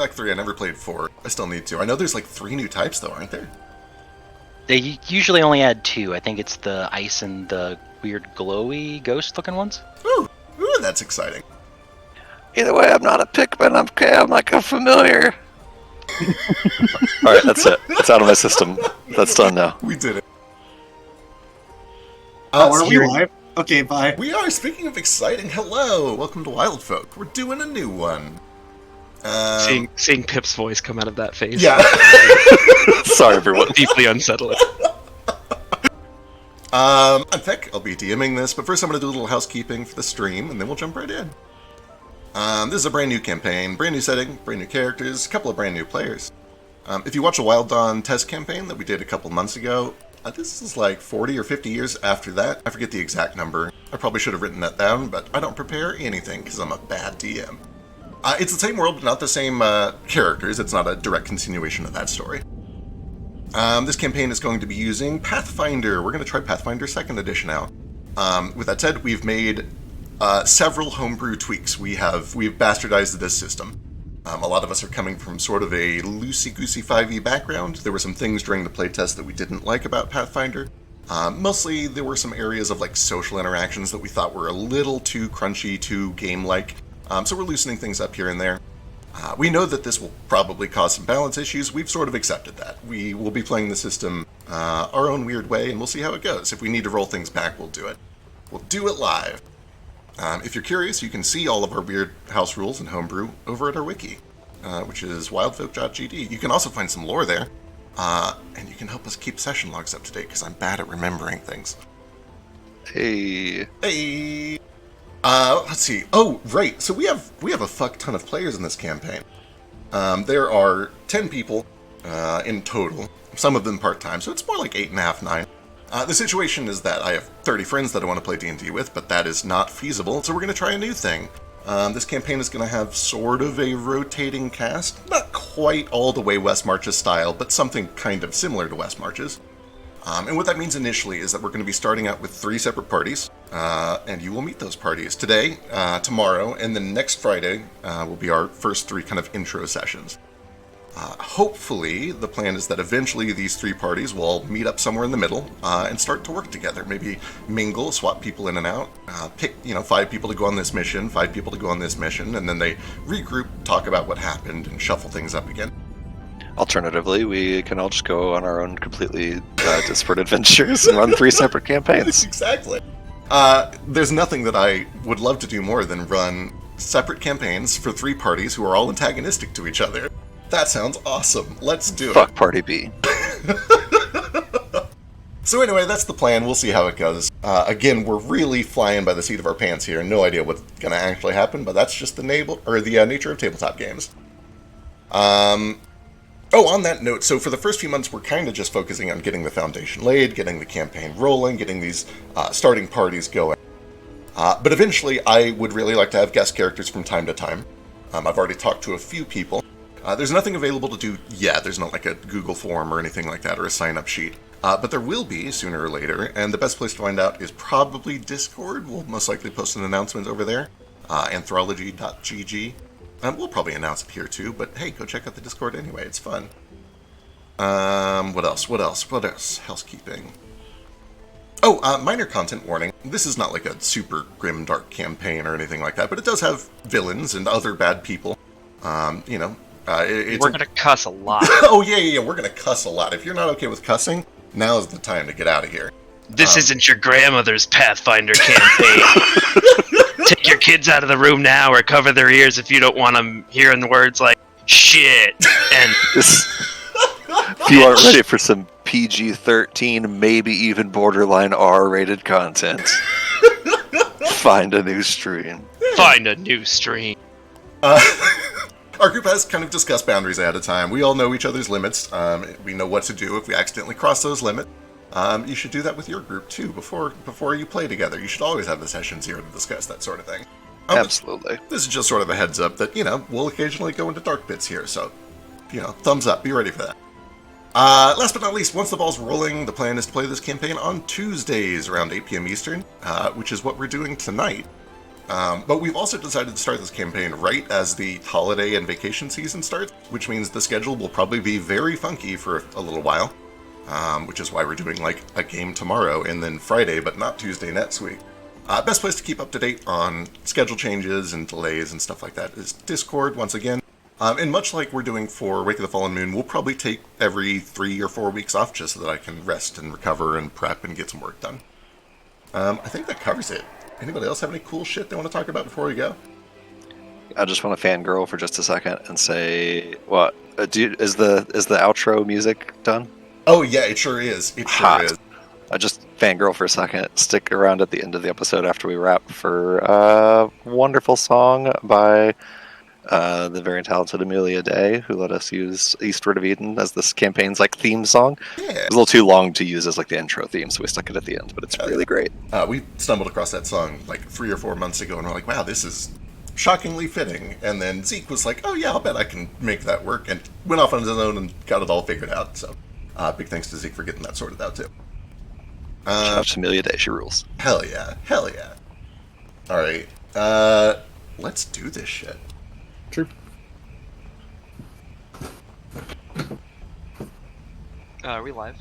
Act 3. I never played 4. I still need to. I know there's like 3 new types, though, aren't there? They usually only add 2. I think it's the ice and the weird glowy ghost-looking ones. Ooh, that's exciting. Either way, I'm not a Pikmin. I'm like a familiar. Alright, that's it. It's out of my system. That's done now. We did it. Are we live? Okay, bye. We are. Speaking of exciting, hello. Welcome to Wildfolk. We're doing a new one. Seeing Pip's voice come out of that face. Yeah. Sorry, everyone. Deeply unsettling. I'm Peck. I'll be DMing this, but first I'm going to do a little housekeeping for the stream, and then we'll jump right in. This is a brand new campaign, brand new setting, brand new characters, a couple of brand new players. If you watch a Wild Dawn test campaign that we did a couple months ago, this is like 40 or 50 years after that. I forget the exact number. I probably should have written that down, but I don't prepare anything because I'm a bad DM. It's the same world, but not the same characters. It's not a direct continuation of that story. This campaign is going to be using Pathfinder. We're going to try Pathfinder 2nd Edition out. With that said, we've made several homebrew tweaks. We've bastardized this system. A lot of us are coming from sort of a loosey-goosey 5e background. There were some things during the playtest that we didn't like about Pathfinder. Mostly, there were some areas of like social interactions that we thought were a little too crunchy, too game-like. So we're loosening things up here and there. We know that this will probably cause some balance issues. We've sort of accepted that. We will be playing the system our own weird way, and we'll see how it goes. If we need to roll things back, we'll do it. We'll do it live. If you're curious, you can see all of our weird house rules and homebrew over at our wiki, which is wildfolk.gd. You can also find some lore there, and you can help us keep session logs up to date, because I'm bad at remembering things. Hey. Let's see. Oh, right. So we have a fuck ton of players in this campaign. There are 10 people in total, some of them part-time, so it's more like 8.5, 9. The situation is that I have 30 friends that I want to play D&D with, but that is not feasible, so we're going to try a new thing. This campaign is going to have sort of a rotating cast, not quite all the way West Marches style, but something kind of similar to West Marches. And what that means initially is that we're going to be starting out with 3 separate parties, and you will meet those parties today, tomorrow, and then next Friday will be our first 3 kind of intro sessions. Hopefully, the plan is that eventually these 3 parties will all meet up somewhere in the middle and start to work together. Maybe mingle, swap people in and out, pick 5 people to go on this mission, 5 people to go on this mission, and then they regroup, talk about what happened, and shuffle things up again. Alternatively, we can all just go on our own completely disparate adventures and run 3 separate campaigns. Exactly. There's nothing that I would love to do more than run separate campaigns for 3 parties who are all antagonistic to each other. That sounds awesome. Let's do it. Fuck Party B. So anyway, that's the plan. We'll see how it goes. Again, we're really flying by the seat of our pants here. No idea what's going to actually happen, but that's just the nature of tabletop games. Oh, on that note, so for the first few months, we're kind of just focusing on getting the foundation laid, getting the campaign rolling, getting these starting parties going. But eventually, I would really like to have guest characters from time to time. I've already talked to a few people. There's nothing available to do yet. There's not like a Google form or anything like that, or a sign-up sheet. But there will be sooner or later, and the best place to find out is probably Discord. We'll most likely post an announcement over there, anthology.gg. We'll probably announce it here too, but hey, go check out the Discord anyway, it's fun. What else? Housekeeping. Oh, minor content warning. This is not like a super grim, dark campaign or anything like that, but it does have villains and other bad people. We're gonna cuss a lot. Oh, yeah, we're gonna cuss a lot. If you're not okay with cussing, now's the time to get out of here. This isn't your grandmother's Pathfinder campaign. Take your kids out of the room now or cover their ears if you don't want them hearing the words like shit and if you aren't ready for some PG-13, maybe even borderline R-rated content, find a new stream. Find a new stream. Our group has kind of discussed boundaries ahead of time. We all know each other's limits. We know what to do if we accidentally cross those limits. You should do that with your group, too, before you play together. You should always have the sessions here to discuss that sort of thing. Absolutely. This is just sort of a heads up that, we'll occasionally go into dark bits here, so, thumbs up. Be ready for that. Last but not least, once the ball's rolling, the plan is to play this campaign on Tuesdays around 8 p.m. Eastern, which is what we're doing tonight. But we've also decided to start this campaign right as the holiday and vacation season starts, which means the schedule will probably be very funky for a little while, which is why we're doing like a game tomorrow and then Friday, but not Tuesday next week. Best place to keep up to date on schedule changes and delays and stuff like that is Discord, once again. And much like we're doing for Wake of the Fallen Moon, we'll probably take every 3 or 4 weeks off just so that I can rest and recover and prep and get some work done. I think that covers it. Anybody else have any cool shit they want to talk about before we go? I just want to fangirl for just a second and say, what? Is the outro music done? Oh yeah, it sure is. It sure Hot. is. I just fangirl for a second. Stick around at the end of the episode after we wrap for a wonderful song by the very talented Amelia Day, who let us use Eastward of Eden as this campaign's like theme song. Yeah. It was a little too long to use as like the intro theme, so we stuck it at the end, but it's really great. We stumbled across that song like 3 or 4 months ago, and we're like, wow, this is shockingly fitting. And then Zeke was like, oh yeah, I'll bet I can make that work, and went off on his own and got it all figured out. So big thanks to Zeke for getting that sorted out too. Shout out to Amelia Day, she rules. Hell yeah. Hell yeah. Alright, let's do this shit. True. Are we live?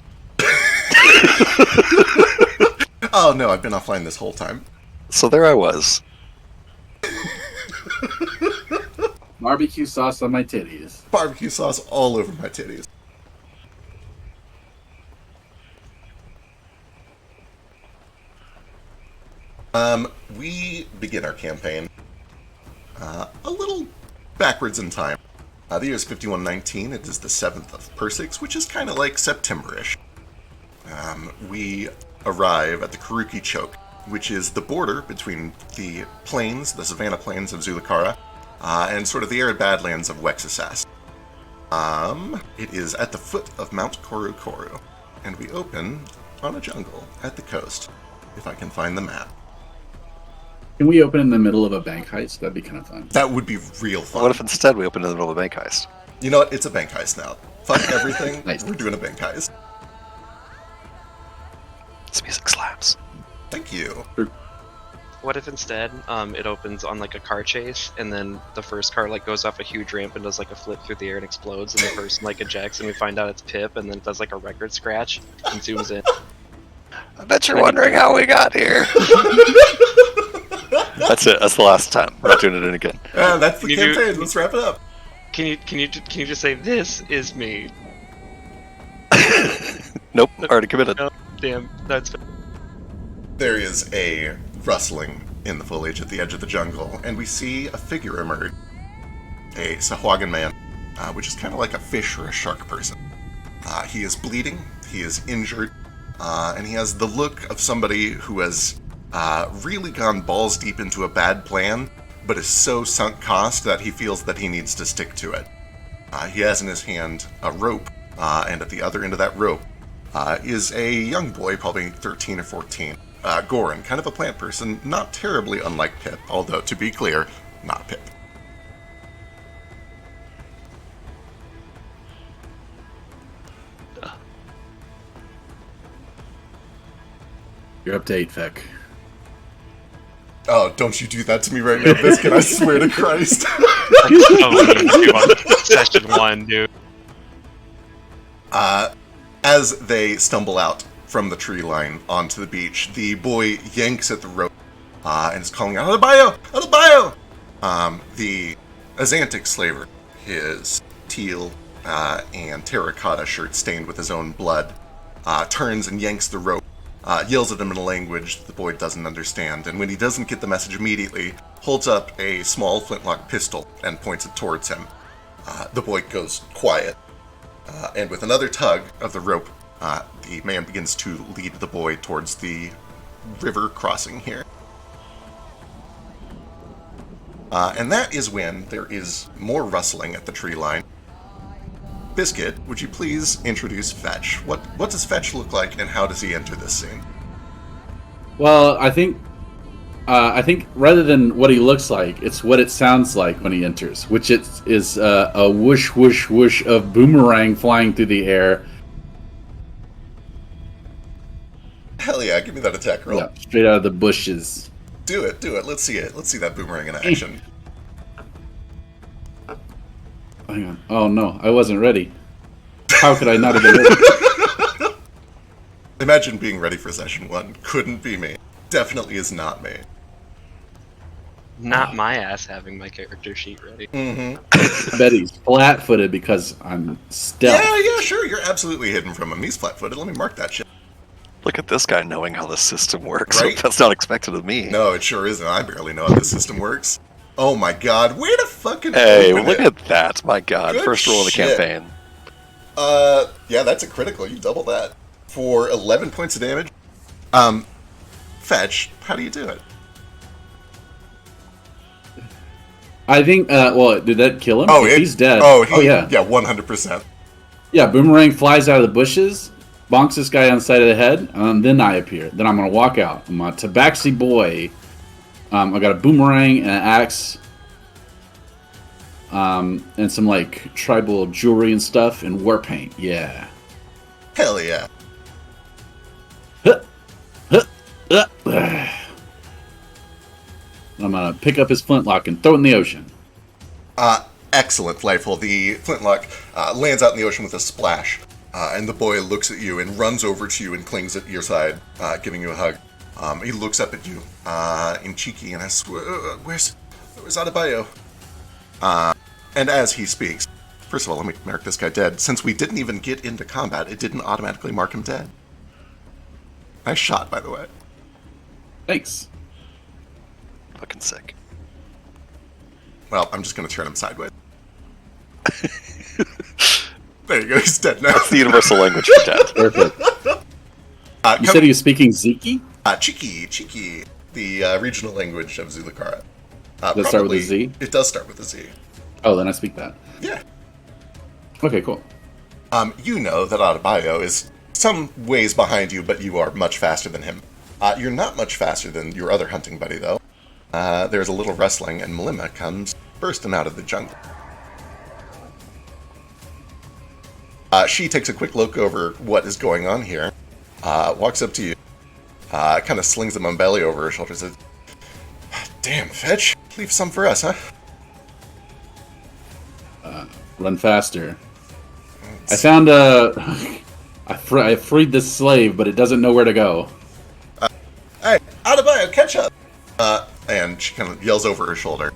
Oh no, I've been offline this whole time. So there I was. Barbecue sauce on my titties. Barbecue sauce all over my titties. We begin our campaign a little backwards in time. The year is 5119. It is the 7th of Persix, which is kind of like September-ish. We arrive at the Karuki Choke, which is the border between the plains, the savanna plains of Zulukara, and sort of the arid badlands of Wexisas. It is at the foot of Mount Koru Koru, and we open on a jungle at the coast, if I can find the map. Can we open in the middle of a bank heist? That'd be kind of fun. That would be real fun. What if instead we opened in the middle of a bank heist? You know what? It's a bank heist now. Fuck everything. Nice. We're doing a bank heist. This music slaps. Thank you. What if instead it opens on like a car chase, and then the first car like goes off a huge ramp and does like a flip through the air and explodes, and the person like ejects, and we find out it's Pip, and then it does like a record scratch and zooms in. I bet you're wondering how we got here. That's it. That's the last time. We're not doing it again. That's the You do- campaign. Let's wrap it up. Can you just say this is me? Nope. Already committed. No, damn, that's There is a rustling in the foliage at the edge of the jungle, and we see a figure emerge. A Sahuagin man, which is kind of like a fish or a shark person. He is bleeding, he is injured, and he has the look of somebody who has really gone balls deep into a bad plan, but is so sunk cost that he feels that he needs to stick to it. He has in his hand a rope, and at the other end of that rope is a young boy, probably 13 or 14. Goran, kind of a plant person, not terribly unlike Pip, although, to be clear, not Pip. Your update, Feck. Oh, don't you do that to me right now, Biscuit, I swear to Christ. session 1, dude. As they stumble out from the tree line onto the beach, the boy yanks at the rope and is calling out, Adebayo! Adebayo! The Azantic slaver, his teal and terracotta shirt stained with his own blood, turns and yanks the rope, yells at him in a language the boy doesn't understand, and when he doesn't get the message immediately, holds up a small flintlock pistol and points it towards him. The boy goes quiet, and with another tug of the rope, the man begins to lead the boy towards the river crossing here. And that is when there is more rustling at the tree line. Biscuit, would you please introduce Fetch? What does Fetch look like, and how does he enter this scene? Well, I think rather than what he looks like, it's what it sounds like when he enters, which is a whoosh, whoosh, whoosh of boomerang flying through the air. Hell yeah, give me that attack roll. Yeah, straight out of the bushes. Do it. Let's see it. Let's see that boomerang in action. Hang on. Oh no, I wasn't ready. How could I not have been ready? Imagine being ready for session 1. Couldn't be me. Definitely is not me. Not my ass having my character sheet ready. Mm-hmm. I bet he's flat-footed because I'm stealth. Yeah, sure. You're absolutely hidden from him. He's flat-footed. Let me mark that shit. Look at this guy knowing how the system works. Right? That's not expected of me. No, it sure isn't. I barely know how this system works. Oh my god, way to fucking Hey, open look it. at that. My god. Good First roll of the shit. campaign. Yeah, that's a critical. You double that. For 11 points of damage. Fetch, how do you do it? I think. Well, did that kill him? Oh, If he's dead. Oh, yeah. Yeah, 100%. Yeah, Boomerang flies out of the bushes, bonks this guy on the side of the head, and then I appear. Then I'm going to walk out. I'm a tabaxi boy. I got a boomerang and an axe. And some, like, tribal jewelry and stuff, and war paint. Yeah. Hell yeah. I'm going to pick up his flintlock and throw it in the ocean. Excellent, Flightful. The flintlock lands out in the ocean with a splash, and the boy looks at you and runs over to you and clings at your side, giving you a hug. He looks up at you in cheeky and asks, where's Adebayo? And as he speaks, first of all, let me mark this guy dead. Since we didn't even get into combat, it didn't automatically mark him dead. Nice shot, by the way. Thanks. Fucking sick. Well, I'm just going to turn him sideways. There you go, he's dead now. That's the universal language for death. Perfect. You said he was speaking Ziki? Chiki, the regional language of Zulukara. Does it start with a Z? It does start with a Z. Oh, then I speak that. Yeah. Okay, cool. You know that Adebayo is some ways behind you, but you are much faster than him. You're not much faster than your other hunting buddy, though. There's a little rustling, and Melima comes bursting out of the jungle. She takes a quick look over what is going on here, walks up to you, kind of slings the Mumbelly over her shoulder, says, "Damn, Fetch, leave some for us, huh?" Run faster. I found I freed this slave, but it doesn't know where to go. Hey, Adebayo, catch up! And she kind of yells over her shoulder.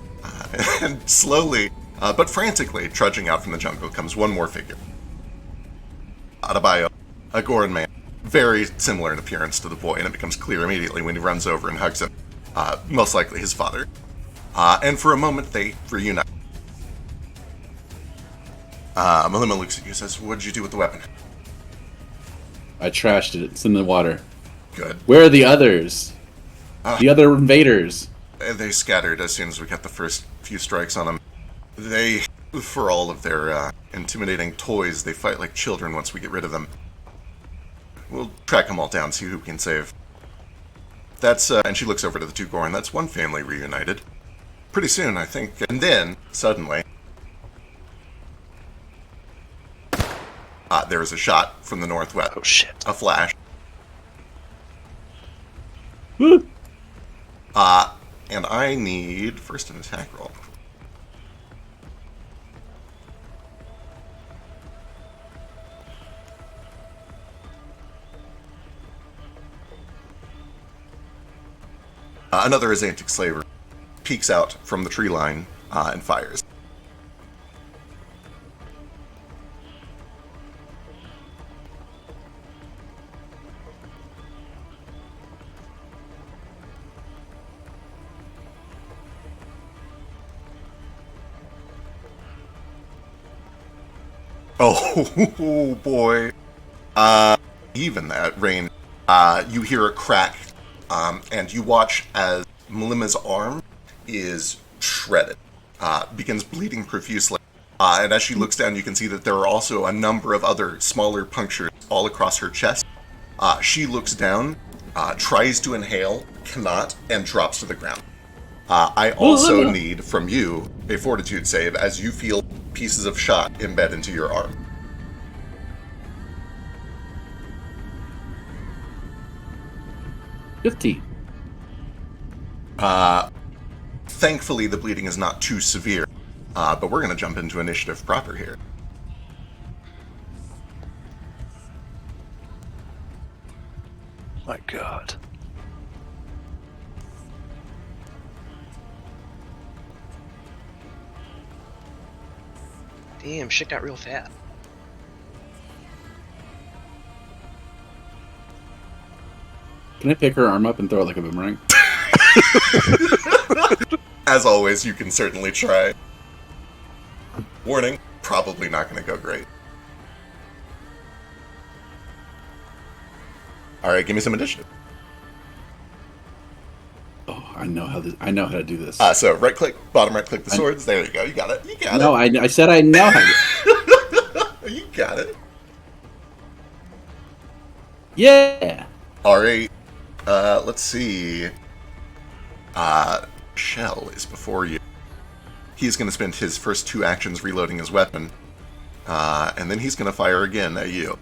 And slowly, but frantically, trudging out from the jungle comes one more figure. Adebayo, a Goran man, very similar in appearance to the boy, and it becomes clear immediately when he runs over and hugs him. Most likely his father. And for a moment, they reunite. Melima looks at you and says, "What did you do with the weapon?" I trashed it. It's in the water. Good. Where are the others? The other invaders. They scattered as soon as we got the first few strikes on them. They, for all of their intimidating toys, they fight like children once we get rid of them. We'll track them all down, see who we can save. That's, and she looks over to the two Goran. That's one family reunited. Pretty soon, I think. And then, suddenly, there is a shot from the northwest. Oh shit. A flash. Woo! And I need first an attack roll. Another Azantic slaver peeks out from the tree line and fires. Oh, boy. Even at range, you hear a crack, and you watch as Melima's arm is shredded, begins bleeding profusely. And as she looks down, you can see that there are also a number of other smaller punctures all across her chest. She looks down, tries to inhale, cannot, and drops to the ground. I also need from you a fortitude save as you feel pieces of shot embed into your arm. $15. Thankfully, the bleeding is not too severe, but we're going to jump into initiative proper here. My God. Damn, shit got real fat. Can I pick her arm up and throw it like a boomerang? As always, you can certainly try. Warning, probably not going to go great. Alright, give me some initiative. Oh, I know how to do this. So right click, bottom right click the swords. There you go. You got it. You got No, it. I said I know how to. You got it. Yeah. Alright. Let's see. Shell is before you. He's going to spend his first 2 actions reloading his weapon. And then he's going to fire again at you.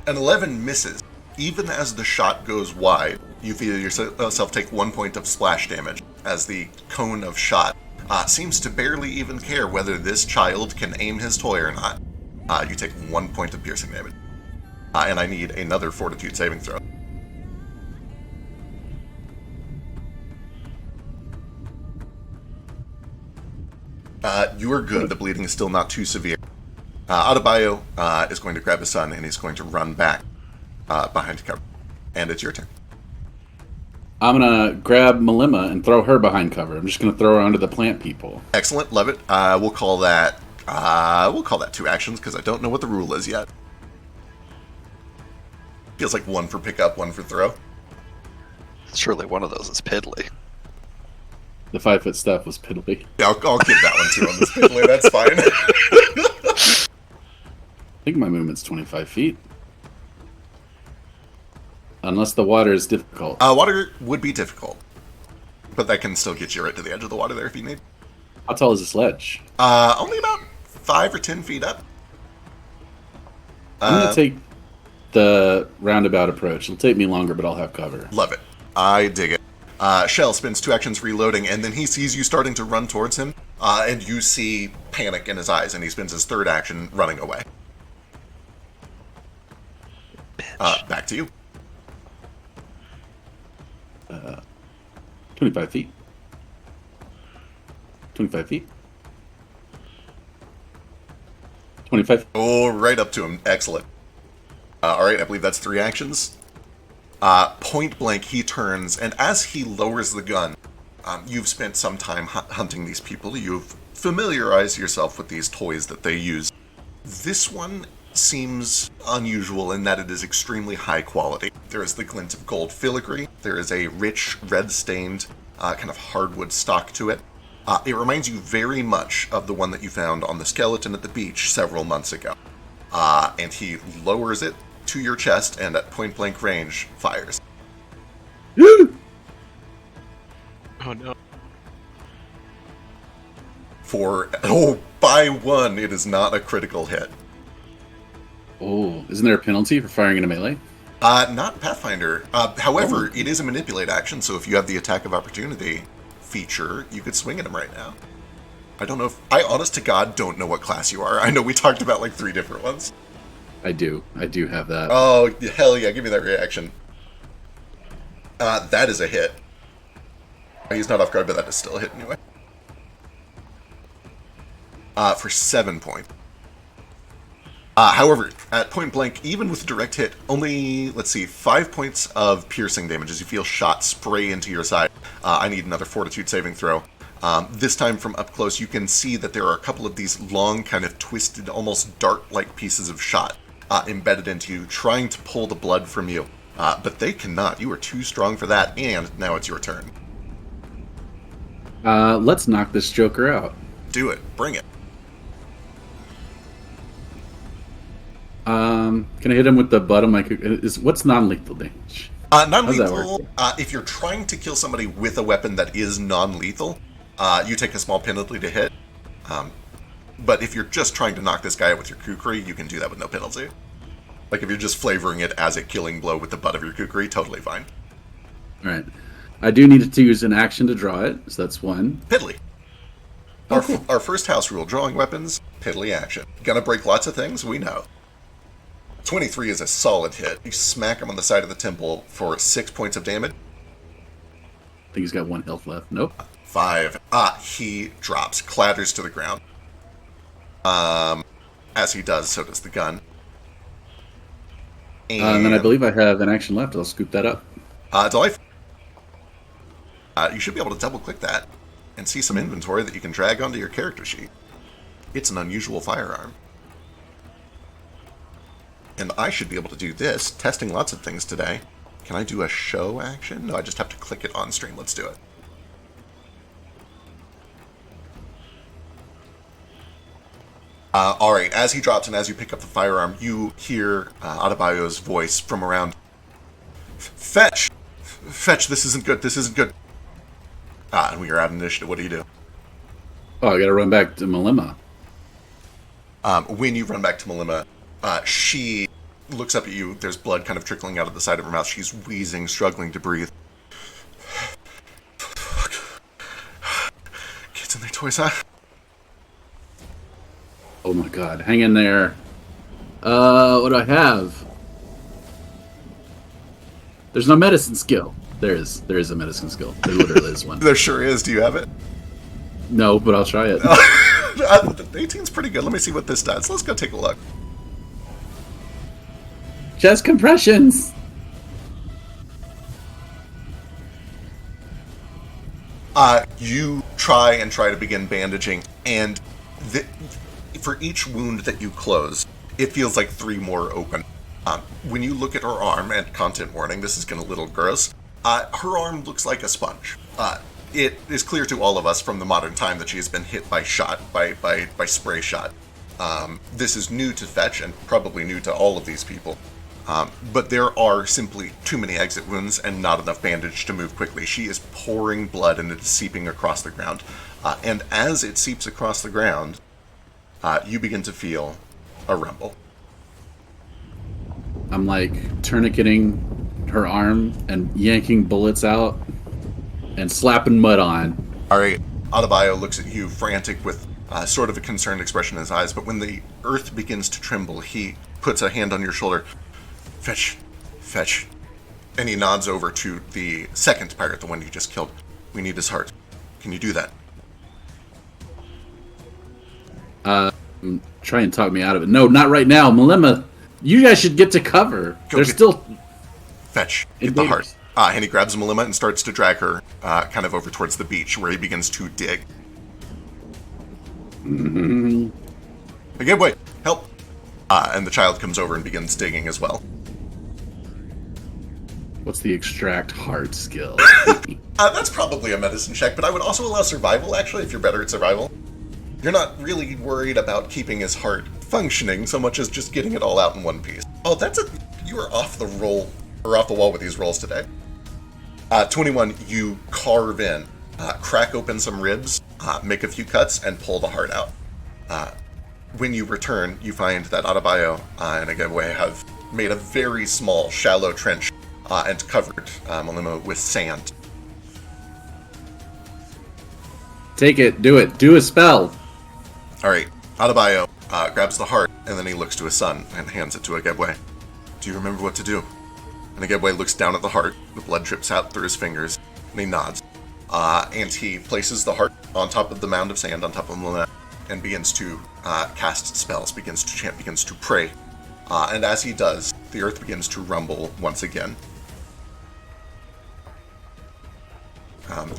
An 11 misses. Even as the shot goes wide, you feel yourself take 1 point of splash damage, as the cone of shot seems to barely even care whether this child can aim his toy or not. You take 1 point of piercing damage. And I need another fortitude saving throw. You are good. The bleeding is still not too severe. Adebayo is going to grab his son, and he's going to run back behind cover. And it's your turn. I'm gonna grab Malima and throw her behind cover. I'm just gonna throw her onto the plant people. Excellent, love it. We'll call that 2 actions because I don't know what the rule is yet. Feels like 1 for pickup, 1 for throw. Surely one of those is piddly. The 5-foot stuff was piddly. Yeah, I'll give that one too on this piddly. That's fine. I think my movement's 25 feet. Unless the water is difficult. Water would be difficult, but that can still get you right to the edge of the water there if you need. How tall is this ledge? Only about 5 or 10 feet up. I'm gonna take the roundabout approach. It'll take me longer, but I'll have cover. Love it. I dig it. Shell spends 2 actions reloading, and then he sees you starting to run towards him, and you see panic in his eyes, and he spends his 3rd action running away. Back to you. 25 feet. 25 feet. 25. Oh, right up to him. Excellent. Alright, I believe that's 3 actions. Point blank, he turns, and as he lowers the gun, you've spent some time hunting these people. You've familiarized yourself with these toys that they use. This one seems unusual in that it is extremely high quality. There is the glint of gold filigree. There is a rich, red-stained, kind of hardwood stock to it. It reminds you very much of the one that you found on the skeleton at the beach several months ago. And he lowers it to your chest and at point-blank range fires. Oh no. By 1, it is not a critical hit. Oh, isn't there a penalty for firing in a melee? Not Pathfinder. However, it is a manipulate action, so if you have the attack of opportunity feature, you could swing at him right now. I don't know if... I, honest to God, don't know what class you are. I know we talked about like 3 different ones. I do have that. Oh, hell yeah, give me that reaction. That is a hit. He's not off guard, but that is still a hit anyway. For 7 points. However, at point blank, even with direct hit, only, 5 points of piercing damage as you feel shot spray into your side. I need another fortitude saving throw. This time from up close, you can see that there are a couple of these long, kind of twisted, almost dart-like pieces of shot embedded into you, trying to pull the blood from you. But they cannot. You are too strong for that, and now it's your turn. Let's knock this joker out. Do it. Bring it. Can I hit him with the butt of my... What's non-lethal damage? Non-lethal, if you're trying to kill somebody with a weapon that is non-lethal, you take a small penalty to hit. But if you're just trying to knock this guy out with your kukri, you can do that with no penalty. Like, if you're just flavoring it as a killing blow with the butt of your kukri, totally fine. All right. I do need to use an action to draw it, so that's one. Piddly. Our first house rule, drawing weapons, piddly action. Gonna break lots of things, we know. 23 is a solid hit. You smack him on the side of the temple for 6 points of damage. I think he's got 1 health left. Nope. 5. He drops, clatters to the ground. As he does, so does the gun. And then I believe I have an action left. I'll scoop that up. Delightful. You should be able to double-click that and see some inventory that you can drag onto your character sheet. It's an unusual firearm. And I should be able to do this, testing lots of things today. Can I do a show action? No, I just have to click it on stream. Let's do it. Alright, as he drops and as you pick up the firearm, you hear Adebayo's voice from around. Fetch! Fetch, this isn't good, this isn't good. And we are out of initiative. What do you do? Oh, I gotta run back to Malima. When you run back to Malima, she looks up at you. There's blood kind of trickling out of the side of her mouth. She's wheezing, struggling to breathe. Kids and their toys, huh? Oh my god, hang in there. What do I have? There's no medicine skill. There is a medicine skill. There literally is one. There sure is. Do you have it? No, but I'll try it. 18's pretty good. Let me see what this does. Let's go take a look. Chest compressions. You try to begin bandaging, and for each wound that you close, it feels like 3 more open. When you look at her arm, and content warning, this is getting a little gross, her arm looks like a sponge. It is clear to all of us from the modern time that she has been hit by spray shot. This is new to Fetch, and probably new to all of these people. But there are simply too many exit wounds and not enough bandage to move quickly. She is pouring blood and it is seeping across the ground. And as it seeps across the ground, you begin to feel a rumble. I'm like tourniqueting her arm and yanking bullets out and slapping mud on. Alright, Adebayo looks at you frantic with sort of a concerned expression in his eyes, but when the earth begins to tremble, he puts a hand on your shoulder. Fetch. And he nods over to the second pirate, the one you just killed. We need his heart. Can you do that? Try and talk me out of it. No, not right now. Malima, you guys should get to cover. There's still... Fetch, get the heart. And he grabs Malima and starts to drag her kind of over towards the beach, where he begins to dig. Mm-hmm. Again, wait, help. And the child comes over and begins digging as well. What's the extract heart skill? That's probably a medicine check, but I would also allow survival, actually, if you're better at survival. You're not really worried about keeping his heart functioning so much as just getting it all out in one piece. Oh, you are off the roll, or off the wall with these rolls today. 21, you carve in, crack open some ribs, make a few cuts, and pull the heart out. When you return, you find that Adebayo and Agabwe have made a very small, shallow trench and covered Malima with sand. Take it, do it, do a spell. Alright, Adebayo grabs the heart, and then he looks to his son and hands it to Agabwe. Do you remember what to do? And Agabwe looks down at the heart, the blood drips out through his fingers, and he nods. And he places the heart on top of the mound of sand on top of Malima, and begins to cast spells, begins to chant, begins to pray. And as he does, the earth begins to rumble once again.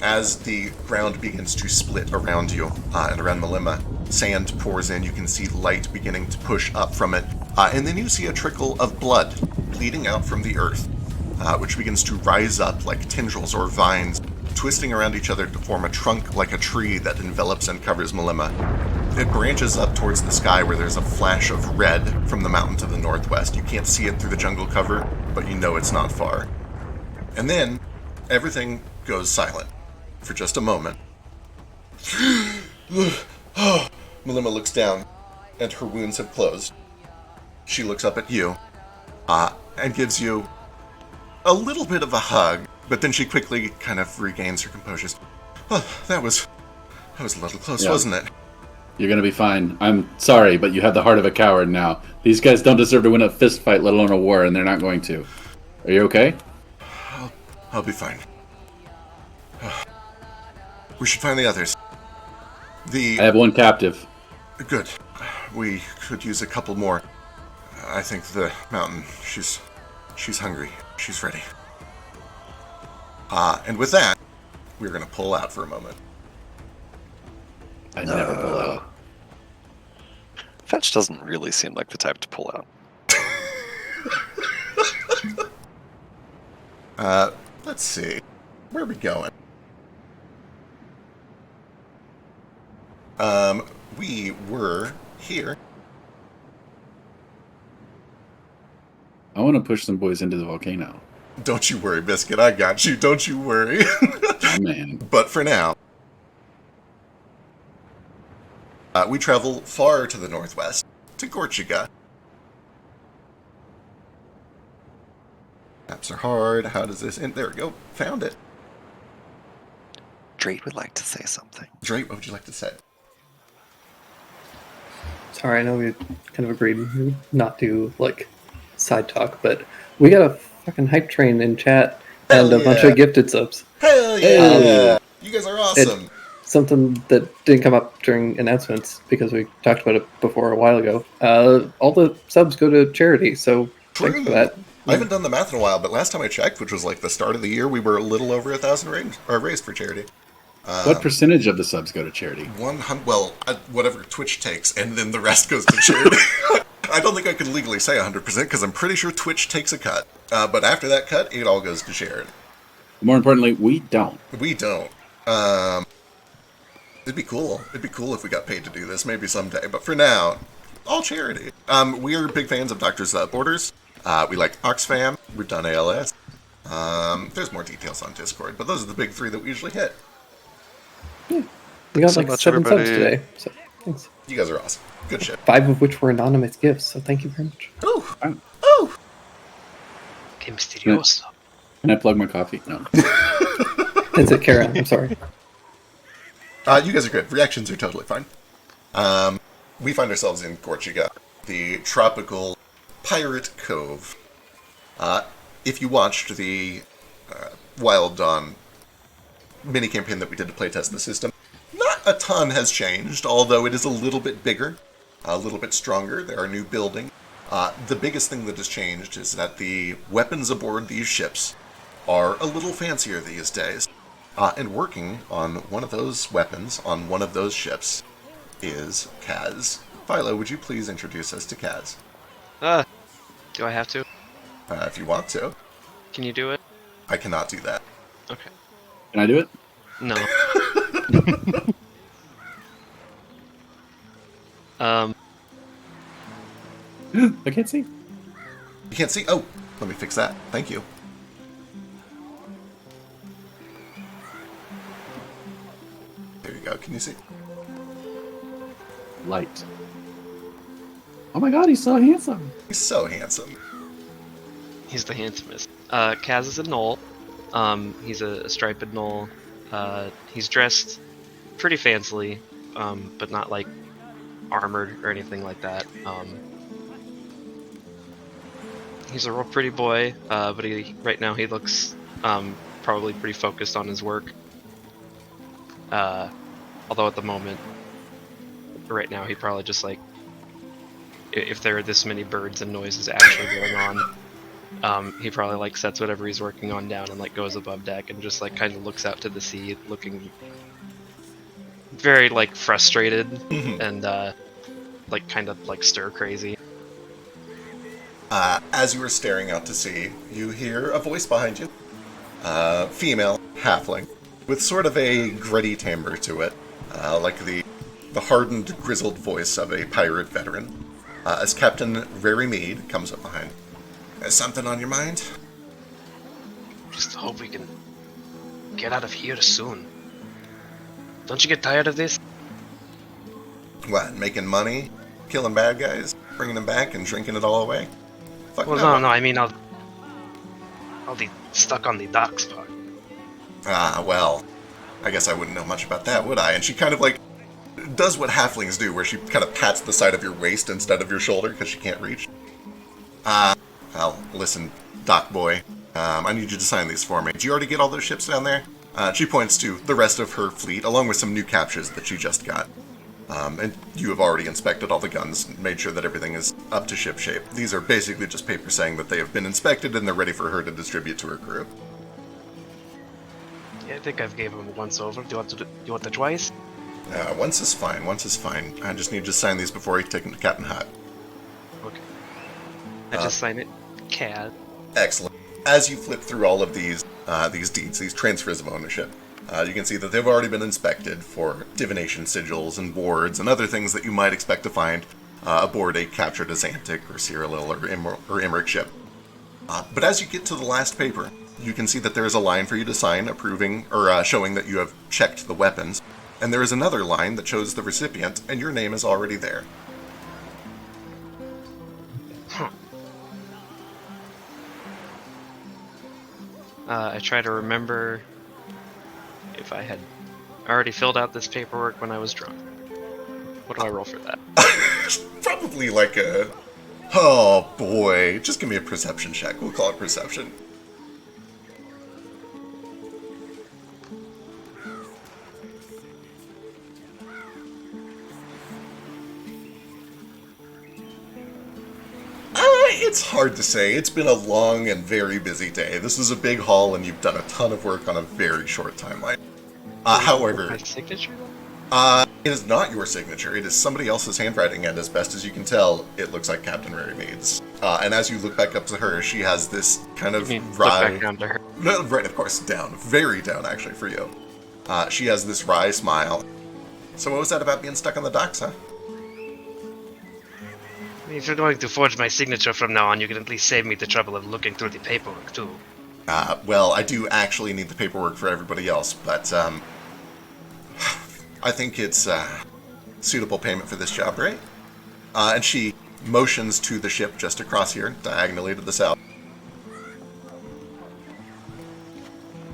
As the ground begins to split around you and around Malima, sand pours in. You can see light beginning to push up from it. And then you see a trickle of blood bleeding out from the earth, which begins to rise up like tendrils or vines, twisting around each other to form a trunk like a tree that envelops and covers Malima. It branches up towards the sky where there's a flash of red from the mountain to the northwest. You can't see it through the jungle cover, but you know it's not far. And then everything goes silent for just a moment. Malima looks down, and her wounds have closed. She looks up at you, and gives you a little bit of a hug, but then she quickly kind of regains her composure. Oh, that was a little close, wasn't it? You're gonna be fine. I'm sorry, but you have the heart of a coward now. These guys don't deserve to win a fist fight, let alone a war, and they're not going to. Are you okay? I'll be fine. We should find the others. I have one captive. Good. We could use a couple more. I think the mountain, she's hungry. She's ready. And with that, we're going to pull out for a moment. I never pull out. Fetch doesn't really seem like the type to pull out. Let's see. Where are we going? We were here. I want to push some boys into the volcano. Don't you worry, Biscuit. I got you. Don't you worry. Oh, man. But for now, we travel far to the northwest, to Gorchiga. Maps are hard. How does this end? There we go. Found it. Drake would like to say something. Drake, what would you like to say? Sorry, I know we kind of agreed we would not do, like, side talk, but we got a fucking hype train in chat and Hell a bunch yeah. of gifted subs. Hell yeah! You guys are awesome. Something that didn't come up during announcements because we talked about it before a while ago. All the subs go to charity, so thanks for that. I haven't done the math in a while, but last time I checked, which was like the start of the year, we were a little over 1,000 raised for charity. What percentage of the subs go to charity? 100. Well, whatever Twitch takes, and then the rest goes to charity. I don't think I can legally say 100% because I'm pretty sure Twitch takes a cut. But after that cut, it all goes to charity. More importantly, we don't. We don't. It'd be cool. It'd be cool if we got paid to do this, maybe someday. But for now, all charity. We are big fans of Doctor's Borders. We like Oxfam. We've done ALS. There's more details on Discord, but those are the big three that we usually hit. We got so like much, 7 subs everybody. today, so thanks. You guys are awesome. Good shit. 5 of which were anonymous gifts, so thank you very much. Ooh. Ooh. Que misterioso. Can I plug my coffee? No. That's it, Kara. I'm sorry. You guys are good. Reactions are totally fine. We find ourselves in Gorchiga, the tropical pirate cove. If you watched the Wild Dawn mini-campaign that we did to playtest the system, not a ton has changed, although it is a little bit bigger, a little bit stronger. There are new buildings. The biggest thing that has changed is that the weapons aboard these ships are a little fancier these days. And working on one of those weapons on one of those ships is Kaz. Philo, would you please introduce us to Kaz? Do I have to? If you want to. Can you do it? I cannot do that. Okay. Can I do it? No. I can't see. You can't see? Oh, let me fix that. Thank you. There you go. Can you see? Light. Oh my god, he's so handsome. He's so handsome. He's the handsomest. Kaz is a gnoll. He's a striped gnoll. He's dressed pretty fancily, but not like armored or anything like that. He's a real pretty boy, but right now he looks probably pretty focused on his work. Although at the moment, right now, he probably just like, if there are this many birds and noises actually going on, he probably like sets whatever he's working on down and like goes above deck and just like kind of looks out to the sea, looking very like frustrated and like kind of like stir crazy. As you are staring out to sea, you hear a voice behind you. Female, halfling, with sort of a gritty timbre to it, like the hardened, grizzled voice of a pirate veteran. As Captain Rary Mead comes up behind. Has something on your mind? Just hope we can get out of here soon. Don't you get tired of this? What, making money? Killing bad guys? Bringing them back and drinking it all away? Fuck Well, no, I mean, I'll be stuck on the docks part. Ah, well, I guess I wouldn't know much about that, would I? And she kind of like does what halflings do, where she kind of pats the side of your waist instead of your shoulder because she can't reach. Well, listen, dock boy, I need you to sign these for me. Did you already get all those ships down there? She points to the rest of her fleet, along with some new captures that she just got. And you have already inspected all the guns and made sure that everything is up to ship shape. These are basically just papers saying that they have been inspected and they're ready for her to distribute to her crew. Yeah, I think I've gave him once over. Do you want the twice? Once is fine, once is fine. I just need you to sign these before you take them to Captain Huck. Okay. I just sign it. CAD. Excellent. As you flip through all of these deeds, these transfers of ownership, you can see that they've already been inspected for divination sigils and wards and other things that you might expect to find aboard a captured Azantic or Cyril or Imric ship. But as you get to the last paper, you can see that there is a line for you to sign approving or showing that you have checked the weapons, and there is another line that shows the recipient, and your name is already there. I try to remember if I had already filled out this paperwork when I was drunk. What do I roll for that? Probably like a... Oh boy, just give me a perception check. We'll call it perception. It's hard to say. It's been a long and very busy day. This is a big haul, and you've done a ton of work on a very short timeline. However, My signature? it is not your signature. It is somebody else's handwriting, and as best as you can tell, it looks like Captain Rarymead's. And as you look back up to her, she has this kind of I mean, look wry... back down to her. No, right, of course, down. Very down, actually, for you. She has this wry smile. So what was that about being stuck on the docks, huh? If you're going to forge my signature from now on, you can at least save me the trouble of looking through the paperwork, too. Well, I do actually need the paperwork for everybody else, but, I think it's, suitable payment for this job, right? And she motions to the ship just across here, diagonally to the south.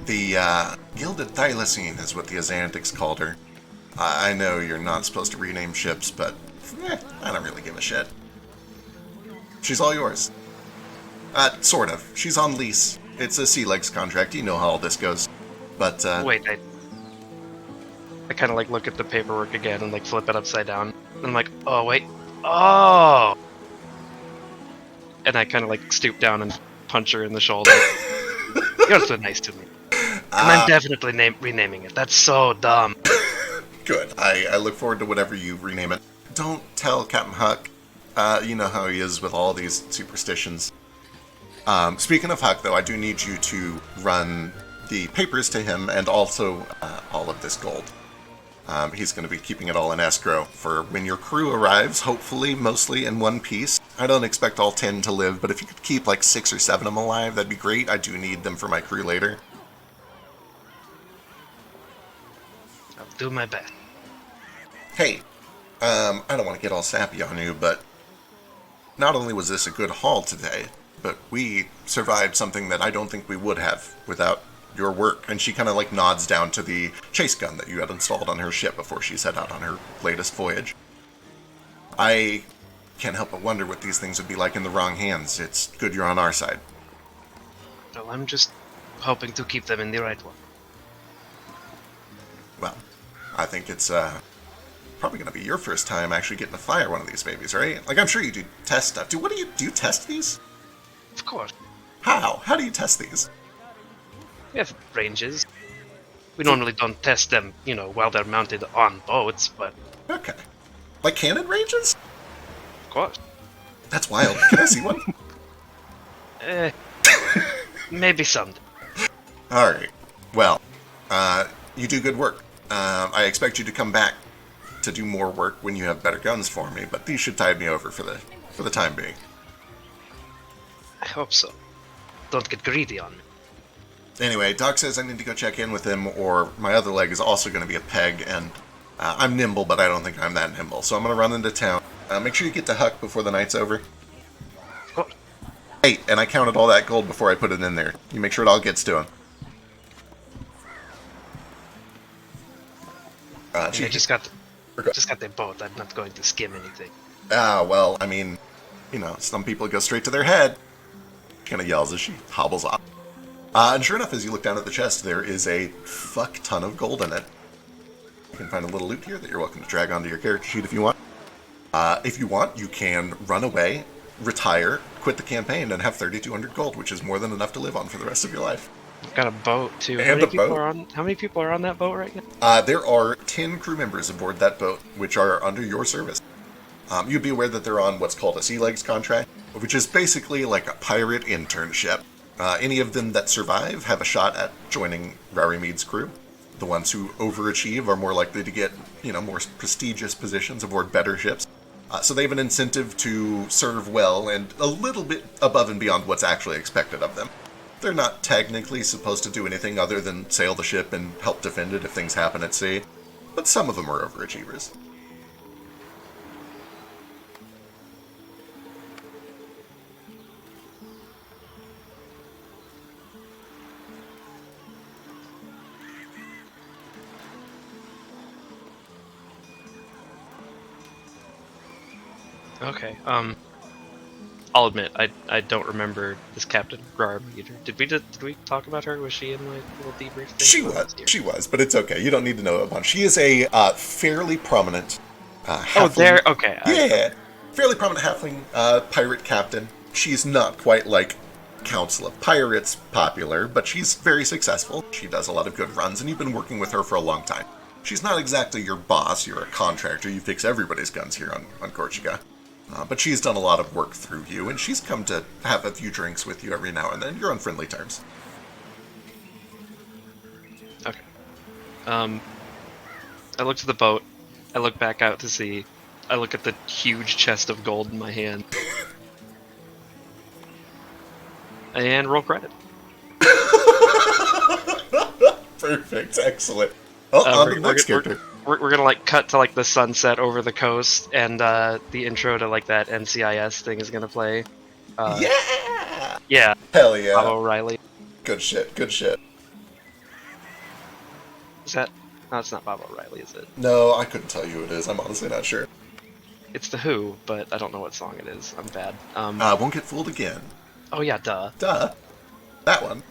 The, Gilded Thylacine is what the Azantics called her. I know you're not supposed to rename ships, but, I don't really give a shit. She's all yours. Sort of. She's on lease. It's a Sea Legs contract. You know how all this goes. But, Wait, I kind of like look at the paperwork again and like flip it upside down. And I'm like, oh wait, oh! And I kind of like stoop down and punch her in the shoulder. You're so nice to me. And I'm definitely renaming it. That's so dumb. Good. I look forward to whatever you rename it. Don't tell Captain Huck. You know how he is with all these superstitions. Speaking of Huck, though, I do need you to run the papers to him and also all of this gold. He's going to be keeping it all in escrow for when your crew arrives, hopefully mostly in one piece. I don't expect all 10 to live, but if you could keep like 6 or 7 of them alive, that'd be great. I do need them for my crew later. I'll do my best. Hey, I don't want to get all sappy on you, but not only was this a good haul today, but we survived something that I don't think we would have without your work. And she kind of like nods down to the chase gun that you had installed on her ship before she set out on her latest voyage. I can't help but wonder what these things would be like in the wrong hands. It's good you're on our side. Well, I'm just hoping to keep them in the right one. Well, I think it's probably going to be your first time actually getting to fire one of these babies, right? Like, I'm sure you do test stuff. Do you test these? Of course. How? How do you test these? We have ranges. We normally don't test them, while they're mounted on boats, but Okay. Like cannon ranges? of course. That's wild. Can I see one? Maybe someday. Alright. Well, you do good work. I expect you to come back to do more work when you have better guns for me, but these should tide me over for the time being. I hope so. Don't get greedy on me. Anyway, Doc says I need to go check in with him, or my other leg is also going to be a peg, and I'm nimble, but I don't think I'm that nimble, so I'm going to run into town. Make sure you get to Huck before the night's over. Of course. Hey, and I counted all that gold before I put it in there. You make sure it all gets to him. I just got the boat. I'm not going to skim anything. Well, I mean, you know, some people go straight to their head. She kind of yells as she hobbles off. And sure enough, as you look down at the chest, there is a fuck ton of gold in it. You can find a little loot here that you're welcome to drag onto your character sheet if you want. If you want, you can run away, retire, quit the campaign, and have 3,200 gold, which is more than enough to live on for the rest of your life. I've got a boat too. And How many people are on that boat right now? There are 10 crew members aboard that boat, which are under your service. You'd be aware that they're on what's called a Sea Legs contract, which is basically like a pirate internship. Any of them that survive have a shot at joining Rarimead's crew. The ones who overachieve are more likely to get, you know, more prestigious positions aboard better ships. So they have an incentive to serve well and a little bit above and beyond what's actually expected of them. They're not technically supposed to do anything other than sail the ship and help defend it if things happen at sea, but some of them are overachievers. Okay. I'll admit I don't remember this Captain Garmeter. Did we talk about her? Was she in my little debrief thing? She was, but it's okay. You don't need to know a bunch. She is a fairly prominent halfling. Oh, there. Okay. Yeah, fairly prominent halfling pirate captain. She's not quite like Council of Pirates popular, but she's very successful. She does a lot of good runs, and you've been working with her for a long time. She's not exactly your boss. You're a contractor. You fix everybody's guns here on Corsica. But she's done a lot of work through you, and she's come to have a few drinks with you every now and then. You're on friendly terms. Okay. I looked at the boat. I look back out to sea. I look at the huge chest of gold in my hand. And roll credit. Perfect. Excellent. On to the next character. We're gonna like cut to like the sunset over the coast, and the intro to like that NCIS thing is gonna play. Yeah! Yeah. Hell yeah. Bob O'Reilly. Good shit. Good shit. Is that? No, it's not Bob O'Reilly, is it? No, I couldn't tell you who it is. I'm honestly not sure. It's The Who, but I don't know what song it is. I'm bad. Won't Get Fooled Again. Oh yeah, duh. Duh. That one.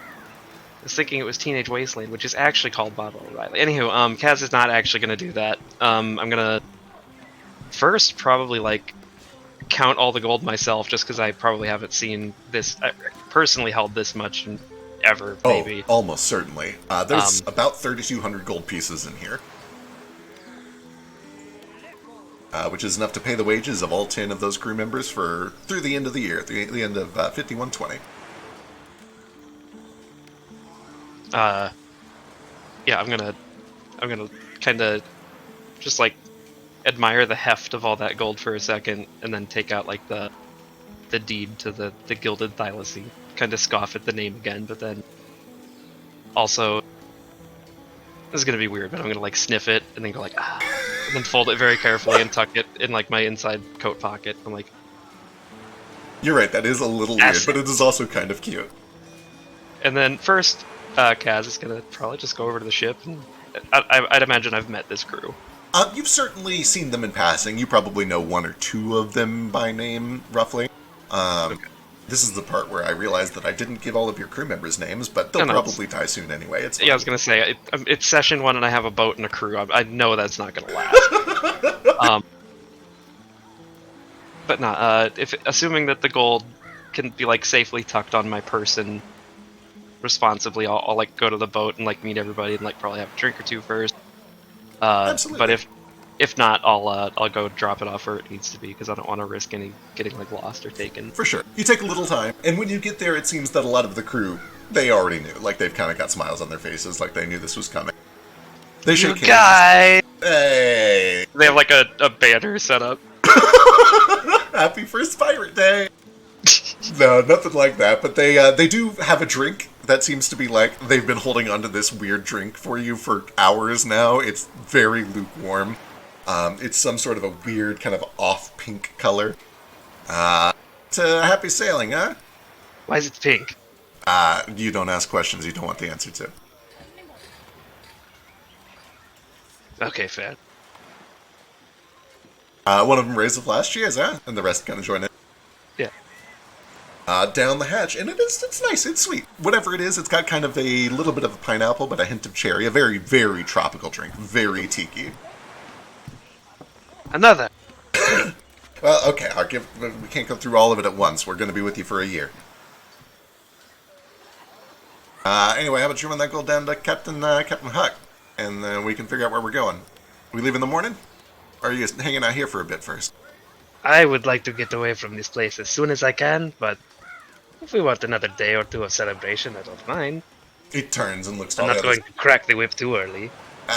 I was thinking it was Teenage Wasteland, which is actually called Bob O'Reilly. Anywho, Kaz is not actually going to do that. I'm going to first probably, like, count all the gold myself, just because I probably haven't seen this, I personally held this much ever, maybe. Oh, almost certainly. There's about 3,200 gold pieces in here. Which is enough to pay the wages of all 10 of those crew members through the end of the year, through the end of 5120. Yeah, I'm gonna kind of just like admire the heft of all that gold for a second, and then take out like the deed to the gilded thylacine. Kind of scoff at the name again, but then also this is gonna be weird, but I'm gonna like sniff it and then go like and then fold it very carefully and tuck it in like my inside coat pocket. I'm like, you're right, that is a little weird, but it is also kind of cute. And then first, Kaz is gonna probably just go over to the ship, and I'd imagine I've met this crew. You've certainly seen them in passing. You probably know one or two of them by name, roughly. Okay. This is the part where I realized that I didn't give all of your crew members names, but they'll probably die soon anyway. It's fine. Yeah, I was gonna say it's session 1, and I have a boat and a crew. I know that's not gonna last. But nah, assuming that the gold can be like safely tucked on my person responsibly, I'll like go to the boat and like meet everybody and like probably have a drink or two first. Absolutely. But if not, I'll go drop it off where it needs to be, because I don't want to risk getting like lost or taken. For sure. You take a little time, and when you get there, it seems that a lot of the crew, they already knew. Like, they've kind of got smiles on their faces, like they knew this was coming. They shake hands. Guys! Hey! They have like a banner set up. Happy first Pirate Day! No, nothing like that, but they do have a drink That seems to be like they've been holding onto this weird drink for you for hours now. It's very lukewarm. It's some sort of a weird kind of off pink color. It's a happy sailing, huh? Why is it pink? You don't ask questions you don't want the answer to. Okay, fair. One of them raised a flash, cheers, huh? And the rest kind of join in. Yeah. Down the hatch, and it's nice, it's sweet. Whatever it is, it's got kind of a little bit of a pineapple, but a hint of cherry. A very, very tropical drink. Very tiki. Another. Well, okay, we can't go through all of it at once. We're going to be with you for a year. Anyway, how about you run that gold down to Captain Huck, and we can figure out where we're going. We leave in the morning? Or are you guys hanging out here for a bit first? I would like to get away from this place as soon as I can, but if we want another day or two of celebration, I don't mind. He turns and looks to I'm all not the others. going to crack the whip too early.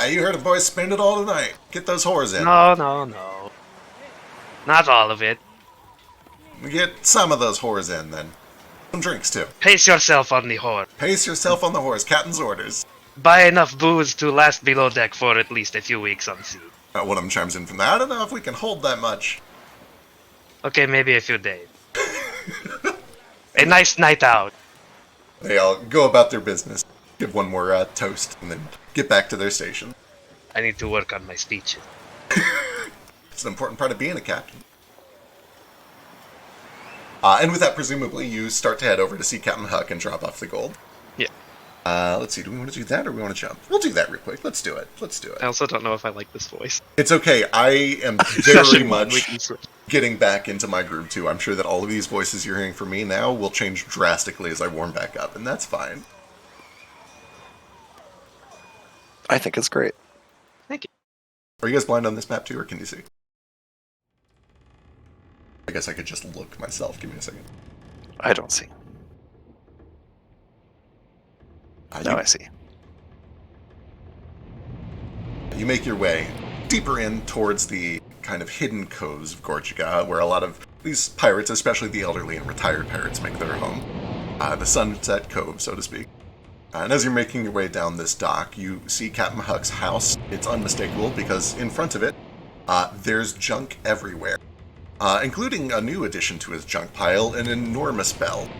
You heard a boy spend it all tonight. Get those whores in. No. Not all of it. Get some of those whores in, then. Some drinks, too. Pace yourself on the whore. Pace yourself on the horse. Captain's orders. Buy enough booze to last below deck for at least a few weeks on sea. One of them chimes in from that. I don't know if we can hold that much. Okay, maybe a few days. A nice night out. They all go about their business. Give one more toast, and then get back to their station. I need to work on my speeches. It's an important part of being a captain. And with that, presumably, you start to head over to see Captain Huck and drop off the gold. Yeah. Let's see, do we want to do that or we want to jump? We'll do that real quick. Let's do it. I also don't know if I like this voice. It's okay. I am very Session one, we much can switch. getting back into my groove, too. I'm sure that all of these voices you're hearing from me now will change drastically as I warm back up, and that's fine. I think it's great. Thank you. Are you guys blind on this map, too, or can you see? I guess I could just look myself. Give me a second. I don't see. Now I see. You make your way deeper in towards the kind of hidden coves of Gorgiga, where a lot of these pirates, especially the elderly and retired pirates, make their home. The Sunset Cove, so to speak. And as you're making your way down this dock, you see Captain Huck's house. It's unmistakable because in front of it, there's junk everywhere, including a new addition to his junk pile, an enormous bell.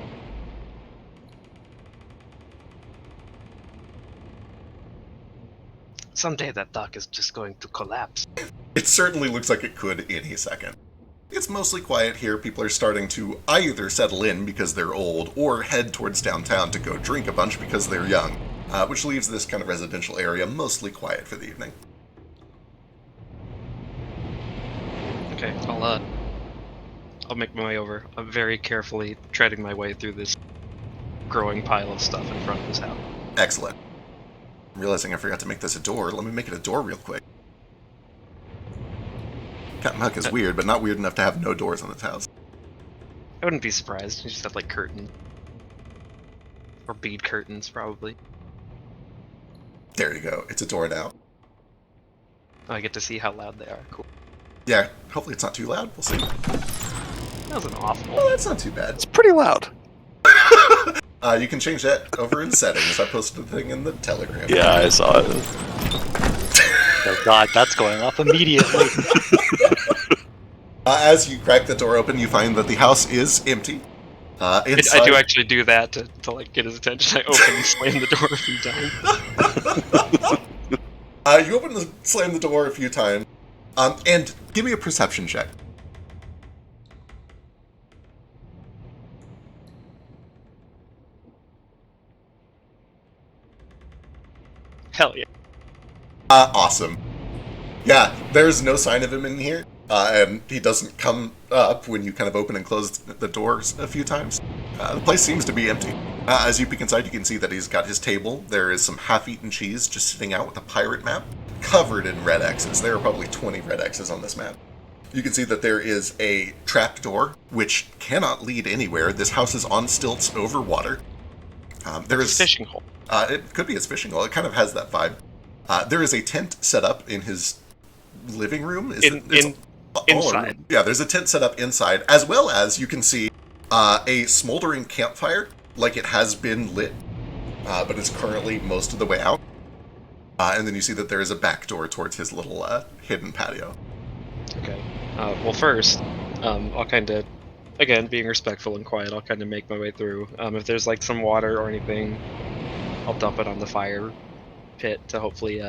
Someday that dock is just going to collapse. It certainly looks like it could any second. It's mostly quiet here. People are starting to either settle in because they're old or head towards downtown to go drink a bunch because they're young, which leaves this kind of residential area mostly quiet for the evening. Okay, I'll make my way over. I'm very carefully treading my way through this growing pile of stuff in front of this house. Excellent. I'm realizing I forgot to make this a door. Let me make it a door real quick. Captain Huck is weird, but not weird enough to have no doors on his house. I wouldn't be surprised. You just have like curtains. Or bead curtains, probably. There you go. It's a door now. Oh, I get to see how loud they are. Cool. Yeah, hopefully it's not too loud. We'll see. That wasn't awful. Well, that's not too bad. It's pretty loud. You can change that over in settings. I posted the thing in the Telegram. Yeah, I saw it. Oh god, that's going off immediately. As you crack the door open, you find that the house is empty. Inside... I do actually do that to like get his attention. I open and slam the door a few times. You open and slam the door a few times. And give me a perception check. Hell yeah. Awesome. Yeah, there's no sign of him in here, and he doesn't come up when you kind of open and close the doors a few times. The place seems to be empty. As you peek inside, you can see that he's got his table. There is some half-eaten cheese just sitting out with a pirate map, covered in red X's. There are probably 20 red X's on this map. You can see that there is a trap door, which cannot lead anywhere. This house is on stilts over water. There is Fishing hole. It could be his fishing hole. It kind of has that vibe. There is a tent set up in his living room. Inside. Yeah, there's a tent set up inside, as well as you can see a smoldering campfire, like it has been lit but is currently most of the way out. And then you see that there is a back door towards his little hidden patio. Okay. Well, first, I'll kind of, again, being respectful and quiet, I'll kind of make my way through. If there's like some water or anything, I'll dump it on the fire pit to hopefully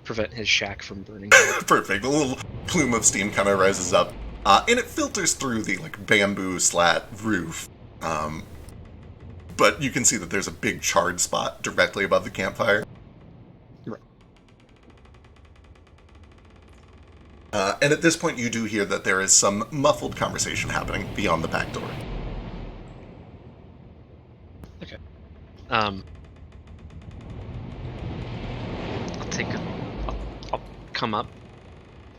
prevent his shack from burning. Perfect. A little plume of steam kind of rises up, and it filters through the bamboo slat roof. But you can see that there's a big charred spot directly above the campfire. And at this point, you do hear that there is some muffled conversation happening beyond the back door. Okay. I'll come up.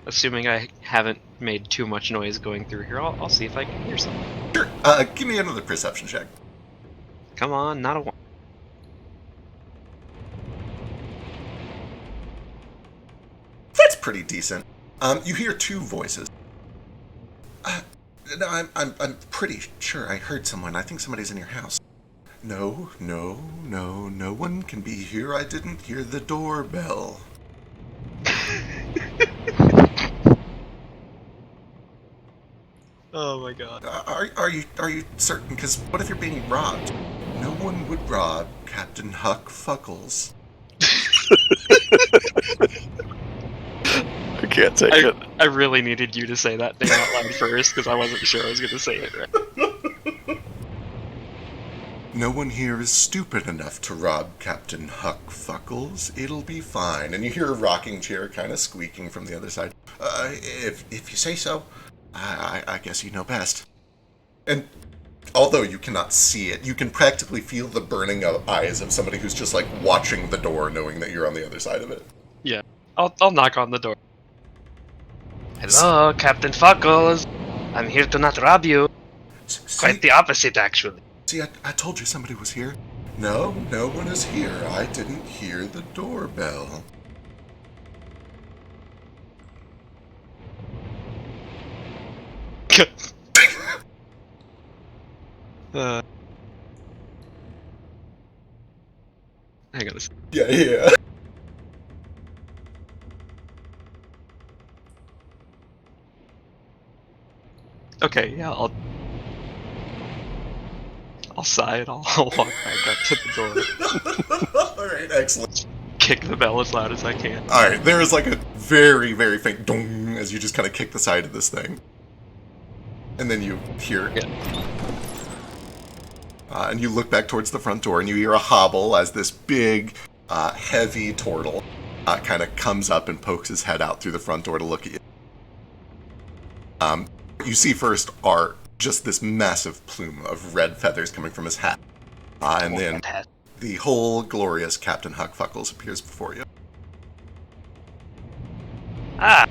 Assuming I haven't made too much noise going through here, I'll see if I can hear something. Sure. Give me another perception check. Come on, not a one. That's pretty decent. You hear two voices. No, I'm pretty sure I heard someone. I think somebody's in your house. No one can be here. I didn't hear the doorbell. Oh my god. Are you certain? Because what if you're being robbed? No one would rob Captain Huck Fuckles. I can't take it. I really needed you to say that thing out loud first because I wasn't sure I was going to say it right. No one here is stupid enough to rob Captain Huck Fuckles. It'll be fine. And you hear a rocking chair kind of squeaking from the other side. If you say so, I guess you know best. And although you cannot see it, you can practically feel the burning of eyes of somebody who's just watching the door, knowing that you're on the other side of it. Yeah. I'll knock on the door. Hello, Captain Fuckles. I'm here to not rob you. Quite the opposite, actually. See, I told you somebody was here. No one is here. I didn't hear the doorbell. Hang on a second. Yeah. Okay, yeah, I'll sigh and I'll walk back up to the door. Alright, excellent. Kick the bell as loud as I can. Alright, there is a very, very faint dong as you just kind of kick the side of this thing. And then you hear... Yeah. And you look back towards the front door and you hear a hobble as this big, heavy turtle kind of comes up and pokes his head out through the front door to look at you. You see first are just this massive plume of red feathers coming from his hat. And then the whole glorious Captain Huck Fuckles appears before you. Ah,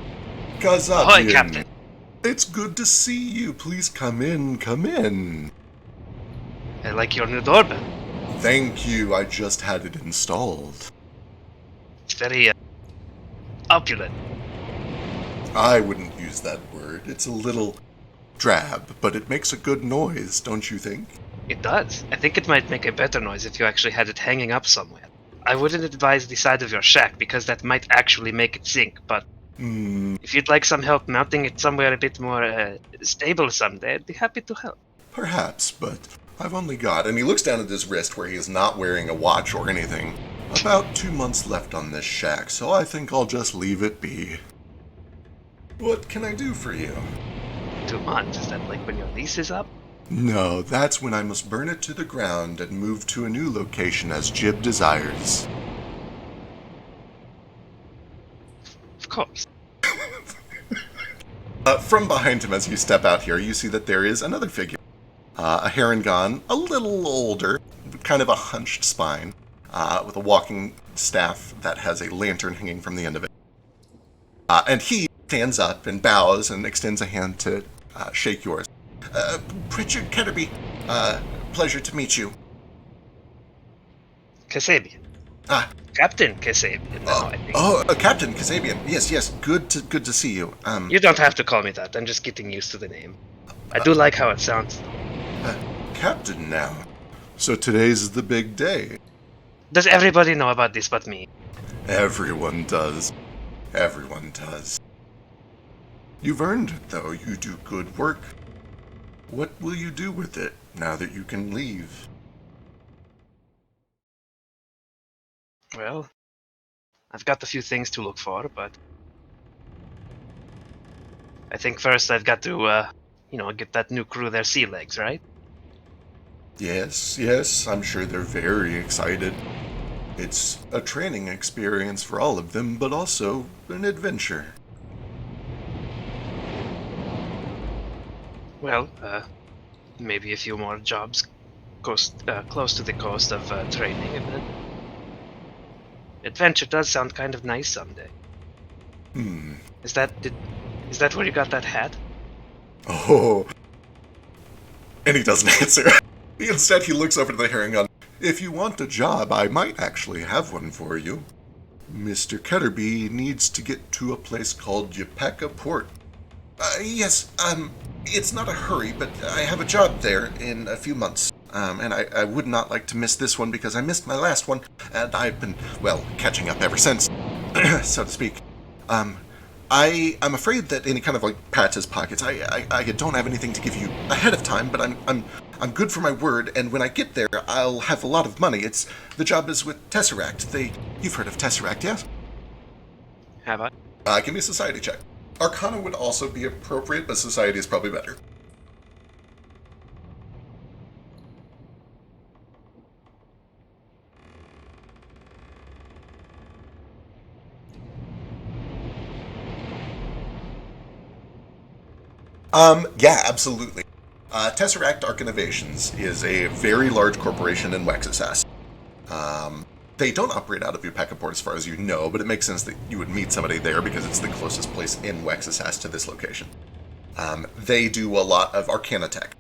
Gazabian, ahoy, Captain. It's good to see you. Please come in. I like your new doorbell. Thank you. I just had it installed. It's very opulent. I wouldn't use that word. It's a little drab, but it makes a good noise, don't you think? It does. I think it might make a better noise if you actually had it hanging up somewhere. I wouldn't advise the side of your shack because that might actually make it sink, but if you'd like some help mounting it somewhere a bit more stable someday, I'd be happy to help. Perhaps, but I've only got, and he looks down at his wrist where he is not wearing a watch or anything, about 2 months left on this shack, so I think I'll just leave it be. What can I do for you? 2 months? Is that like when your lease is up? No, that's when I must burn it to the ground and move to a new location as Jib desires. Of course. From behind him as you step out here, you see that there is another figure. A Harengon, a little older, kind of a hunched spine, with a walking staff that has a lantern hanging from the end of it. And he stands up and bows and extends a hand to shake yours. Pritchard Ketterby, pleasure to meet you. Kasabian. Captain Kasabian. I think. Captain Kasabian. Yes, good to see you. You don't have to call me that. I'm just getting used to the name. I do like how it sounds. Captain now. So today's the big day. Does everybody know about this but me? Everyone does. Everyone does. You've earned it, though. You do good work. What will you do with it now that you can leave? Well, I've got a few things to look for, but I think first I've got to, get that new crew their sea legs, right? Yes, I'm sure they're very excited. It's a training experience for all of them, but also an adventure. Well, maybe a few more jobs close to the coast of training, and then adventure does sound kind of nice someday. Is that where you got that hat? Oh. And he doesn't answer. Instead, he looks over to the herring gun. If you want a job, I might actually have one for you. Mr. Ketterby needs to get to a place called Yeka Port. Yes, it's not a hurry, but I have a job there in a few months. And I would not like to miss this one because I missed my last one, and I've been, well, catching up ever since, so to speak. I'm afraid that any kind of, pats his pockets, I don't have anything to give you ahead of time, but I'm good for my word, and when I get there, I'll have a lot of money. The job is with Tesseract. You've heard of Tesseract, yes? Have I? Give me a society check. Arcana would also be appropriate, but society is probably better. Yeah, absolutely. Tesseract Arc Innovations is a very large corporation in Wexisas. They don't operate out of Yeka Port as far as you know, but it makes sense that you would meet somebody there because it's the closest place in Wexisas to this location. They do a lot of arcana tech.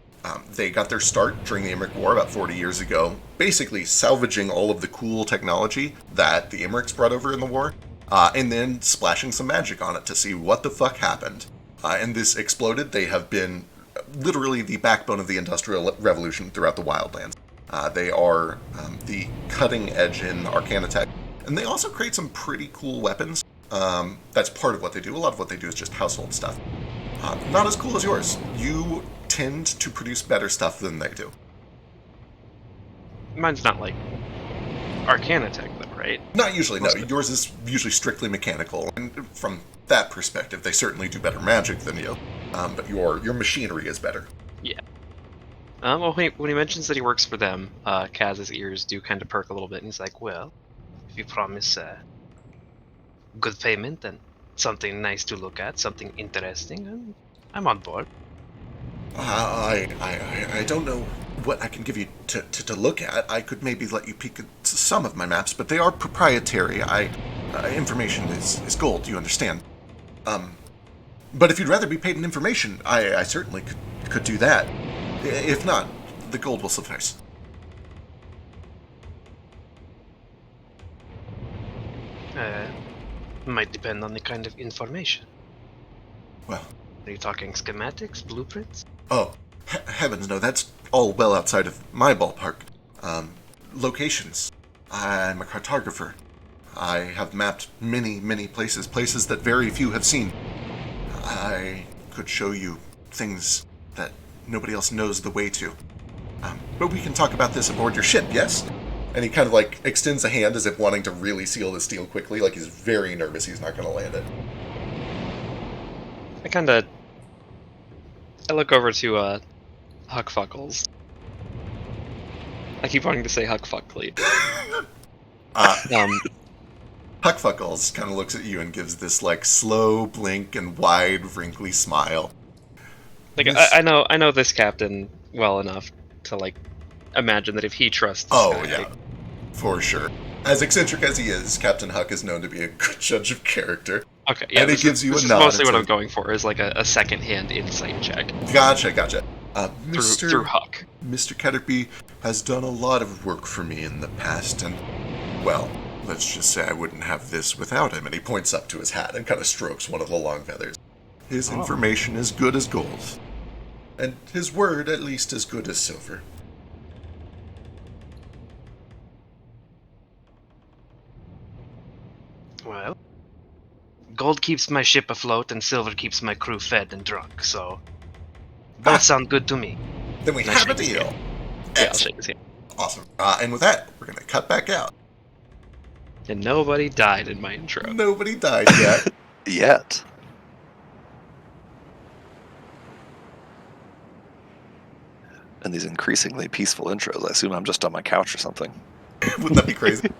They got their start during the Emmerich War about 40 years ago, basically salvaging all of the cool technology that the Emmerichs brought over in the war, and then splashing some magic on it to see what the fuck happened. And this exploded. They have been literally the backbone of the Industrial Revolution throughout the Wildlands. They are the cutting edge in arcana tech. And they also create some pretty cool weapons. That's part of what they do. A lot of what they do is just household stuff. Not as cool as yours. You tend to produce better stuff than they do. Mine's not like arcana tech, though, right? Not usually, no. Yours is usually strictly mechanical. And from that perspective, they certainly do better magic than you. But your machinery is better. Yeah. Well, when he mentions that he works for them, Kaz's ears do kind of perk a little bit, and he's like, well, if you promise good payment and something nice to look at, something interesting, I'm on board. I don't know what I can give you to look at. I could maybe let you peek at some of my maps, but they are proprietary. Information is gold, you understand. But if you'd rather be paid in information, I certainly could do that. If not, the gold will suffice. Might depend on the kind of information. Well, Are you talking schematics, blueprints? oh, heavens no, that's all well outside of my ballpark. Locations. I'm a cartographer. I have mapped many places that very few have seen. I could show you things that nobody else knows the way to. But we can talk about this aboard your ship, yes? And he kind of extends a hand as if wanting to really seal this deal quickly, like he's very nervous he's not going to land it. I look over to Huckfuckles. I keep wanting to say Huckfuckly. Huckfuckles kind of looks at you and gives this slow blink and wide wrinkly smile. I know this captain well enough to imagine that if he trusts this Oh guy, yeah, for sure. As eccentric as he is, Captain Huck is known to be a good judge of character. Okay, yeah, and it gives you a this nod. Is mostly what I'm going for is a second-hand insight check. Gotcha. Through Huck. Mr. Ketterby has done a lot of work for me in the past, and, well, let's just say I wouldn't have this without him. And he points up to his hat and kind of strokes one of the long feathers. His information is good as gold, and his word at least as good as silver. gold keeps my ship afloat and silver keeps my crew fed and drunk, so both sound good to me. Then we Nice have a shake his deal. hand. Yeah, I'll Excellent. shake his hand. Awesome. And with that, we're going to cut back out. And nobody died in my intro. Nobody died yet. Yet. And these increasingly peaceful intros, I assume I'm just on my couch or something. Wouldn't that be crazy?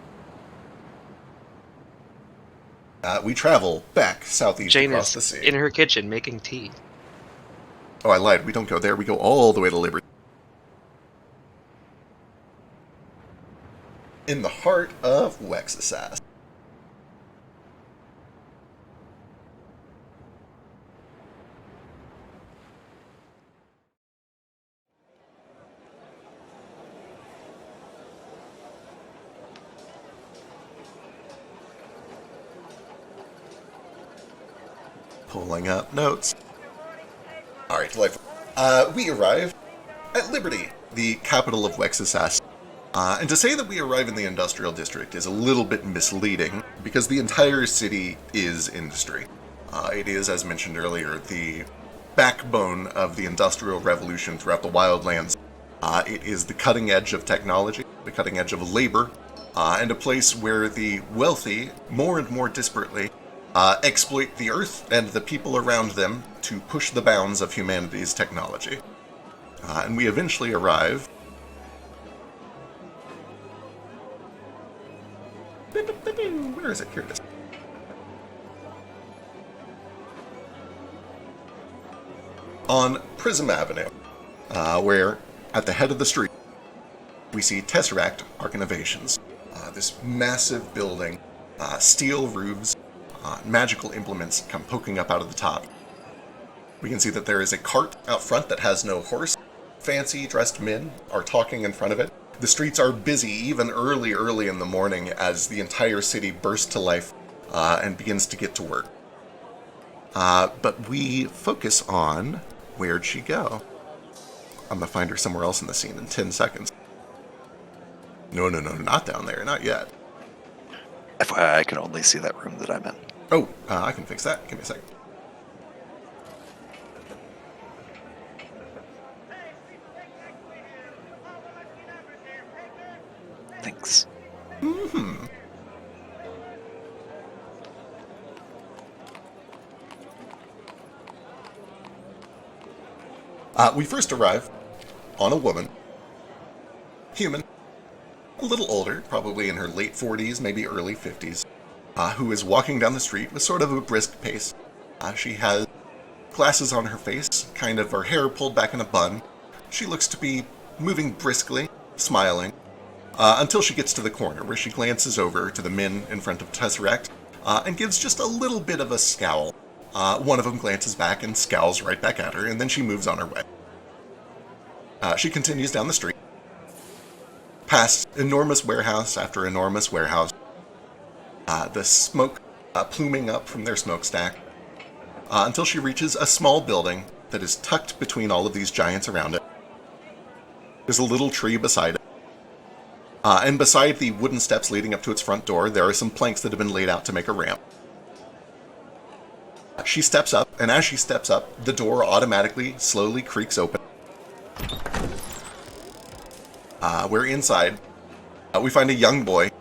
We travel back southeast Jane across the is sea. in her kitchen making tea. Oh, I lied. We don't go there. We go all the way to Liberty. In the heart of Wexisas. Pulling up notes. Alright, delightful. We arrive at Liberty, the capital of Wexisas. And to say that we arrive in the industrial district is a little bit misleading, because the entire city is industry. It is, as mentioned earlier, the backbone of the Industrial Revolution throughout the Wildlands. It is the cutting edge of technology, the cutting edge of labor, and a place where the wealthy, more and more disparately, exploit the Earth and the people around them to push the bounds of humanity's technology. And we eventually arrive... Where is it? Here it is. On Prism Avenue, where, at the head of the street, we see Tesseract Arc Innovations. This massive building, steel roofs, magical implements come poking up out of the top. We can see that there is a cart out front that has no horse. Fancy dressed men are talking in front of it. The streets are busy even early in the morning as the entire city bursts to life and begins to get to work. But we focus on where'd she go? I'm going to find her somewhere else in the scene in 10 seconds. No, not down there, not yet. FYI, I can only see that room that I'm in. Oh, I can fix that. Give me a second. Thanks. We first arrive on a woman. Human. A little older, probably in her late 40s, maybe early 50s, who is walking down the street with sort of a brisk pace. She has glasses on her face, kind of her hair pulled back in a bun. She looks to be moving briskly, smiling, until she gets to the corner, where she glances over to the men in front of Tesseract, and gives just a little bit of a scowl. One of them glances back and scowls right back at her, and then she moves on her way. She continues down the street, past enormous warehouse after enormous warehouse, the smoke pluming up from their smokestack, until she reaches a small building that is tucked between all of these giants around it. There's a little tree beside it. And beside the wooden steps leading up to its front door, there are some planks that have been laid out to make a ramp. She steps up, and as she steps up, the door automatically, slowly creaks open. Where inside, we find a young boy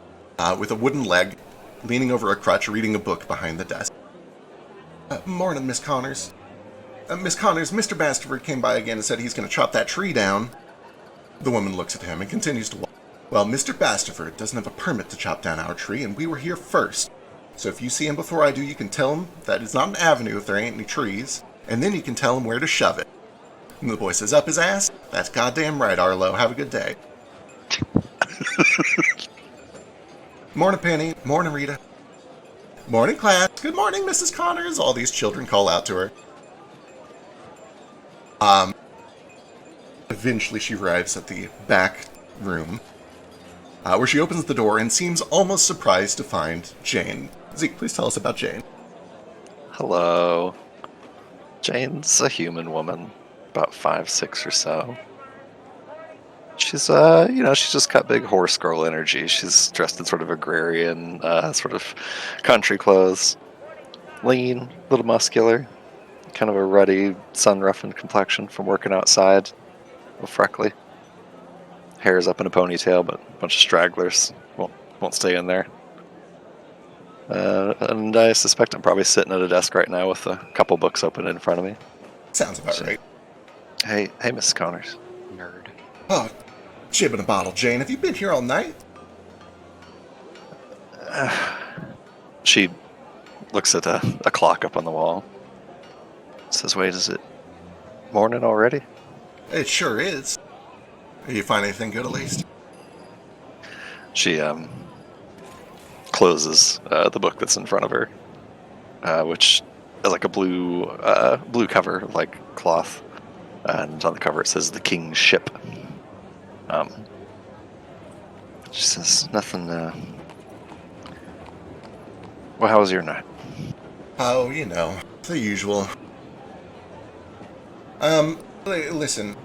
with a wooden leg, leaning over a crutch, reading a book behind the desk. Morning, Miss Connors. Miss Connors, Mr. Bastard came by again and said he's going to chop that tree down. The woman looks at him and continues to walk. Well, Mr. Bastard doesn't have a permit to chop down our tree, and we were here first. So if you see him before I do, you can tell him that it's not an avenue if there ain't any trees, and then you can tell him where to shove it. And the boy says, up his ass? That's goddamn right, Arlo. Have a good day. Morning, Penny. Morning, Rita. Morning, class. Good morning, Mrs. Connors. All these children call out to her. Eventually she arrives at the back room, where she opens the door and seems almost surprised to find Jane. Zeke, please tell us about Jane. Hello. Jane's a human woman, about 5'6" or so. She's, she's just got big horse girl energy. She's dressed in sort of agrarian, sort of country clothes. lean, a little muscular, kind of a ruddy, sun-roughened complexion from working outside, a little freckly. Hair's up in a ponytail, but a bunch of stragglers won't stay in there. And I suspect I'm probably sitting at a desk right now with a couple books open in front of me. Sounds about right. Hey, Mrs. Connors. Nerd. Oh, jib in a bottle, Jane. Have you been here all night? She looks at a clock up on the wall. Says, wait, is it morning already? It sure is. You find anything good, at least? She closes the book that's in front of her, which is like a blue cover, like cloth, and on the cover it says "The King's Ship." She says, "Nothing. Well, how was your night?" Oh, you know, the usual. Listen,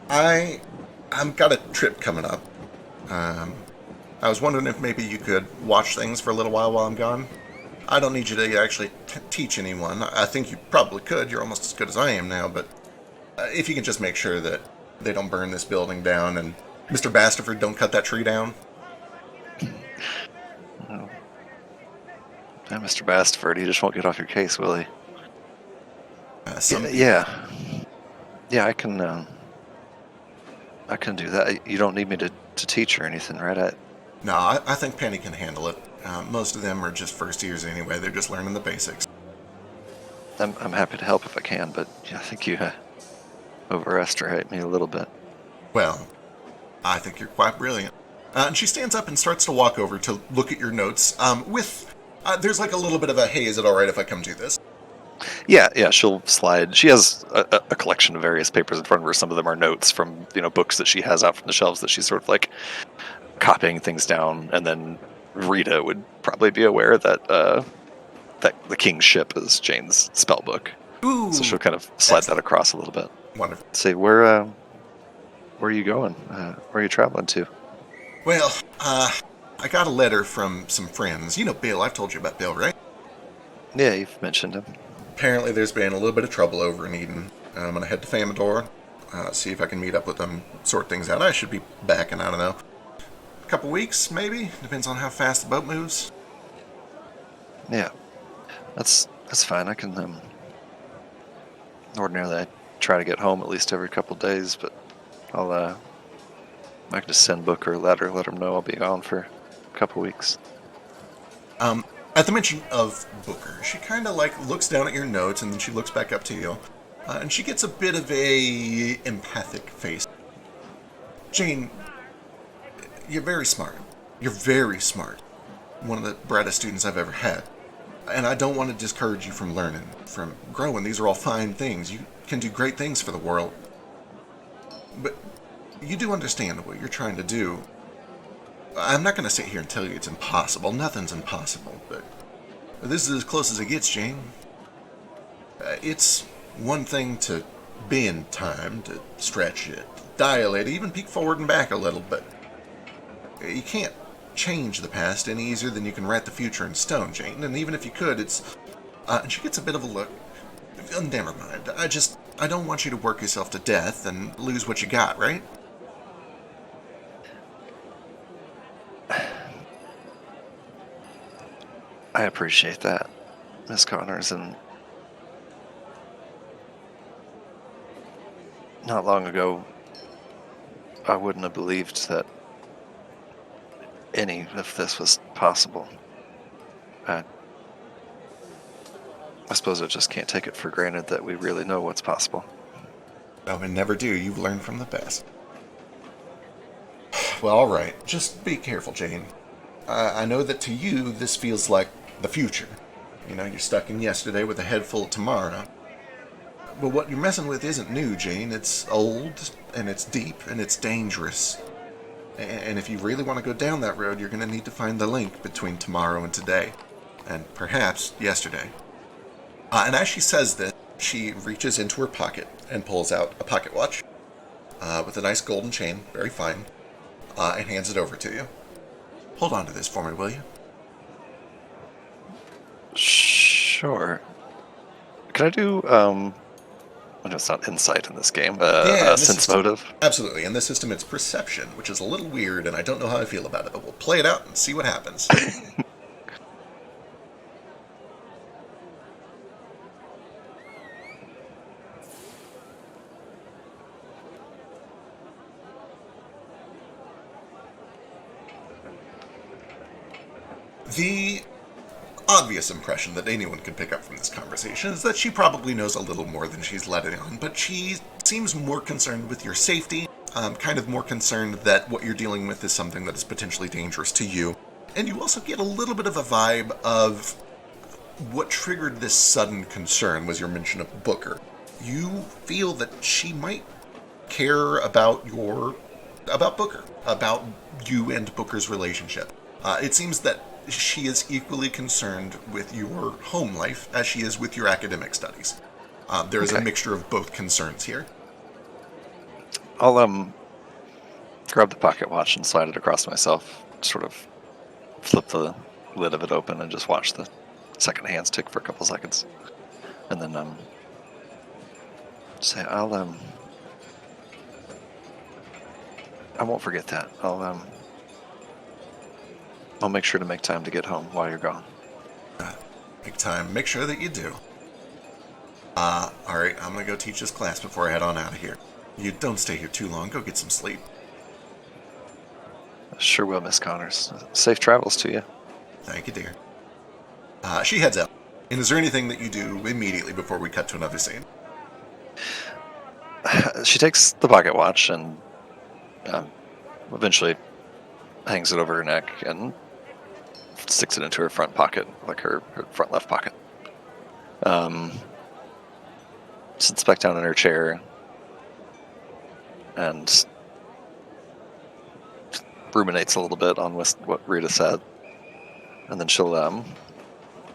I've got a trip coming up. I was wondering if maybe you could watch things for a little while I'm gone. I don't need you to actually teach anyone. I think you probably could. You're almost as good as I am now, but if you can just make sure that they don't burn this building down and Mr. Bastaford don't cut that tree down. Oh. Yeah, Mr. Bastaford, he just won't get off your case, will he? Yeah, I can do that. You don't need me to teach or anything, right? No, I think Penny can handle it. Most of them are just first years anyway. They're just learning the basics. I'm happy to help if I can, but I think you overestimate me a little bit. Well, I think you're quite brilliant. And she stands up and starts to walk over to look at your notes. There's like a little bit of a, hey, is it all right if I come do this? Yeah, she'll slide. She has a collection of various papers in front of her. Some of them are notes from, books that she has out from the shelves that she's sort of like copying things down. And then Rita would probably be aware that that the King's Ship is Jane's spell book. Ooh, so she'll kind of slide that across a little bit. Wonderful. Say, where are you going? Where are you traveling to? Well, I got a letter from some friends. You know Bill. I've told you about Bill, right? Yeah, you've mentioned him. Apparently there's been a little bit of trouble over in Eden. I'm going to head to Famador, see if I can meet up with them, sort things out. I should be back in, I don't know, a couple weeks, maybe? Depends on how fast the boat moves. Yeah, that's fine. I can, ordinarily I try to get home at least every couple days, but I can just send Booker a letter, let him know I'll be gone for a couple weeks. At the mention of Booker, she kind of like looks down at your notes and then she looks back up to you, and she gets a bit of a empathic face. Jane, you're very smart. You're very smart. One of the brightest students I've ever had. And I don't want to discourage you from learning, from growing. These are all fine things. You can do great things for the world. But you do understand what you're trying to do. I'm not going to sit here and tell you it's impossible. Nothing's impossible, but this is as close as it gets, Jane. It's one thing to bend time, to stretch it, dilate it, even peek forward and back a little, but you can't change the past any easier than you can write the future in stone, Jane. And even if you could, it's... and she gets a bit of a look. Never mind. I don't want you to work yourself to death and lose what you got, right? I appreciate that, Miss Connors, and not long ago, I wouldn't have believed that any of this was possible. I suppose I just can't take it for granted that we really know what's possible. Oh, and never do. You've learned from the best. Well, all right. Just be careful, Jane. I know that to you, this feels like the future. You know, you're stuck in yesterday with a head full of tomorrow. But what you're messing with isn't new, Jane. It's old, and it's deep, and it's dangerous. And if you really want to go down that road, you're going to need to find the link between tomorrow and today. And perhaps yesterday. And as she says this, she reaches into her pocket and pulls out a pocket watch with a nice golden chain, very fine, and hands it over to you. Hold on to this for me, will you? Shh. Sure. Can I do, I know it's not insight in this game, Yeah, in this sense system- motive? Absolutely. In this system, it's perception, which is a little weird, and I don't know how I feel about it, but we'll play it out and see what happens. The obvious impression that anyone can pick up from this conversation is that she probably knows a little more than she's letting on, but she seems more concerned with your safety, kind of more concerned that what you're dealing with is something that is potentially dangerous to you. And you also get a little bit of a vibe of what triggered this sudden concern was your mention of Booker. You feel that she might care about Booker, about you and Booker's relationship. It seems that she is equally concerned with your home life as she is with your academic studies. There is a mixture of both concerns here. I'll grab the pocket watch and slide it across myself, sort of flip the lid of it open and just watch the second hands tick for a couple seconds. And then say I won't forget that. I'll make sure to make time to get home while you're gone. Make time. Make sure that you do. Alright, I'm gonna go teach this class before I head on out of here. You don't stay here too long. Go get some sleep. Sure will, Miss Connors. Safe travels to you. Thank you, dear. She heads out. And is there anything that you do immediately before we cut to another scene? She takes the pocket watch and eventually hangs it over her neck and sticks it into her front pocket, like her front left pocket. Sits back down in her chair and ruminates a little bit on what Rita said. And then she'll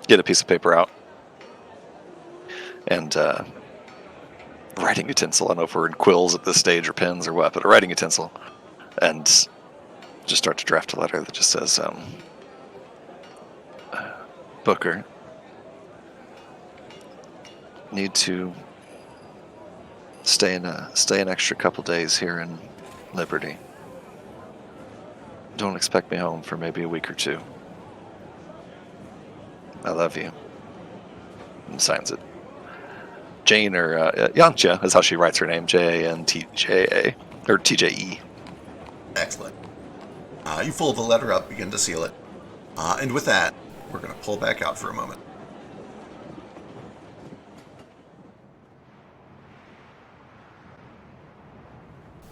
get a piece of paper out and writing utensil. I don't know if we're in quills at this stage or pens or what, but a writing utensil. And just start to draft a letter that just says, Booker, need to stay an extra couple days here in Liberty. Don't expect me home for maybe a week or two. I love you. And signs it. Jane, or Yantja is how she writes her name. Jantja, or TJE. Excellent. You fold the letter up, begin to seal it. And with that, we're going to pull back out for a moment.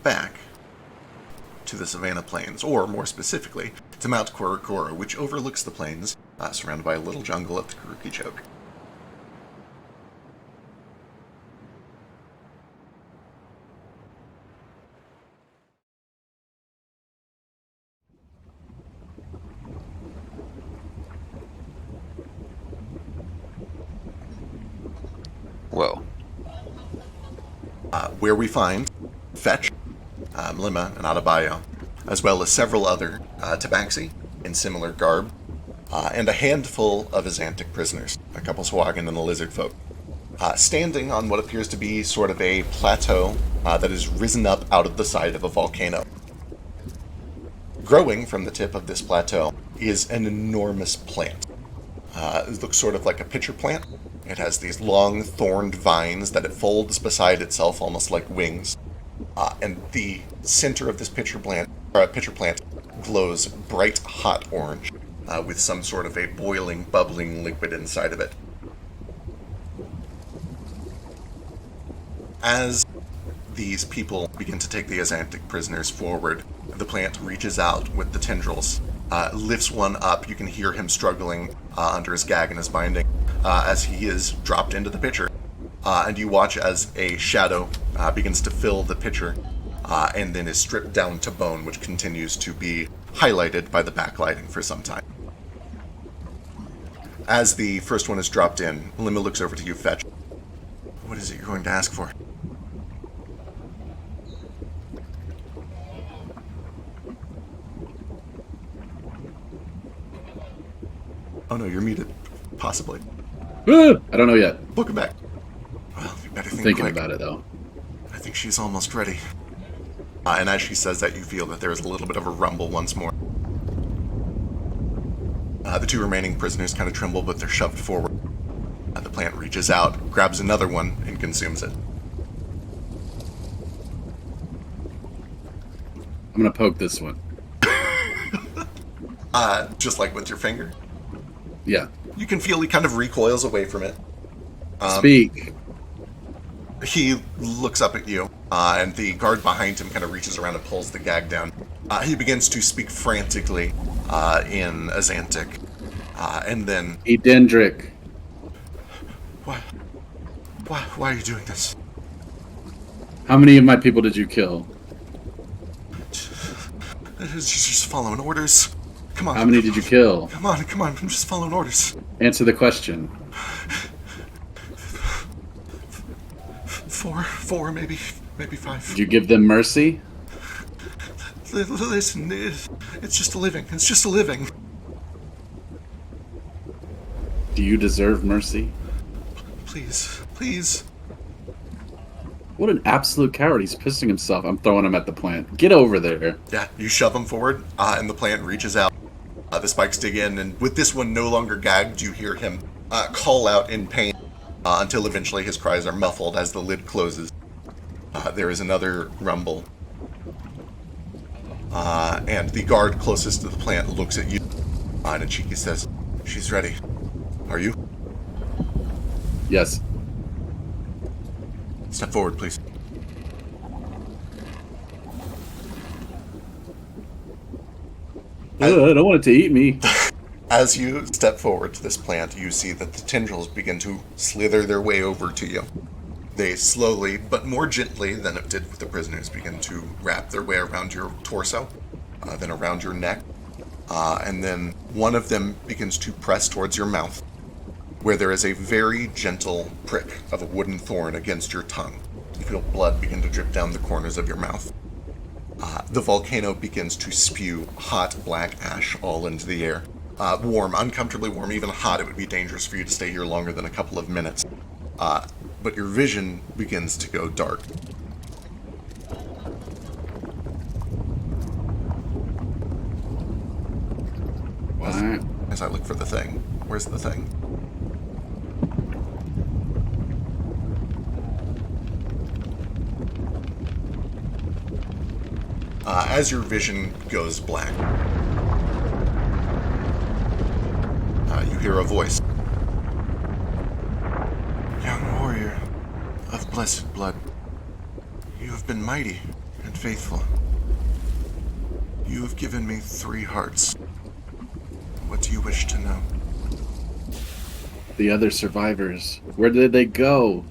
Back to the Savannah Plains, or more specifically, to Mount Korokoro, which overlooks the plains, surrounded by a little jungle at the Karuki Choke. Whoa. Where we find Fetch, Mlima, and Adebayo, as well as several other Tabaxi in similar garb, and a handful of Azantic prisoners, a couple Swagan and a lizard folk, standing on what appears to be sort of a plateau that has risen up out of the side of a volcano. Growing from the tip of this plateau is an enormous plant. It looks sort of like a pitcher plant. It has these long thorned vines that it folds beside itself almost like wings. And the center of this pitcher plant glows bright hot orange with some sort of a boiling, bubbling liquid inside of it. As these people begin to take the Azantic prisoners forward, the plant reaches out with the tendrils, lifts one up. You can hear him struggling under his gag and his binding as he is dropped into the pitcher. And you watch as a shadow begins to fill the pitcher and then is stripped down to bone, which continues to be highlighted by the backlighting for some time. As the first one is dropped in, Lima looks over to you, Fetch. What is it you're going to ask for? Oh no, you're muted. Possibly. I don't know yet. Book him back. Well, you better I'm think thinking quick. about it, though. I think she's almost ready. And as she says that, you feel that there is a little bit of a rumble once more. The two remaining prisoners kind of tremble, but they're shoved forward. The plant reaches out, grabs another one, and consumes it. I'm going to poke this one. Just like with your finger. Yeah. You can feel he kind of recoils away from it. Speak. He looks up at you, and the guard behind him kind of reaches around and pulls the gag down. He begins to speak frantically in Azantic. And then... Edendric. Why are you doing this? How many of my people did you kill? Just following orders. Come on. How many did you kill? Come on. I'm just following orders. Answer the question. 4, maybe 5. Did you give them mercy? Listen, it's just a living. It's just a living. Do you deserve mercy? Please. What an absolute coward. He's pissing himself. I'm throwing him at the plant. Get over there. Yeah, you shove him forward, and the plant reaches out. The spikes dig in, and with this one no longer gagged, you hear him call out in pain until eventually his cries are muffled as the lid closes. There is another rumble. And the guard closest to the plant looks at you, and Chiki says, "She's ready. Are you?" Yes. Step forward, please. I don't want it to eat me. As you step forward to this plant, you see that the tendrils begin to slither their way over to you. They slowly, but more gently than it did with the prisoners, begin to wrap their way around your torso, then around your neck, and then one of them begins to press towards your mouth, where there is a very gentle prick of a wooden thorn against your tongue. You feel blood begin to drip down the corners of your mouth. The volcano begins to spew hot black ash all into the air. Warm, uncomfortably warm, even hot. It would be dangerous for you to stay here longer than a couple of minutes. But your vision begins to go dark. Alright. As I look for the thing. Where's the thing? As your vision goes black, you hear a voice. Young warrior of blessed blood, you have been mighty and faithful. You have given me 3 hearts. What do you wish to know? The other survivors. Where did they go?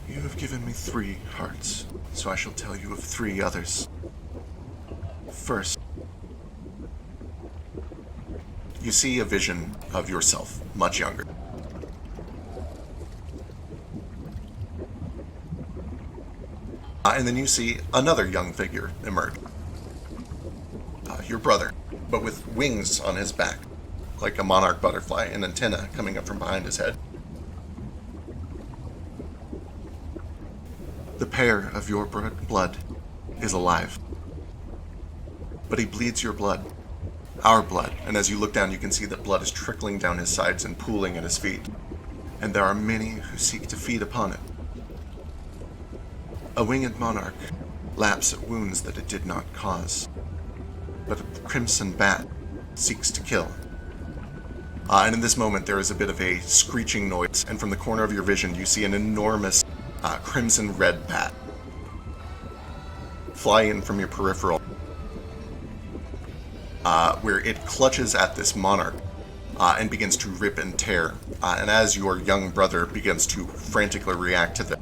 You have given me 3 hearts, so I shall tell you of 3 others. First, you see a vision of yourself, much younger. And then you see another young figure emerge. Your brother, but with wings on his back, like a monarch butterfly, an antenna coming up from behind his head. The pair of your blood is alive. But he bleeds your blood, our blood, and as you look down you can see that blood is trickling down his sides and pooling at his feet. And there are many who seek to feed upon it. A winged monarch laps at wounds that it did not cause. But a crimson bat seeks to kill. And in this moment there is a bit of a screeching noise, and from the corner of your vision you see an enormous crimson red bat fly in from your peripheral, where it clutches at this monarch and begins to rip and tear. And as your young brother begins to frantically react to this,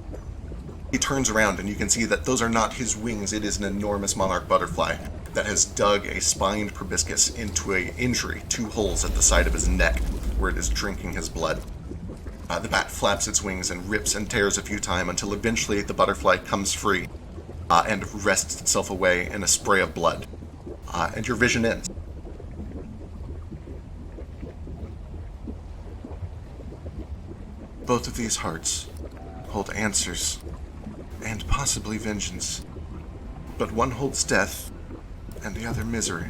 he turns around and you can see that those are not his wings. It is an enormous monarch butterfly that has dug a spined proboscis into an injury, 2 holes at the side of his neck, where it is drinking his blood. The bat flaps its wings and rips and tears a few times until eventually the butterfly comes free and rests itself away in a spray of blood. And your vision ends. Both of these hearts hold answers and possibly vengeance, but one holds death and the other misery.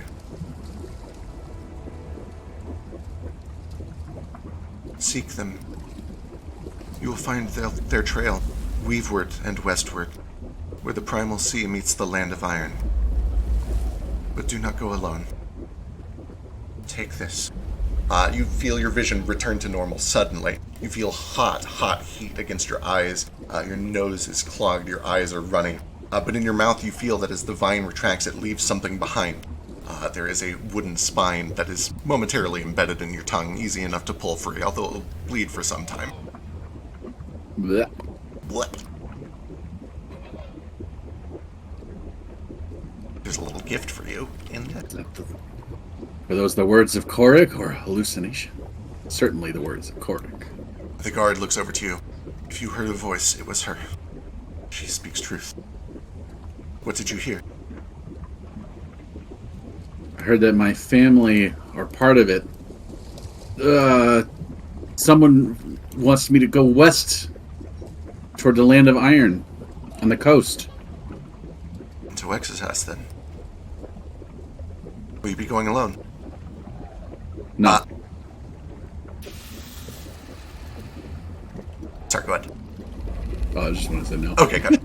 Seek them. You will find their trail, weaveward and westward, where the primal sea meets the land of iron. But do not go alone. Take this. You feel your vision return to normal suddenly. You feel hot heat against your eyes. Your nose is clogged, your eyes are running. But in your mouth you feel that as the vine retracts, it leaves something behind. There is a wooden spine that is momentarily embedded in your tongue, easy enough to pull free, although it'll bleed for some time. Blech. Blech. There's a little gift for you in it. Were those the words of Korik or hallucination? Certainly the words of Korik. The guard looks over to you. If you heard a voice, it was her. She speaks truth. What did you hear? I heard that my family are part of it. Someone wants me to go west toward the land of iron on the coast. To Wex's house, then. Will you be going alone? No. Sorry, go ahead. Oh, I just wanted to say no. Okay, gotcha.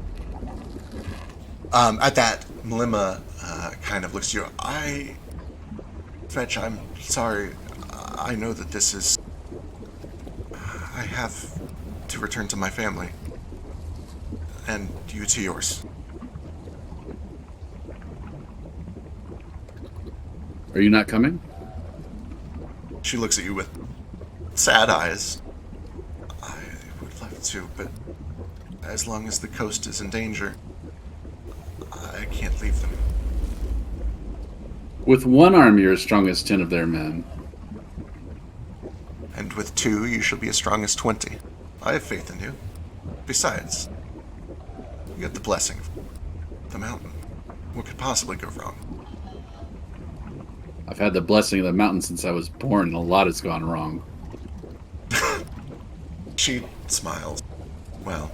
At that, Melima kind of looks at you. Fetch, I'm sorry. I know that this is... I have to return to my family. And you to yours. Are you not coming? She looks at you with sad eyes. I would love to, but as long as the coast is in danger, I can't leave them. With one arm, you're as strong as 10 of their men. And with 2, you shall be as strong as 20. I have faith in you. Besides, you get the blessing of the mountain. What could possibly go wrong? I've had the blessing of the mountain since I was born, and a lot has gone wrong. She smiles. Well,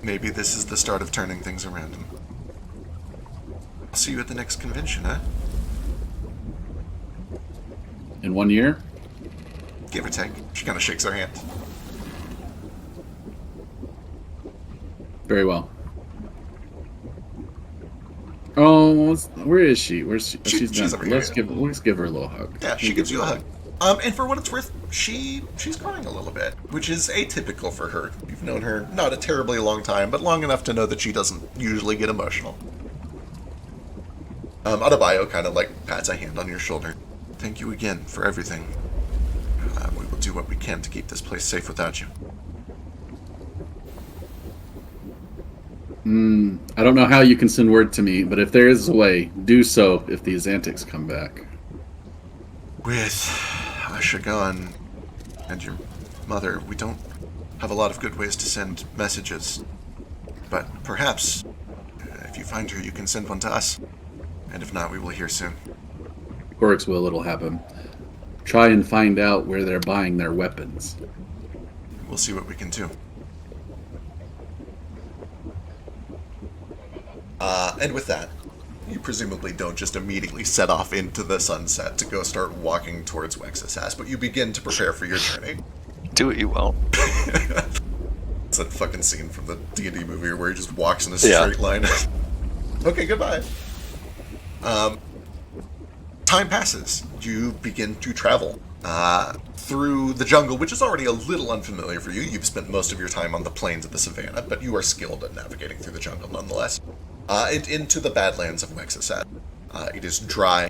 maybe this is the start of turning things around. I'll see you at the next convention, huh? In 1 year? Give or take. She kind of shakes her hand. Very well. Oh, where is she? Where's she? She's She's over not. here, Let's give her a little hug. Yeah, she gives you a hug. And for what it's worth, she's crying a little bit, which is atypical for her. You've known her not a terribly long time, but long enough to know that she doesn't usually get emotional. Adebayo kind of like pats a hand on your shoulder. Thank you again for everything. We will do what we can to keep this place safe without you. I don't know how you can send word to me, but if there is a way, do so if these antics come back. With Ashagan and your mother, we don't have a lot of good ways to send messages. But perhaps, if you find her, you can send one to us. And if not, we will hear soon. Korik's will, it'll happen. Try and find out where they're buying their weapons. We'll see what we can do. And with that, you presumably don't just immediately set off into the sunset to go start walking towards Wex's house, but you begin to prepare for your journey. Do what you will. It's that fucking scene from the D&D movie where he just walks in a straight line. Okay, goodbye. Time passes. You begin to travel through the jungle, which is already a little unfamiliar for you. You've spent most of your time on the plains of the savannah, but you are skilled at navigating through the jungle nonetheless. And into the Badlands of Wexasat. It is dry.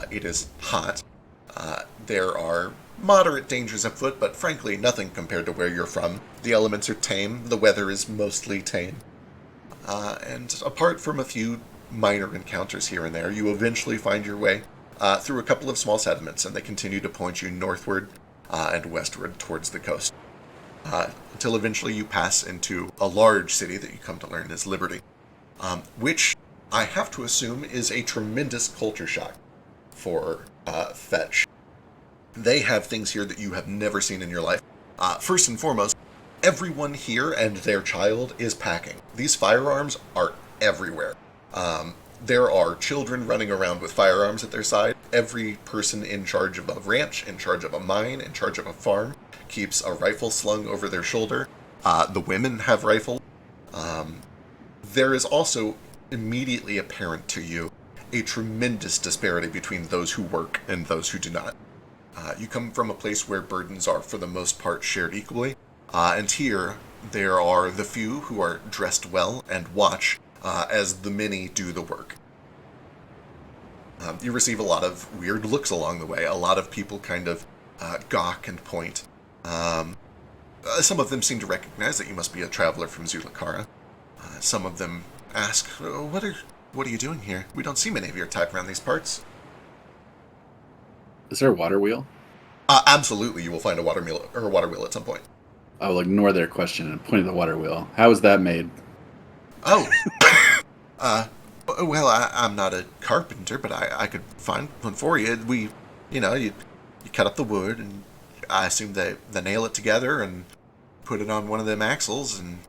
It is hot. There are moderate dangers afoot, but frankly, nothing compared to where you're from. The elements are tame. The weather is mostly tame. And apart from a few minor encounters here and there, you eventually find your way through a couple of small settlements, and they continue to point you northward and westward towards the coast. Until eventually you pass into a large city that you come to learn is Liberty. Which I have to assume is a tremendous culture shock for Fetch. They have things here that you have never seen in your life. First and foremost, Everyone here and their child is packing. These firearms are everywhere. There are children running around with firearms at their side. Every person in charge of a ranch, in charge of a mine, in charge of a farm, keeps a rifle slung over their shoulder. The women have rifles. There is also immediately apparent to you a tremendous disparity between those who work and those who do not. You come from a place where burdens are, for the most part, shared equally, and here there are the few who are dressed well and watch as the many do the work. You receive a lot of weird looks along the way. A lot of people kind of gawk and point. Some of them seem to recognize that you must be a traveler from Zulakara. Some of them ask, what are you doing here? We don't see many of your type around these parts. Is there a water wheel? Absolutely, you will find a water wheel at some point. I will ignore their question and point at the water wheel. How is that made? Oh, well, I'm not a carpenter, but I could find one for you. You cut up the wood, and I assume they nail it together and put it on one of them axles, and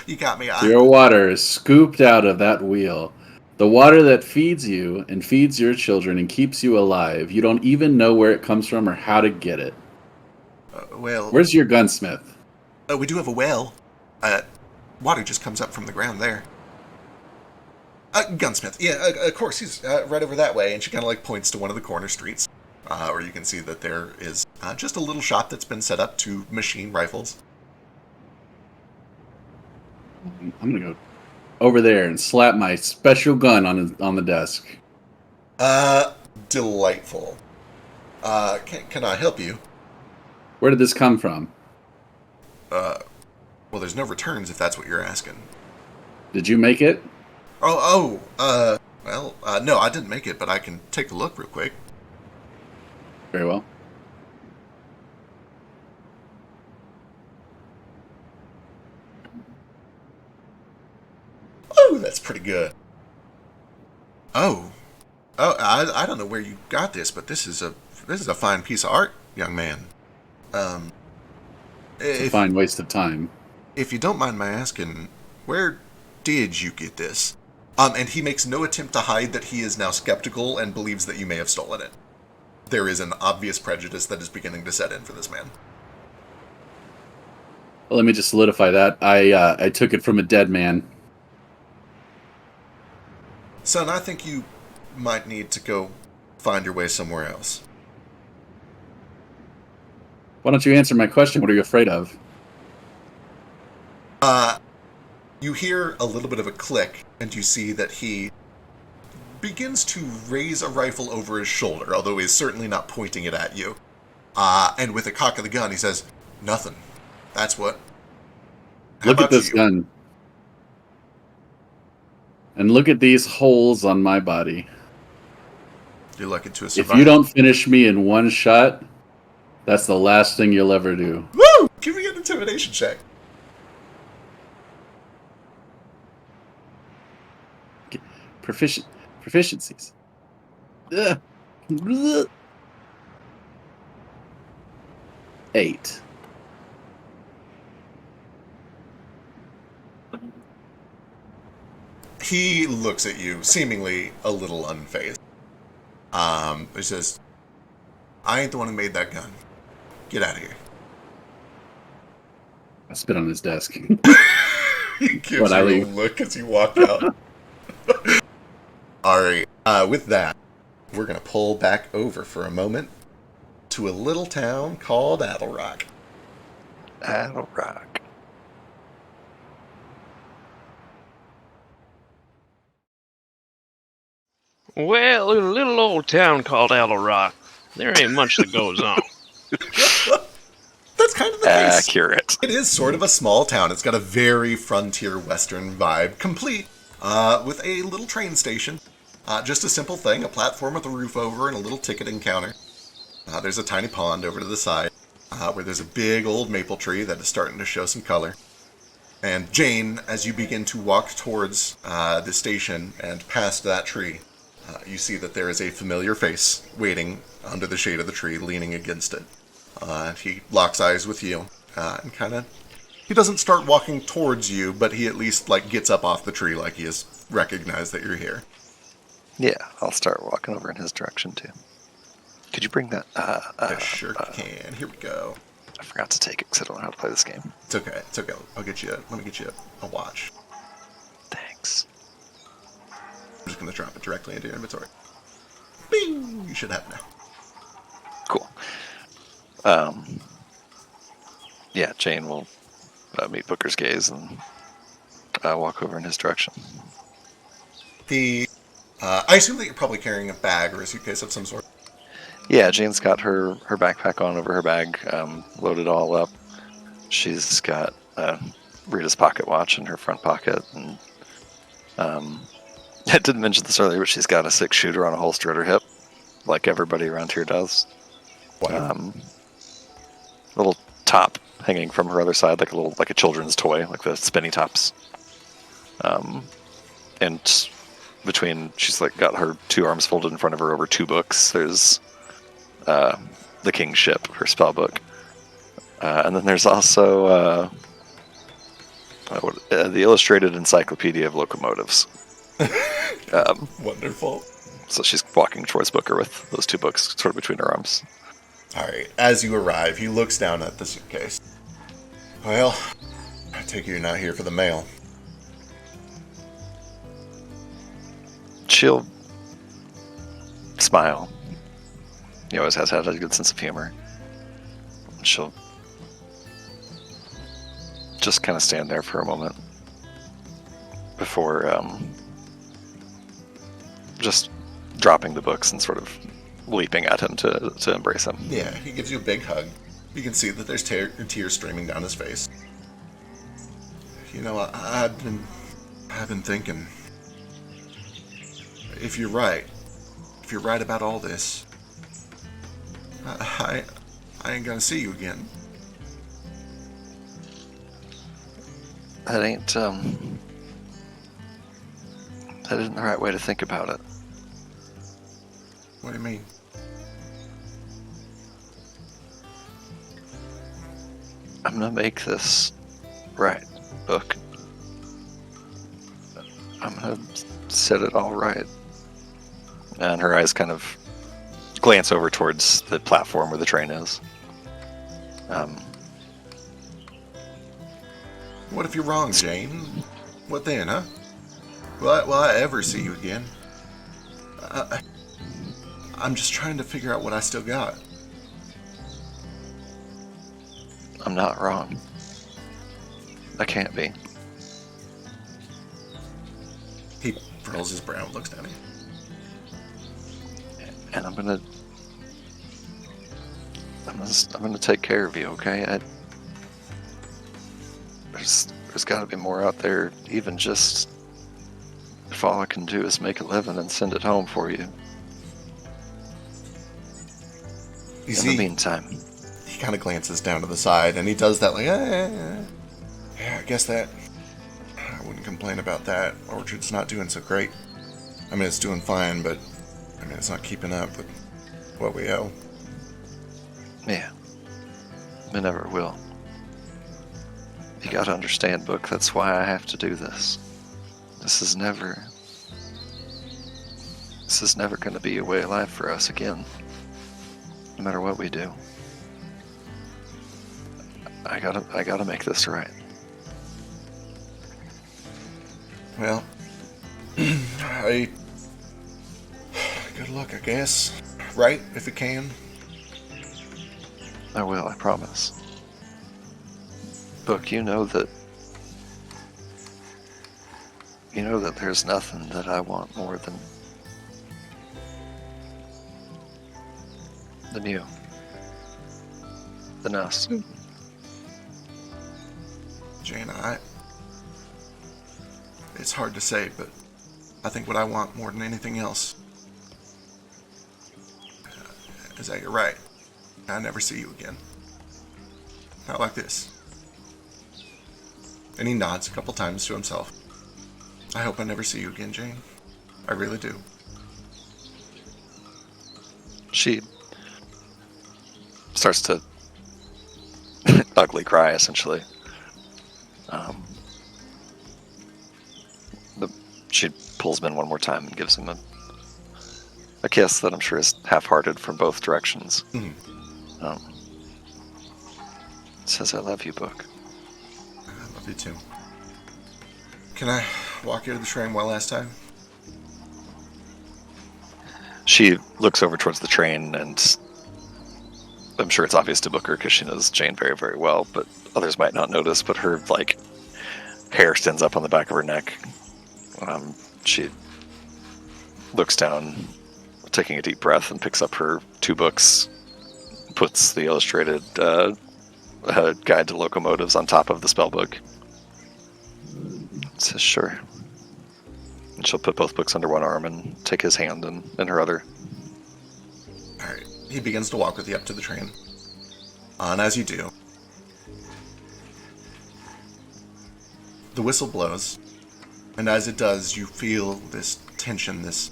you got me. Your water is scooped out of that wheel. The water that feeds you and feeds your children and keeps you alive. You don't even know where it comes from or how to get it. Well, where's your gunsmith? We do have a well. Water just comes up from the ground there. Gunsmith. Yeah, of course, he's right over that way. And she kind of points to one of the corner streets. Where you can see that there is just a little shop that's been set up to machine rifles. I'm going to go over there and slap my special gun on the desk. Delightful. Can I help you? Where did this come from? Well, there's no returns if that's what you're asking. Did you make it? Well, no, I didn't make it, but I can take a look real quick. Very well. Oh, that's pretty good. I don't know where you got this, but this is a fine piece of art, young man. It's a fine waste of time. If you don't mind my asking, where did you get this? And he makes no attempt to hide that he is now skeptical and believes that you may have stolen it. There is an obvious prejudice that is beginning to set in for this man. Well, let me just solidify that. I took it from a dead man. Son, I think you might need to go find your way somewhere else. Why don't you answer my question? What are you afraid of? You hear a little bit of a click, and you see that he begins to raise a rifle over his shoulder, although he is certainly not pointing it at you. And with a cock of the gun, he says, "Nothing. That's what." Look at this gun. And look at these holes on my body. You're looking to a survivor. If you don't finish me in one shot, that's the last thing you'll ever do. Woo! Give me an intimidation check. Proficiencies. Ugh. 8. He looks at you, seemingly a little unfazed. He says, "I ain't the one who made that gun. Get out of here." I spit on his desk. He gives you a look as you walk out. Alright, with that, we're going to pull back over for a moment to a little town called Adel Rock. Adel Rock. Well, in a little old town called Adel Rock, there ain't much that goes on. That's kind of the case. Accurate. It is sort of a small town. It's got a very frontier western vibe, complete with a little train station. Just a simple thing, a platform with a roof over and a little ticketing counter. There's a tiny pond over to the side where there's a big old maple tree that is starting to show some color. And Jane, as you begin to walk towards the station and past that tree, you see that there is a familiar face waiting under the shade of the tree, leaning against it. He locks eyes with you, and kind of... He doesn't start walking towards you, but he at least, like, gets up off the tree like he has recognized that you're here. Yeah, I'll start walking over in his direction, too. Could you bring that? I sure can. Here we go. I forgot to take it because I don't know how to play this game. It's okay. It's okay. Let me get you a watch. Thanks. I'm just going to drop it directly into your inventory. Bing! You should have it now. Cool. Yeah, Jane will meet Booker's gaze and walk over in his direction. I assume that you're probably carrying a bag or a suitcase of some sort. Yeah, Jane's got her backpack on over her bag, loaded all up. She's got Rita's pocket watch in her front pocket, and I didn't mention this earlier, but she's got a 6-shooter on a holster at her hip, like everybody around here does. Wow. Little top hanging from her other side, like a children's toy, like the spinny tops. And between, she's like got her 2 arms folded in front of her over 2 books. There's the King's Ship, her spell book, and then there's also the Illustrated Encyclopedia of Locomotives. Wonderful. So she's walking towards Booker with those 2 books sort of between her arms. Alright, as you arrive, he looks down at the suitcase. Well, I take it you're not here for the mail. She'll smile. He always has had a good sense of humor. She'll just kind of stand there for a moment before just dropping the books and sort of leaping at him to embrace him. Yeah, he gives you a big hug. You can see that there's tears streaming down his face. You know, I've been thinking, if you're right about all this, I ain't gonna see you again. That isn't the right way to think about it. What do you mean? I'm gonna make this right, Book. I'm gonna set it all right. And her eyes kind of glance over towards the platform where the train is. What if you're wrong, Jane? What then, huh? Will I ever see you again? I'm just trying to figure out what I still got. I'm not wrong. I can't be. He furrows his brow and looks down at you. And I'm gonna take care of you, okay? There's got to be more out there. Even just if all I can do is make a living and send it home for you. You In see, the meantime, he kind of glances down to the side, and he does that like, yeah, I guess that. I wouldn't complain about that. Orchard's not doing so great. I mean, it's doing fine, but I mean, it's not keeping up with what we owe. yeah, it never will. You gotta understand, Book, that's why I have to do this. This is never gonna be a way of life for us again. No matter what we do. I gotta make this right. Well, good luck, I guess. Right, if you can. I will, I promise. Book, you know that there's nothing that I want more than you. Than us. Jane, it's hard to say, but I think what I want more than anything else is that you're right. I never see you again. Not like this. And he nods a couple times to himself. I hope I never see you again, Jane. I really do. She starts to ugly cry, essentially. She pulls him in one more time and gives him a kiss that I'm sure is half-hearted from both directions. Says, I love you, Book. I love you too. Can I walk you to the train one last time? She looks over towards the train, and I'm sure it's obvious to Booker because she knows Jane very, very well, but others might not notice, but her, hair stands up on the back of her neck. She looks down, taking a deep breath, and picks up her 2 books, puts the illustrated guide to locomotives on top of the spellbook. Says, sure. And she'll put both books under one arm and take his hand in her other. Alright, he begins to walk with you up to the train. And as you do, the whistle blows, and as it does, you feel this tension, this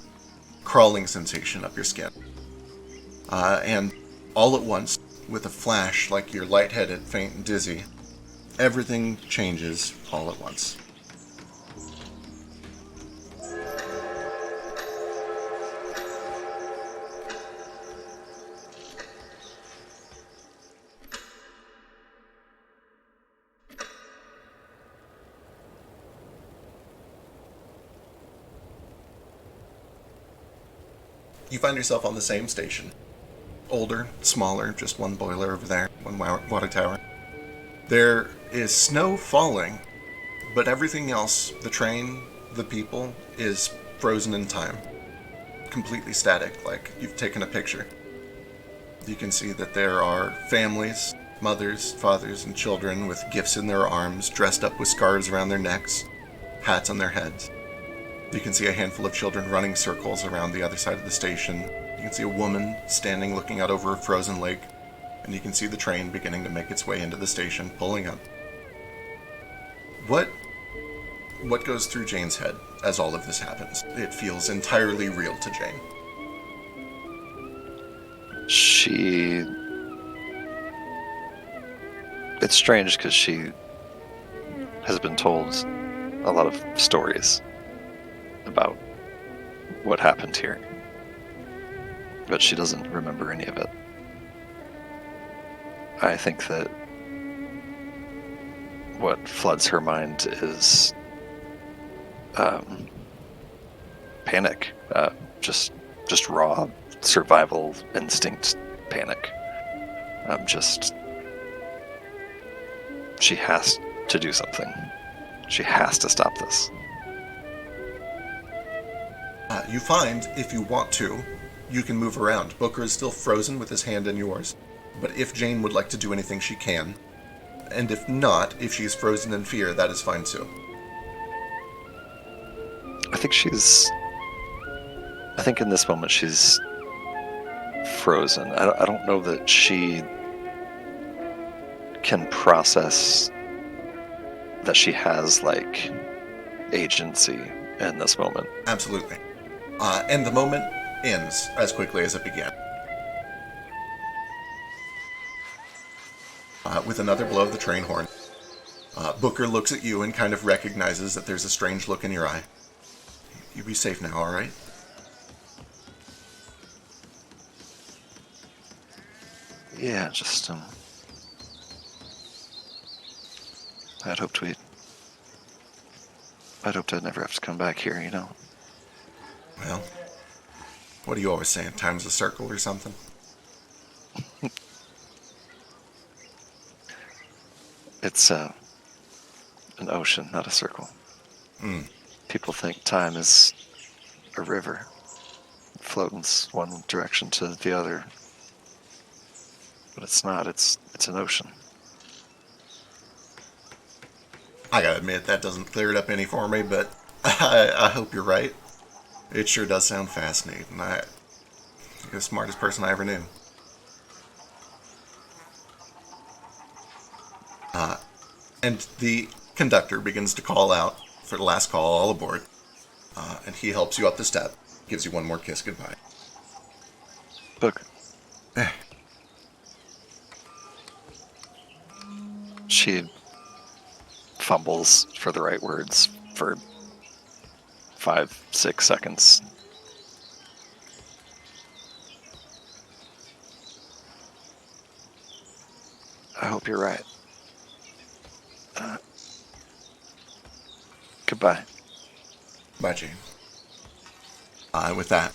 crawling sensation up your skin. And all at once, with a flash, like you're lightheaded, faint, and dizzy, everything changes all at once. You find yourself on the same station. Older, smaller, just one boiler over there, one water tower. There is snow falling, but everything else, the train, the people, is frozen in time. Completely static, like you've taken a picture. You can see that there are families, mothers, fathers, and children with gifts in their arms, dressed up with scarves around their necks, hats on their heads. You can see a handful of children running circles around the other side of the station. You can see a woman standing looking out over a frozen lake, and you can see the train beginning to make its way into the station, pulling up. What goes through Jane's head as all of this happens? It feels entirely real to Jane. It's strange because she has been told a lot of stories about what happened here, but she doesn't remember any of it. I think that what floods her mind is panic, just raw survival instinct panic. She has to do something. She has to stop this. You find, if you want to, you can move around. Booker is still frozen with his hand in yours, but if Jane would like to do anything, she can. And if not, if she's frozen in fear, that is fine too. I think in this moment she's frozen. I don't know that she can process that she has, agency in this moment. Absolutely. And the moment ends as quickly as it began. With another blow of the train horn, Booker looks at you and kind of recognizes that there's a strange look in your eye. You be safe now, alright? Yeah, just, I'd hoped I'd never have to come back here, you know? Well, what do you always say? Time's a circle or something? It's, an ocean, not a circle. People think time is a river. It floats one direction to the other. But it's not, it's an ocean. I gotta admit, that doesn't clear it up any for me, but I hope you're right. It sure does sound fascinating. You're the smartest person I ever knew. And the conductor begins to call out for the last call, all aboard. And he helps you up the step, gives you one more kiss goodbye. Look. She fumbles for the right words for 5-6 seconds. I hope you're right. Goodbye. Bye, Jane. And with that,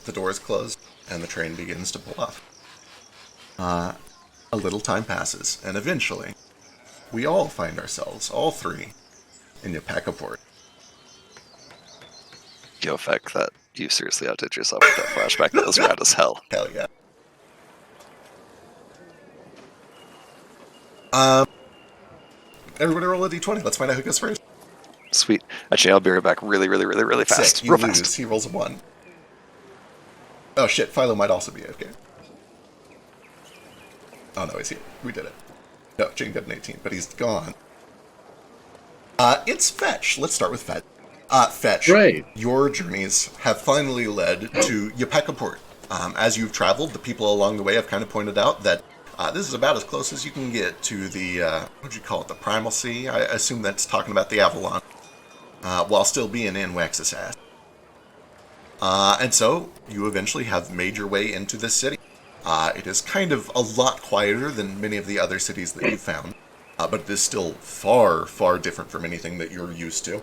the door is closed, and the train begins to pull off. A little time passes, and eventually, we all find ourselves, all three, in Yeka port. Yo, Feck, that you seriously outdid yourself with that flashback. That was rad as hell. Hell yeah. Everybody roll a d20. Let's find out who goes first. Sweet. Actually, I'll be right back really fast. Sick, you Real lose. fast. He rolls a 1. Oh shit, Philo might also be AFK. Oh no, he's here. We did it. No, Jane got an 18, but he's gone. It's Fetch. Let's start with Fetch. Fetch, Right. Your journeys have finally led to Yeka port. As you've traveled, the people along the way have kind of pointed out that this is about as close as you can get to the, what'd you call it, the Primal Sea? I assume that's talking about the Avalon, while still being in Wax's ass. And so, you eventually have made your way into this city. It is kind of a lot quieter than many of the other cities that you've found, but it is still far, far different from anything that you're used to.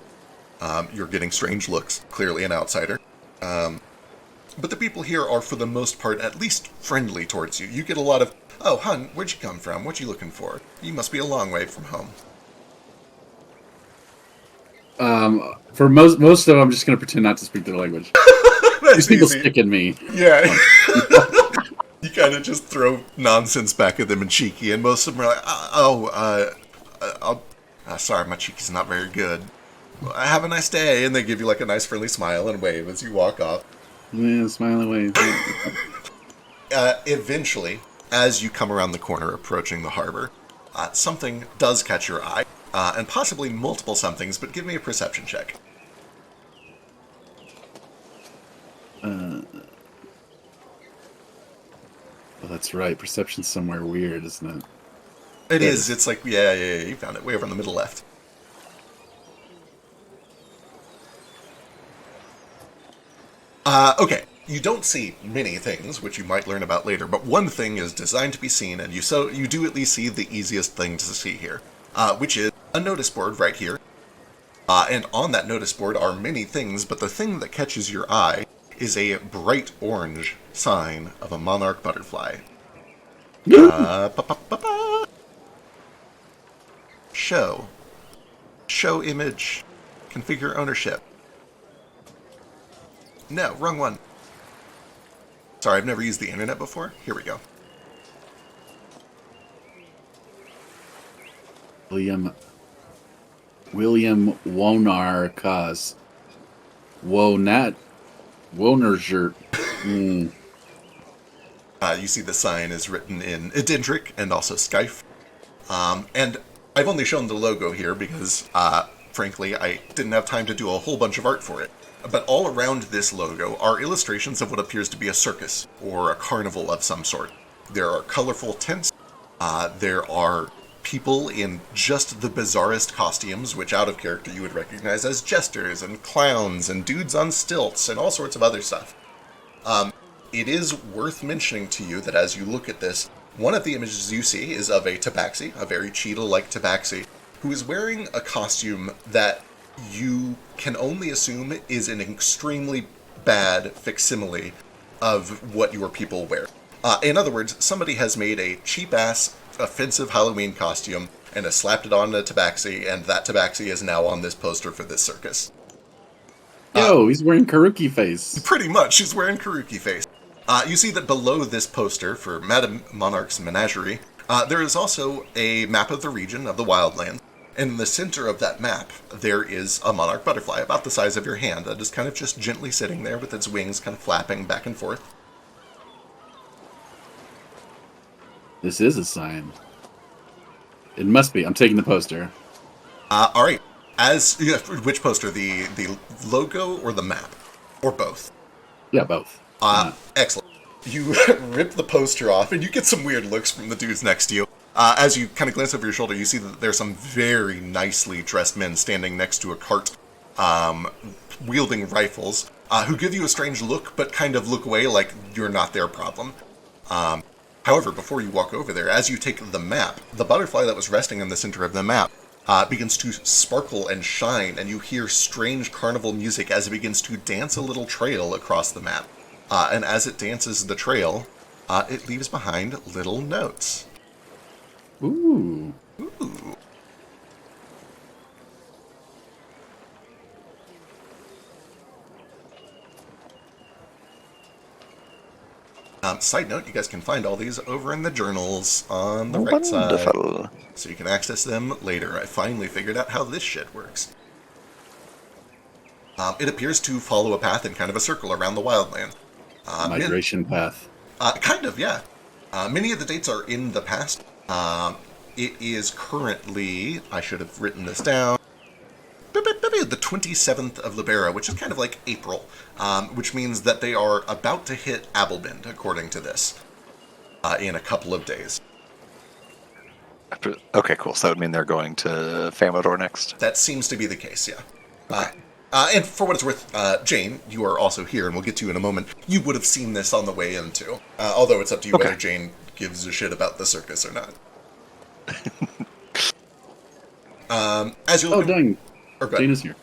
You're getting strange looks, clearly an outsider. But the people here are, for the most part, at least friendly towards you. You get a lot of, "Oh, hun, where'd you come from? What you looking for? You must be a long way from home." For most of them, I'm just going to pretend not to speak their language. These people stick in me. Yeah. You kind of just throw nonsense back at them and cheeky, and most of them are like, sorry, my cheeky's not very good. Have a nice day, and they give you like a nice friendly smile and wave as you walk off. Yeah, smiling away. Eventually, as you come around the corner approaching the harbor, something does catch your eye, and possibly multiple somethings, but give me a perception check. Well, that's right. Perception's somewhere weird, isn't it? It is. It's like, yeah, you found it. Way over in the middle left. Okay. You don't see many things, which you might learn about later, but one thing is designed to be seen, and you do at least see the easiest thing to see here, which is a notice board right here. And on that notice board are many things, but the thing that catches your eye is a bright orange sign of a monarch butterfly. Show image. Configure ownership. No, wrong one. Sorry, I've never used the internet before. Here we go. William Wonar Cause. Wonerger. You see the sign is written in Idendric and also Skype. And I've only shown the logo here because, frankly, I didn't have time to do a whole bunch of art for it. But all around this logo are illustrations of what appears to be a circus, or a carnival of some sort. There are colorful tents, there are people in just the bizarrest costumes, which out of character you would recognize as jesters and clowns and dudes on stilts and all sorts of other stuff. It is worth mentioning to you that as you look at this, one of the images you see is of a tabaxi, a very cheetah-like tabaxi, who is wearing a costume that you can only assume is an extremely bad facsimile of what your people wear. In other words, somebody has made a cheap-ass, offensive Halloween costume and has slapped it on a tabaxi, and that tabaxi is now on this poster for this circus. Yo, he's wearing Karuki face. Pretty much, he's wearing Karuki face. You see that below this poster for Madame Monarch's Menagerie, there is also a map of the region of the Wildlands. And in the center of that map, there is a monarch butterfly about the size of your hand that is kind of just gently sitting there with its wings kind of flapping back and forth. This is a sign. It must be. I'm taking the poster. All right. Which poster? The logo or the map? Or both? Yeah, both. Excellent. You rip the poster off, and you get some weird looks from the dudes next to you. As you kind of glance over your shoulder, you see that there's some very nicely dressed men standing next to a cart, wielding rifles, who give you a strange look, but kind of look away like you're not their problem. However, before you walk over there, as you take the map, the butterfly that was resting in the center of the map begins to sparkle and shine, and you hear strange carnival music as it begins to dance a little trail across the map. And as it dances the trail, it leaves behind little notes. Ooh. Ooh. Side note, you guys can find all these over in the journals on the right side. Wonderful. So you can access them later. I finally figured out how this shit works. It appears to follow a path in kind of a circle around the wildland. Migration path. Kind of, yeah. Many of the dates are in the past. It is currently, I should have written this down, the 27th of Libera, which is kind of like April, which means that they are about to hit Abelbind, according to this, in a couple of days. Okay, cool. So that would mean they're going to Famodor next. That seems to be the case, yeah. And for what it's worth, Jane, you are also here, and we'll get to you in a moment. You would have seen this on the way in, too. Although it's up to you whether Jane gives a shit about the circus or not. As you're looking... Oh, dang. Jane is here.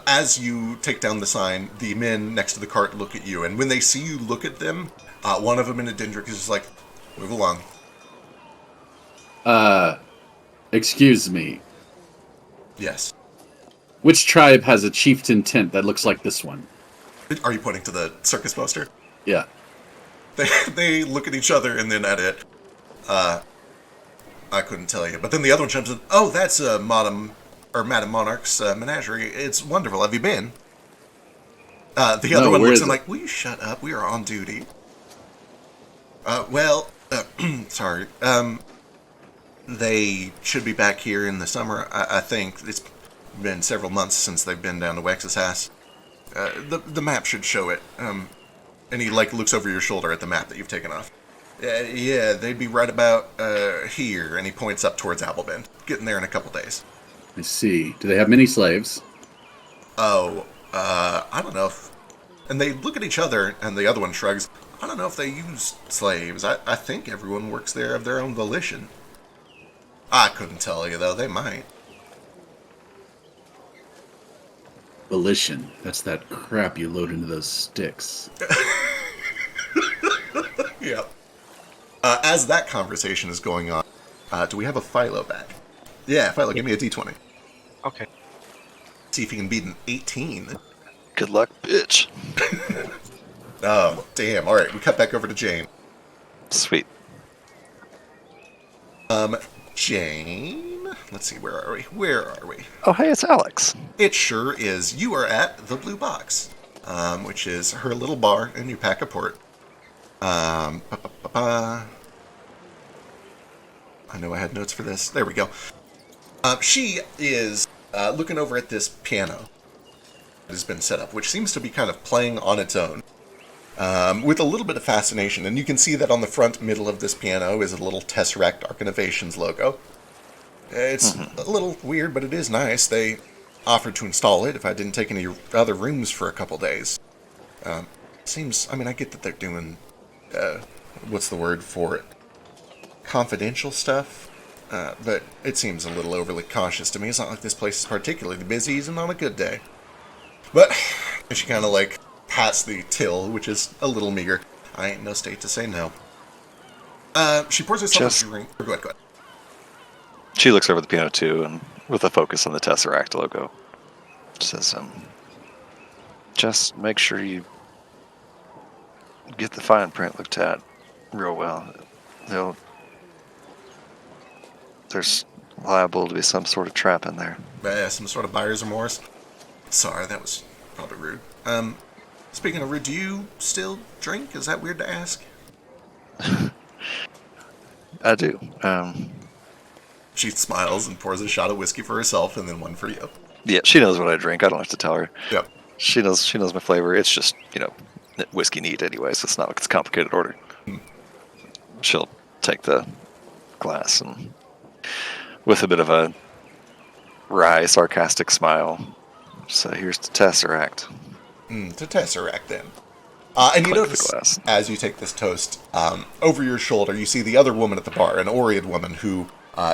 As you take down the sign, the men next to the cart look at you, and when they see you look at them, one of them in a Dendrick is just like, move along. Excuse me. Yes. Which tribe has a chieftain tent that looks like this one? Are you pointing to the circus poster? Yeah. They look at each other and then at it. I couldn't tell you. But then the other one jumps in. Oh, that's Madam Monarch's menagerie. It's wonderful. Have you been? The other one looks in like, will you shut up? We are on duty. Sorry. They should be back here in the summer, I think. It's been several months since they've been down to Wex's house. The map should show it. And he, looks over your shoulder at the map that you've taken off. Yeah, they'd be right about here, and he points up towards Abelbind. Getting there in a couple days. I see. Do they have many slaves? Oh, I don't know if... And they look at each other, and the other one shrugs. I don't know if they use slaves. I think everyone works there of their own volition. I couldn't tell you, though. They might. Volition. That's that crap you load into those sticks. Yep. As that conversation is going on, do we have a Philo back? Yeah, Philo, give me a d20. Okay. See if you can beat an 18. Good luck, bitch. Oh, damn. All right, we cut back over to Jane. Sweet. Jane? Let's see, where are we? Oh, hey, it's Alex. It sure is. You are at the Blue Box, which is her little bar in Upaka Port. I know I had notes for this. There we go. She is looking over at this piano that has been set up, which seems to be kind of playing on its own, with a little bit of fascination. And you can see that on the front middle of this piano is a little Tesseract Arc Innovations logo. It's a little weird, but it is nice. They offered to install it if I didn't take any other rooms for a couple days. I get that they're doing, what's the word for it? Confidential stuff, but it seems a little overly cautious to me. It's not like this place is particularly busy, even on a good day. But she kind of pats the till, which is a little meager. I ain't no state to say no. She pours herself a drink. Go ahead. She looks over the piano too, and with a focus on the Tesseract logo, says, just make sure you get the fine print looked at real well. There's liable to be some sort of trap in there. Some sort of buyer's remorse. Sorry, that was probably rude. Speaking of rude, do you still drink? Is that weird to ask? I do. She smiles and pours a shot of whiskey for herself and then one for you. Yeah, she knows what I drink. I don't have to tell her. Yep. She knows my flavor. It's just, whiskey neat anyway, so it's not like it's a complicated order. she'll take the glass and, with a bit of a wry, sarcastic smile, say, "Here's the Tesseract." To Tesseract, then. And you Clink the notice, glass. as you take this toast, over your shoulder, you see the other woman at the bar, an Oread woman who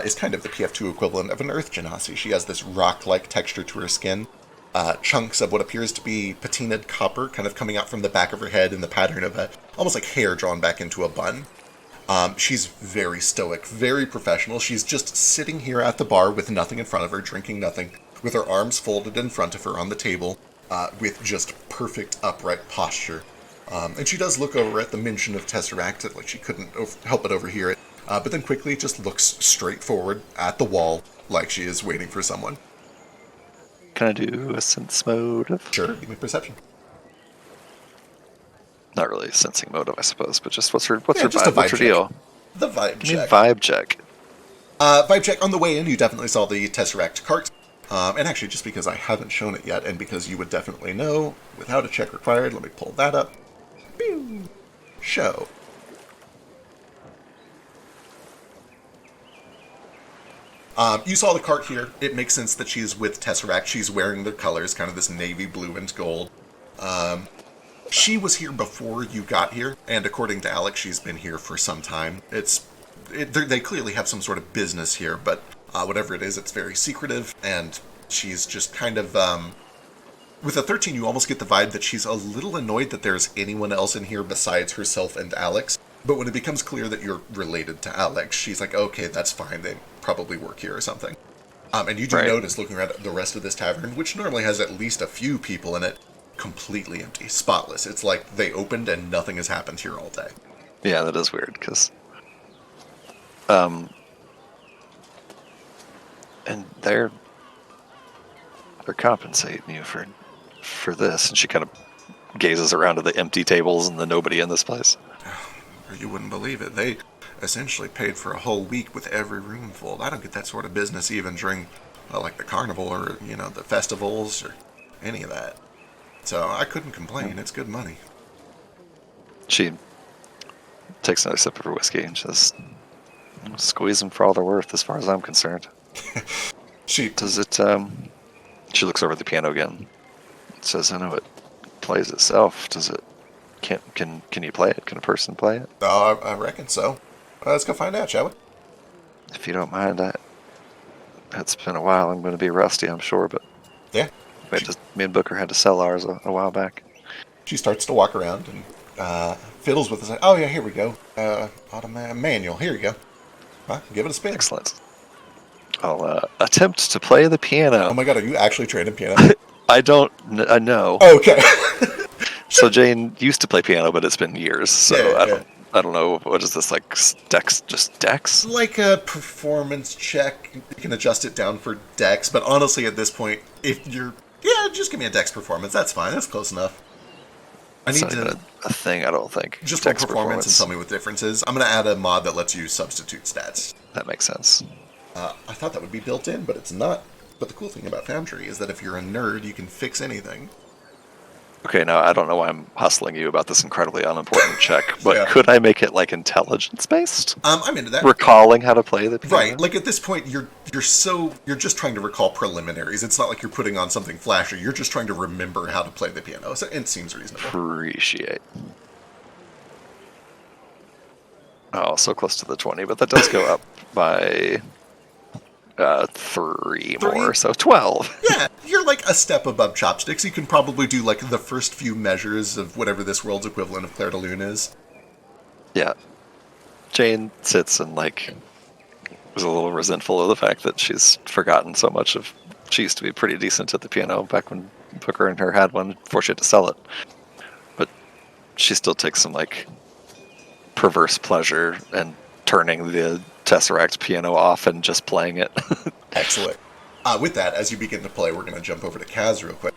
is kind of the PF2 equivalent of an Earth Genasi. She has this rock-like texture to her skin, chunks of what appears to be patinaed copper kind of coming out from the back of her head in the pattern of almost like hair drawn back into a bun. She's very stoic, very professional. She's just sitting here at the bar with nothing in front of her, drinking nothing, with her arms folded in front of her on the table, with just perfect upright posture. And she does look over at the mention of Tesseract, like she couldn't help but overhear it, but then quickly just looks straight forward at the wall, like she is waiting for someone. Can I do a sense motive? Sure, give me perception. Not really a sensing motive, I suppose, but just what's her just a vibe? What's her vibe check. deal? The vibe Give me a check. vibe check. Vibe check. On the way in, you definitely saw the Tesseract cart. And actually, just because I haven't shown it yet, and because you would definitely know, without a check required, let me pull that up. Pew! Show. You saw the cart here. It makes sense that she's with Tesseract. She's wearing their colors, kind of this navy blue and gold. She was here before you got here, and according to Alex, she's been here for some time. They clearly have some sort of business here, but whatever it is, it's very secretive, and she's just kind of, with a 13, you almost get the vibe that she's a little annoyed that there's anyone else in here besides herself and Alex, but when it becomes clear that you're related to Alex, she's like, okay, that's fine, they probably work here or something. And you do Right. notice, looking around at the rest of this tavern, which normally has at least a few people in it, completely empty, spotless. It's like they opened and nothing has happened here all day. Yeah, that is weird, because... and they're compensating you for this, and she kind of gazes around at the empty tables and the nobody in this place. You wouldn't believe it. They essentially paid for a whole week with every room full. I don't get that sort of business even during, like, the carnival or, the festivals or any of that. So I couldn't complain. It's good money. She takes another sip of her whiskey and says, "Squeeze them for all they're worth, as far as I'm concerned." Does it, she looks over at the piano again. It says, "I know it plays itself. Does it, can you play it? Can a person play it?" I reckon so. Let's go find out, shall we? If you don't mind, it's been a while. I'm going to be rusty, I'm sure, but Yeah. me and Booker had to sell ours a while back. She starts to walk around and fiddles with it. Oh, yeah, here we go. Manual. Here you go. Well, give it a spin. Excellent. I'll attempt to play the piano. Oh my god, are you actually trained in piano? I don't know. Okay. So Jane used to play piano, but it's been years, so Yeah. I don't know. What is this, like, Dex? Just Dex? Like a performance check. You can adjust it down for Dex, but honestly at this point, if you're... Yeah, just give me a Dex performance. That's fine. That's close enough. I It's need not to... even a thing, I don't think. Just roll Dex performance and tell me what the difference is. I'm going to add a mod that lets you substitute stats. That makes sense. I thought that would be built in, but it's not. But the cool thing about Foundry is that if you're a nerd, you can fix anything. Okay, now I don't know why I'm hustling you about this incredibly unimportant check, but Yeah. could I make it, like, intelligence-based? I'm into that. Recalling how to play the piano? Right, like at this point, you're just trying to recall preliminaries. It's not like you're putting on something flashy. You're just trying to remember how to play the piano. So it seems reasonable. Appreciate. Oh, so close to the 20, but that does go up by 3 more, so 12. Yeah, you're like a step above chopsticks. You can probably do like the first few measures of whatever this world's equivalent of Clair de Lune is. Yeah. Jane sits and, like, is a little resentful of the fact that she's forgotten so much of... She used to be pretty decent at the piano back when Booker and her had one before she had to sell it. But she still takes some, like, perverse pleasure in turning the Tesseract piano off and just playing it. Excellent. With that, as you begin to play, we're going to jump over to Kaz real quick.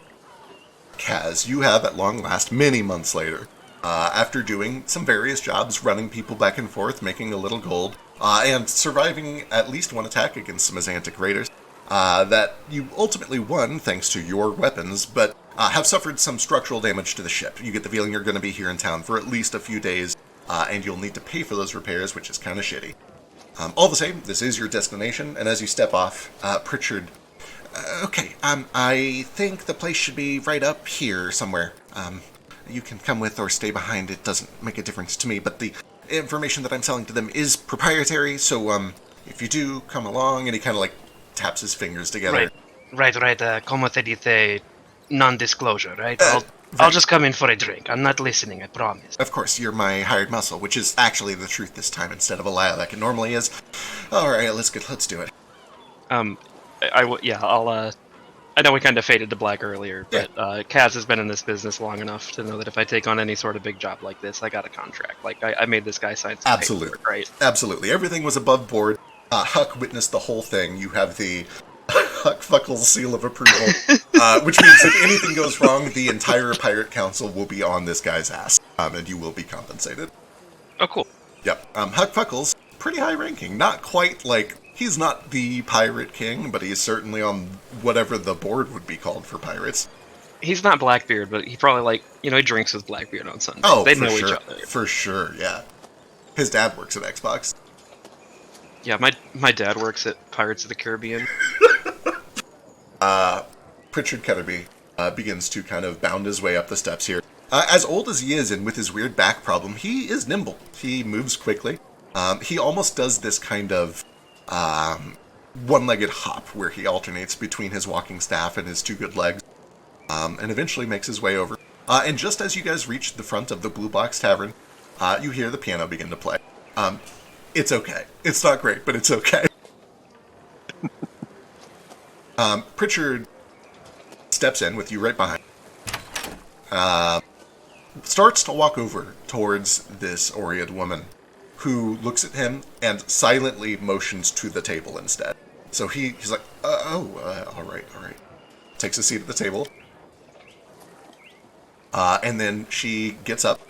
Kaz, you have at long last, many months later, after doing some various jobs, running people back and forth, making a little gold, and surviving at least one attack against some Azantic raiders, that you ultimately won thanks to your weapons, but have suffered some structural damage to the ship. You get the feeling you're going to be here in town for at least a few days, and you'll need to pay for those repairs, which is kind of shitty. All the same, this is your destination, and as you step off, Pritchard... okay, I think the place should be right up here somewhere. You can come with or stay behind, it doesn't make a difference to me, but the information that I'm selling to them is proprietary, so, if you do come along, and he kind of, like, taps his fingers together. Right. Como te dice, non-disclosure, right? Right. I'll just come in for a drink. I'm not listening, I promise. Of course, you're my hired muscle, which is actually the truth this time instead of a lie like it normally is. Alright, let's do it. I know we kind of faded to black earlier, but Kaz has been in this business long enough to know that if I take on any sort of big job like this, I got a contract. Like, I made this guy sign some Absolutely. paperwork, right? Absolutely. Everything was above board. Huck witnessed the whole thing. You have the Huck Fuckle's seal of approval, which means if anything goes wrong, the entire Pirate Council will be on this guy's ass, and you will be compensated. Oh, cool. Yep. Huck Fuckle's pretty high ranking. Not quite like... He's not the Pirate King, but he's certainly on whatever the board would be called for pirates. He's not Blackbeard, but he probably, he drinks with Blackbeard on Sunday. Oh, they for know sure. each other. For sure, yeah. His dad works at Xbox. Yeah, my dad works at Pirates of the Caribbean. Pritchard Ketterby begins to kind of bound his way up the steps here. As old as he is, and with his weird back problem, he is nimble. He moves quickly. He almost does this kind of one-legged hop, where he alternates between his walking staff and his two good legs, and eventually makes his way over. And just as you guys reach the front of the Blue Box Tavern, you hear the piano begin to play. It's okay. It's not great, but it's okay. Pritchard steps in with you right behind. Starts to walk over towards this Oread woman, who looks at him and silently motions to the table instead. So he's like, all right. Takes a seat at the table. And then she gets up,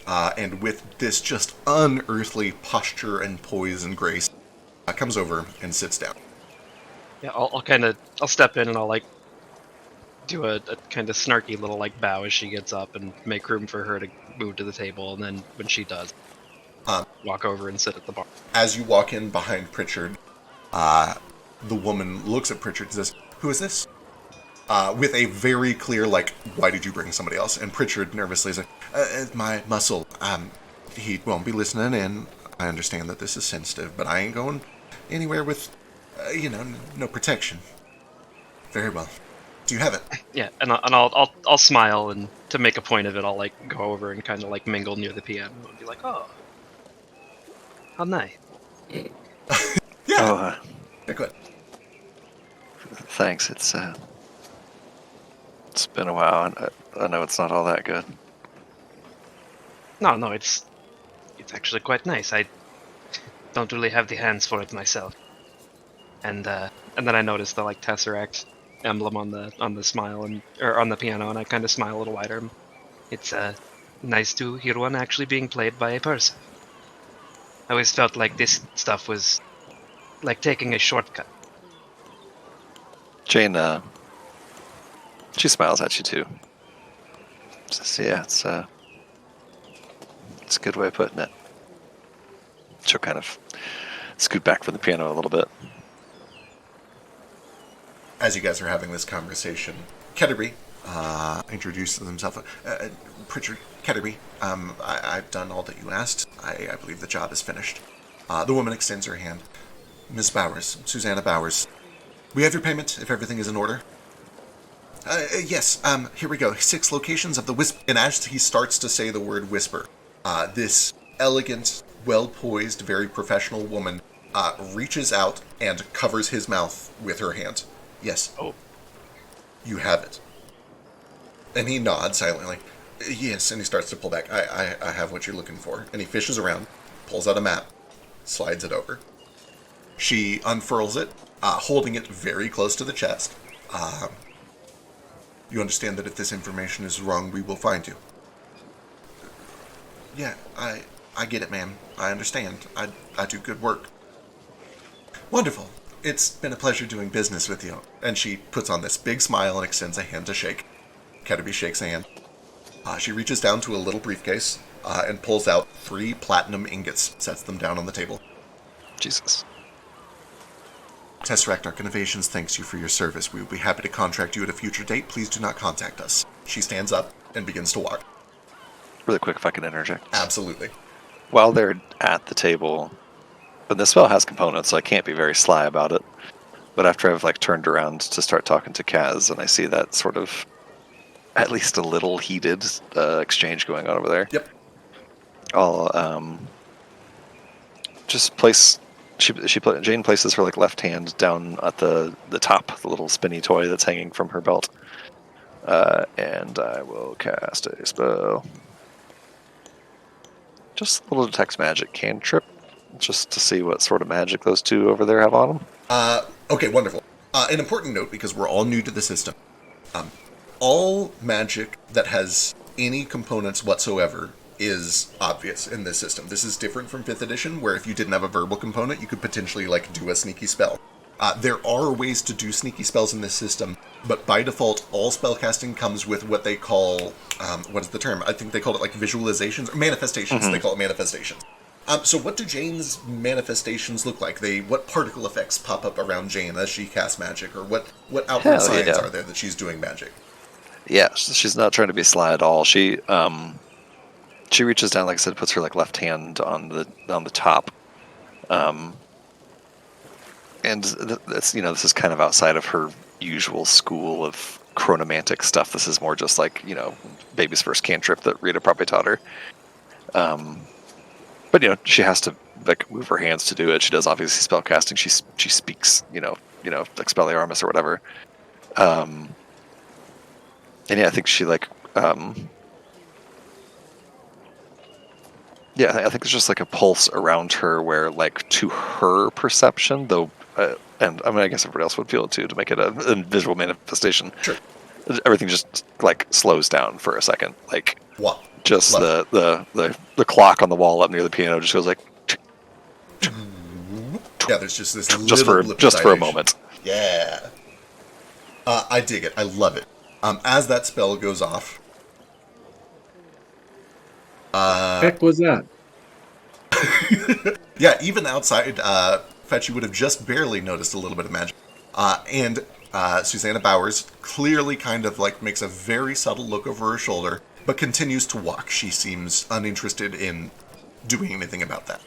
and with this just unearthly posture and poise and grace, comes over and sits down. Yeah, I'll step in and I'll do a kind of snarky little bow as she gets up and make room for her to move to the table, and then when she does, walk over and sit at the bar. As you walk in behind Pritchard, the woman looks at Pritchard and says, "Who is this?" With a very clear, why did you bring somebody else? And Pritchard nervously is like, my muscle, he won't be listening in. I understand that this is sensitive, but I ain't going anywhere with, no protection. Very well. Do you have it? Yeah, and I'll smile, and to make a point of it, I'll go over and kind of mingle near the piano and be like, "Oh, how nice." Yeah. Oh, Yeah, go ahead. thanks. It's been a while, and I know it's not all that good. No, it's actually quite nice. I don't really have the hands for it myself. And then I noticed the Tesseract emblem on the smile or on the piano, and I kind of smile a little wider. It's nice to hear one actually being played by a person. I always felt like this stuff was like taking a shortcut. Jane, she smiles at you too. Says, yeah, it's a good way of putting it. She'll kind of scoot back from the piano a little bit. As you guys are having this conversation, Ketterby introduces himself. Pritchard Ketterby, I've done all that you asked. I believe the job is finished. The woman extends her hand. Miss Bowers, Susanna Bowers. We have your payment if everything is in order. Yes, here we go. 6 locations of the Whisper. And as he starts to say the word whisper, this elegant, well-poised, very professional woman reaches out and covers his mouth with her hand. Yes. Oh. You have it. And he nods silently. Yes, and he starts to pull back. I have what you're looking for. And he fishes around, pulls out a map, slides it over. She unfurls it, holding it very close to the chest. You understand that if this information is wrong, we will find you. Yeah, I get it, ma'am. I understand. I do good work. Wonderful. It's been a pleasure doing business with you. And she puts on this big smile and extends a hand to shake. Ketterby shakes a hand. She reaches down to a little briefcase and pulls out 3 platinum ingots, sets them down on the table. Jesus. Tesseract Arc Innovations thanks you for your service. We will be happy to contract you at a future date. Please do not contact us. She stands up and begins to walk. Really quick, if I can interject. Absolutely. While they're at the table, but the spell has components, so I can't be very sly about it. But after I've like turned around to start talking to Kaz, and I see that sort of, at least a little heated exchange going on over there. Yep. I'll just place. Jane places her like left hand down at the top, the little spinny toy that's hanging from her belt, and I will cast a spell. Just a little detect magic cantrip, just to see what sort of magic those two over there have on them. Okay, wonderful. An important note, because we're all new to the system. All magic that has any components whatsoever is obvious in this system. This is different from 5th edition, where if you didn't have a verbal component, you could potentially like do a sneaky spell. There are ways to do sneaky spells in this system, but by default, all spellcasting comes with what they call, what is the term? I think they call it like visualizations, or manifestations. Mm-hmm. They call it manifestations. So what do Jane's manifestations look like? What particle effects pop up around Jane as she casts magic, or what outward signs are there that she's doing magic? Yeah, she's not trying to be sly at all. She reaches down, like I said, puts her like left hand on the top, and that's this is kind of outside of her usual school of chronomantic stuff. This is more just like baby's first cantrip that Rita probably taught her. But she has to like move her hands to do it. She does obviously spell casting. She speaks Expelliarmus or whatever. And yeah, I think she like. Yeah, I think there's just like a pulse around her where, like, to her perception, though, and I mean, I guess everybody else would feel it too to make it a visual manifestation. Sure. Everything just like slows down for a second, like What? just What? the clock on the wall up near the piano just goes like. Yeah, there's just this just for a moment. Yeah. I dig it. I love it. As that spell goes off. Heck was that? Yeah, even outside, Fetch, you would have just barely noticed a little bit of magic. And Susanna Bowers clearly kind of like makes a very subtle look over her shoulder, but continues to walk. She seems uninterested in doing anything about that.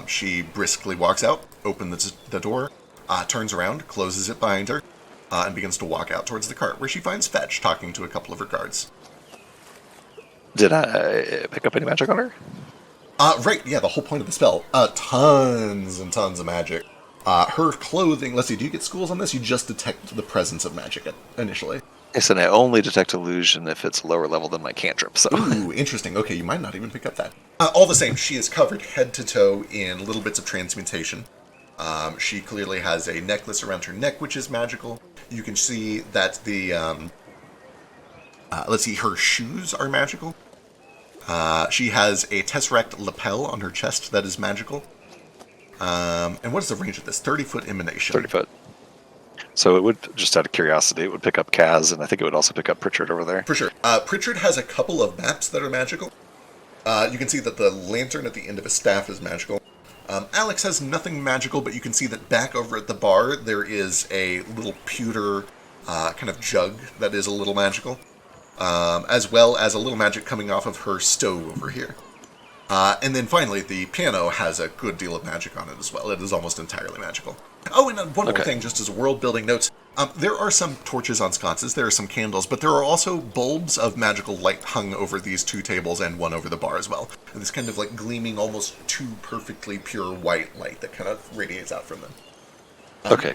She briskly walks out, opens the door, turns around, closes it behind her, and begins to walk out towards the cart, where she finds Fetch talking to a couple of her guards. Did I pick up any magic on her? Right, yeah, the whole point of the spell. Tons and tons of magic. Her clothing, let's see, do you get schools on this? You just detect the presence of magic initially. Yes, and I only detect illusion if it's lower level than my cantrip, so... Ooh, interesting. Okay, you might not even pick up that. All the same, she is covered head to toe in little bits of transmutation. She clearly has a necklace around her neck, which is magical. You can see that the... let's see, her shoes are magical. She has a tesseract lapel on her chest that is magical. And what is the range of this? 30-foot emanation. 30 foot. So it would, just out of curiosity, it would pick up Kaz, and I think it would also pick up Pritchard over there. For sure. Pritchard has a couple of maps that are magical. You can see that the lantern at the end of his staff is magical. Alex has nothing magical, but you can see that back over at the bar, there is a little pewter kind of jug that is a little magical. As well as a little magic coming off of her stove over here. And then finally, the piano has a good deal of magic on it as well. It is almost entirely magical. Oh, and one more thing, just as world-building notes. There are some torches on sconces, there are some candles, but there are also bulbs of magical light hung over these two tables and one over the bar as well. And this kind of like gleaming, almost too perfectly pure white light that kind of radiates out from them.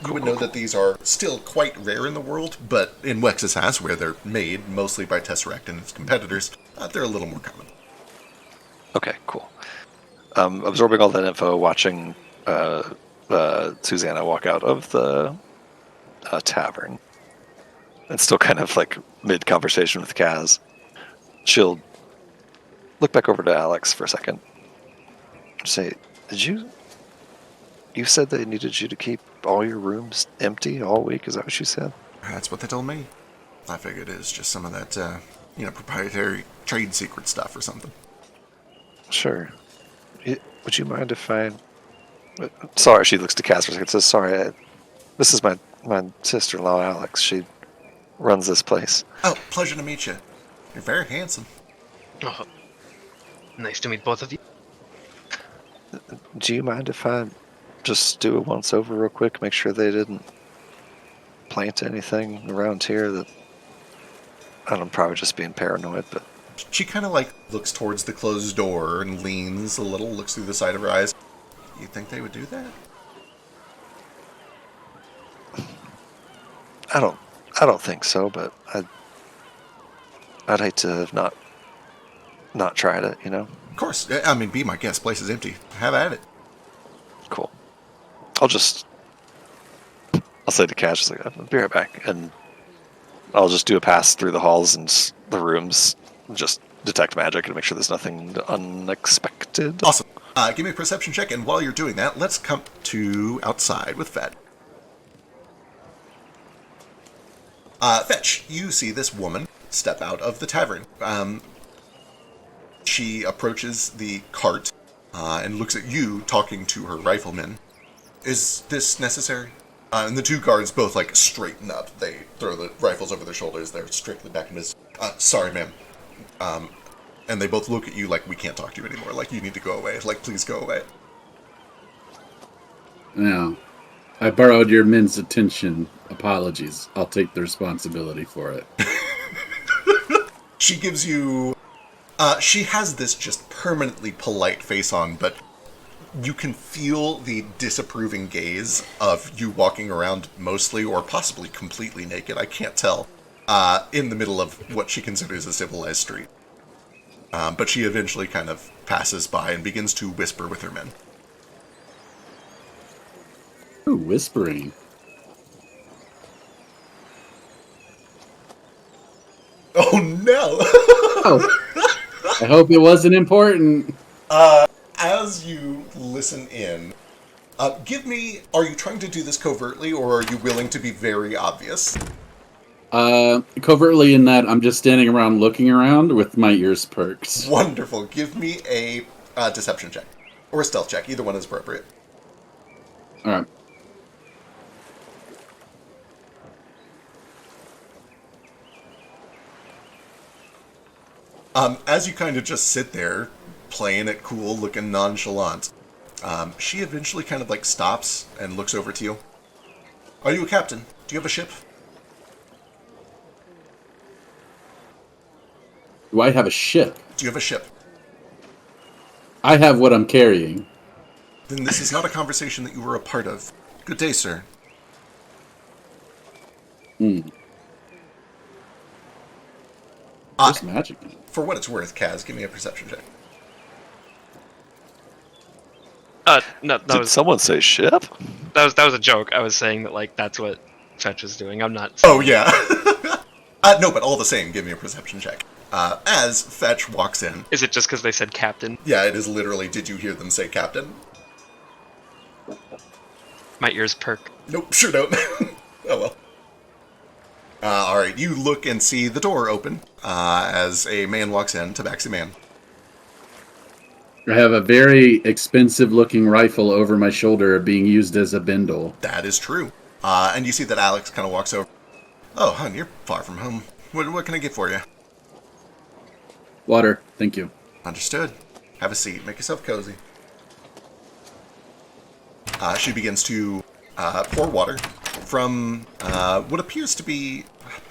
You would know that these are still quite rare in the world, but in Wex's House, where they're made mostly by Tesseract and its competitors, they're a little more common. Okay, cool. Absorbing all that info, watching Susanna walk out of the tavern, and still kind of like mid-conversation with Kaz, she'll look back over to Alex for a second. Say, you said they needed you to keep all your rooms empty all week? Is that what you said? That's what they told me. I figured it was just some of that, proprietary trade secret stuff or something. Sure. Would you mind if I... Sorry, she looks to Cass for a second. Says, sorry, this is my sister-in-law, Alex. She runs this place. Oh, pleasure to meet you. You're very handsome. Oh, nice to meet both of you. Do you mind if I just do a once-over real quick? Make sure they didn't plant anything around here that... I'm probably just being paranoid, but... She kind of like looks towards the closed door and leans a little, looks through the side of her eyes. You think they would do that? I don't think so, but I'd hate to have not tried it, you know? Of course. I mean, be my guest. Place is empty. Have at it. Cool. I'll say to Cash, like, I'll be right back, and I'll just do a pass through the halls and the rooms, just detect magic and make sure there's nothing unexpected. Awesome. Give me a perception check, and while you're doing that, let's come to outside with Fetch. Fetch, you see this woman step out of the tavern. She approaches the cart and looks at you talking to her rifleman. Is this necessary? And the two guards both, like, straighten up. They throw the rifles over their shoulders. They're strictly back in this. Sorry, ma'am. And they both look at you like, we can't talk to you anymore. Like, you need to go away. Like, please go away. Now, I borrowed your men's attention. Apologies. I'll take the responsibility for it. She gives you... she has this just permanently polite face on, but you can feel the disapproving gaze of you walking around mostly or possibly completely naked, I can't tell, in the middle of what she considers a civilized street. But she eventually kind of passes by and begins to whisper with her men. Ooh, whispering. Oh, no! Oh, I hope it wasn't important. As you listen in, give me... Are you trying to do this covertly, or are you willing to be very obvious? Covertly in that I'm just standing around looking around with my ears perked. Wonderful. Give me a deception check. Or a stealth check. Either one is appropriate. Alright. As you kind of just sit there, playing it cool, looking nonchalant, she eventually kind of like stops and looks over to you. Are you a captain? Do you have a ship? Do I have a ship? Do you have a ship? I have what I'm carrying. Then this is not a conversation that you were a part of. Good day, sir. There's magic in it. For what it's worth, Kaz, give me a perception check. No, that Did was someone say ship? that was a joke. I was saying that like that's what Fetch was doing. I'm not. Oh, yeah. No, but all the same, give me a perception check. As Fetch walks in. Is it just because they said captain? Yeah, it is literally, did you hear them say captain? My ears perk. Nope, sure don't. Oh, well. Alright, you look and see the door open as a man walks in, Tabaxi man. I have a very expensive-looking rifle over my shoulder being used as a bindle. That is true. And you see that Alex kind of walks over. Oh, hon, you're far from home. What can I get for you? Water, thank you. Understood. Have a seat. Make yourself cozy. She begins to pour water from what appears to be,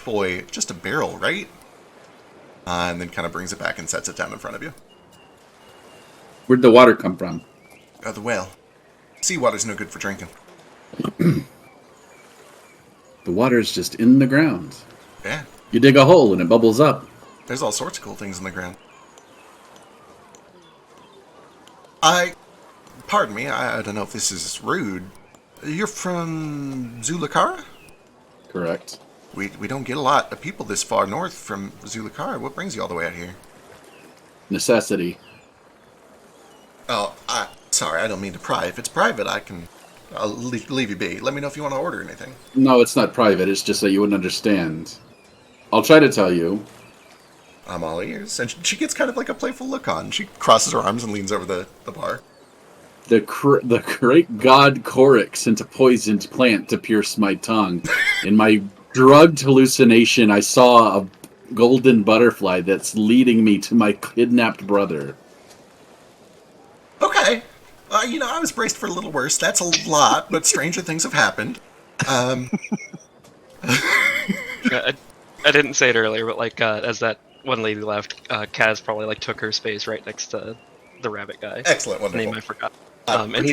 boy, just a barrel, right? And then kind of brings it back and sets it down in front of you. Where'd the water come from? The well. Seawater's no good for drinking. The water's just in the ground. Yeah. You dig a hole and it bubbles up. There's all sorts of cool things in the ground. Pardon me, I don't know if this is rude. You're from Zulakara? Correct. We don't get a lot of people this far north from Zulakara. What brings you all the way out here? Necessity. Oh, sorry, I don't mean to pry. If it's private, I'll leave you be. Let me know if you want to order anything. No, it's not private. It's just that you wouldn't understand. I'll try to tell you. I'm all ears. And she gets kind of like a playful look on. She crosses her arms and leans over the bar. The great god Korik sent a poisoned plant to pierce my tongue. In my drugged hallucination, I saw a golden butterfly that's leading me to my kidnapped brother. Okay. I was braced for a little worse. That's a lot, but stranger things have happened. I didn't say it earlier, but like as that one lady left, Kaz probably like took her space right next to the rabbit guy. Excellent, His name wonderful. I forgot. And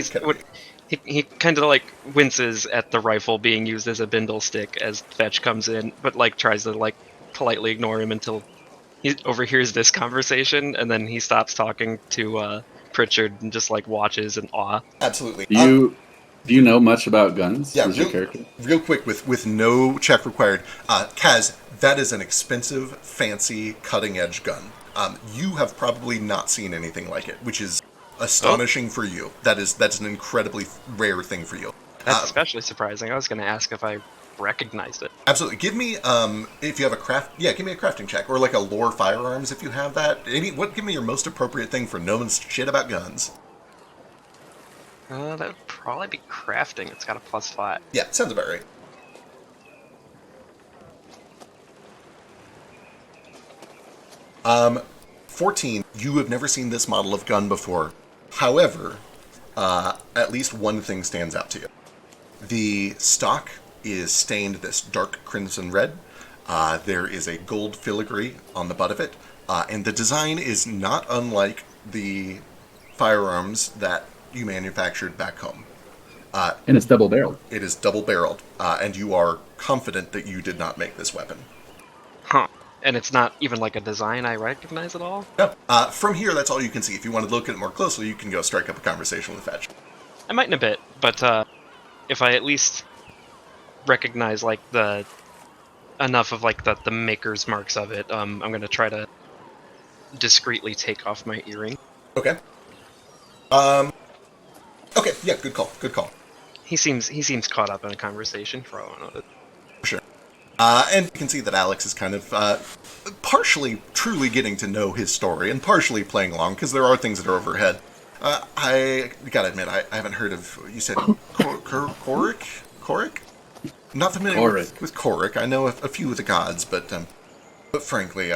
he kind of like winces at the rifle being used as a bindle stick as Fetch comes in, but like tries to like politely ignore him until he overhears this conversation, and then he stops talking to Pritchard and just like watches in awe. Absolutely. Do you know much about guns? Yeah, Who's your character? real quick, with no check required. Kaz, that is an expensive, fancy, cutting-edge gun. You have probably not seen anything like it, which is astonishing for you. That's an incredibly rare thing for you. That's especially surprising. I was going to ask if I recognized it. Absolutely. Give me, if you have give me a crafting check, or like a lore firearms if you have that. Give me your most appropriate thing for knowing shit about guns. That would probably be crafting. It's got a +5. Yeah, sounds about right. Um, 14. You have never seen this model of gun before. However, at least one thing stands out to you. The stock is stained this dark crimson red. There is a gold filigree on the butt of it. And the design is not unlike the firearms that you manufactured back home. And it's double-barreled. It is double-barreled, and you are confident that you did not make this weapon. Huh. And it's not even like a design I recognize at all? No. From here, that's all you can see. If you want to look at it more closely, you can go strike up a conversation with Fetch. I might in a bit, but if I at least recognize like enough of like the maker's marks of it, I'm gonna try to discreetly take off my earring. Okay. Okay, yeah, good call. He seems caught up in a conversation for all I know. Sure. And you can see that Alex is kind of partially truly getting to know his story and partially playing along, because there are things that are overhead. I gotta admit, I haven't heard of, you said Korik? Korik? I'm not familiar with Korik. I know a few of the gods, but frankly,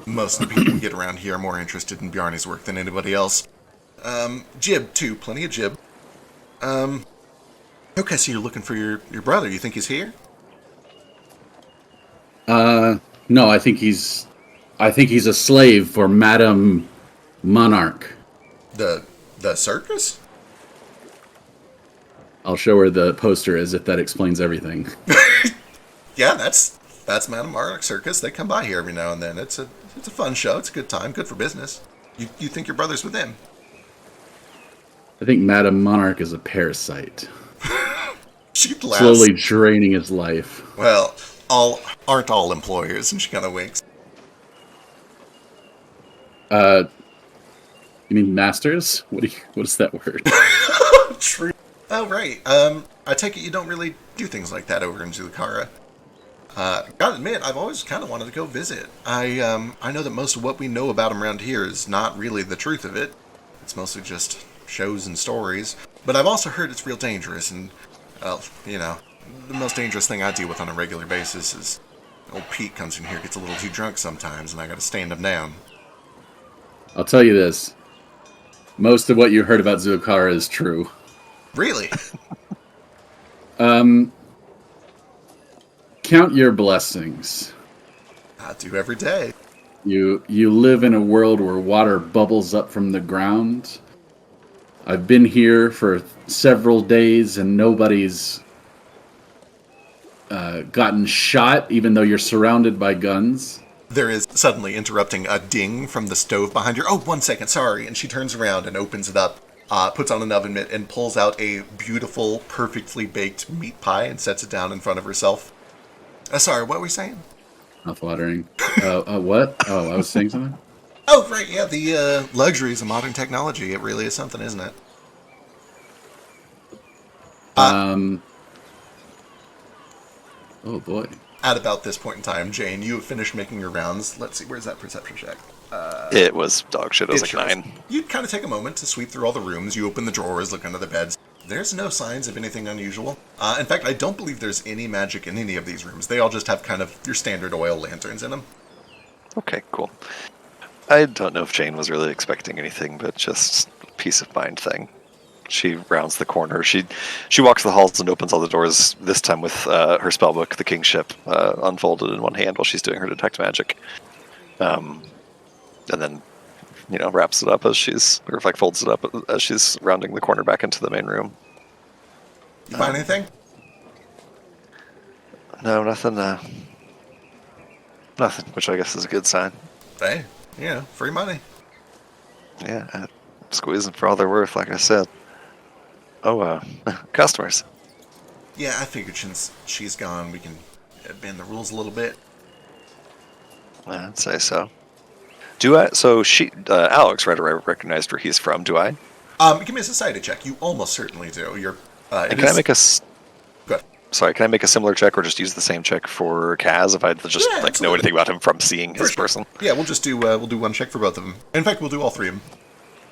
most of the people we get around here are more interested in Bjarne's work than anybody else. Jib, too. Plenty of Jib. Okay, so you're looking for your brother. You think he's here? No, I think he's a slave for Madame Monarch. The circus? I'll show her the poster as if that explains everything. Yeah, that's Madame Monarch Circus. They come by here every now and then. It's a fun show. It's a good time. Good for business. You think your brother's with them? I think Madame Monarch is a parasite. She laughs. Slowly draining his life. Well, aren't all employers, and she kind of winks. You mean masters? What is that word? True. Oh, right. I take it you don't really do things like that over in Zulukara. Gotta admit, I've always kind of wanted to go visit. I know that most of what we know about them around here is not really the truth of it. It's mostly just shows and stories. But I've also heard it's real dangerous, and, well, the most dangerous thing I deal with on a regular basis is old Pete comes in here, gets a little too drunk sometimes, and I gotta stand him down. I'll tell you this. Most of what you heard about Zulukara is true. Really? Count your blessings. I do every day. You live in a world where water bubbles up from the ground. I've been here for several days and nobody's gotten shot, even though you're surrounded by guns. There is suddenly interrupting a ding from the stove behind her. Oh, 1 second, sorry. And she turns around and opens it up, puts on an oven mitt, and pulls out a beautiful, perfectly baked meat pie and sets it down in front of herself. Sorry, what were we saying? Mouth-watering. What? Oh, I was saying something? Oh, right, yeah, the luxuries of modern technology. It really is something, isn't it? Oh, boy. at about this point in time, Jane, you have finished making your rounds. Let's see, where's that perception check? It was dog shit. It was like shows. 9. You kind of take a moment to sweep through all the rooms. You open the drawers, look under the beds. There's no signs of anything unusual. In fact, I don't believe there's any magic in any of these rooms. They all just have kind of your standard oil lanterns in them. Okay, cool. I don't know if Jane was really expecting anything, but just a peace of mind thing. She rounds the corner. She walks the halls and opens all the doors, this time with her spellbook, the Kingship, unfolded in one hand while she's doing her detect magic. And then, wraps it up folds it up as she's rounding the corner back into the main room. You find anything? No, nothing. Nothing, which I guess is a good sign. Hey, free money. Yeah, squeezing for all they're worth, like I said. Oh, customers. Yeah, I figured since she's gone, we can bend the rules a little bit. I'd say so. Do I? So Alex, right? I recognized where he's from. Do I? Give me a society check. You almost certainly do. You're. Can I make a? Good. Sorry, can I make a similar check, or just use the same check for Kaz if I just know anything about him from seeing his person? Yeah, we'll just do one check for both of them. In fact, we'll do all three of them.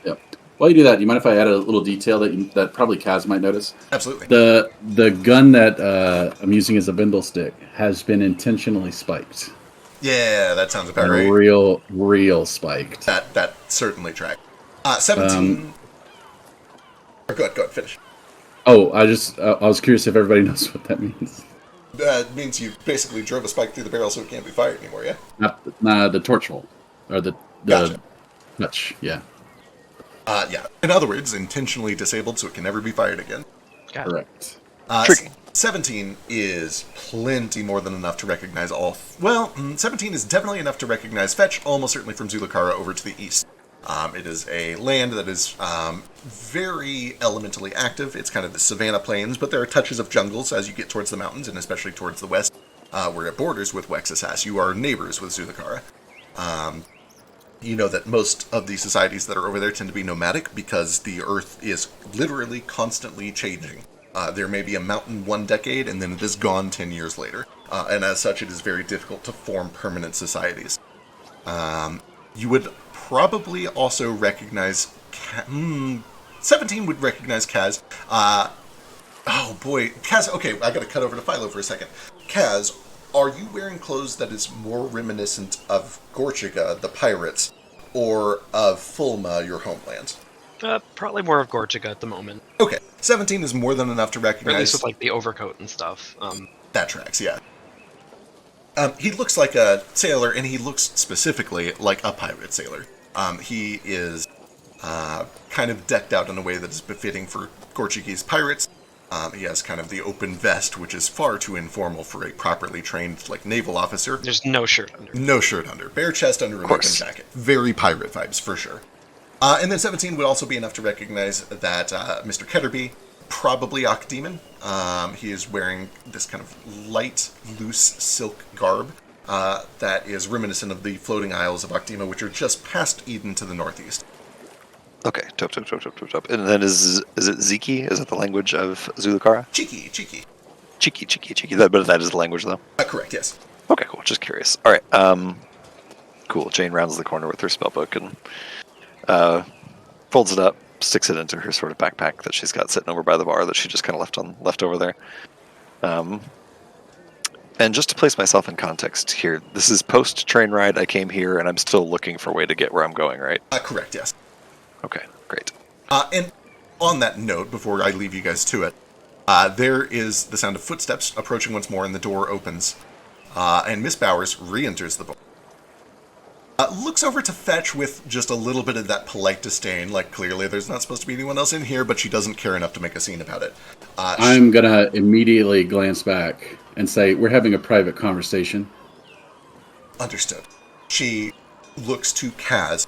Yep. While you do that, do you mind if I add a little detail that probably Kaz might notice? Absolutely. The gun that I'm using as a bindle stick has been intentionally spiked. Yeah, that sounds about right. Real spiked. That certainly tracks. 17. Go ahead, finish. Oh, I was curious if everybody knows what that means. It means you basically drove a spike through the barrel so it can't be fired anymore, yeah? Not the torch hole. Or the Gotcha. touch, yeah. Yeah. In other words, intentionally disabled so it can never be fired again. Correct. Tricky. 17 is plenty more than enough to recognize 17 is definitely enough to recognize Fetch, almost certainly from Zulukara over to the east. It is a land that is very elementally active. It's kind of the savanna plains, but there are touches of jungles as you get towards the mountains, and especially towards the west, where it borders with Wexisas. You are neighbors with Zulukara. You know that most of the societies that are over there tend to be nomadic because the earth is literally constantly changing. There may be a mountain one decade, and then it is gone 10 years later. And as such, it is very difficult to form permanent societies. You would probably also recognize... 17 would recognize Kaz. Oh boy. Kaz, okay, I gotta cut over to Philo for a second. Kaz, are you wearing clothes that is more reminiscent of Gorchiga, the pirates, or of Fulma, your homeland? Probably more of Gorchiga at the moment. Okay, 17 is more than enough to recognize... Or at least with, the overcoat and stuff. That tracks, yeah. He looks like a sailor, and he looks specifically like a pirate sailor. He is kind of decked out in a way that is befitting for Gorchigi's pirates. He has kind of the open vest, which is far too informal for a properly trained, naval officer. There's no shirt under. No shirt under. Bare chest under a American jacket. Very pirate vibes, for sure. And then 17 would also be enough to recognize that Mr. Ketterby, probably Ochdemon. He is wearing this kind of light, loose silk garb that is reminiscent of the floating isles of Ochdema, which are just past Eden to the northeast. Okay, top. And then is it Ziki? Is that the language of Zulukara? Cheeky. Cheeky. But that is the language, though? Correct, yes. Okay, cool. Just curious. All right. Cool. Jane rounds the corner with her spellbook and folds it up, sticks it into her sort of backpack that she's got sitting over by the bar that she just kind of left over there. And just to place myself in context here, this is post-train ride. I came here, and I'm still looking for a way to get where I'm going, right? Correct, yes. Okay, great. And on that note, before I leave you guys to it, there is the sound of footsteps approaching once more, and the door opens. And Miss Bowers re-enters the bar. Looks over to Fetch with just a little bit of that polite disdain, clearly there's not supposed to be anyone else in here, but she doesn't care enough to make a scene about it. I'm gonna immediately glance back and say, we're having a private conversation. Understood. She looks to Kaz.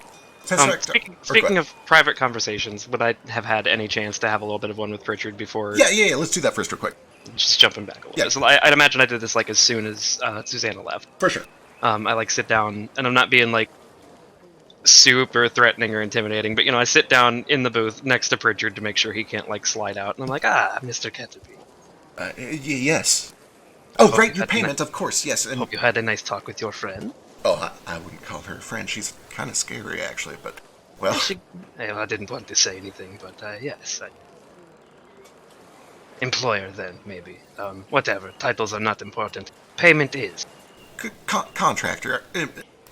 Speaking of private conversations, would I have had any chance to have a little bit of one with Pritchard before? Yeah, let's do that first real quick. Just jumping back a little bit. So I'd imagine I did this as soon as Susanna left. For sure. I sit down, and I'm not being super threatening or intimidating, but I sit down in the booth next to Pritchard to make sure he can't slide out, and I'm like, Mr. Ketterby. Yes. Oh, Hope right, you your had a payment, of course, yes. And Hope you had a nice talk with your friend. oh, I wouldn't call her a friend. She's kind of scary, actually, but, well, I didn't want to say anything, but yes. Employer, then, maybe. Whatever. Titles are not important. Payment is. contractor.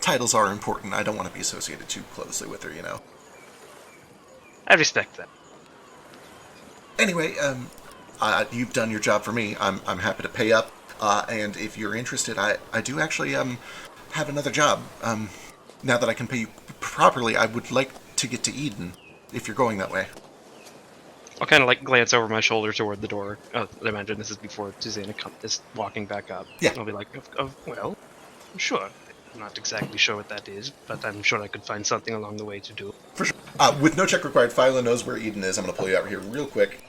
Titles are important. I don't want to be associated too closely with her, you know. I respect that. Anyway, you've done your job for me. I'm happy to pay up. And if you're interested, I do actually have another job. Now that I can pay you properly, I would like to get to Eden, if you're going that way. I'll kind of like glance over my shoulder toward the door. I imagine this is before Susanna is walking back up. Yeah. I'll be like, well, sure. I'm not exactly sure what that is, but I'm sure I could find something along the way to do. For sure. With no check required, Phyla knows where Eden is. I'm going to pull you out here real quick.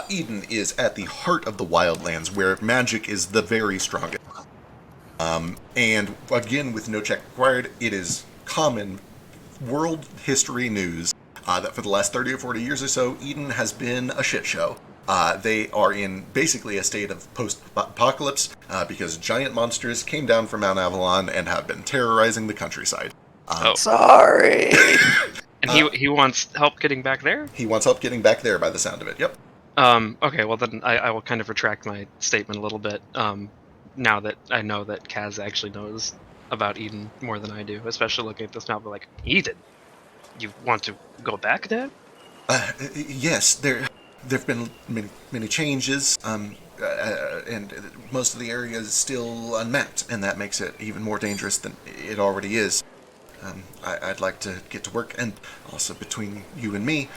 Eden is at the heart of the Wildlands, where magic is the very strongest. And again, with no check required, it is common world history news that for the last 30 or 40 years or so, Eden has been a shit show. They are in basically a state of post-apocalypse because giant monsters came down from Mount Avalon and have been terrorizing the countryside. Sorry. And he wants help getting back there? He wants help getting back there by the sound of it, yep. Okay, well then I will kind of retract my statement a little bit, now that I know that Kaz actually knows about Eden more than I do, especially looking at this now, but like, Eden? You want to go back there? Yes, there've been many changes, and most of the area is still unmapped, and that makes it even more dangerous than it already is. I'd like to get to work, and also between you and me,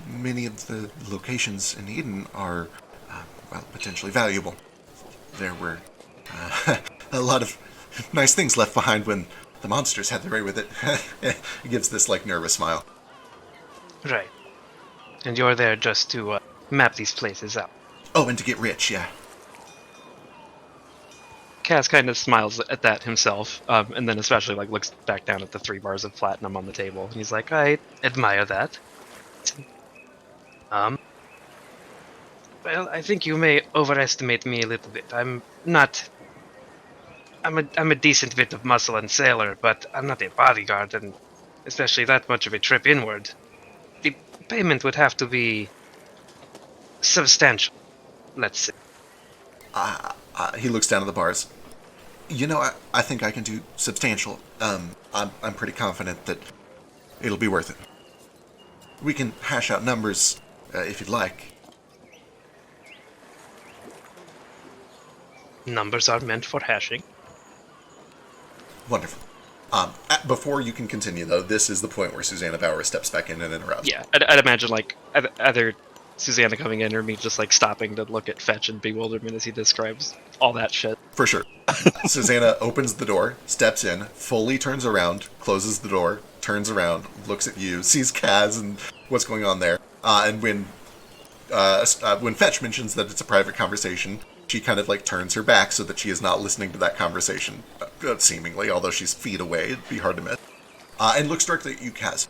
many of the locations in Eden are, potentially valuable. There were a lot of nice things left behind when the monsters had their way with it. He gives this, nervous smile. Right. And you're there just to map these places out. Oh, and to get rich, yeah. Kaz kind of smiles at that himself, and then especially looks back down at the 3 bars of platinum on the table, and he's like, I admire that. Well, I think you may overestimate me a little bit. I'm a decent bit of muscle and sailor, but I'm not a bodyguard, and especially that much of a trip inward. The payment would have to be substantial, let's say. He looks down at the bars. You know, I think I can do substantial. I'm pretty confident that it'll be worth it. We can hash out numbers if you'd like. Numbers are meant for hashing. Wonderful. Before you can continue, though, this is the point where Susanna Bauer steps back in and interrupts. Yeah, I'd imagine either Susanna coming in or me just stopping to look at Fetch in bewilderment as he describes all that shit. For sure. Susanna opens the door, steps in, fully turns around, closes the door, turns around, looks at you, sees Kaz and what's going on there. And when Fetch mentions that it's a private conversation, she kind of turns her back so that she is not listening to that conversation, seemingly, although she's feet away. It'd be hard to miss. And looks directly at you, Kaz.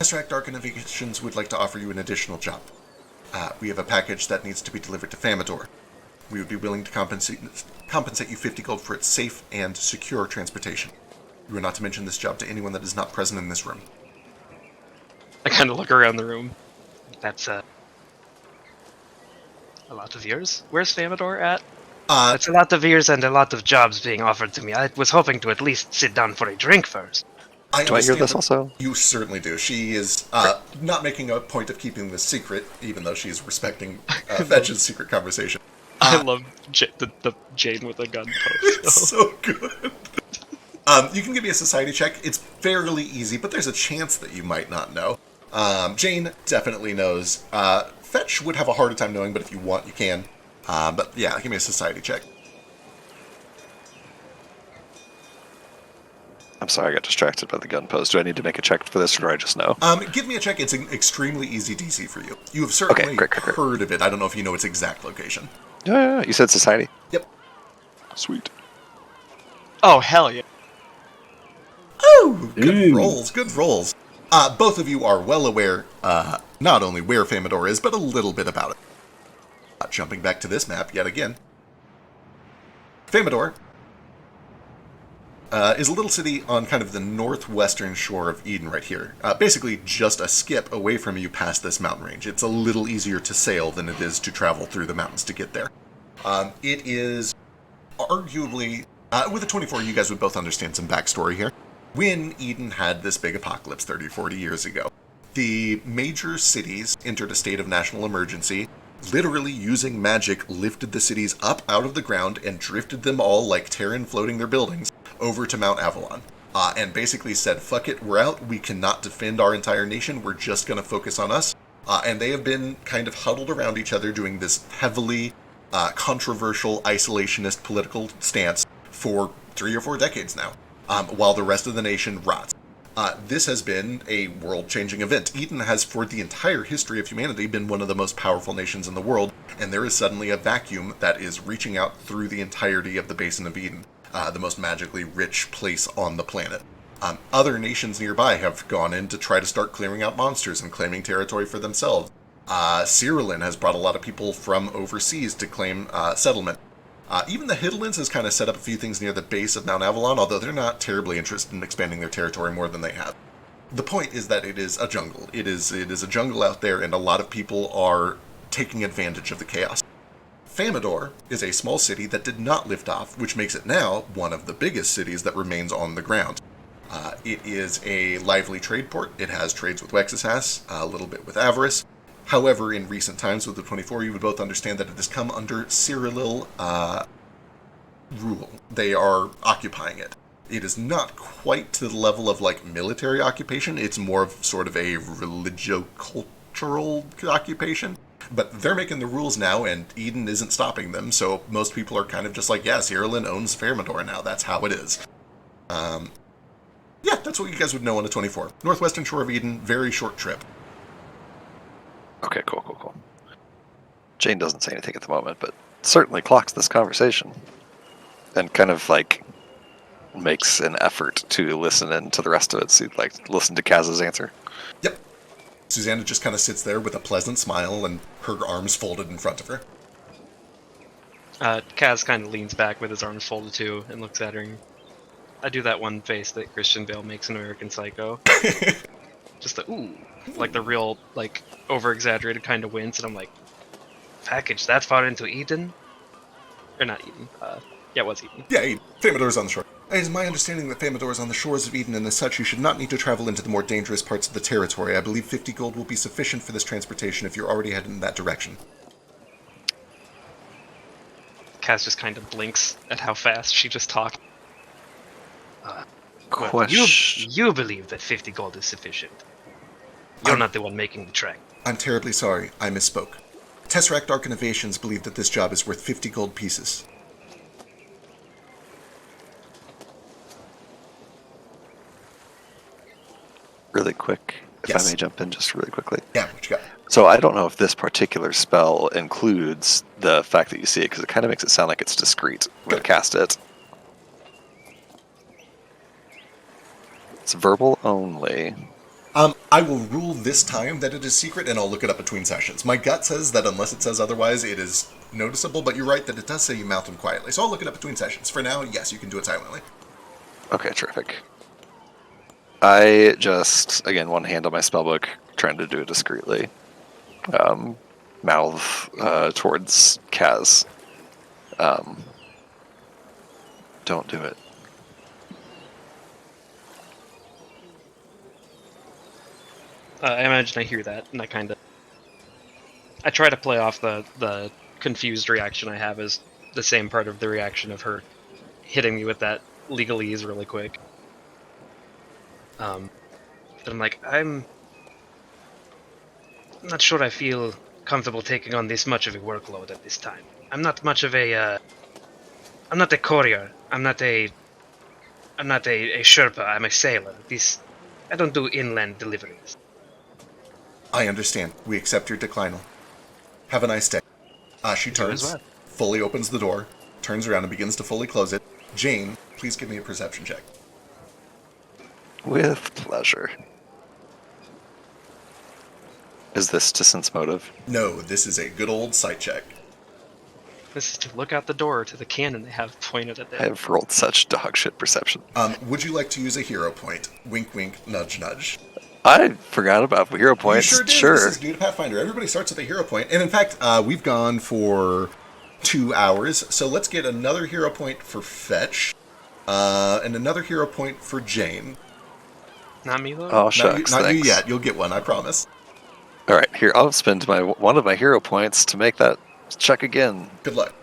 Abstract Dark Innovations would like to offer you an additional job. We have a package that needs to be delivered to Famador. We would be willing to compensate you 50 gold for its safe and secure transportation. You are not to mention this job to anyone that is not present in this room. I kind of look around the room. That's a lot of years. Where's Famador at? It's a lot of years and a lot of jobs being offered to me. I was hoping to at least sit down for a drink first. Do I hear this also? You certainly do. She is not making a point of keeping this secret, even though she's respecting Fetch's secret conversation. I love the Jane with a gun post. It's so good. You can give me a society check. It's fairly easy, but there's a chance that you might not know. Jane definitely knows. Fetch would have a harder time knowing, but if you want, you can. But yeah, give me a society check. I'm sorry, I got distracted by the gun post. Do I need to make a check for this, or do I just know? Give me a check. It's an extremely easy DC for you. You have certainly great. heard of it. I don't know if you know its exact location. Yeah, you said society? Yep. Sweet. Oh, hell yeah. Oh, good rolls, good rolls. Both of you are well aware, not only where Famador is, but a little bit about it. Jumping back to this map yet again. Eden is a very, very large city. It is Famador is a little city on kind of the northwestern shore of Eden right here. Basically just a skip away from you past this mountain range. It's a little easier to sail than it is to travel through the mountains to get there. It is arguably, with a 24, you guys would both understand some backstory here. When Eden had this big apocalypse 30, 40 years ago, the major cities entered a state of national emergency, literally using magic lifted the cities up out of the ground and drifted them all like Terran floating their buildings over to Mount Avalon. And basically said, fuck it, we're out, we cannot defend our entire nation, we're just going to focus on us. And they have been kind of huddled around each other doing this heavily controversial, isolationist political stance for 3 or 4 decades now, while the rest of the nation rots. This has been a world-changing event. Eden has, for the entire history of humanity, been one of the most powerful nations in the world, and there is suddenly a vacuum that is reaching out through the entirety of the Basin of Eden, the most magically rich place on the planet. Other nations nearby have gone in to try to start clearing out monsters and claiming territory for themselves. Cyrillin has brought a lot of people from overseas to claim settlement. Even the Hiddlins has kind of set up a few things near the base of Mount Avalon, although they're not terribly interested in expanding their territory more than they have. The point is that it is a jungle. It is a jungle out there, and a lot of people are taking advantage of the chaos. Famador is a small city that did not lift off, which makes it now one of the biggest cities that remains on the ground. It is a lively trade port. It has trades with Wexisas, a little bit with Avarice. However, in recent times with the 24, you would both understand that it has come under Cyrillil rule. They are occupying it. It is not quite to the level of, like, military occupation. It's more of sort of a religio-cultural occupation. But they're making the rules now, and Eden isn't stopping them, so most people are kind of just like, yeah, Cyrillin owns Famador now. That's how it is. Yeah, that's what you guys would know on the 24. Northwestern shore of Eden, very short trip. Okay, cool. Jane doesn't say anything at the moment, but certainly clocks this conversation. And kind of, like, makes an effort to listen in to the rest of it, so, like, listen to Kaz's answer. Yep. Susanna just kind of sits there with a pleasant smile and her arms folded in front of her. Kaz kind of leans back with his arms folded too and looks at her. And I do that one face that Christian Bale makes in American Psycho. Just the ooh, like the real, like, over-exaggerated kind of wince, and I'm like, package that far into Eden? Or not Eden, yeah, it was Eden. Yeah, Eden. Famador's on the shore. It is my understanding that Famador is on the shores of Eden, and as such, you should not need to travel into the more dangerous parts of the territory. I believe 50 gold will be sufficient for this transportation if you're already headed in that direction. Kaz just kind of blinks at how fast she just talked. Question. You believe that 50 gold is sufficient. You're not the one making the trek. I'm terribly sorry. I misspoke. Tesseract Arc Innovations believe that this job is worth 50 gold pieces. Really quick, if Yes. I may jump in just really quickly. Yeah, what you got? So I don't know if this particular spell includes the fact that you see it, because it kind of makes it sound like it's discreet when you cast it. It's verbal only. I will rule this time that it is secret, and I'll look it up between sessions. My gut says that unless it says otherwise, it is noticeable, but you're right that it does say you mount them quietly, so I'll look it up between sessions. For now, yes, you can do it silently. Okay, terrific. I just, again, one hand on my spellbook, trying to do it discreetly. Mouth towards Kaz. Don't do it. I imagine I hear that, and I try to play off the confused reaction I have as the same part of the reaction of her hitting me with that legalese really quick. But I'm like, I'm not sure I feel comfortable taking on this much of a workload at this time. I'm not much of a, I'm not a courier. I'm not a Sherpa. I'm a sailor. I don't do inland deliveries. I understand. We accept your declinal. Have a nice day. She turns, fully opens the door, turns around and begins to fully close it. Jane, please give me a perception check. With pleasure. Is this to sense motive? No, this is a good old sight check. darkness is to look out the door to the cannon they have pointed at I them. have rolled such dog shit perception. Would you like to use a hero point? Wink, wink, nudge, nudge. I forgot about hero points. You sure did. Sure. This is New to Pathfinder. Everybody starts with a hero point. And in fact, we've gone for 2 hours. So let's get another hero point for Fetch. And another hero point for Jane. Not me though. Oh, shucks. Not you thanks. yet. You'll get one, I promise. All right, here, I'll spend one of my hero points to make that check again. Good luck.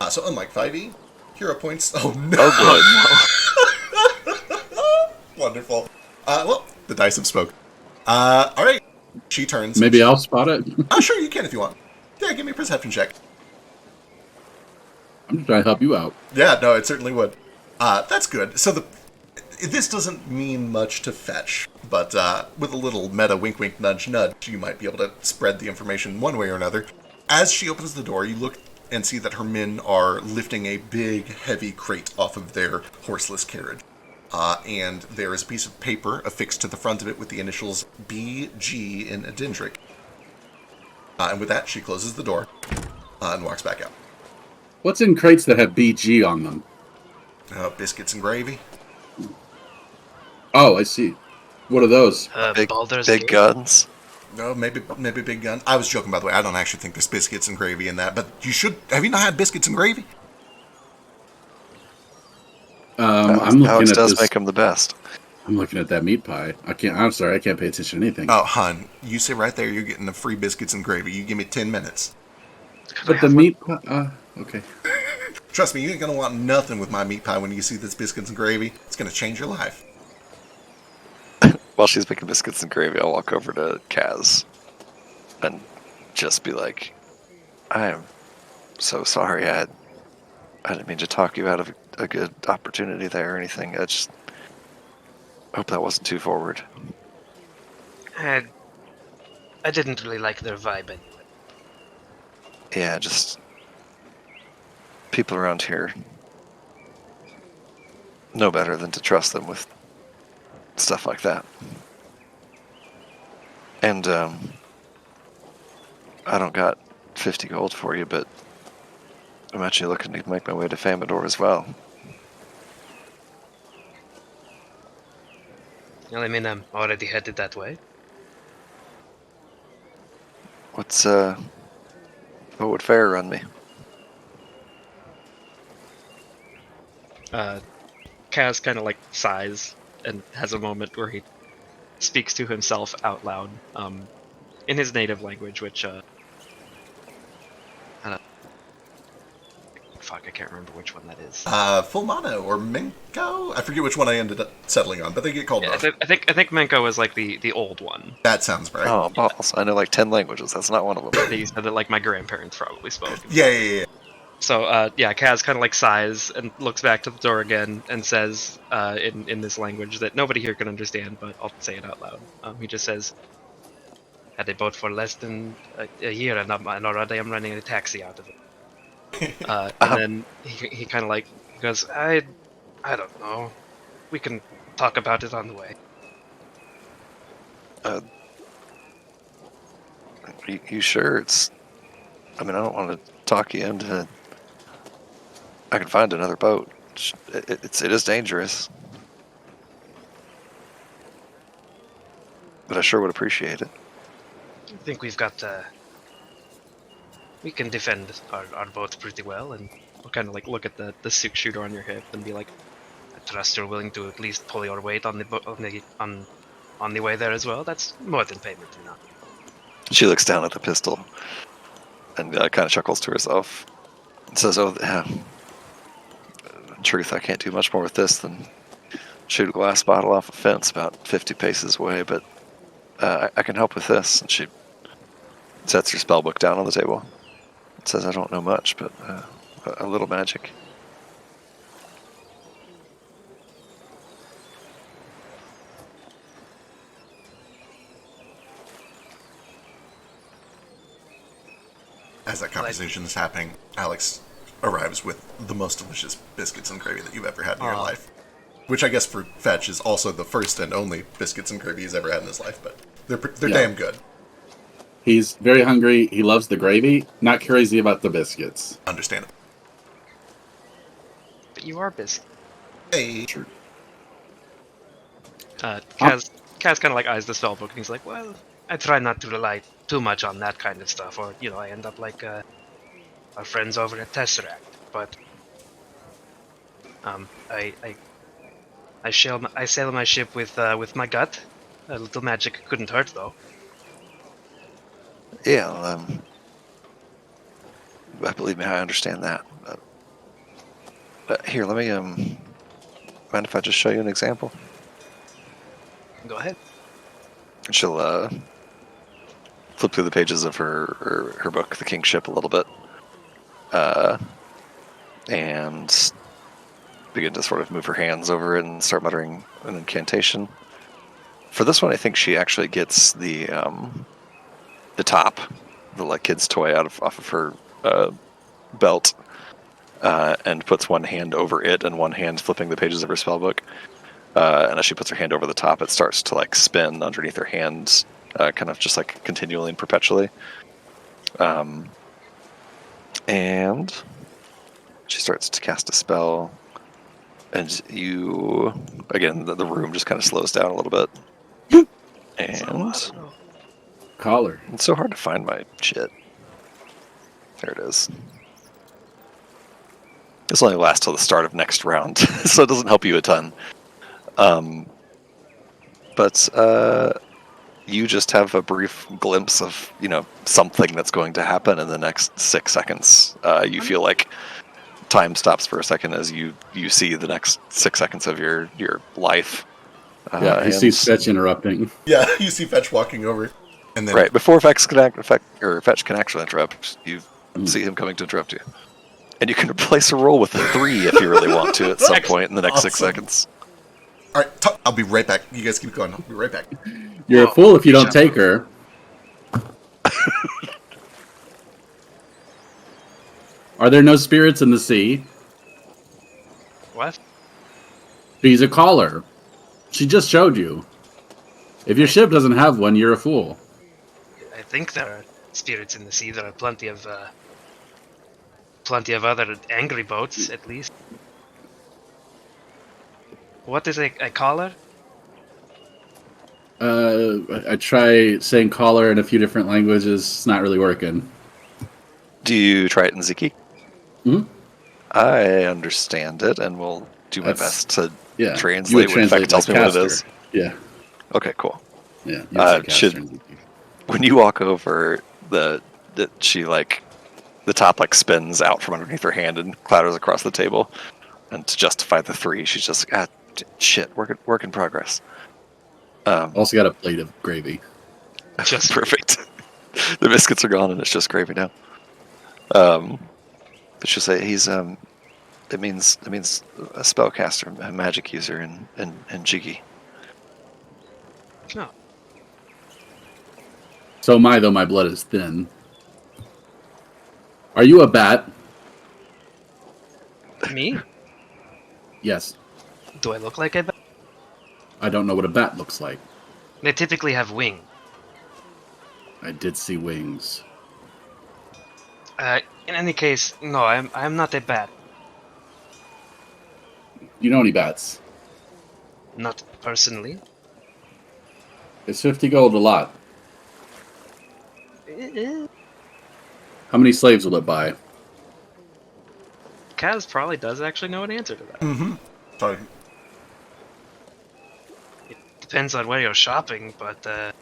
So unlike 5e, hero points... Oh, no. Oh, good. Wonderful. Well, the dice have spoken. All right. She turns. Maybe I'll spot it. Sure, you can if you want. Yeah, give me a perception check. I'm just trying to help you out. Yeah, no, it certainly would. That's good. So this doesn't mean much to Fetch, but with a little meta wink wink nudge nudge, you might be able to spread the information one way or another. As she opens the door, you look and see that her men are lifting a big, heavy crate off of their horseless carriage. And there is a piece of paper affixed to the front of it with the initials BG in Adendric. And with that, she closes the door and walks back out. What's in crates that have BG on them? Biscuits and gravy. Oh, I see. What are those? Baldur's Big Gate. guns. No, maybe big gun. I was joking, by the way. I don't actually think there's biscuits and gravy in that, but you should. Have you not had biscuits and gravy? I'm Alex looking at does this. make them the best. I'm looking at that meat pie. I'm sorry, I can't pay attention to anything. Oh, hun, you sit right there. You're getting the free biscuits and gravy. You give me 10 minutes. But the meat pie. Okay. Trust me, you ain't gonna want nothing with my meat pie when you see this biscuits and gravy. It's gonna change your life. While she's making biscuits and gravy, I'll walk over to Kaz and just be like, I am so sorry. I didn't mean to talk you out of a good opportunity there or anything. I just hope that wasn't too forward. I didn't really like their vibe anyway. Yeah, just people around here know better than to trust them with stuff like that. And I don't got 50 gold for you, but I'm actually looking to make my way to Famador as well. Well, I mean, I'm already headed that way. What would fare run me? Kaz kind of like sighs and has a moment where he speaks to himself out loud in his native language, which fuck, I can't remember which one that is. Fulmano or Minko? I forget which one I ended up settling on, but they get called Yeah, both. I think Menko is like the old one. That sounds right. Oh, balls. I know like 10 languages. That's not one of them. They said that like my grandparents probably spoke. Yeah. So Kaz kind of like sighs and looks back to the door again and says in this language that nobody here can understand, but I'll say it out loud. He just says, "Had a boat for less than a year, and already I'm running a taxi out of it." And then he kind of like goes, I don't know. We can talk about it on the way. You sure? I don't want to talk you into... I can find another boat. It is dangerous. But I sure would appreciate it. I think we've got. We can defend our boat pretty well, and I'll kind of like look at the 6-shooter on your hip and be like, I trust you're willing to at least pull your weight on the on the way there as well. That's more than payment enough. She looks down at the pistol and kind of chuckles to herself and says, "Oh, yeah. In truth, I can't do much more with this than shoot a glass bottle off a fence about 50 paces away, but I can help with this." And she sets her spellbook down on the table. It says, "I don't know much, but a little magic." As that conversation is happening, Alex arrives with the most delicious biscuits and gravy that you've ever had in your life. Which I guess for Fetch is also the first and only biscuits and gravy he's ever had in his life, but they're damn good. He's very hungry. He loves the gravy. Not crazy about the biscuits. Understandable. But you are busy. Hey. True. Kaz kind of like eyes the spell book and he's like, well, I try not to rely too much on that kind of stuff, or I end up like our friends over at Tesseract. But I sail my ship with my gut. A little magic couldn't hurt, though. Yeah, I believe me, I understand that. But here, let me mind if I just show you an example? Go ahead. She'll flip through the pages of her book, The Kingship, a little bit, and begin to sort of move her hands over it and start muttering an incantation. For this one, I think she actually gets the top, the like kid's toy off of her belt, and puts one hand over it and one hand flipping the pages of her spellbook. And as she puts her hand over the top, it starts to like spin underneath her hands, kind of just like continually and perpetually. And she starts to cast a spell, and you, again, the room just kind of slows down a little bit. And Collar. it's so hard to find my shit. There it is. This only lasts till the start of next round, so it doesn't help you a ton. But you just have a brief glimpse of, something that's going to happen in the next 6 seconds. You feel like time stops for a second as you see the next 6 seconds of your life. Yeah, he sees Fetch interrupting. Yeah, you see Fetch walking over, and then Right, before Fetch can actually interrupt, you see him coming to interrupt you. And you can replace a roll with a 3 if you really want to at some point in the next 6 seconds. All right, I'll be right back. You guys keep going. I'll be right back. You're a fool if you don't take her. Are there no spirits in the sea? What? She's a caller. She just showed you. If your ship doesn't have one, you're a fool. I think there are spirits in the sea. There are plenty of other angry boats, at least. What is a caller? I try saying caller in a few different languages. It's not really working. Do you try it in Ziki? Hmm? I understand it, and will do my best to translate when Feck tells me what it is. Yeah. Okay, cool. Yeah. When you walk over, the top like spins out from underneath her hand and clatters across the table. And to justify the 3, she's just like, shit, work in progress. Also got a plate of gravy. Just perfect. The biscuits are gone and it's just gravy now. But she'll say he's it means a spellcaster, a magic user in Jiggy. No. So though my blood is thin. Are you a bat? Me? Yes. Do I look like a bat? I don't know what a bat looks like. They typically have wings. I did see wings. In any case, no, I'm not a bat. You know any bats? Not personally. It's 50 gold a lot. How many slaves will it buy? Kaz probably does actually know an answer to that. Mm-hmm. Sorry. It depends on where you're shopping, but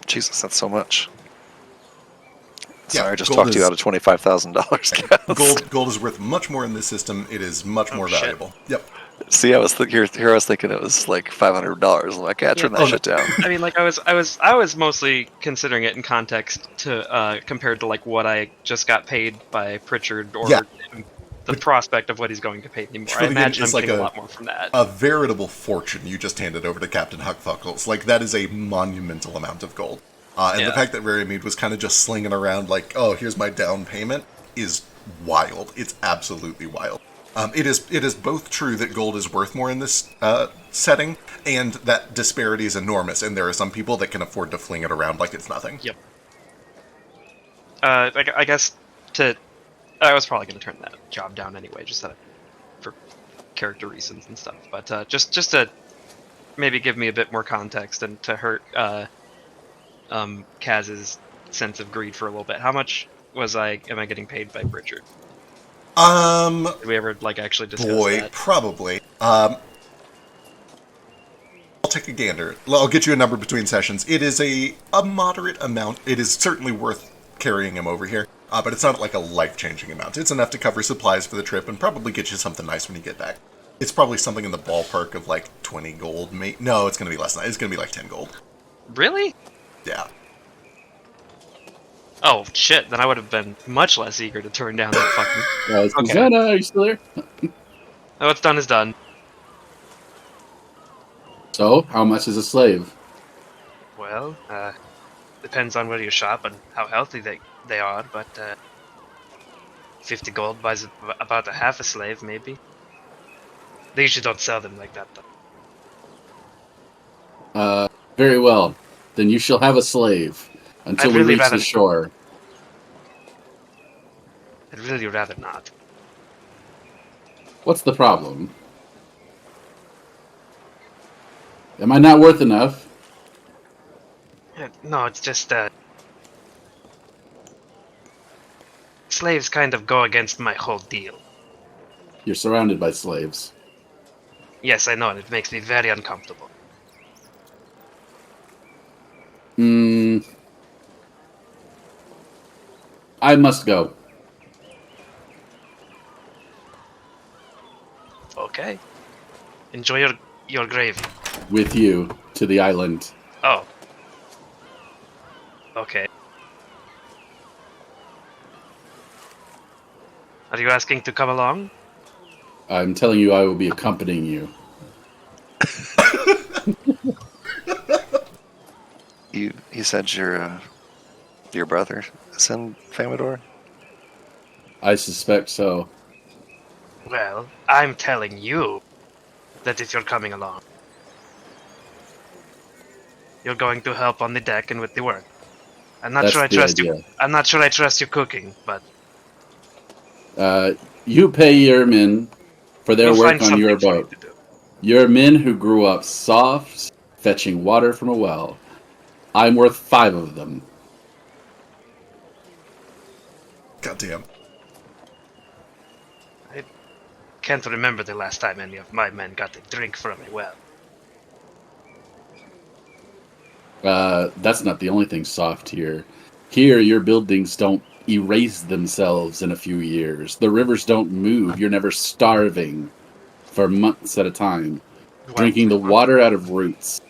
Jesus, that's so much. Yeah, Sorry, I just gold talked you is- out of $25,000. Gold is worth much more in this system. It is much more shit. valuable. Yep. See, I was here. I was thinking it was like $500. I'm like, turn that shit down. I mean, like I was mostly considering it in context to compared to like what I just got paid by Pritchard or Yeah. the prospect of what he's going to pay me more. Which I really imagine I'm is like getting a lot more from that. a veritable fortune you just handed over to Captain Huck. Like, that is a monumental amount of gold. And the fact that Verimede was kind of just slinging around like, oh, here's my down payment, is wild. It's absolutely wild. It is both true that gold is worth more in this setting, and that disparity is enormous, and there are some people that can afford to fling it around like it's nothing. Yep. I guess I was probably going to turn that job down anyway, just for character reasons and stuff. But just to maybe give me a bit more context and to hurt Kaz's sense of greed for a little bit. How much am I getting paid by Richard? Did we ever actually discuss that? Probably. I'll take a gander. I'll get you a number between sessions. It is a moderate amount. It is certainly worth carrying him over here, but it's not like a life-changing amount. It's enough to cover supplies for the trip and probably get you something nice when you get back. It's probably something in the ballpark of 20 gold. No, it's going to be less than that. It's going to be 10 gold. Really? Yeah. Oh, shit. Then I would have been much less eager to turn down that fucking... Susanna, are you still there? Oh, what's done is done. So, how much is a slave? Well, depends on where you shop and how healthy they are, but 50 gold buys about a half a slave, maybe. They usually don't sell them like that, though. Very well. Then you shall have a slave until we reach the shore. I'd really rather not. What's the problem? Am I not worth enough? No, it's just slaves kind of go against my whole deal. You're surrounded by slaves. Yes, I know, and it makes me very uncomfortable. I must go. Okay. Enjoy your gravy. With you to the island. Oh. Okay. Are you asking to come along? I'm telling you I will be accompanying you. You said your brother is in Famador? I suspect so. Well, I'm telling you that if you're coming along, you're going to help on the deck and with the work. I'm not sure I trust you. I'm not sure I trust you cooking, but you pay your men for their work on your boat. Your men who grew up soft, fetching water from a well. I'm worth 5 of them. Goddamn. I can't remember the last time any of my men got a drink from a well. That's not the only thing soft here. Here, your buildings don't erase themselves in a few years. The rivers don't move. You're never starving for months at a time, drinking the water out of roots.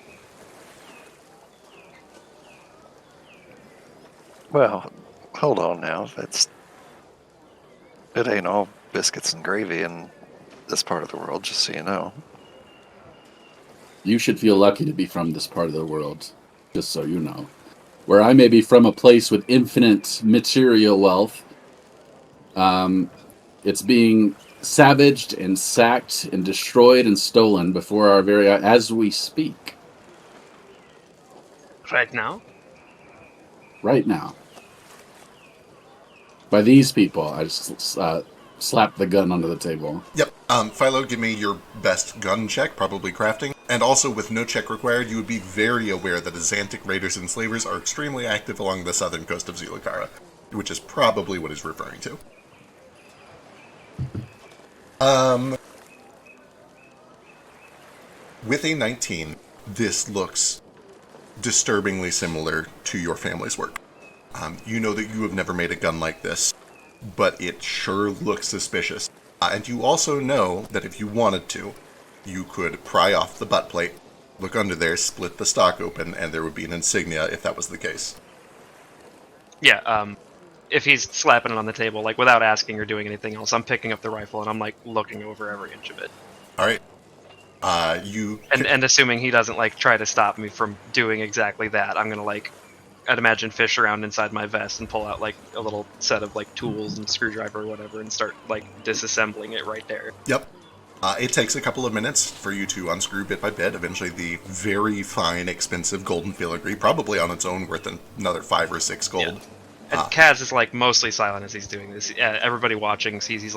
Well, hold on now. It ain't all biscuits and gravy in this part of the world, just so you know. You should feel lucky to be from this part of the world, just so you know. Where I may be from a place with infinite material wealth, it's being savaged and sacked and destroyed and stolen before our very eyes as we speak. Right now? Right now. By these people. I just slapped the gun onto the table. Yep. Philo, give me your best gun check, probably crafting. And also, with no check required, you would be very aware that Azantic raiders and slavers are extremely active along the southern coast of Zulukara, which is probably what he's referring to. With a 19, this looks disturbingly similar to your family's work. You know that you have never made a gun like this, but it sure looks suspicious. And you also know that if you wanted to, you could pry off the butt plate, look under there, split the stock open, and there would be an insignia if that was the case. Yeah, if he's slapping it on the table, like without asking or doing anything else, I'm picking up the rifle and I'm like looking over every inch of it. All right. And assuming he doesn't like try to stop me from doing exactly that, I'm gonna like, I'd imagine fish around inside my vest and pull out like a little set of like tools and screwdriver or whatever and start like disassembling it right there. Yep. It takes a couple of minutes for you to unscrew bit by bit. Eventually, the very fine, expensive golden filigree, probably on its own worth another 5 or 6 gold. Yeah. And Kaz is like mostly silent as he's doing this. Everybody watching sees he's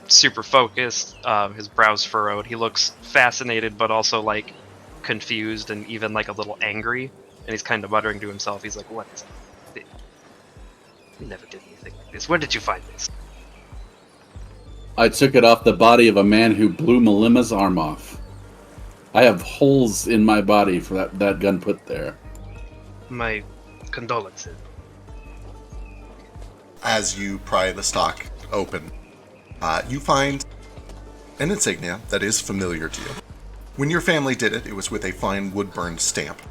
super focused. His brow's furrowed. He looks fascinated, but also like confused and even like a little angry. And he's kind of muttering to himself. He's like, "What is it? You never did anything like this. Where did you find this?" I took it off the body of a man who blew Malima's arm off. I have holes in my body for that gun put there. My condolences. As you pry the stock open, you find an insignia that is familiar to you. When your family did it, it was with a fine wood-burned stamp.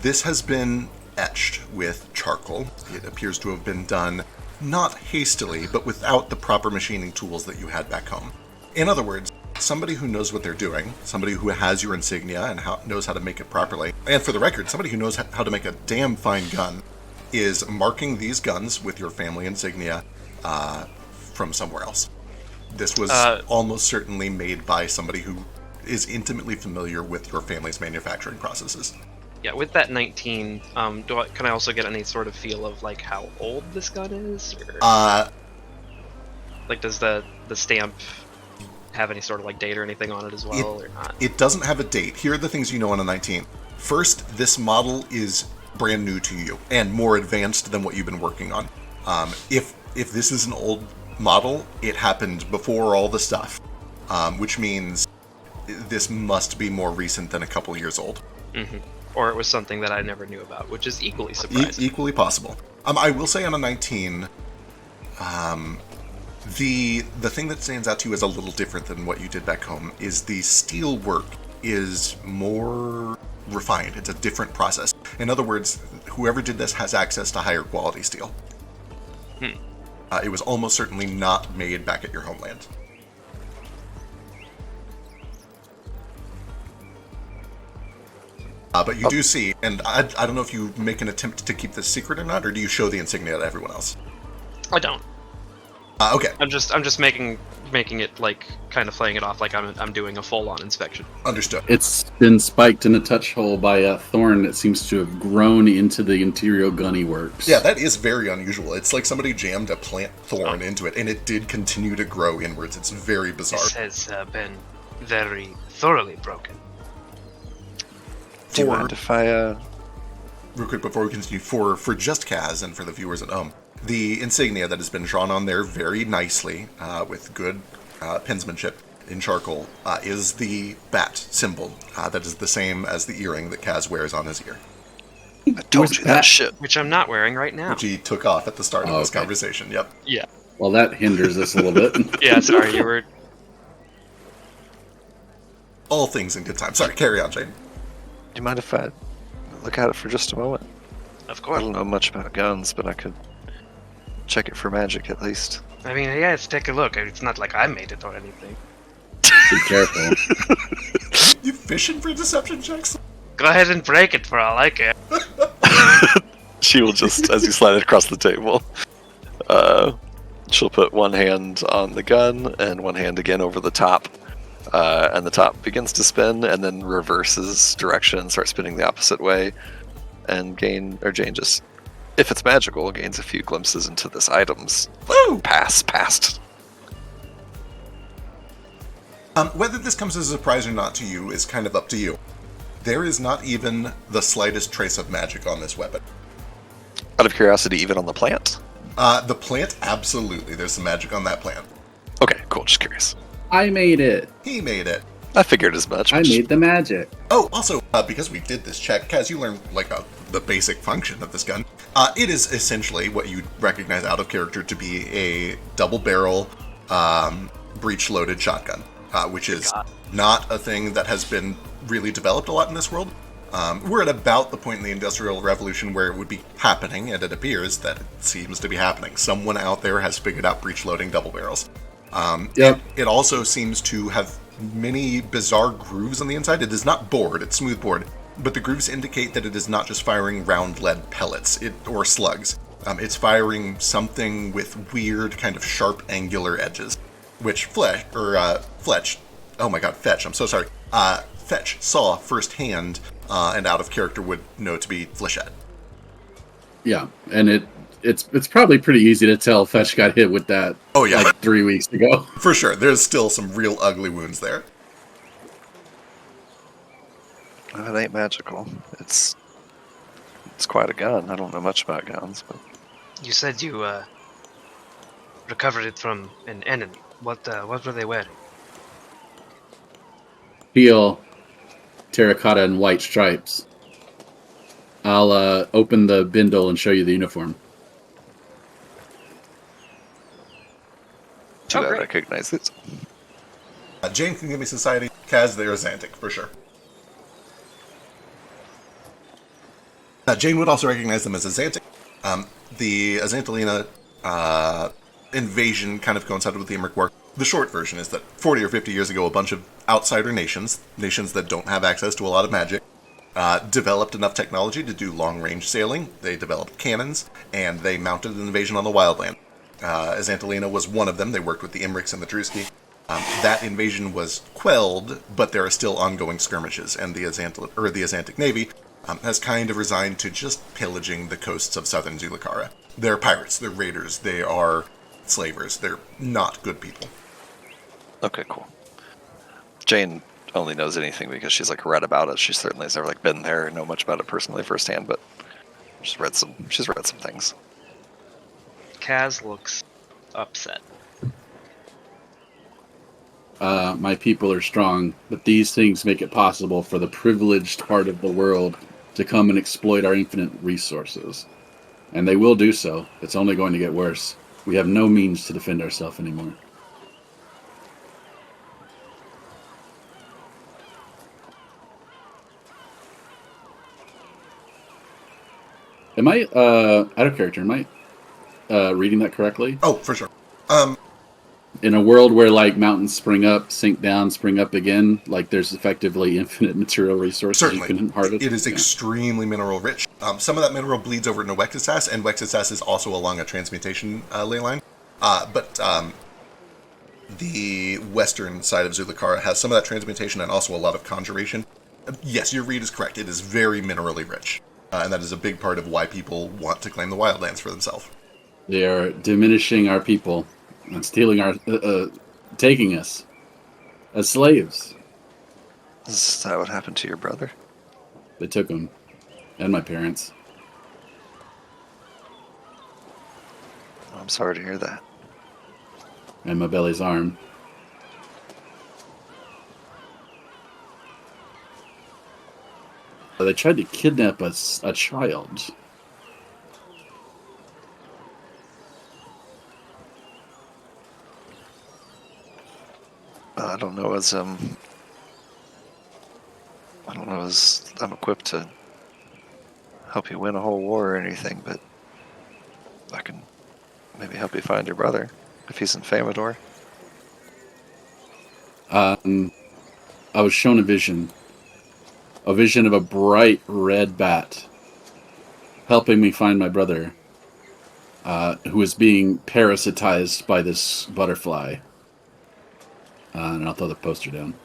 This has been etched with charcoal. It appears to have been done not hastily, but without the proper machining tools that you had back home. In other words, somebody who knows what they're doing, somebody who has your insignia and knows how to make it properly, and for the record, somebody who knows how to make a damn fine gun, is marking these guns with your family insignia from somewhere else. This was almost certainly made by somebody who is intimately familiar with your family's manufacturing processes. Yeah, with that 19, can I also get any sort of feel of like how old this gun is? Or, like, does the stamp have any sort of like date or anything on it as well, or not? It doesn't have a date. Here are the things you know on a 19. First, this model is brand new to you and more advanced than what you've been working on. If this is an old model, it happened before all the stuff, which means this must be more recent than a couple years old. Mm-hmm. Or it was something that I never knew about, which is equally surprising. Equally possible. I will say on a 19, the thing that stands out to you as a little different than what you did back home is the steel work is more refined. It's a different process. In other words, whoever did this has access to higher quality steel. It was almost certainly not made back at your homeland. But you do see, and I don't know if you make an attempt to keep this secret or not, or do you show the insignia to everyone else? I don't. Okay. I'm just making it like kind of playing it off like I'm doing a full-on inspection. Understood. It's been spiked in a touch hole by a thorn that seems to have grown into the interior gunny works. Yeah, that is very unusual. It's like somebody jammed a plant thorn into it, and it did continue to grow inwards. It's very bizarre. This has been very thoroughly broken. Do you mind if I... Real quick before we continue, for just Kaz and for the viewers at home, the insignia that has been drawn on there very nicely, with good penmanship in charcoal, is the bat symbol. That is the same as the earring that Kaz wears on his ear. I told you that shit. Which I'm not wearing right now. Which he took off at the start of this conversation, yep. Yeah. Well, that hinders us a little bit. Yeah, sorry, you were... All things in good time. Sorry, carry on, Jane. Do you mind if I look at it for just a moment? Of course. I don't know much about guns, but I could check it for magic at least. I mean, yeah, let's take a look. It's not like I made it or anything. Be careful. You fishing for deception checks? Go ahead and break it for all I care. She will just, as you slide it across the table, she'll put one hand on the gun and one hand again over the top. And the top begins to spin and then reverses direction and starts spinning the opposite way. And Jane just, if it's magical, gains a few glimpses into this item's past. Whether this comes as a surprise or not to you is kind of up to you. There is not even the slightest trace of magic on this weapon. Out of curiosity, even on the plant? The plant, absolutely. There's some magic on that plant. Okay, cool, just curious. I made it. He made it. I figured as much. I made the magic. Oh, also, because we did this check, Kaz, you learned the basic function of this gun. It is essentially what you recognize out of character to be a double-barrel, breech-loaded shotgun, which is not a thing that has been really developed a lot in this world. We're at about the point in the Industrial Revolution where it would be happening, and it appears that it seems to be happening. Someone out there has figured out breech-loading double barrels. Yep. It also seems to have many bizarre grooves on the inside. It is not bored, it's smooth bored, but the grooves indicate that it is not just firing round lead pellets or slugs. It's firing something with weird, kind of sharp, angular edges, which Fletch, I'm so sorry, Fetch saw firsthand, and out of character would know to be Flechette. Yeah, and it's probably pretty easy to tell Fetch got hit with that. Oh yeah, like 3 weeks ago. For sure. There's still some real ugly wounds there. It ain't magical. It's quite a gun. I don't know much about guns, but You said you recovered it from an enemy. What were they wearing? Teal, terracotta, and white stripes. I'll open the bindle and show you the uniform. do I great. recognize it? Jane can give me Society. Kaz, they're Xantic, for sure. Jane would also recognize them as Xantic. The Azantalina invasion kind of coincided with the Emmerich War. The short version is that 40 or 50 years ago, a bunch of outsider nations that don't have access to a lot of magic, developed enough technology to do long-range sailing. They developed cannons, and they mounted an invasion on the wildland. Azantalina was one of them. They worked with the Emmerichs and the Druski. That invasion was quelled, but there are still ongoing skirmishes, and the Azantic Navy has kind of resigned to just pillaging the coasts of southern Zulukara. They're pirates, they're raiders, they are slavers, they're not good people. Okay, cool. Jane only knows anything because she's like read about it. She certainly has never like been there or know much about it personally firsthand, but she's read some things. Kaz looks upset. My people are strong, but these things make it possible for the privileged part of the world to come and exploit our infinite resources. And they will do so. It's only going to get worse. We have no means to defend ourselves anymore. Am I, out of character, am I reading that correctly? Oh, for sure. In a world where like mountains spring up, sink down, spring up again, like there's effectively infinite material resources Certainly. you can harvest. It is Yeah. extremely mineral rich. Some of that mineral bleeds over into Wexisas, and Wexisas is also along a transmutation ley line. But the western side of Zulukara has some of that transmutation and also a lot of conjuration. Yes, your read is correct. It is very minerally rich. And that is a big part of why people want to claim the wildlands for themselves. They are diminishing our people and stealing our, taking us as slaves. Is that what happened to your brother? They took him, and my parents. I'm sorry to hear that. And my belly's arm. They tried to kidnap us, a child. I don't know as I'm equipped to help you win a whole war or anything, but I can maybe help you find your brother if he's in Famador. I was shown a vision of a bright red bat helping me find my brother, who is being parasitized by this butterfly. And I'll throw the poster down.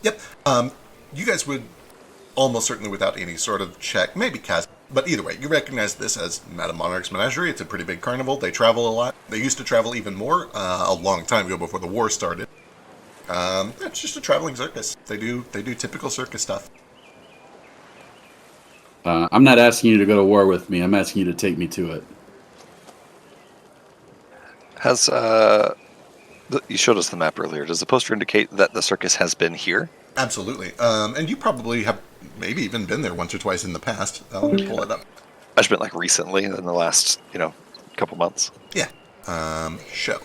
Yep. You guys would almost certainly, without any sort of check, maybe Kaz, but either way, you recognize this as Madame Monarch's Menagerie. It's a pretty big carnival. They travel a lot. They used to travel even more a long time ago before the war started. It's just a traveling circus. They do typical circus stuff. I'm not asking you to go to war with me. I'm asking you to take me to it. Has you showed us the map earlier. Does the poster indicate that the circus has been here? Absolutely. And you probably have maybe even been there once or twice in the past. Let me pull it up. I just meant like recently in the last, couple months. Yeah. Show.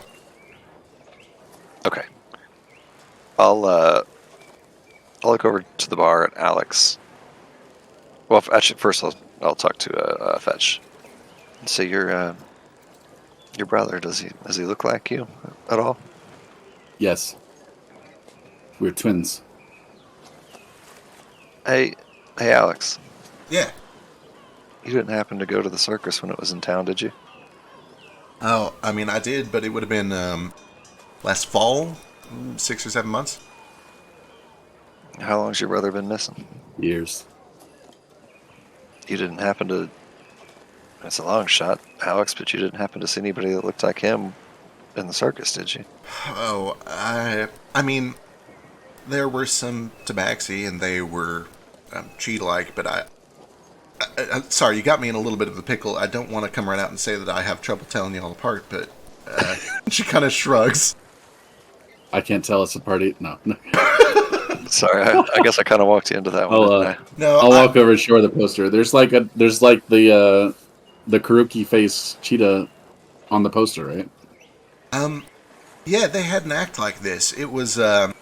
Okay. I'll look over to the bar at Alex Well, actually, first I'll talk to Fetch. So your brother, does he look like you at all? Yes. We're twins. Hey, Alex. Yeah. You didn't happen to go to the circus when it was in town, did you? Oh, I mean, I did, but it would have been last fall, 6 or 7 months. How long's your brother been missing? Years. You didn't happen to... It's a long shot, Alex, but you didn't happen to see anybody that looked like him in the circus, did you? Oh, I mean, there were some tabaxi, and they were cheetah-like, but sorry, you got me in a little bit of a pickle. I don't want to come right out and say that I have trouble telling you all apart, but she kind of shrugs. I can't tell us apart. No. Sorry, I guess I kind of walked you into that one, didn't I? No, I'll walk over and show her the poster. There's like the Karuki face cheetah on the poster, right? Yeah, they had an act like this. It was a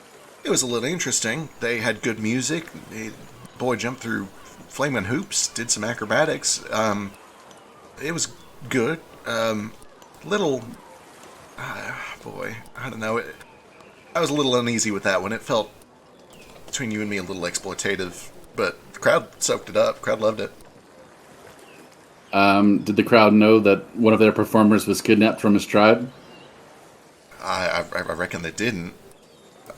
little interesting. They had good music. The boy jumped through flaming hoops, did some acrobatics. It was good. Little, boy, I don't know. I was a little uneasy with that one. It felt, between you and me, a little exploitative. But the crowd soaked it up. The crowd loved it. Did the crowd know that one of their performers was kidnapped from his tribe? I reckon they didn't.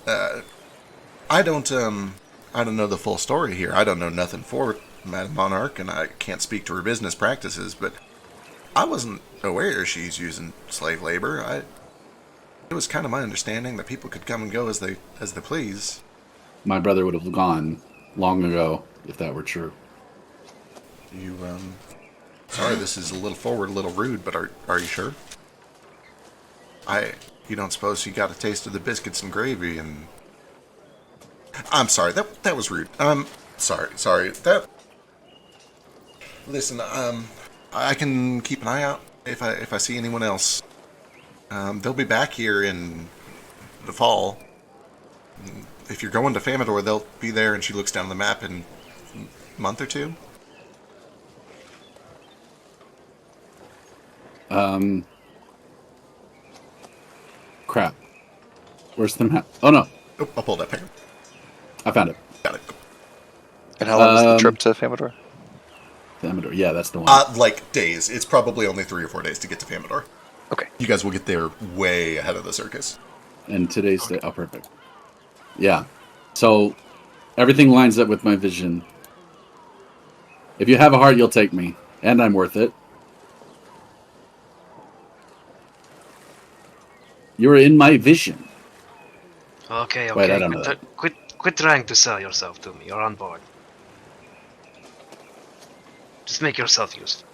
I don't know the full story here. I don't know nothing for Madam Monarch, and I can't speak to her business practices, but I wasn't aware she's using slave labor. It was kind of my understanding that people could come and go as they please. My brother would have gone long ago if that were true. You, sorry, this is a little forward, a little rude, but are you sure? You don't suppose you got a taste of the biscuits and gravy and... I'm sorry, that was rude. Sorry, Listen, I can keep an eye out if I see anyone else. They'll be back here in the fall. If you're going to Famador, they'll be there, and she looks down the map in a month or two. Crap. Where's the map? Oh, no. Oh, I'll pull that paper. I found it. Got it. And how long is the trip to Famador? Famador. Yeah, that's the one. Like days. It's probably only 3 or 4 days to get to Famador. Okay. You guys will get there way ahead of the circus. And today's the... Oh, perfect. Yeah. So, everything lines up with my vision. If you have a heart, you'll take me. And I'm worth it. You're in my vision. Okay. Wait, I don't know that. Quit trying to sell yourself to me. You're on board. Just make yourself useful.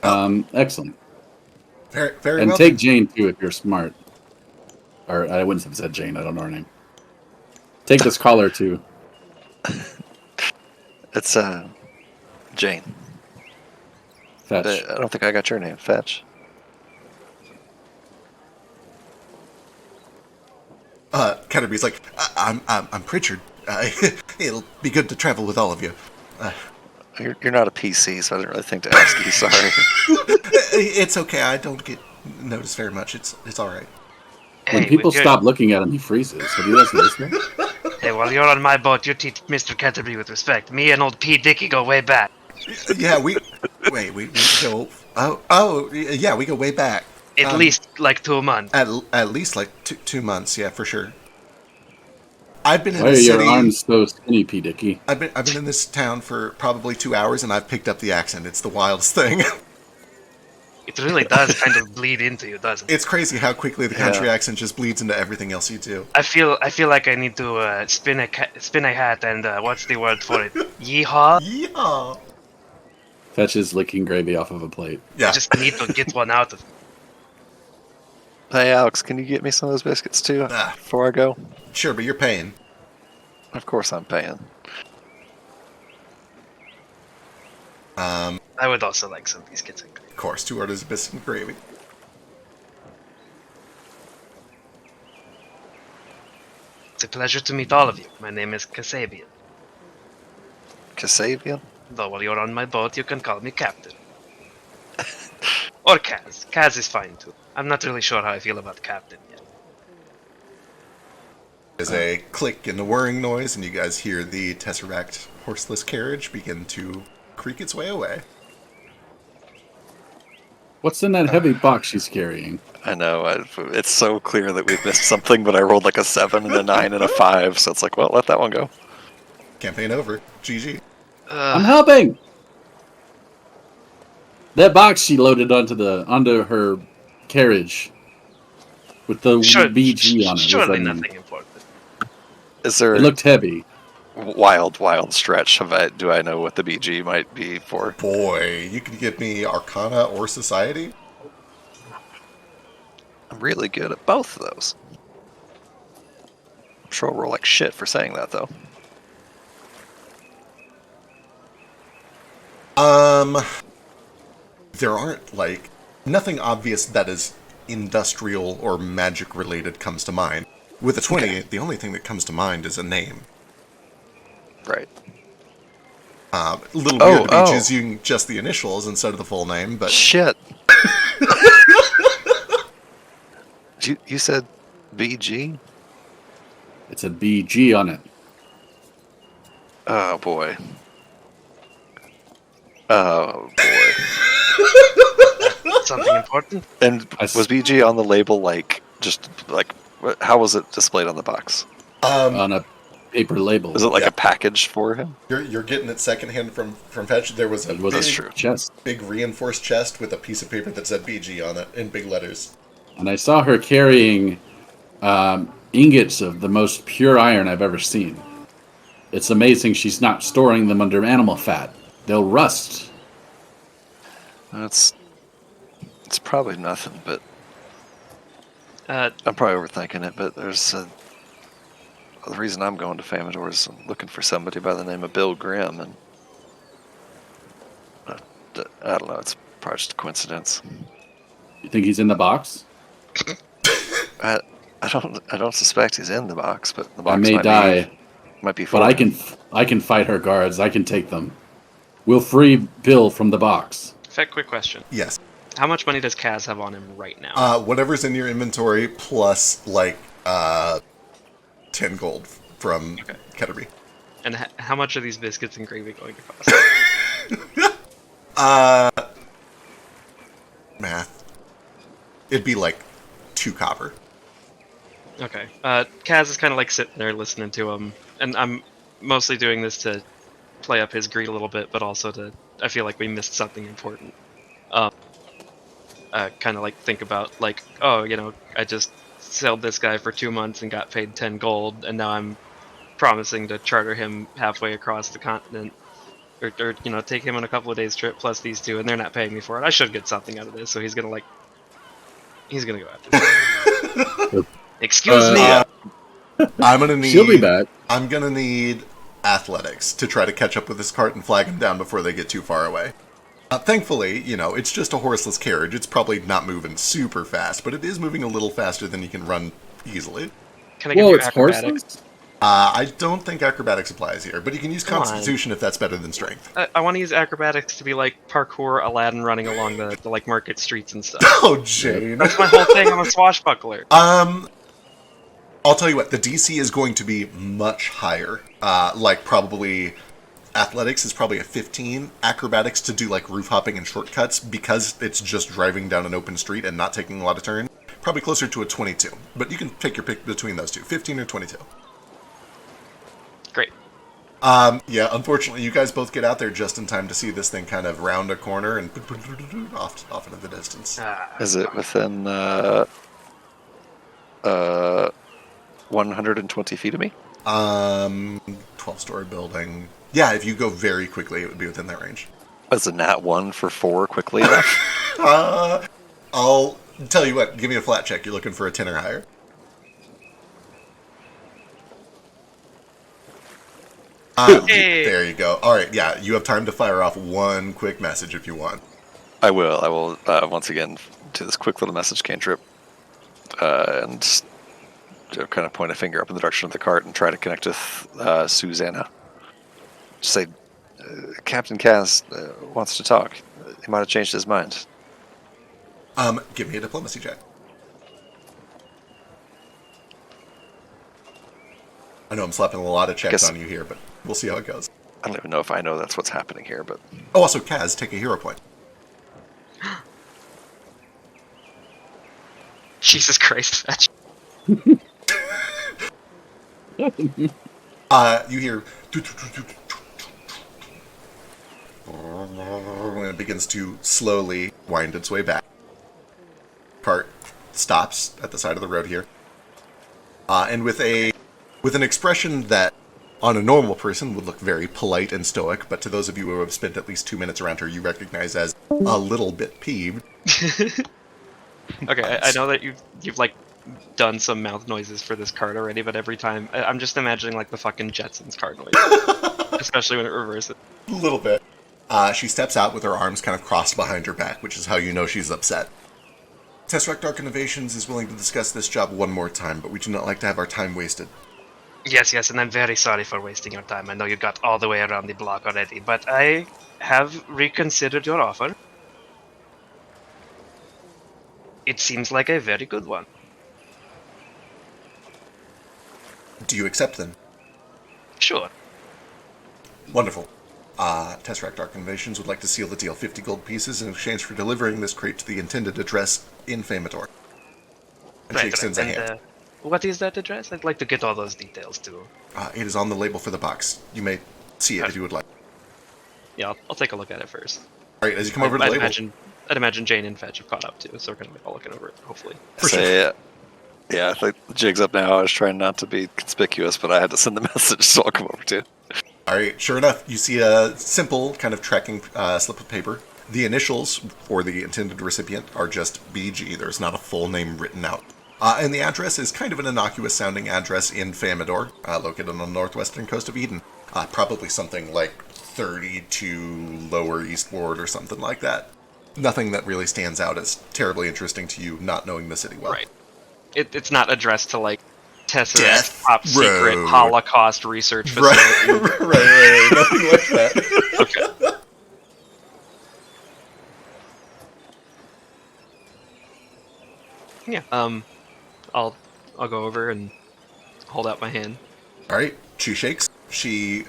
Excellent. Very And well. take Jane, too, if you're smart. Or, I wouldn't have said Jane. I don't know her name. Take this collar, too. It's, Jane. Fetch. I don't think I got your name. Fetch. Canterbury's like, I'm Pritchard. It'll be good to travel with all of you. You're not a PC, so I didn't really think to ask you. Sorry. It's okay. I don't get noticed very much. It's all right. When people stop looking at him, he freezes. Have you guys noticed that? Hey, while you're on my boat, you teach Mr. Canterbury with respect. Me and old P. Dicky go way back. Yeah, we go. Yeah, we go way back. At least like 2 months. At least like 2 months. Yeah, for sure. I've been in Why are this your city. arms so skinny, P. Dicky? I've been in this town for probably 2 hours, and I've picked up the accent. It's the wildest thing. It really does kind of bleed into you, doesn't it? It's crazy how quickly the country accent just bleeds into everything else you do. I feel like I need to spin a hat and what's the word for it? Yeehaw. Yeah. Fetch is licking gravy off of a plate. Yeah. I just need to get one out of. Hey, Alex, can you get me some of those biscuits, too, before I go? Sure, but you're paying. Of course I'm paying. I would also like some biscuits and gravy. Of course, 2 orders of biscuits and gravy. It's a pleasure to meet all of you. My name is Kasabian. Kasabian? Though while you're on my boat, you can call me Captain. Or Kaz. Kaz is fine too. I'm not really sure how I feel about Captain yet. There's a click and a whirring noise, and you guys hear the Tesseract horseless carriage begin to creak its way away. What's in that heavy box she's carrying? I know, it's so clear that we've missed something, but I rolled like a 7 and a 9 and a 5, so it's like, well, let that one go. Campaign over. GG. I'm helping. That box she loaded onto her carriage with the BG on it. Surely nothing important. Is there It looked heavy. wild stretch? Do I know what the BG might be for? Boy, you could give me Arcana or Society? I'm really good at both of those. I'm sure I'll roll like shit for saying that, though. There aren't, like, nothing obvious that is industrial or magic related comes to mind. With a 20, okay. The only thing that comes to mind is a name. Right. A little weird to be choosing just the initials instead of the full name, but... Shit. You said BG? It said BG on it. Oh, boy. Oh, boy. Something important? And was BG on the label, like, just, like, how was it displayed on the box? On a paper label. Was it like a package for him? You're getting it secondhand from Fetch. There was a big reinforced chest with a piece of paper that said BG on it in big letters. And I saw her carrying ingots of the most pure iron I've ever seen. It's amazing she's not storing them under animal fat. They'll rust. It's probably nothing, but I'm probably overthinking it. But there's the reason I'm going to Famador is I'm looking for somebody by the name of Bill Grimm, and I don't know. It's probably just a coincidence. You think he's in the box? I don't suspect he's in the box, but the box I may die. Might be. But I can fight her guards. I can take them. We'll free Bill from the box. Fact, quick question. Yes. How much money does Kaz have on him right now? Whatever's in your inventory plus like 10 gold from Ketterby. And how much are these biscuits and gravy going to cost? Math. It'd be like 2 copper. Okay. Kaz is kind of like sitting there listening to him, and I'm mostly doing this to play up his greed a little bit, but also I feel like we missed something important. Kind of like think about like, oh, I just sold this guy for 2 months and got paid 10 gold, and now I'm promising to charter him halfway across the continent, or take him on a couple of days trip plus these 2, and they're not paying me for it. I should get something out of this, so he's gonna go after me. Excuse me. I'm gonna need. She'll be back. I'm gonna need athletics to try to catch up with this cart and flag him down before they get too far away. Thankfully, it's just a horseless carriage. It's probably not moving super fast, but it is moving a little faster than you can run easily. Can I give you acrobatics? Horseless? I don't think acrobatics applies here, but you can use Constitution if that's better than Strength. I want to use acrobatics to be like parkour Aladdin running along the like market streets and stuff. Oh, Jane. That's my whole thing. I'm a swashbuckler. I'll tell you what, the DC is going to be much higher. Probably athletics is probably a 15. Acrobatics to do like roof hopping and shortcuts because it's just driving down an open street and not taking a lot of turns. Probably closer to a 22. But you can take your pick between those two, 15 or 22. Great. Yeah, unfortunately, you guys both get out there just in time to see this thing kind of round a corner and off into the distance. Is it within 120 feet of me? 12-story building. Yeah, if you go very quickly, it would be within that range. Is a nat 1 for 4 quickly enough? I'll tell you what, give me a flat check. You're looking for a 10 or higher. Hey. There you go. All right, yeah, you have time to fire off one quick message if you want. I will, once again, do this quick little message cantrip, and just kind of point a finger up in the direction of the cart and try to connect with Susanna. Just say, Captain Kaz wants to talk. He might have changed his mind. Give me a diplomacy check. I know I'm slapping a lot of checks on you here, but we'll see how it goes. I don't even know if I know that's what's happening here, but... Oh, also, Kaz, take a hero point. Jesus Christ, Fetch. You hear... And it begins to slowly wind its way back. Cart stops at the side of the road here. And with an expression that on a normal person would look very polite and stoic, but to those of you who have spent at least 2 minutes around her, you recognize as a little bit peeved. Okay, I know that you've like done some mouth noises for this card already, but every time I'm just imagining like the fucking Jetsons card noise, especially when it reverses. A little bit. She steps out with her arms kind of crossed behind her back, which is how you know she's upset. Tesseract Dark Innovations is willing to discuss this job one more time, but we do not like to have our time wasted. Yes, and I'm very sorry for wasting your time. I know you got all the way around the block already, but I have reconsidered your offer. It seems like a very good one. Do you accept them? Sure. Wonderful. Tesseract Dark Innovations would like to seal the deal 50 gold pieces in exchange for delivering this crate to the intended address in Famador. And she extends a hand. What is that address? I'd like to get all those details too. It is on the label for the box. You may see it if you would like. Yeah, I'll take a look at it first. Alright, as you come over to the label... I'd imagine Jane and Fetch have caught up too, so we're going to be all looking over it, hopefully. Yeah, I think the jig's up now. I was trying not to be conspicuous, but I had to send the message, so I'll come over too. Alright, sure enough, you see a simple kind of tracking slip of paper. The initials for the intended recipient are just BG. There's not a full name written out. And the address is kind of an innocuous-sounding address in Famador, located on the northwestern coast of Eden. Probably something like 32 Lower Eastward or something like that. Nothing that really stands out as terribly interesting to you, not knowing the city well. Right. It's not addressed to, like, Tesseract's Death top secret Road. Holocaust research facility. Right, nothing like that. Okay. Yeah. I'll go over and hold out my hand. Alright, she shakes. She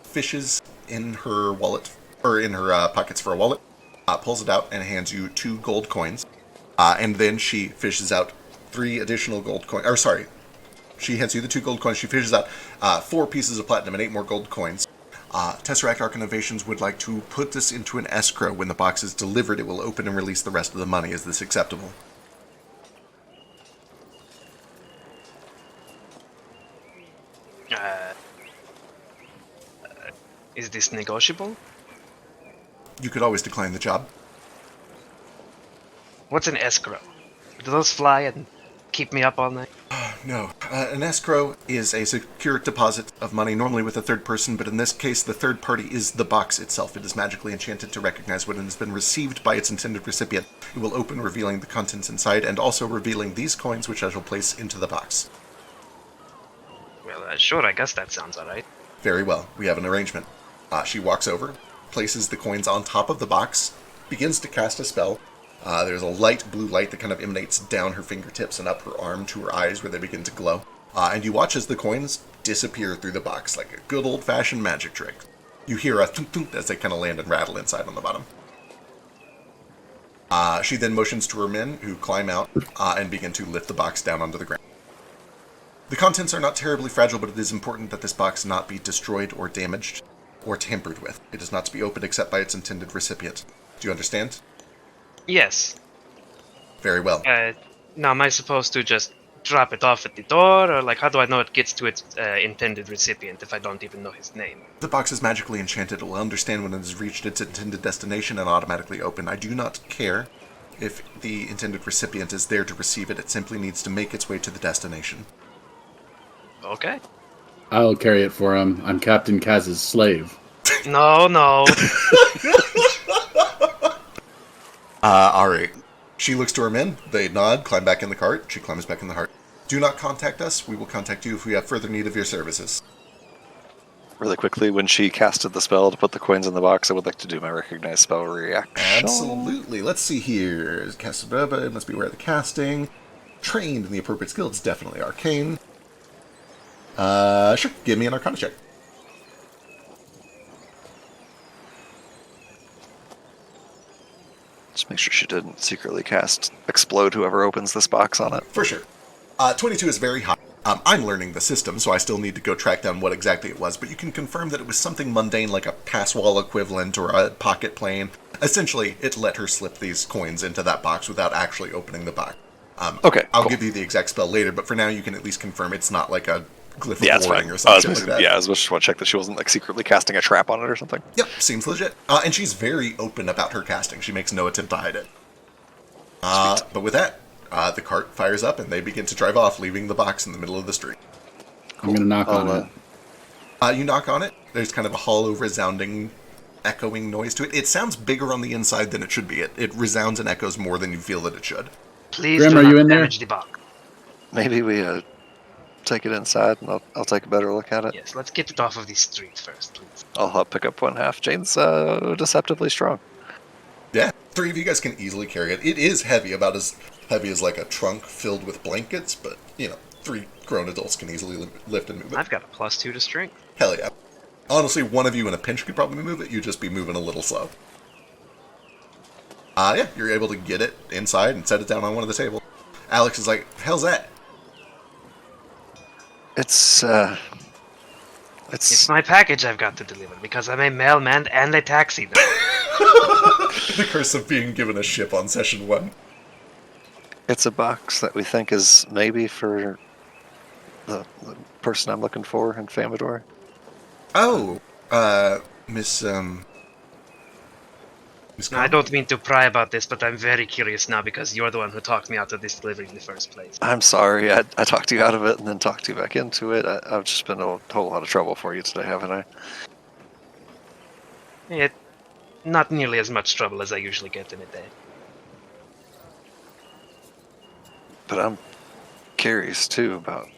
fishes in her wallet, or in her pockets for a wallet, pulls it out and hands you 2 gold coins. And then she fishes out 3 additional gold coins. Or sorry, she hands you the 2 gold coins. She fishes out 4 pieces of platinum and 8 more gold coins. Tesseract Dark Innovations would like to put this into an escrow. When the box is delivered, it will open and release the rest of the money. Is this acceptable? Is this negotiable? You could always decline the job. What's an escrow? Do those fly and keep me up all night? No. An escrow is a secure deposit of money, normally with a third person, but in this case, the third party is the box itself. It is magically enchanted to recognize when it has been received by its intended recipient. It will open, revealing the contents inside, and also revealing these coins, which I shall place into the box. Well, sure, I guess that sounds alright. Very well. We have an arrangement. She walks over, places the coins on top of the box, begins to cast a spell. There's a light blue light that kind of emanates down her fingertips and up her arm to her eyes where they begin to glow. And you watch as the coins disappear through the box like a good old-fashioned magic trick. You hear a thunk-thunk as they kind of land and rattle inside on the bottom. She then motions to her men, who climb out and begin to lift the box down onto the ground. The contents are not terribly fragile, but it is important that this box not be destroyed or damaged or tampered with. It is not to be opened except by its intended recipient. Do you understand? Yes. Very well. Now, am I supposed to just drop it off at the door, or like how do I know it gets to its intended recipient if I don't even know his name? The box is magically enchanted. It will understand when it has reached its intended destination and automatically open. I do not care if the intended recipient is there to receive it. It simply needs to make its way to the destination. Okay. I'll carry it for him. I'm Captain Kaz's slave. No. Alright. She looks to her men. They nod, climb back in the cart. She climbs back in the cart. Do not contact us. We will contact you if we have further need of your services. Really quickly, when she casted the spell to put the coins in the box, I would like to do my recognize spell reaction. Absolutely. Let's see here. Cast it must be aware of the casting. Trained in the appropriate skill. It's definitely arcane. Sure. Give me an Arcana check. Just make sure she didn't secretly cast explode whoever opens this box on it. For sure. 22 is very high. I'm learning the system, so I still need to go track down what exactly it was, but you can confirm that it was something mundane like a pass wall equivalent or a pocket plane. Essentially, it let her slip these coins into that box without actually opening the box. Okay, I'll cool. give you the exact spell later, but for now you can at least confirm it's not like a glyph Yeah, of it's warding fine. or something like that. Yeah, I was just want to check that she wasn't like secretly casting a trap on it or something. Yep, seems legit. And she's very open about her casting. She makes no attempt to hide it. But with that, the cart fires up and they begin to drive off, leaving the box in the middle of the street. I'm going to knock on it. You knock on it. There's kind of a hollow, resounding, echoing noise to it. It sounds bigger on the inside than it should be. It resounds and echoes more than you feel that it should. Please Grim, do are not you in there? damage the box. Maybe we take it inside and I'll take a better look at it. Yes, let's get it off of the street first, please. I'll help pick up one half. Jane's deceptively strong. Yeah, 3 of you guys can easily carry it. It is heavy, about as heavy as like a trunk filled with blankets, but, 3 grown adults can easily lift and move it. I've got a +2 to strength. Hell yeah. Honestly, one of you in a pinch could probably move it. You'd just be moving a little slow. Yeah, you're able to get it inside and set it down on one of the tables. Alex is like, hell's that? It's It's my package I've got to deliver because I'm a mailman and a taxi driver. The curse of being given a ship on session 1. It's a box that we think is maybe for the person I'm looking for in Famador. Oh, Miss Now, I don't mean to pry about this, but I'm very curious now because you're the one who talked me out of this delivery in the first place. I'm sorry, I talked you out of it and then talked you back into it. I've just been a whole lot of trouble for you today, haven't I? Not nearly as much trouble as I usually get in a day. But I'm curious too about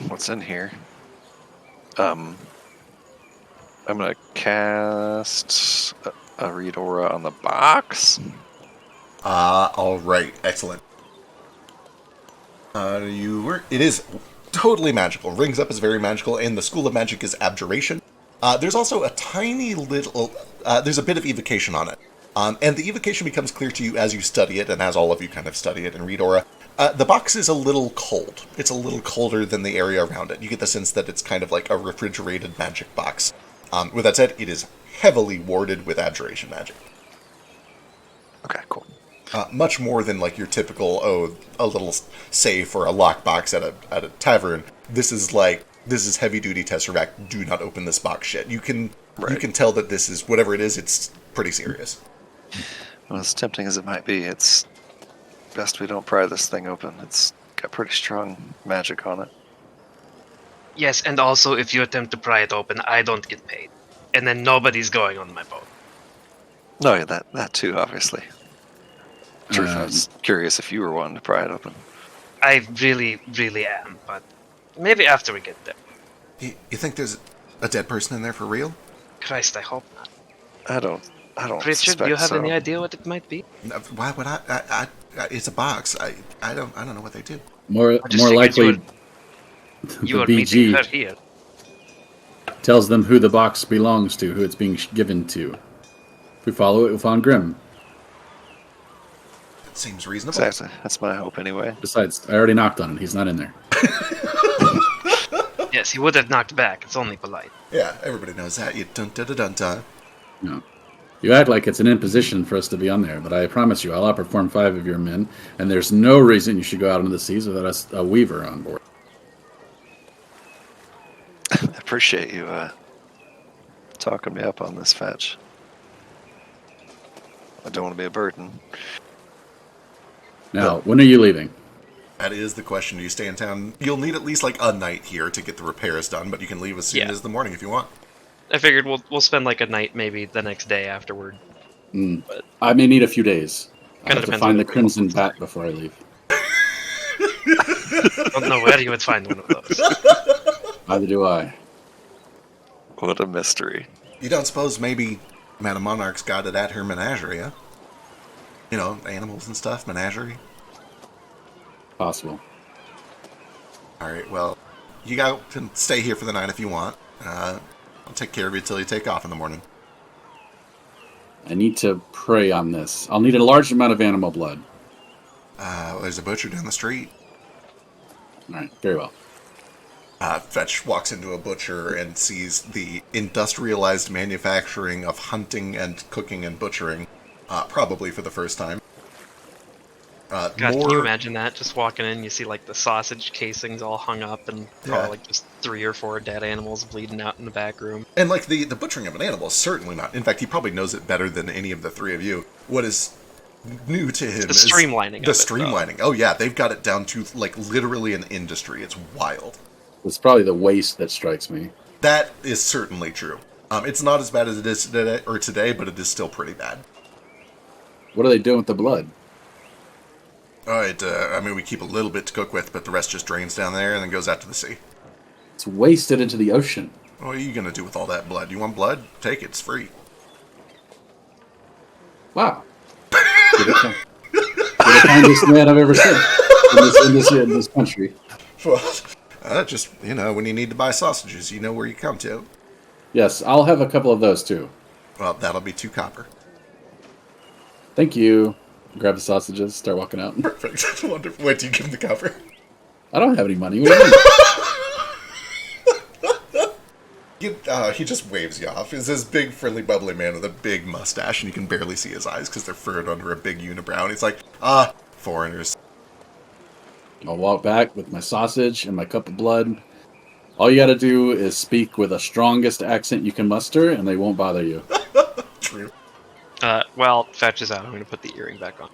what's in here. I'm gonna cast a read aura on the box. Alright, excellent. It is totally magical. Rings Up is very magical, and the School of Magic is Abjuration. There's also a tiny little, there's a bit of evocation on it. And the evocation becomes clear to you as you study it, and as all of you kind of study it and read aura. The box is a little cold. It's a little colder than the area around it. You get the sense that it's kind of like a refrigerated magic box. With that said, it is heavily warded with abjuration magic. Okay, cool. Much more than like your typical, a little safe or a lockbox at a tavern. This is heavy duty Tesseract. Do not open this box shit. You can tell that this is whatever it is. It's pretty serious. Well, as tempting as it might be, it's best we don't pry this thing open. It's got pretty strong magic on it. Yes, and also if you attempt to pry it open, I don't get paid. And then nobody's going on my boat. No, yeah, that too, obviously. Truth, I was curious if you were one to pry it open. I really, really am, but maybe after we get there. You think there's a dead person in there for real? Christ, I hope not. I don't Richard, suspect do you have so. any idea what it might be? Why would I it's a box. I don't know what they do. More just figured likely, You the are meeting her BG here. tells them who the box belongs to, who it's being given to. If we follow it, we'll find Grim. It seems reasonable. Exactly. That's my hope anyway. Besides, I already knocked on it. He's not in there. Yes, he would have knocked back. It's only polite. Yeah, everybody knows that. You dun dun dun dun dun. No. You act like it's an imposition for us to be on there, but I promise you, I'll outperform 5 of your men, and there's no reason you should go out into the seas without a weaver on board. I appreciate you talking me up on this fetch. I don't want to be a burden. Now, when are you leaving? That is the question. Do you stay in town? You'll need at least like a night here to get the repairs done, but you can leave as soon as the morning if you want. I figured we'll spend like a night, maybe the next day afterward. But I may need a few days. I Kinda have to depends find on the the Crimson Bat before I leave. I don't know where you would find one of those. Neither do I. What a mystery. You don't suppose maybe Madame Monarch's got it at her menagerie, huh? You know, animals and stuff, menagerie. Possible. Alright, well, you guys can stay here for the night if you want. I'll take care of you till you take off in the morning. I need to pray on this. I'll need a large amount of animal blood. There's a butcher down the street. All right, very well. Fetch walks into a butcher and sees the industrialized manufacturing of hunting and cooking and butchering, probably for the first time. God, can you imagine that? Just walking in, you see like the sausage casings all hung up, and probably like just 3 or 4 dead animals bleeding out in the back room. And like the butchering of an animal is certainly not. In fact, he probably knows it better than any of the three of you. What is new to him The streamlining. is the streamlining. Oh yeah, they've got it down to like literally an industry. It's wild. It's probably the waste that strikes me. That is certainly true. It's not as bad as it is today, but it is still pretty bad. What are they doing with the blood? I mean, we keep a little bit to cook with, but the rest just drains down there and then goes out to the sea. It's wasted into the ocean. What are you going to do with all that blood? You want blood? Take it. It's free. Wow. You're the kindest man I've ever seen in this country. Well, just, you know, when you need to buy sausages, you know where you come to. Yes, I'll have a couple of those too. Well, that'll be 2 copper. Thank you. Grab the sausages, start walking out. Perfect. Wonderful. Wait, do you give him the copper? I don't have any money. What do you mean? He just waves you off. He's this big, friendly, bubbly man with a big mustache, and you can barely see his eyes because they're furrowed under a big unibrow. And he's like, foreigners. I'll walk back with my sausage and my cup of blood. All you gotta do is speak with the strongest accent you can muster, and they won't bother you. True. Well, Fetch is out. I'm going to put the earring back on.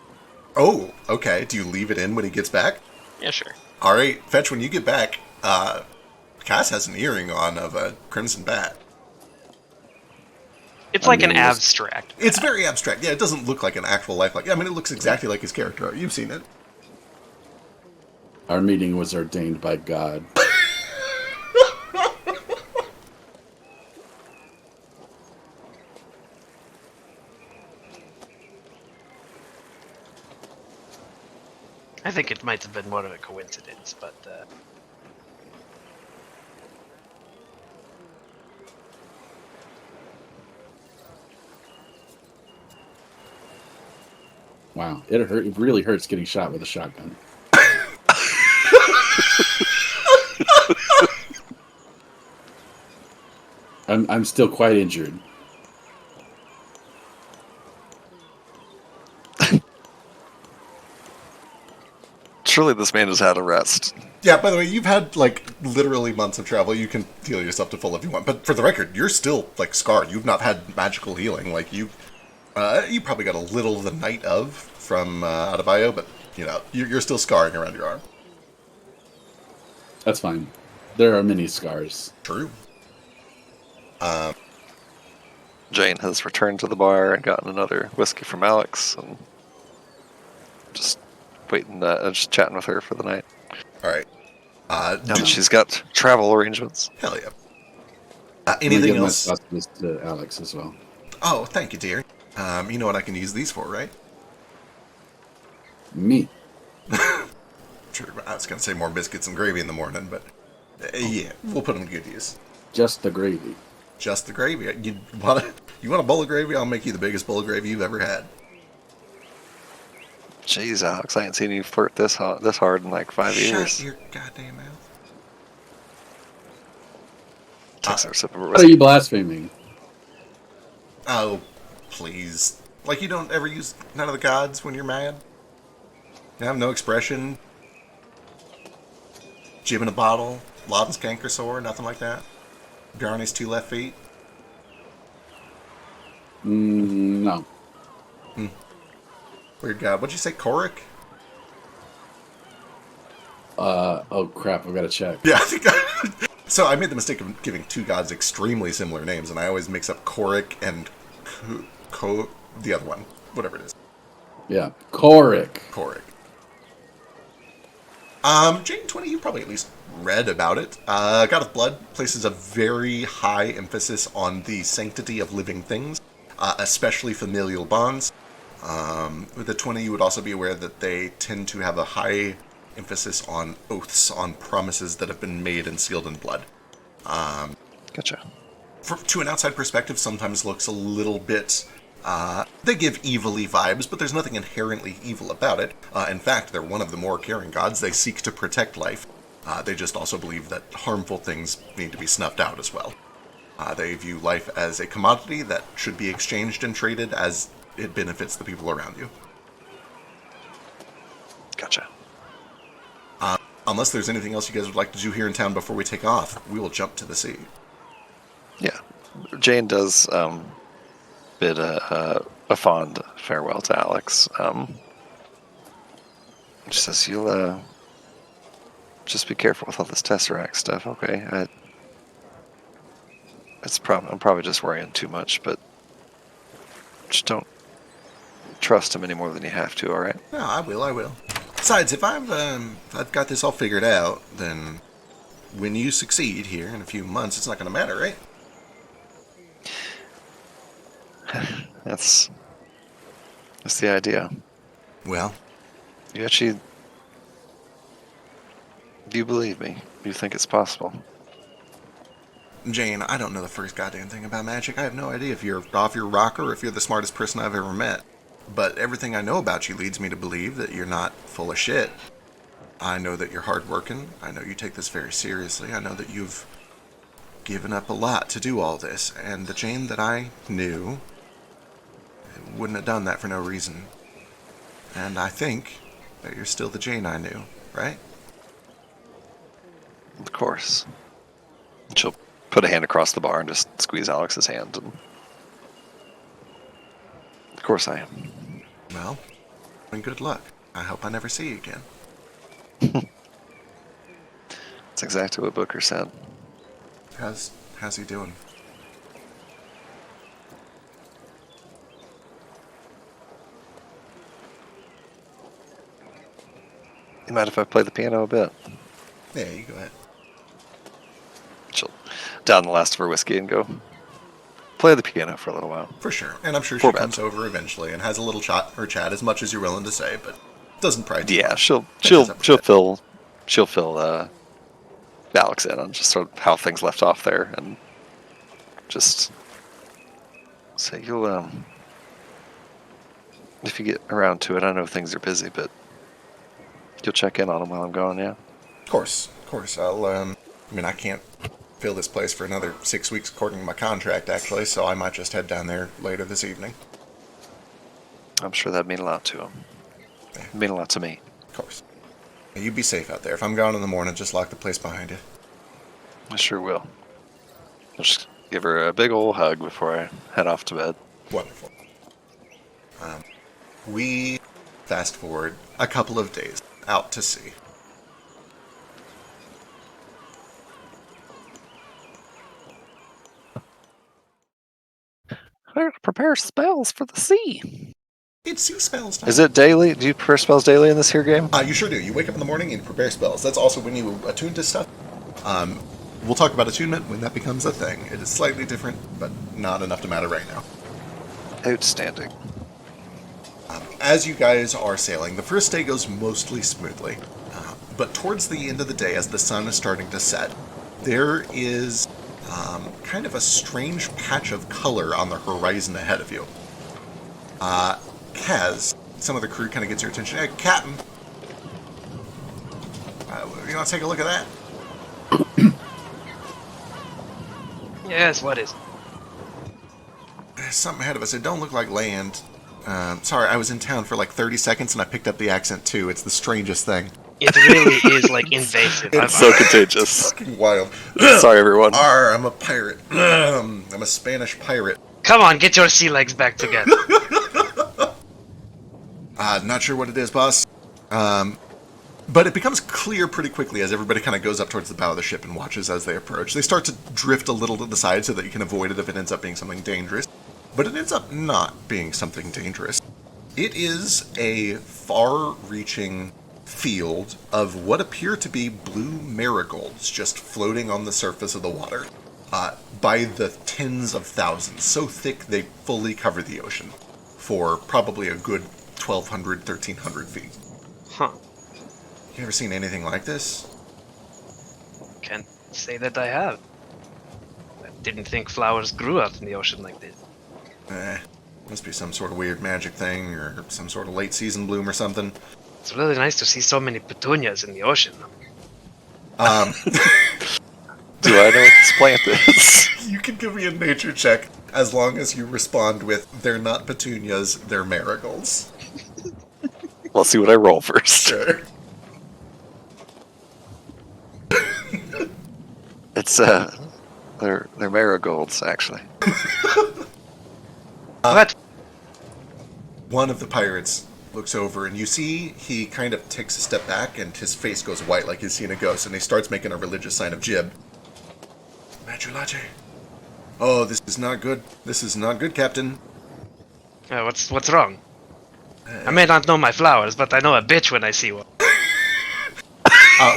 Oh, okay. Do you leave it in when he gets back? Yeah, sure. All right, Fetch, when you get back, Cass has an earring on of a crimson bat. It's like an abstract. It's very abstract. Yeah, it doesn't look like an actual lifelike. I mean, it looks exactly like his character. You've seen it. Our meeting was ordained by God. I think it might have been more of a coincidence, but... Wow, it hurt. It really hurts getting shot with a shotgun. I'm still quite injured. Surely this man has had a rest. Yeah, by the way, you've had, like, literally months of travel. You can heal yourself to full if you want. But for the record, you're still, like, scarred. You've not had magical healing. Like, you probably got a little the night of from out of IO, but, you know, you're still scarring around your arm. That's fine. There are many scars. True. Jane has returned to the bar and gotten another whiskey from Alex, and just waiting, just chatting with her for the night. All right. Now that she's got travel arrangements. Hell yeah. Anything else? My sausages to Alex as well. Oh, thank you, dear. You know what I can use these for, right? Me. Sure, I was going to say more biscuits and gravy in the morning, but yeah, we'll put them to good use. Just the gravy. Just the gravy. You want a bowl of gravy? I'll make you the biggest bowl of gravy you've ever had. Jeez, Alex, I ain't seen you flirt this hard in like 5 years. Shut your goddamn mouth. Takes her sip of What are whiskey. you blaspheming? Oh, please. Like, you don't ever use none of the gods when you're mad? You have no expression? Jib in a bottle? Loudon's canker sore? Nothing like that? Bjarne's 2 left feet? No. Weird god. What'd you say, Korik? Oh crap, I've got to check. Yeah, I think so I made the mistake of giving 2 gods extremely similar names, and I always mix up Korik and the other one. Whatever it is. Yeah, Korik. Korik. Jane 20, you probably at least read about it. God of Blood places a very high emphasis on the sanctity of living things, especially familial bonds. With the 20, you would also be aware that they tend to have a high emphasis on oaths, on promises that have been made and sealed in blood. Gotcha. To an outside perspective, sometimes looks a little bit... they give evilly vibes, but there's nothing inherently evil about it. In fact, they're one of the more caring gods. They seek to protect life. They just also believe that harmful things need to be snuffed out as well. They view life as a commodity that should be exchanged and traded as it benefits the people around you. Gotcha. Unless there's anything else you guys would like to do here in town before we take off, we will jump to the sea. Yeah. Jane does bid a fond farewell to Alex. She says, you'll just be careful with all this Tesseract stuff, okay? I'm probably just worrying too much, but just don't trust him any more than you have to, alright? No, I will. Besides, if I've got this all figured out, then when you succeed here in a few months, it's not going to matter, right? That's the idea. Well, You actually... Do you believe me? Do you think it's possible? Jane, I don't know the first goddamn thing about magic. I have no idea if you're off your rocker or if you're the smartest person I've ever met. But everything I know about you leads me to believe that you're not full of shit. I know that you're hardworking. I know you take this very seriously. I know that you've given up a lot to do all this. And the Jane that I knew wouldn't have done that for no reason. And I think that you're still the Jane I knew, right? Of course. She'll put a hand across the bar and just squeeze Alex's hand. And... Of course I am. Well, and good luck. I hope I never see you again. That's exactly what Booker said. How's he doing? You mind if I play the piano a bit? Yeah, you go ahead. She'll down the last of her whiskey and go play the piano for a little while. For sure. And I'm sure she For bed. comes over eventually and has a little chat or chat, as much as you're willing to say, but doesn't pry too Yeah, much. she'll fill Alex in on just sort of how things left off there, and just say you'll if you get around to it. I know things are busy, but you'll check in on them while I'm gone. Yeah. Of course. I'll I can't fill this place for another 6 weeks according to my contract, actually, so I might just head down there later this evening. I'm sure that'd mean a lot to him. It'd mean a lot to me. Of course. Hey, you be safe out there. If I'm gone in the morning, just lock the place behind you. I sure will. I'll just give her a big old hug before I head off to bed. Wonderful. We fast forward a couple of days out to sea. I gotta prepare spells for the sea. It's sea spells time. Is it daily? Do you prepare spells daily in this here game? You sure do. You wake up in the morning and you prepare spells. That's also when you attune to stuff. We'll talk about attunement when that becomes a thing. It is slightly different, but not enough to matter right now. Outstanding. As you guys are sailing, the first day goes mostly smoothly. But towards the end of the day, as the sun is starting to set, there is kind of a strange patch of color on the horizon ahead of you. Kaz, some of the crew kind of gets your attention. Hey, Captain! You want to take a look at that? Yes, what is? There's something ahead of us. It don't look like land. Sorry, I was in town for like 30 seconds and I picked up the accent too. It's the strangest thing. It really is like invasive. It's so contagious. Fucking wild. Sorry, everyone. Arr, I'm a pirate. I'm a Spanish pirate. Come on, get your sea legs back together. Not sure what it is, boss. But it becomes clear pretty quickly as everybody kind of goes up towards the bow of the ship and watches as they approach. They start to drift a little to the side so that you can avoid it if it ends up being something dangerous. But it ends up not being something dangerous. It is a far-reaching field of what appear to be blue marigolds just floating on the surface of the water by the tens of thousands, so thick they fully cover the ocean for probably a good 1,200, 1,300 feet. Huh. You ever seen anything like this? Can't say that I have. I didn't think flowers grew out in the ocean like this. Must be some sort of weird magic thing or some sort of late season bloom or something. It's really nice to see so many petunias in the ocean. Do I know what this plant is? You can give me a nature check as long as you respond with, they're not petunias, they're marigolds. We'll see what I roll first. Sure. It's they're marigolds actually. What? One of the pirates looks over, and you see he kind of takes a step back, and his face goes white like he's seen a ghost, and he starts making a religious sign of jib. Madrulache. Oh, this is not good. This is not good, Captain. What's wrong? I may not know my flowers, but I know a bitch when I see one.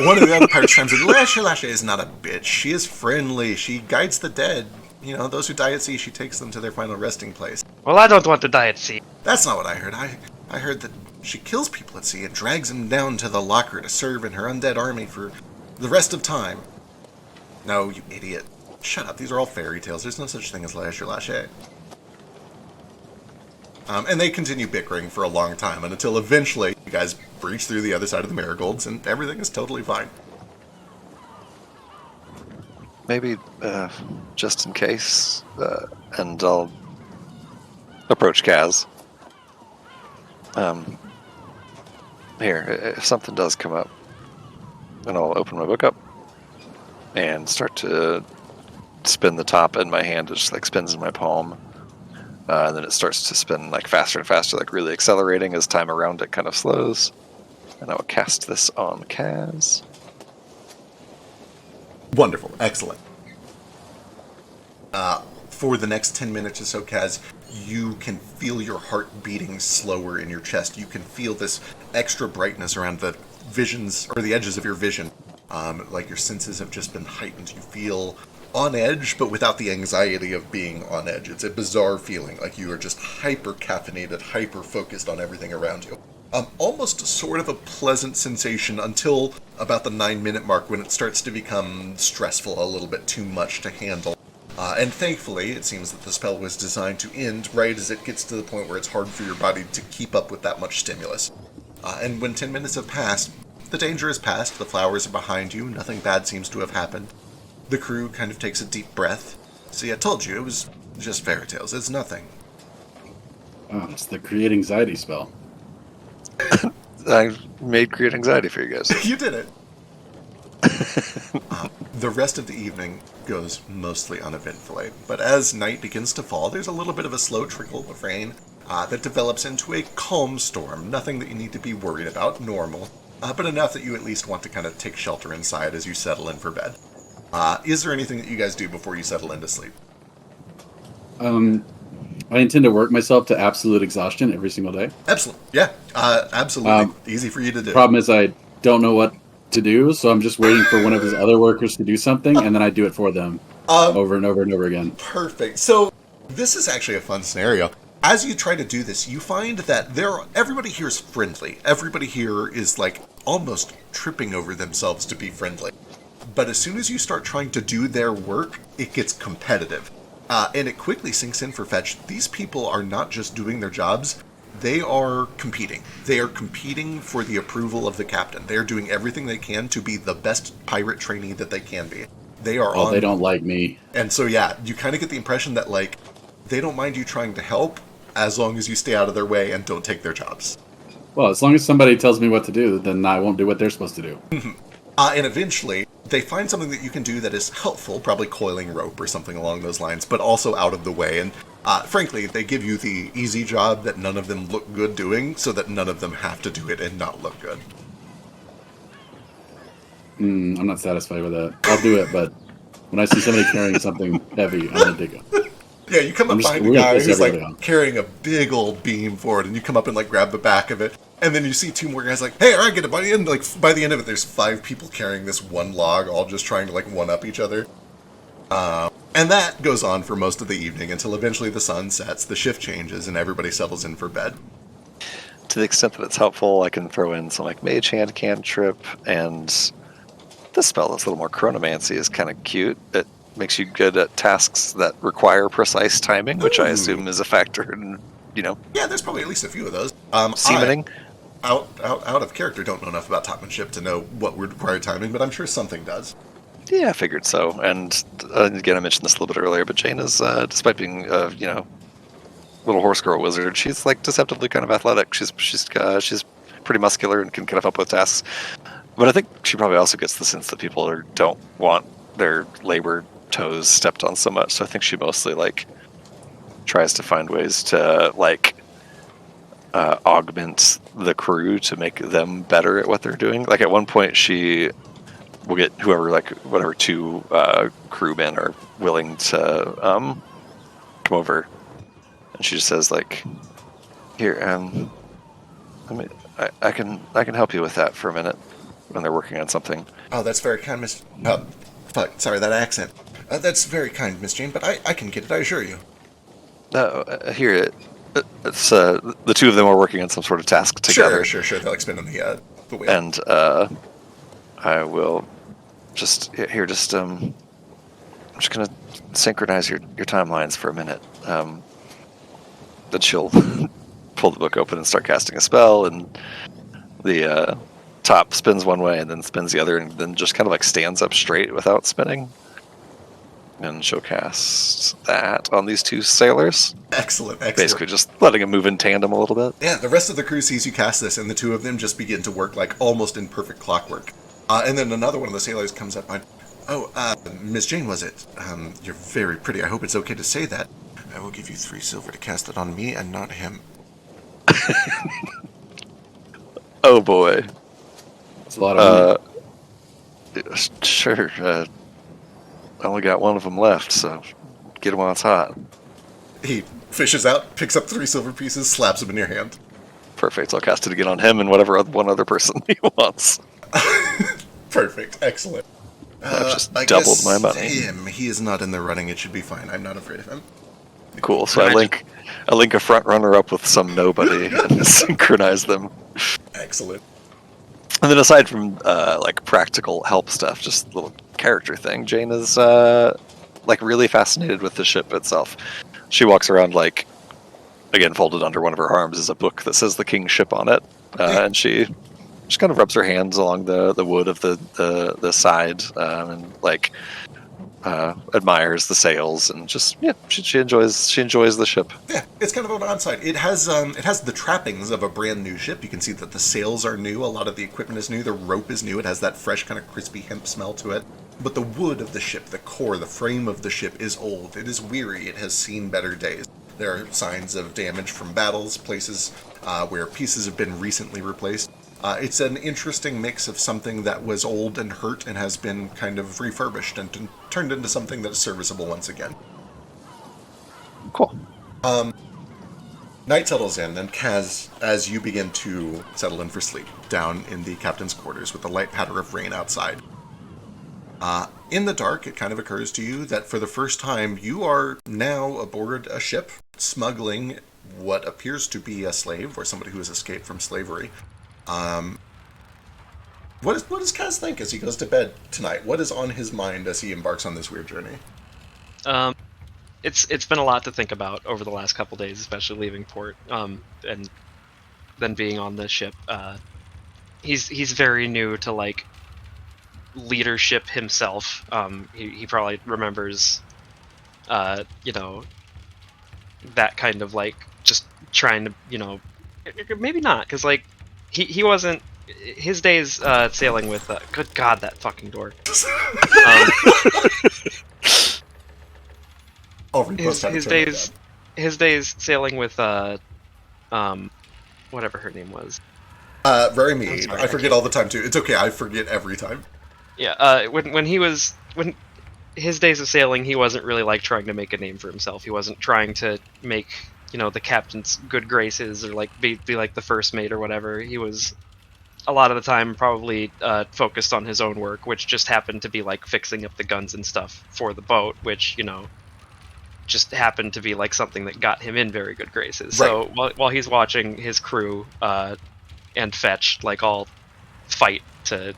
One of the other pirates chimes in, Lashe is not a bitch. She is friendly. She guides the dead. You know, those who die at sea, she takes them to their final resting place. Well, I don't want to die at sea. That's not what I heard. I heard that she kills people at sea and drags them down to the locker to serve in her undead army for the rest of time. No, you idiot. Shut up. These are all fairy tales. There's no such thing as Lashe. And they continue bickering for a long time, and until eventually you guys breach through the other side of the marigolds, and everything is totally fine. Maybe just in case, and I'll approach Kaz. Here, if something does come up, then I'll open my book up and start to spin the top in my hand. It just like spins in my palm. And then it starts to spin like faster and faster, like really accelerating as time around it kind of slows. And I will cast this on Kaz. Wonderful. Excellent. For the next 10 minutes or so, Kaz, you can feel your heart beating slower in your chest. You can feel this extra brightness around the visions, or the edges of your vision. Like your senses have just been heightened. You feel on edge, but without the anxiety of being on edge. It's a bizarre feeling, like you are just hyper-caffeinated, hyper-focused on everything around you. Almost sort of a pleasant sensation until about the 9-minute mark when it starts to become stressful, a little bit too much to handle. And thankfully, it seems that the spell was designed to end right as it gets to the point where it's hard for your body to keep up with that much stimulus. And when 10 minutes have passed, the danger is past, the flowers are behind you, nothing bad seems to have happened. The crew kind of takes a deep breath. See, I told you, it was just fairy tales. It's nothing. Oh, it's the create anxiety spell. I made create anxiety for you guys. You did it. The rest of the evening goes mostly uneventfully, but as night begins to fall, there's a little bit of a slow trickle of rain that develops into a calm storm. Nothing that you need to be worried about, normal, but enough that you at least want to kind of take shelter inside as you settle in for bed. Is there anything that you guys do before you settle into sleep? I intend to work myself to absolute exhaustion every single day. Excellent. Yeah, absolutely. Easy for you to do. Problem is I don't know what to do, so I'm just waiting for one of his other workers to do something, and then I do it for them over and over and over again. Perfect. So this is actually a fun scenario. As you try to do this, you find that everybody here is friendly. Everybody here is like almost tripping over themselves to be friendly. But as soon as you start trying to do their work, it gets competitive. And it quickly sinks in for Fetch. These people are not just doing their jobs, they are competing. They are competing for the approval of the captain. They are doing everything they can to be the best pirate trainee that they can be. They are they don't like me. And so, yeah, you kind of get the impression that, like, they don't mind you trying to help as long as you stay out of their way and don't take their jobs. Well, as long as somebody tells me what to do, then I won't do what they're supposed to do. And eventually, they find something that you can do that is helpful, probably coiling rope or something along those lines, but also out of the way. And frankly, they give you the easy job that none of them look good doing, so that none of them have to do it and not look good. I'm not satisfied with that. I'll do it, but when I see somebody carrying something heavy, I'm going to dig up. Yeah, you come up behind a we're gonna guy piss who's like everybody off. carrying a big old beam forward, and you come up and like grab the back of it, and then you see two more guys like, "Hey, all right, get it, buddy!" And like by the end of it, there's 5 people carrying this one log, all just trying to like one up each other. And that goes on for most of the evening until eventually the sun sets, the shift changes, and everybody settles in for bed. To the extent that it's helpful, I can throw in some like mage hand cantrip, and this spell that's a little more chronomancy is kind of cute. It makes you good at tasks that require precise timing, which I assume is a factor in, Yeah, there's probably at least a few of those. seasoning. Out of character, don't know enough about topmanship to know what would require timing, but I'm sure something does. Yeah, I figured so. And again, I mentioned this a little bit earlier, but Jane is, despite being, little horse girl wizard, she's like deceptively kind of athletic. She's pretty muscular and can kind of help with tasks. But I think she probably also gets the sense that people don't want their labor toes stepped on so much. So I think she mostly like tries to find ways to like augment the crew to make them better at what they're doing. Like at one point, she will get whatever 2 crewmen are willing to come over, and she just says like, "Here, I can help you with that for a minute," when they're working on something. Oh, that's very kind, Miss... sorry, that accent. That's very kind, Miss Jane, but I can get it, I assure you. Here, it's the 2 of them are working on some sort of task together. Sure. They're like spinning the wheel. And I will just I'm just gonna synchronize your timelines for a minute. Then she'll pull the book open and start casting a spell, and the top spins one way and then spins the other, and then just kind of like stands up straight without spinning. And she'll cast that on these 2 sailors. Excellent. Basically just letting them move in tandem a little bit. Yeah, the rest of the crew sees you cast this, and the 2 of them just begin to work like almost in perfect clockwork. And then another one of the sailors comes up and, Miss Jane, was it? You're very pretty. I hope it's okay to say that. I will give you 3 silver to cast it on me and not him. Oh boy. That's a lot of money. Sure. I only got one of them left, so get them while it's hot. He fishes out, picks up 3 silver pieces, slaps them in your hand. Perfect. I'll cast it again on him and whatever one other person he wants. Perfect. Excellent. I've just I doubled guess my money. He is not in the running. It should be fine. I'm not afraid of him. Cool. So I link a front runner up with some nobody and synchronize them. Excellent. And then aside from like practical help stuff, just a little character thing, Jane is like really fascinated with the ship itself. She walks around like, again, folded under one of her arms is a book that says the King's Ship on it, and she just kind of rubs her hands along the wood of the side and like admires the sails, and just she enjoys the ship. Yeah, it's kind of an on-site. It has the trappings of a brand new ship. You can see that the sails are new, a lot of the equipment is new, the rope is new, it has that fresh kind of crispy hemp smell to it. But the wood of the ship, the core, the frame of the ship is old. It is weary. It has seen better days. There are signs of damage from battles, places where pieces have been recently replaced. It's an interesting mix of something that was old and hurt and has been kind of refurbished and turned into something that is serviceable once again. Cool. Night settles in, and Kaz, as you begin to settle in for sleep, down in the captain's quarters with the light patter of rain outside. In the dark, it kind of occurs to you that for the first time, you are now aboard a ship, smuggling what appears to be a slave, or somebody who has escaped from slavery. What does Kaz think as he goes to bed tonight? What is on his mind as he embarks on this weird journey? It's been a lot to think about over the last couple days, especially leaving port, and then being on the ship. He's very new to like leadership himself. He probably remembers, that kind of like just trying to, maybe not, because like he wasn't. His days sailing with good God, that fucking door. His days sailing with whatever her name was. Very mean. I forget all the time too. It's okay. I forget every time. Yeah. When his days of sailing, he wasn't really like trying to make a name for himself. He wasn't trying to make, the captain's good graces or like be like the first mate or whatever. He was a lot of the time probably focused on his own work, which just happened to be like fixing up the guns and stuff for the boat, which just happened to be like something that got him in very good graces. Right. So while he's watching his crew and Fetch like all fight to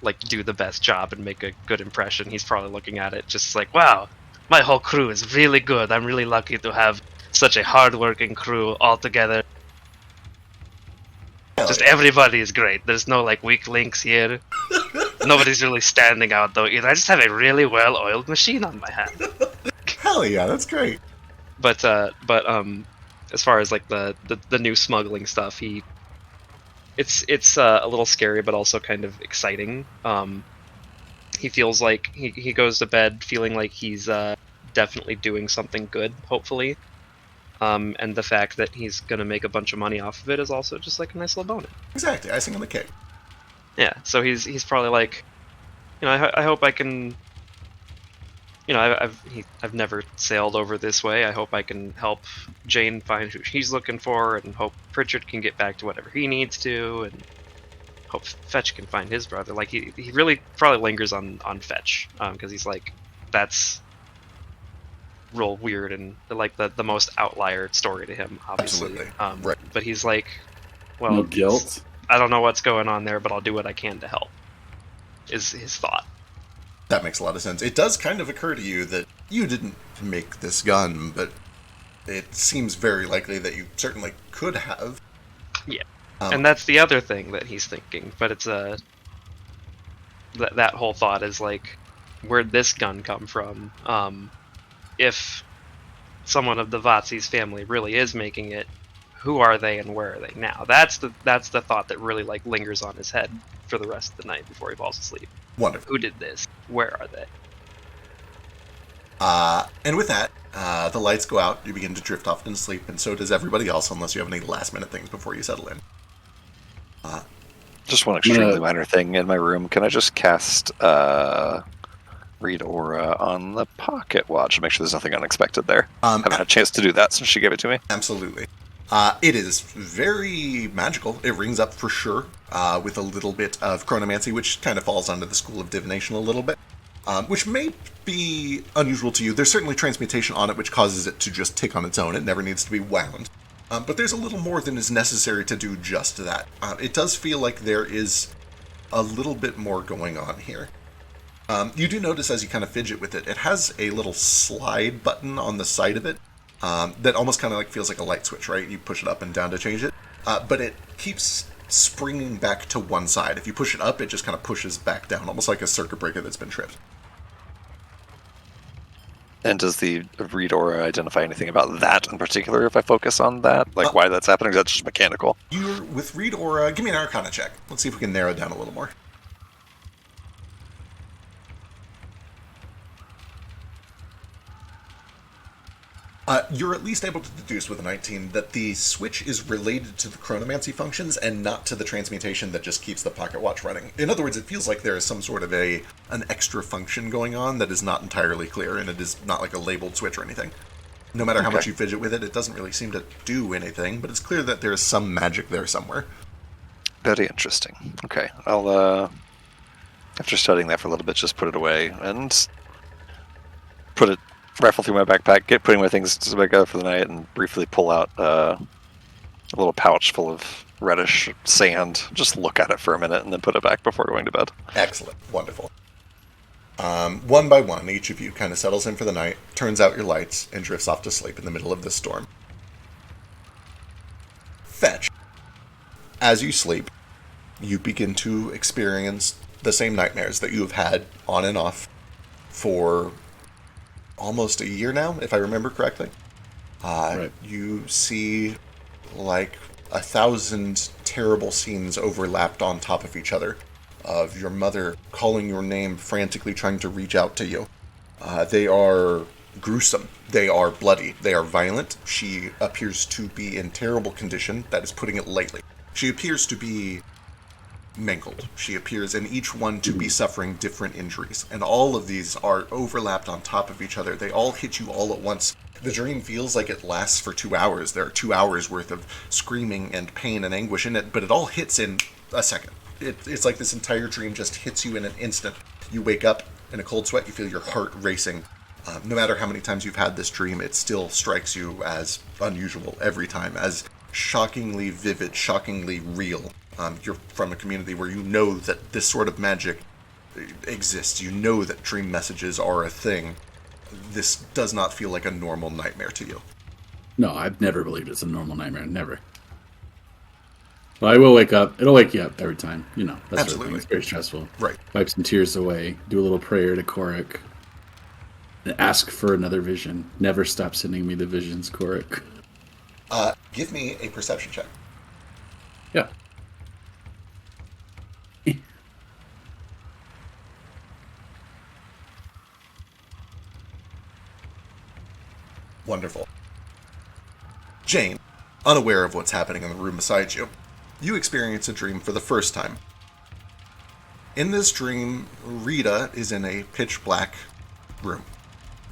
like do the best job and make a good impression, he's probably looking at it just like, wow, my whole crew is really good. I'm really lucky to have such a hardworking crew all together. Just everybody is great. There's no like weak links here. Nobody's really standing out though either. I just have a really well-oiled machine on my hand. Hell yeah, that's great. But as far as like the new smuggling stuff, it's a little scary but also kind of exciting. He feels like he goes to bed feeling like he's definitely doing something good, hopefully. And the fact that he's gonna make a bunch of money off of it is also just like a nice little bonus. Exactly, icing on the cake. Yeah, so he's probably like, I hope I can. I've never sailed over this way. I hope I can help Jane find who she's looking for, and hope Pritchard can get back to whatever he needs to, and hope Fetch can find his brother. Like he really probably lingers on Fetch, because he's like, that's real weird and like the most outlier story to him, obviously. Absolutely. Right. But he's like, well, No guilt. I don't know what's going on there, but I'll do what I can to help. Is his thought. That makes a lot of sense. It does kind of occur to you that you didn't make this gun, but it seems very likely that you certainly could have. Yeah. And that's the other thing that he's thinking, but it's that whole thought is like, where'd this gun come from? If someone of the Vatsi's family really is making it, who are they and where are they now? That's the thought that really like lingers on his head for the rest of the night before he falls asleep. Wonderful. Who did this? Where are they? And with that, the lights go out, you begin to drift off into sleep, and so does everybody else, unless you have any last-minute things before you settle in. Just one extremely minor thing in my room. Can I just cast Read Aura on the pocket watch to make sure there's nothing unexpected there? I haven't had a chance to do that since she gave it to me. Absolutely. It is very magical. It rings up for sure, with a little bit of chronomancy, which kind of falls under the school of divination a little bit, which may be unusual to you. There's certainly transmutation on it, which causes it to just tick on its own. It never needs to be wound. But there's a little more than is necessary to do just that. It does feel like there is a little bit more going on here. You do notice as you kind of fidget with it, it has a little slide button on the side of it that almost kind of like feels like a light switch, right? You push it up and down to change it, but it keeps springing back to one side. If you push it up, it just kind of pushes back down, almost like a circuit breaker that's been tripped. And does the Read Aura identify anything about that in particular if I focus on that? Like why that's happening? Is that just mechanical? You're with Read Aura. Give me an Arcana check. Let's see if we can narrow it down a little more. You're at least able to deduce with a 19 that the switch is related to the chronomancy functions and not to the transmutation that just keeps the pocket watch running. In other words, it feels like there is some sort of an extra function going on that is not entirely clear, and it is not like a labeled switch or anything. No matter how much you fidget with it, it doesn't really seem to do anything, but it's clear that there is some magic there somewhere. Very interesting. Okay, I'll, after studying that for a little bit, just put it away and rifle through my backpack, putting my things together for the night, and briefly pull out a little pouch full of reddish sand. Just look at it for a minute and then put it back before going to bed. Excellent. Wonderful. One by one, each of you kind of settles in for the night, turns out your lights, and drifts off to sleep in the middle of this storm. Fetch. As you sleep, you begin to experience the same nightmares that you have had on and off for almost a year now, if I remember correctly. Right. You see like 1,000 terrible scenes overlapped on top of each other of your mother calling your name, frantically trying to reach out to you. They are gruesome. They are bloody. They are violent. She appears to be in terrible condition. That is putting it lightly. She appears to be mangled. She appears in each one to be suffering different injuries, and all of these are overlapped on top of each other. They all hit you all at once. The dream feels like it lasts for 2 hours. There are 2 hours worth of screaming and pain and anguish in it, but it all hits in a second. It's like this entire dream just hits you in an instant. You wake up in a cold sweat, you feel your heart racing. No matter how many times you've had this dream, it still strikes you as unusual every time, as shockingly vivid, shockingly real. You're from a community where you know that this sort of magic exists. You know that dream messages are a thing. This does not feel like a normal nightmare to you. No, I've never believed it's a normal nightmare. Never. But I will wake up. It'll wake you up every time. You know, that's Absolutely. Sort of thing. It's very stressful. Right. Wipe some tears away. Do a little prayer to Korik. And ask for another vision. Never stop sending me the visions, Korik. Give me a perception check. Yeah. Wonderful. Jane, unaware of what's happening in the room beside you, you experience a dream for the first time. In this dream, Rita is in a pitch black room.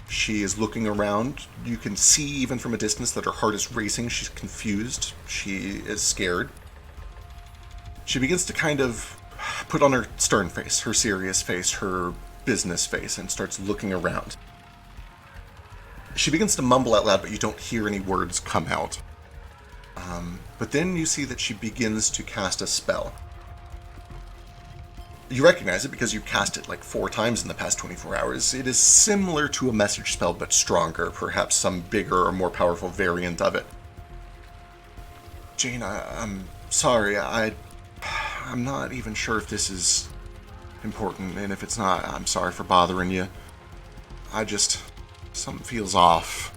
She is looking around. You can see even from a distance that her heart is racing. She's confused. She is scared. She begins to kind of put on her stern face, her serious face, her business face, and starts looking around. She begins to mumble out loud, but you don't hear any words come out. But then you see that she begins to cast a spell. You recognize it because you cast it like 4 times in the past 24 hours. It is similar to a message spell, but stronger, perhaps some bigger or more powerful variant of it. Jane, I'm sorry, I'm not even sure if this is important, and if it's not, I'm sorry for bothering you. Something feels off,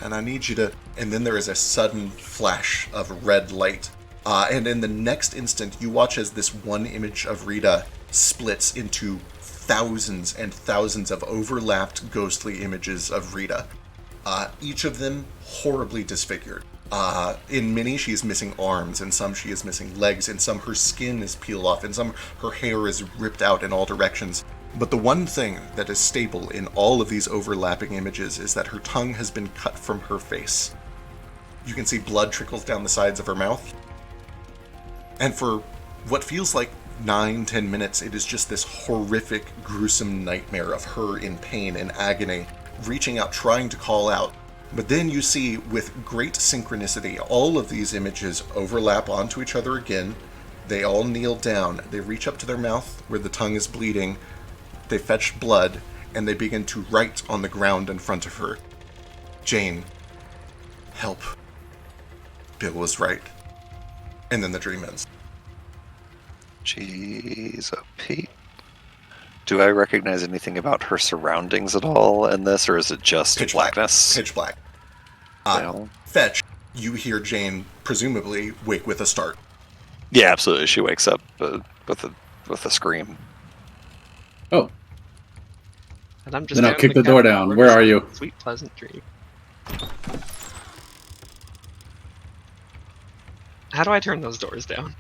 and I need you to... And then there is a sudden flash of red light, and in the next instant, you watch as this one image of Rita splits into thousands and thousands of overlapped ghostly images of Rita, each of them horribly disfigured. In many, she is missing arms, in some she is missing legs, in some her skin is peeled off, in some her hair is ripped out in all directions. But the one thing that is stable in all of these overlapping images is that her tongue has been cut from her face. You can see blood trickles down the sides of her mouth. And for what feels like 9-10 minutes, it is just this horrific, gruesome nightmare of her in pain and agony, reaching out, trying to call out. But then you see, with great synchronicity, all of these images overlap onto each other again. They all kneel down. They reach up to their mouth, where the tongue is bleeding. They fetch blood, and they begin to write on the ground in front of her. Jane, help. Bill was right. And then the dream ends. Jeez, oh Pete. Do I recognize anything about her surroundings at all in this, or is it just Pitch blackness? Black. Pitch black. Well, Fetch, you hear Jane presumably wake with a start. yeah, absolutely. She wakes up with a scream. Oh, And I'm just then I'll out in kick the door cabin. down. Where are you? Sweet, pleasant dream. How do I turn those doors down?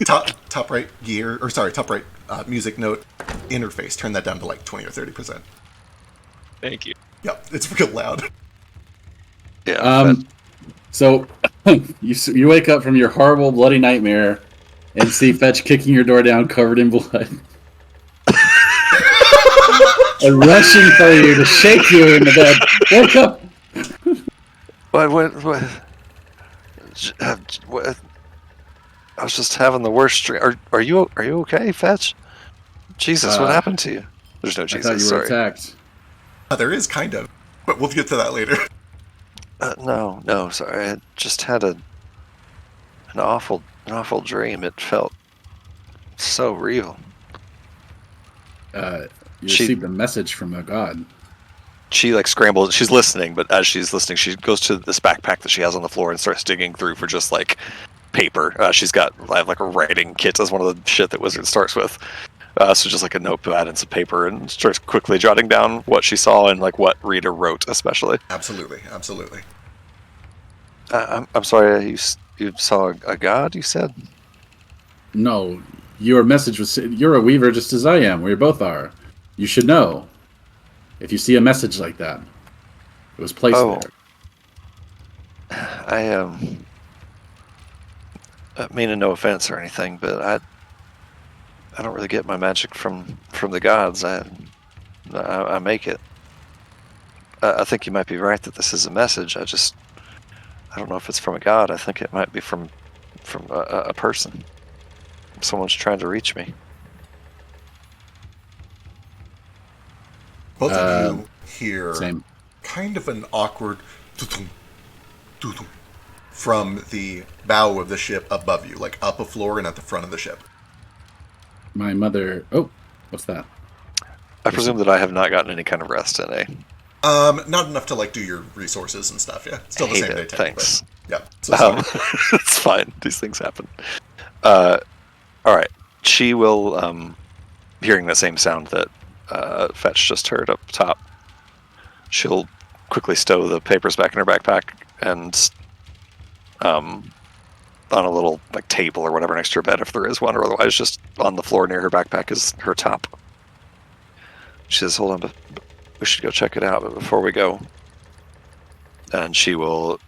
Top right gear, or sorry, top right music note interface. Turn that down to like 20 or 30%. Thank you. Yep, it's real loud. Yeah. So you wake up from your horrible bloody nightmare and see Fetch kicking your door down covered in blood. And rushing for you to shake you in the bed. Wake up! What? I was just having the worst dream. Are you okay, Fetch? Jesus, what happened to you? There's no I thought Jesus. you were Sorry. attacked. There is kind of, but we'll get to that later. No, sorry. I just had an awful dream. It felt so real. You received a message from a god. She like scrambles. She's listening, but as she's listening, she goes to this backpack that she has on the floor and starts digging through for just like paper. She's got like a writing kit as one of the shit that Wizard starts with. So just like a notepad and some paper, and starts quickly jotting down what she saw and like what Rita wrote, especially. Absolutely. I'm sorry. You saw a god? You said. No, your message was, you're a weaver just as I am. We both are. You should know. If you see a message like that, it was placed Oh. there. I meaning no offense or anything, but I don't really get my magic from the gods. I make it. I think you might be right that this is a message. I don't know if it's from a god. I think it might be from a person. Someone's trying to reach me. Both of you hear Same. kind of an awkward doo-dum, doo-dum from the bow of the ship above you, like up a floor and at the front of the ship. My mother... Oh, what's that? I presume that I have not gotten any kind of rest in a. Not enough to like do your resources and stuff. Yeah, still the Hate same it, day. Tech, thanks. But, yeah, so sorry. It's fine. These things happen. All right. She will, hearing the same sound that Fetch just heard up top, she'll quickly stow the papers back in her backpack and on a little like table or whatever next to her bed if there is one, or otherwise just on the floor near her backpack is her top. She says, hold on, but we should go check it out. But before we go, and she will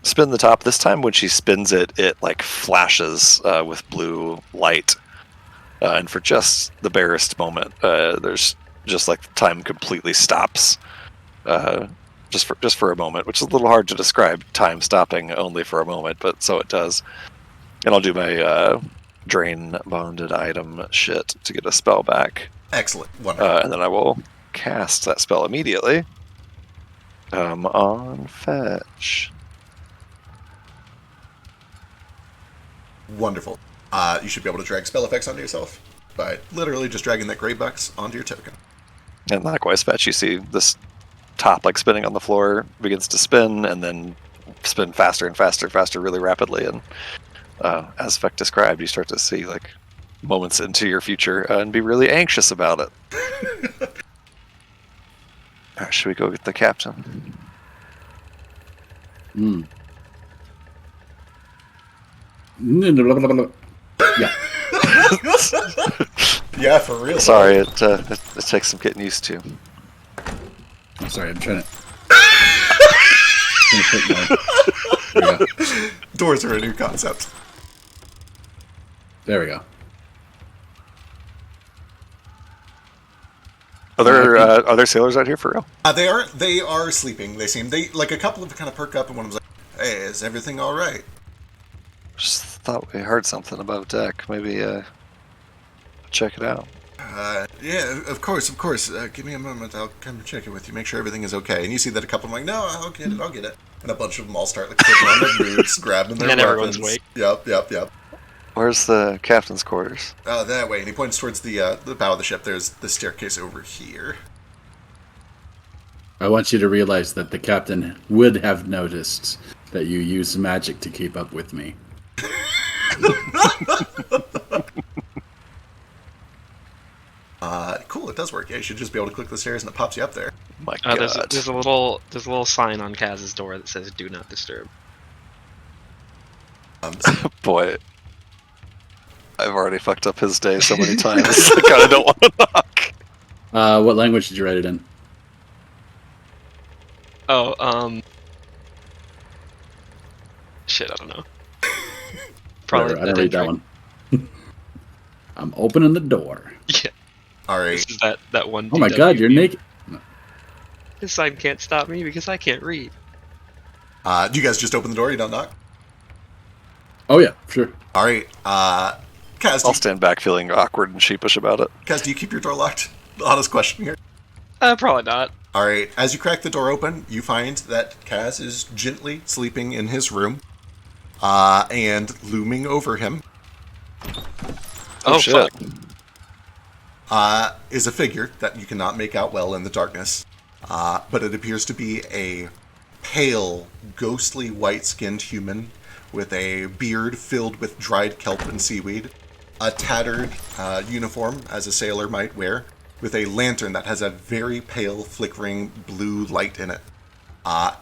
spin the top. This time when she spins it, it like flashes with blue light. And for just the barest moment, there's just like time completely stops. Just for a moment, which is a little hard to describe, time stopping only for a moment, but so it does. And I'll do my drain bonded item shit to get a spell back. Excellent, wonderful. And then I will cast that spell immediately. On Fetch. Wonderful. You should be able to drag spell effects onto yourself by literally just dragging that gray box onto your token. And likewise, Fetch, you see this top like spinning on the floor begins to spin and then spin faster and faster and faster really rapidly. And as Feck described, you start to see like moments into your future and be really anxious about it. All right, should we go get the captain? Yeah. Yeah, for real. Sorry, it takes some getting used to. I'm sorry, I'm trying to... There we go. Doors are a new concept. There we go. Are there sailors out here for real? They are sleeping. They seem like a couple of kind of perk up, and one of them's like, "Hey, is everything all right?" Just thought we heard something above deck. Maybe check it out. Yeah, of course. Give me a moment. I'll come and check it with you. Make sure everything is okay. And you see that a couple of them are like, "No, I'll get it." And a bunch of them all start like putting on their boots, grabbing their And then everyone's weapons. awake. Yep. Where's the captain's quarters? Oh, that way. And he points towards the bow of the ship. There's the staircase over here. I want you to realize that the captain would have noticed that you use magic to keep up with me. Cool. It does work. Yeah, you should just be able to click the stairs and it pops you up there. My God. There's a little sign on Kaz's door that says "Do not disturb." Boy, I've already fucked up his day so many times. I kind of don't want to knock. What language did you write it in? Oh, shit, I don't know. Probably Whatever, I didn't read that one. I'm opening the door. Yeah, All right. this is that one. Oh my god, you're naked. This sign can't stop me because I can't read. Do you guys just open the door? You don't knock? Oh yeah, sure. All right. Kaz, I'll stand back feeling awkward and sheepish about it. Kaz, do you keep your door locked? Honest question here. Probably not. All right. As you crack the door open, you find that Kaz is gently sleeping in his room, and looming over him Oh shit. fuck. is a figure that you cannot make out well in the darkness, but it appears to be a pale, ghostly, white-skinned human with a beard filled with dried kelp and seaweed, a tattered uniform, as a sailor might wear, with a lantern that has a very pale, flickering blue light in it.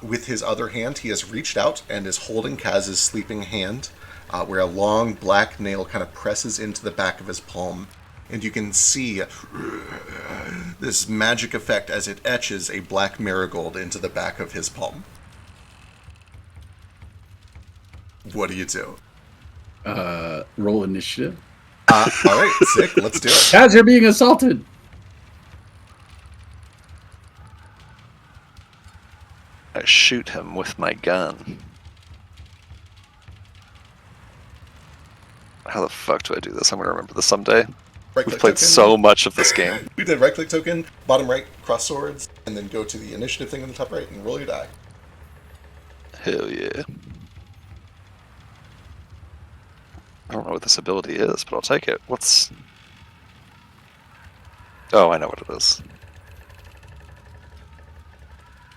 With his other hand, he has reached out and is holding Kaz's sleeping hand, where a long black nail kind of presses into the back of his palm. And you can see this magic effect as it etches a black marigold into the back of his palm. What do you do? Roll initiative. All right, sick. Let's do it. As you're being assaulted. I shoot him with my gun. How the fuck do I do this? I'm gonna remember this someday. We've played so much of this game. We did right-click token, bottom right, cross swords, and then go to the initiative thing on the top right and roll your die. Hell yeah. I don't know what this ability is, but I'll take it. What's... Oh, I know what it is.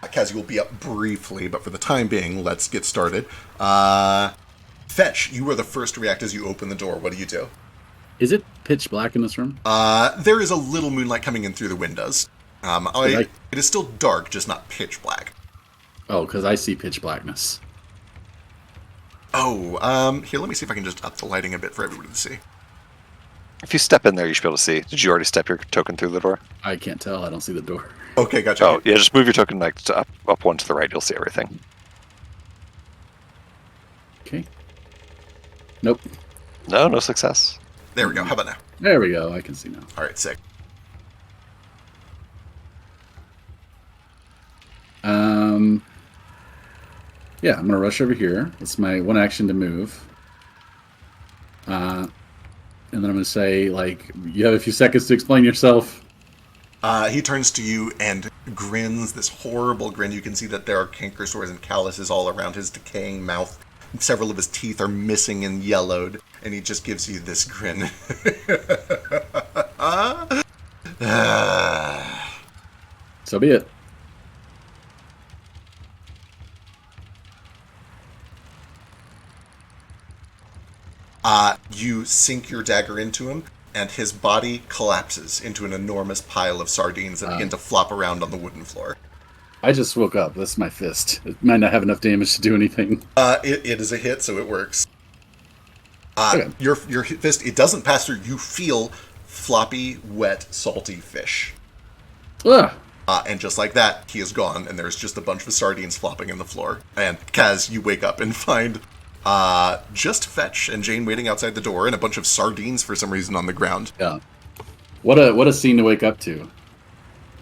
Kaz, will be up briefly, but for the time being, let's get started. Fetch, you are the first to react as you open the door. What do you do? Is it pitch black in this room? There is a little moonlight coming in through the windows. It is still dark, just not pitch black. Oh, because I see pitch blackness. Oh, here, let me see if I can just up the lighting a bit for everybody to see. If you step in there, you should be able to see. Did you already step your token through the door? I can't tell. I don't see the door. Okay, gotcha. Oh, yeah, just move your token like up one to the right. You'll see everything. Okay. Nope. No success. There we go. How about now? There we go. I can see now. All right, sick. Yeah, I'm gonna rush over here. It's my one action to move. And then I'm gonna say, like, you have a few seconds to explain yourself. He turns to you and grins, this horrible grin. You can see that there are canker sores and calluses all around his decaying mouth. Several of his teeth are missing and yellowed, and he just gives you this grin. So be it. You sink your dagger into him, and his body collapses into an enormous pile of sardines that begin to flop around on the wooden floor. I just woke up. That's my fist. It might not have enough damage to do anything. It is a hit, so it works. Okay. Your fist, it doesn't pass through. You feel floppy, wet, salty fish. Ugh. And just like that, he is gone, and there's just a bunch of sardines flopping in the floor. And Kaz, you wake up and find just Fetch and Jane waiting outside the door, and a bunch of sardines for some reason on the ground. Yeah. What a scene to wake up to.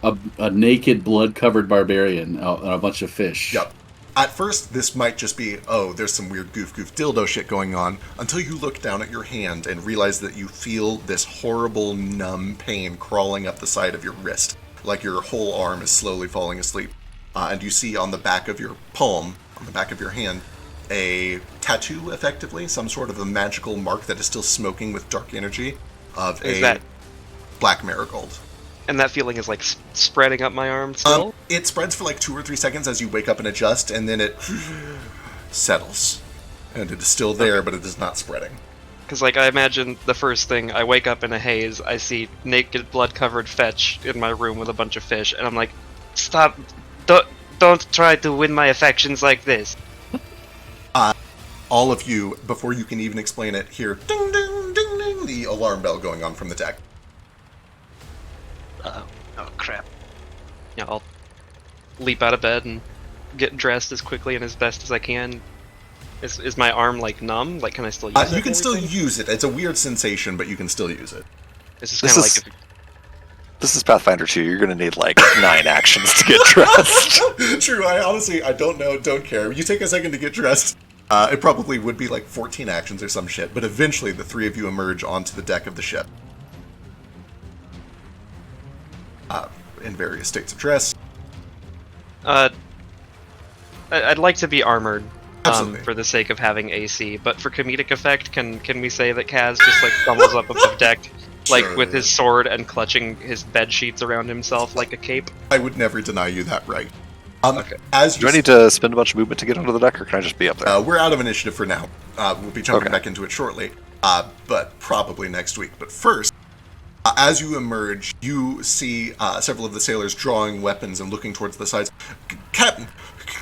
A naked, blood-covered barbarian and a bunch of fish. Yep. At first, this might just be, oh, there's some weird goof dildo shit going on, until you look down at your hand and realize that you feel this horrible, numb pain crawling up the side of your wrist, like your whole arm is slowly falling asleep. And you see on the back of your palm, on the back of your hand, a tattoo, effectively, some sort of a magical mark that is still smoking with dark energy of black marigold. And that feeling is like spreading up my arm still? It spreads for like 2 or 3 seconds as you wake up and adjust, and then it settles. And it is still there, but it is not spreading. Because, like, I imagine the first thing, I wake up in a haze, I see naked, blood-covered Fetch in my room with a bunch of fish, and I'm like, stop, don't try to win my affections like this. All of you, before you can even explain it, hear ding, ding, ding, ding, the alarm bell going on from the deck. Oh crap. Yeah, I'll leap out of bed and get dressed as quickly and as best as I can. Is my arm, like, numb? Like, can I still use it? You can still use it. It's a weird sensation, but you can still use it. It's just kind of like... This is Pathfinder 2. You're going to need, like, 9 actions to get dressed. True. I don't know. Don't care. You take a second to get dressed. It probably would be like 14 actions or some shit, but eventually the 3 of you emerge onto the deck of the ship. In various states of dress. I'd like to be armored, Absolutely. for the sake of having AC, but for comedic effect, can we say that Kaz just, like, stumbles up above deck, like, Sure. with his sword and clutching his bed sheets around himself like a cape? I would never deny you that right. Okay. Do I need to spend a bunch of movement to get onto the deck, or can I just be up there? We're out of initiative for now. We'll be jumping Okay. back into it shortly, but probably next week. But first, as you emerge, you see several of the sailors drawing weapons and looking towards the sides. Captain,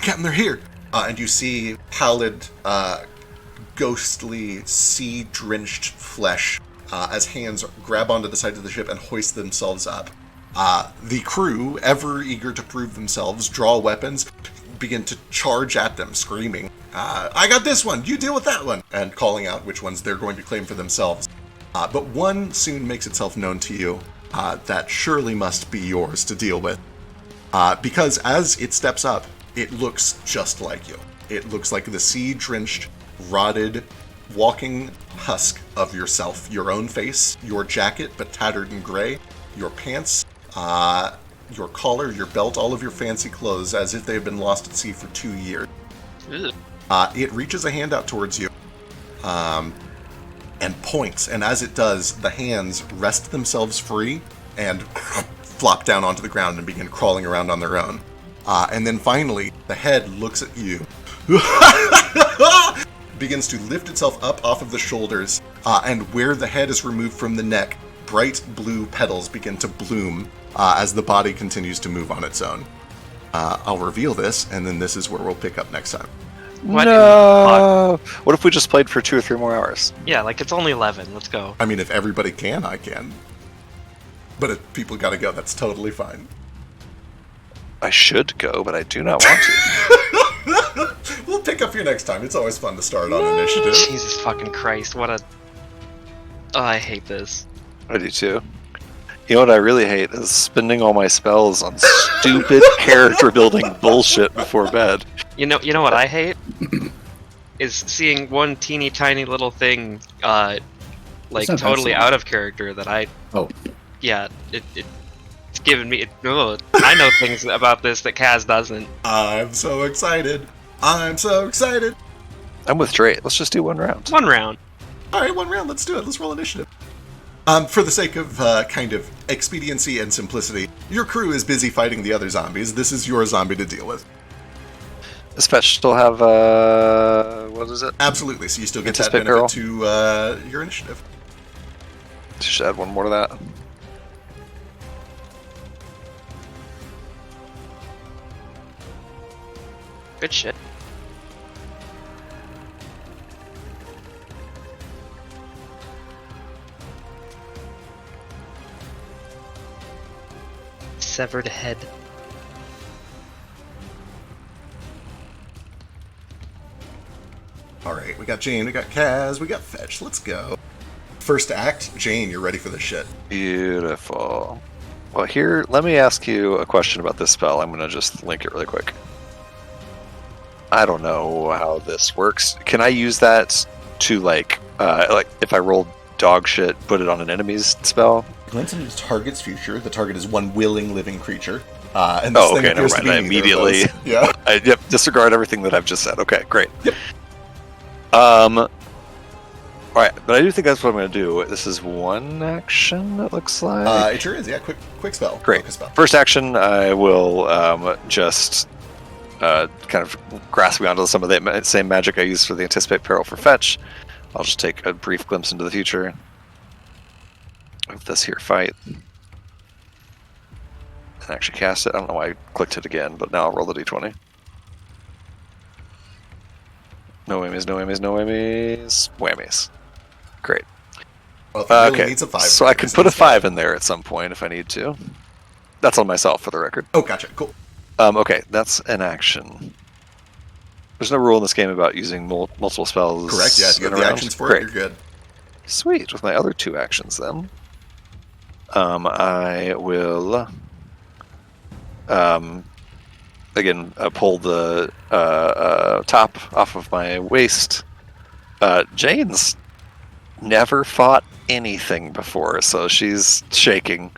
Captain, they're here! And you see pallid, ghostly, sea-drenched flesh as hands grab onto the side of the ship and hoist themselves up. The crew, ever eager to prove themselves, draw weapons, begin to charge at them, screaming, I got this one, you deal with that one, and calling out which ones they're going to claim for themselves. But one soon makes itself known to you that surely must be yours to deal with. Because as it steps up, it looks just like you. It looks like the sea-drenched, rotted, walking husk of yourself. Your own face, your jacket, but tattered and gray, your pants, your collar, your belt, all of your fancy clothes, as if they have been lost at sea for 2 years. It reaches a hand out towards you, and points, and as it does, the hands wrest themselves free and flop down onto the ground and begin crawling around on their own. And then finally, the head looks at you, begins to lift itself up off of the shoulders, and where the head is removed from the neck, bright blue petals begin to bloom as the body continues to move on its own. I'll reveal this, and then this is where we'll pick up next time. What No! What if we just played for 2 or 3 more hours? Yeah, like it's only 11. Let's go. I mean, if everybody can, I can. But if people gotta go, that's totally fine. I should go, but I do not want to. We'll pick up here next time. It's always fun to start on initiative. Jesus fucking Christ, what a... Oh, I hate this. I do too. You know what I really hate is spending all my spells on stupid character building bullshit before bed. You know what I hate? Is seeing one teeny tiny little thing, like It's not totally that out of character that I... Oh. Yeah, it's giving me... I know things about this that Kaz doesn't. I'm so excited. I'm so excited. I'm with Dre. Let's just do 1 round. 1 round. All right, 1 round. Let's do it. Let's roll initiative. For the sake of kind of expediency and simplicity, your crew is busy fighting the other zombies. This is your zombie to deal with. Does Fetch still have, what is it? Absolutely. So you still get that Anticipate benefit peril. to your initiative. Should add 1 more to that. Good shit. Severed head. All right, we got Jane, we got Kaz, we got Fetch. Let's go. First act, Jane, you're ready for this shit. Beautiful. Well, here, let me ask you a question about this spell. I'm going to just link it really quick. I don't know how this works. Can I use that to, like if I roll dog shit, put it on an enemy's spell? Glance into the target's future. The target is one willing living creature. And this thing Okay, never appears to mind. be I neither of immediately, those. Yeah. disregard everything that I've just said. Okay, great. Yep. All right, but I do think that's what I'm going to do. This is 1 action, it looks like. It sure is. Yeah, quick spell. Great. Focus spell. First action, I will just kind of grasping onto some of the same magic I used for the Anticipate Peril for Fetch. I'll just take a brief glimpse into the future of this here fight. And actually cast it. I don't know why I clicked it again, but now I'll roll the d20. No whammies, no whammies, no whammies. Whammies. Great. Well, if it really Okay, needs a 5. so I can put a 5 in there at some point if I need to. That's on myself, for the record. Oh, gotcha. Cool. Okay, that's an action. There's no rule in this game about using multiple spells. Correct, yeah. If you in have a the round. actions for Great. it, you're good. Sweet. With my other 2 actions, then, I will again pull the top off of my waist. Jane's never fought anything before, so she's shaking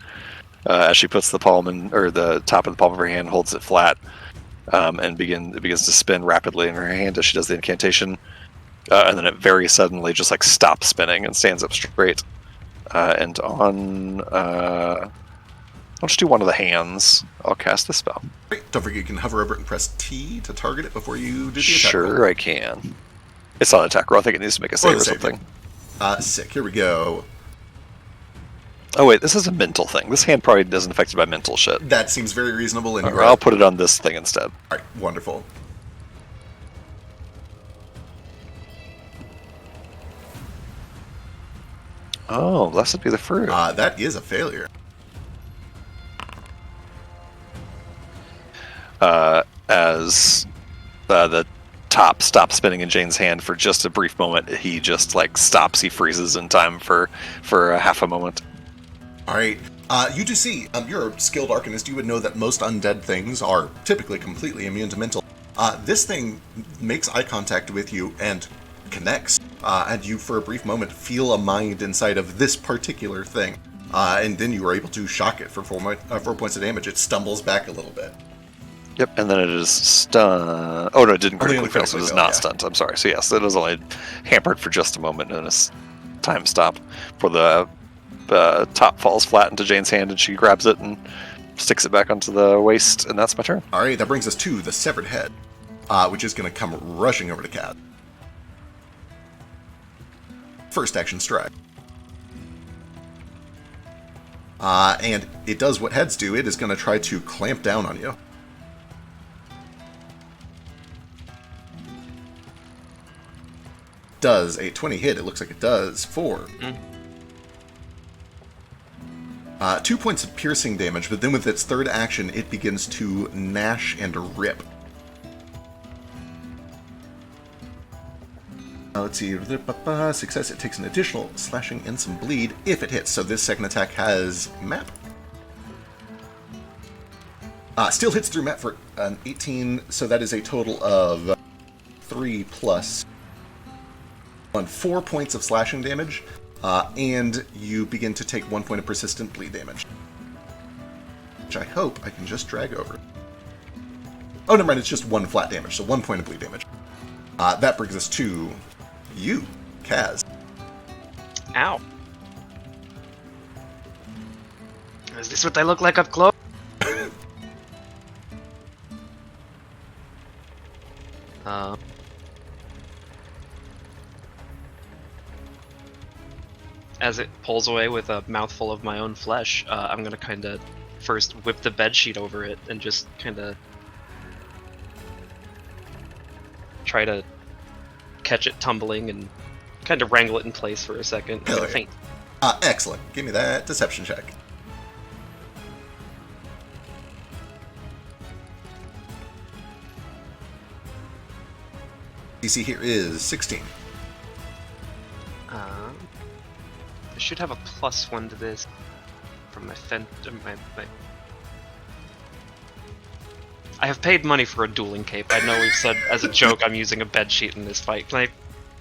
as she puts the the top of the palm of her hand, holds it flat, and it begins to spin rapidly in her hand as she does the incantation. And then it very suddenly just like stops spinning and stands up straight. And I'll just do one of the hands. I'll cast the spell. Great. Don't forget you can hover over it and press T to target it before you do the attack. Sure, I can. It's not an attack roll. I think it needs to make a save or something. Sick. Here we go. Oh wait, this is a mental thing. This hand probably isn't affected by mental shit. That seems very reasonable. And I'll put it on this thing instead. All right, wonderful. Oh, blessed be the fruit. That is a failure. As the top stops spinning in Jane's hand for just a brief moment, he just like stops. He freezes in time for a half a moment. All right. You do see, you're a skilled arcanist. You would know that most undead things are typically completely immune to mental. This thing makes eye contact with you and connects. And you, for a brief moment, feel a mind inside of this particular thing. And then you are able to shock it for 4 points of damage. It stumbles back a little bit. Yep, and then it is stunned. Oh no, it didn't critically fail, so it is fail, not yeah. stunned. I'm sorry. So yes, it is only hampered for just a moment in a time stop for the top falls flat into Jane's hand, and she grabs it and sticks it back onto the waist, and that's my turn. All right, that brings us to the severed head, which is going to come rushing over to Cat. First action strike. And it does what heads do. It is going to try to clamp down on you. Does a 20 hit? It looks like it does. 4. 2 points of piercing damage, but then with its third action, it begins to gnash and rip. Let's see. Success, it takes an additional slashing and some bleed if it hits. So this second attack has map. Still hits through map for an 18, so that is a total of 3 plus 1, 4 points of slashing damage, and you begin to take 1 point of persistent bleed damage. Which I hope I can just drag over. Oh, never mind, it's just 1 flat damage, so 1 point of bleed damage. That brings us to you, Kaz. Ow. Is this what I look like up close? As it pulls away with a mouthful of my own flesh, I'm gonna kind of first whip the bedsheet over it and just kind of try to catch it tumbling and kind of wrangle it in place for a second. I'm gonna faint. Excellent. Give me that deception check. DC here is 16. I should have a +1 to this from my I have paid money for a dueling cape. I know we've said as a joke I'm using a bedsheet in this fight. Can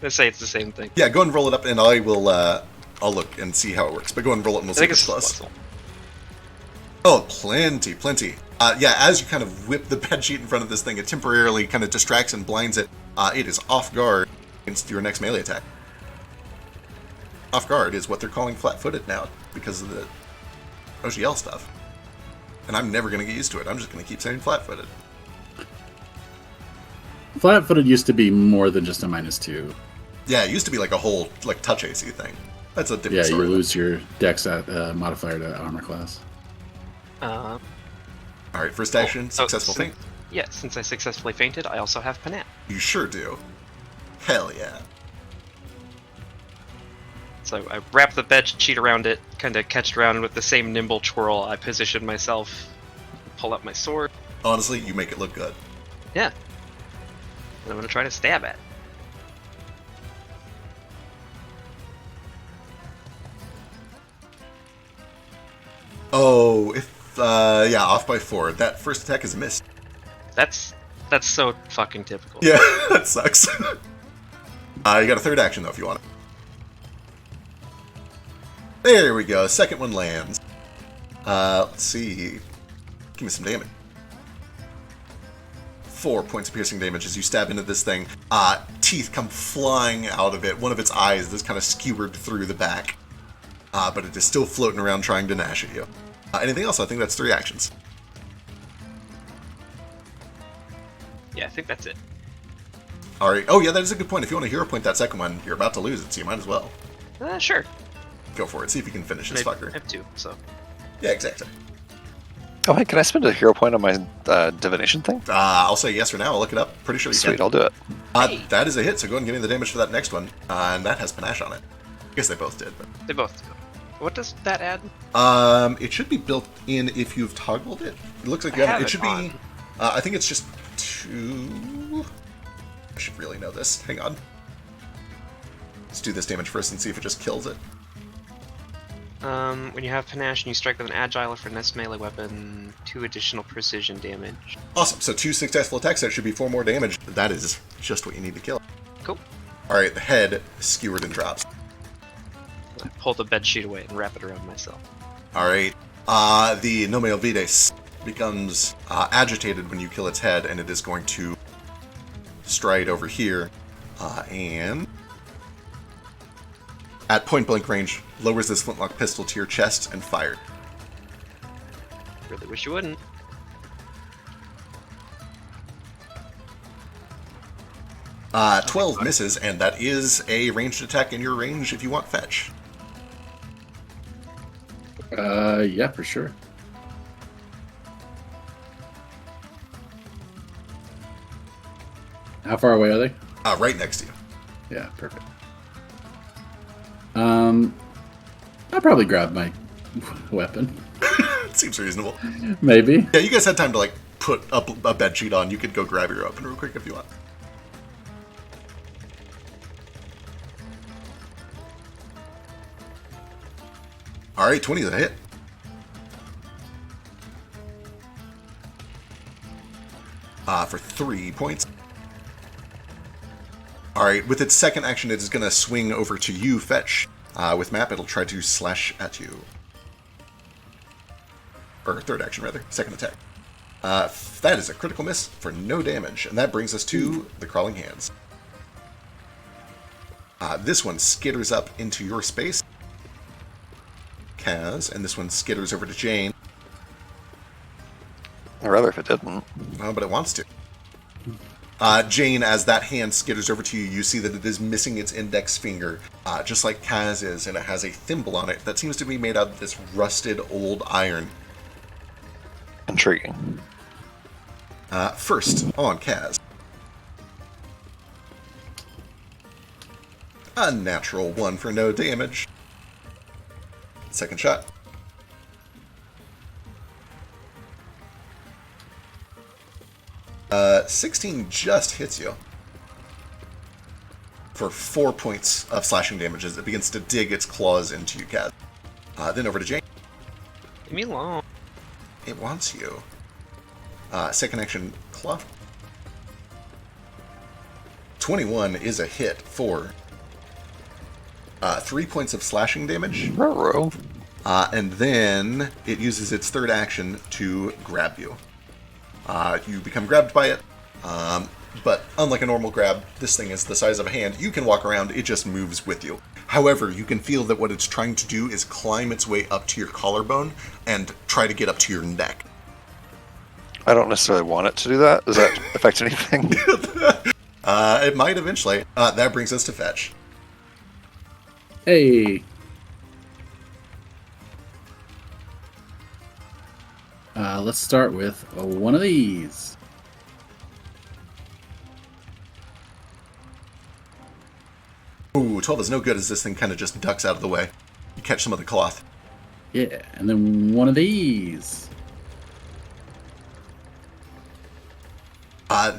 I say it's the same thing? Yeah, go and roll it up, and I will. I'll look and see how it works. But go and roll it, and we'll see if it's close. Oh, plenty. Yeah, as you kind of whip the bedsheet in front of this thing, it temporarily kind of distracts and blinds it. It is off guard against your next melee attack. Off guard is what they're calling flat-footed now because of the OGL stuff. And I'm never going to get used to it. I'm just going to keep saying flat-footed. Flat-footed used to be more than just a -2. Yeah, it used to be like a whole touch AC thing. That's a different story. Yeah, you lose your dex modifier to armor class. All right, first action, successful feint. Yeah, since I successfully fainted, I also have Panat. You sure do. Hell yeah. So I wrap the bed sheet around it, kind of catch it around, and with the same nimble twirl, I position myself, pull up my sword. Honestly, you make it look good. Yeah. And I'm going to try to stab at it. Oh, yeah, off by 4. That first attack is a miss. That's so fucking typical. Yeah, that sucks. You got a third action, though, if you want it. There we go. Second one lands. Let's see. Give me some damage. 4 points of piercing damage as you stab into this thing. Teeth come flying out of it. One of its eyes is kind of skewered through the back. But it is still floating around trying to gnash at you. Anything else? I think that's 3 actions. Yeah, I think that's it. Alright. Oh, yeah, that is a good point. If you want to hero point that second one, you're about to lose it, so you might as well. Sure. Go for it. See if you can finish this I fucker. have 2, so. Yeah, exactly. Oh, hey, can I spend a hero point on my divination thing? I'll say yes or no. I'll look it up. Pretty sure you Sweet, can. I'll do it. That is a hit, so go ahead and give me the damage for that next one. And that has panache on it. I guess they both did, but They both do. What does that add? it should be built in if you've toggled it. It looks like you I have have it. it It should on. be. I think it's just 2. I should really know this. Hang on. Let's do this damage first and see if it just kills it. When you have panache and you strike with an agile or finesse melee weapon, 2 additional precision damage. Awesome. So 2 successful attacks. That should be 4 more damage. That is just what you need to kill. Cool. All right. The head is skewered and drops. I pull the bed sheet away and wrap it around myself. All right. The Nome Elvides becomes agitated when you kill its head, and it is going to stride over here and at point blank range lowers this flintlock pistol to your chest and fire. Really wish you wouldn't. Uh, 12 misses, and that is a ranged attack in your range if you want fetch. Yeah, for sure. How far away are they? Right next to you. Yeah, perfect. I'll probably grab my weapon. It seems reasonable. Maybe. Yeah, you guys had time to like put up a bed sheet on. You could go grab your weapon real quick if you want. All right, 20 is a hit. For 3 points. All right, with its second action, it is going to swing over to you, Fetch. With Map, it'll try to slash at you. Or third action, rather. Second attack. That is a critical miss for no damage, and that brings us to the Crawling Hands. This one skitters up into your space. Kaz, and this one skitters over to Jane. I'd rather if it didn't. Oh, but it wants to. Jane, as that hand skitters over to you, you see that it is missing its index finger, just like Kaz is, and it has a thimble on it that seems to be made out of this rusted old iron. Intriguing. First, on Kaz. A natural 1 for no damage. Second shot. Uh, 16 just hits you. For 4 points of slashing damage as it begins to dig its claws into you, Kaz. Then over to Jane. Leave me alone. It wants you. Second action, claw. 21 is a hit for 3 points of slashing damage. Ruh-roh. And then it uses its third action to grab you. You become grabbed by it, but unlike a normal grab, this thing is the size of a hand. You can walk around, it just moves with you. However, you can feel that what it's trying to do is climb its way up to your collarbone and try to get up to your neck. I don't necessarily want it to do that. Does that affect anything? It might eventually. That brings us to Fetch. Hey. Let's start with one of these. Ooh, 12 is no good as this thing kind of just ducks out of the way. You catch some of the cloth. Yeah, and then one of these.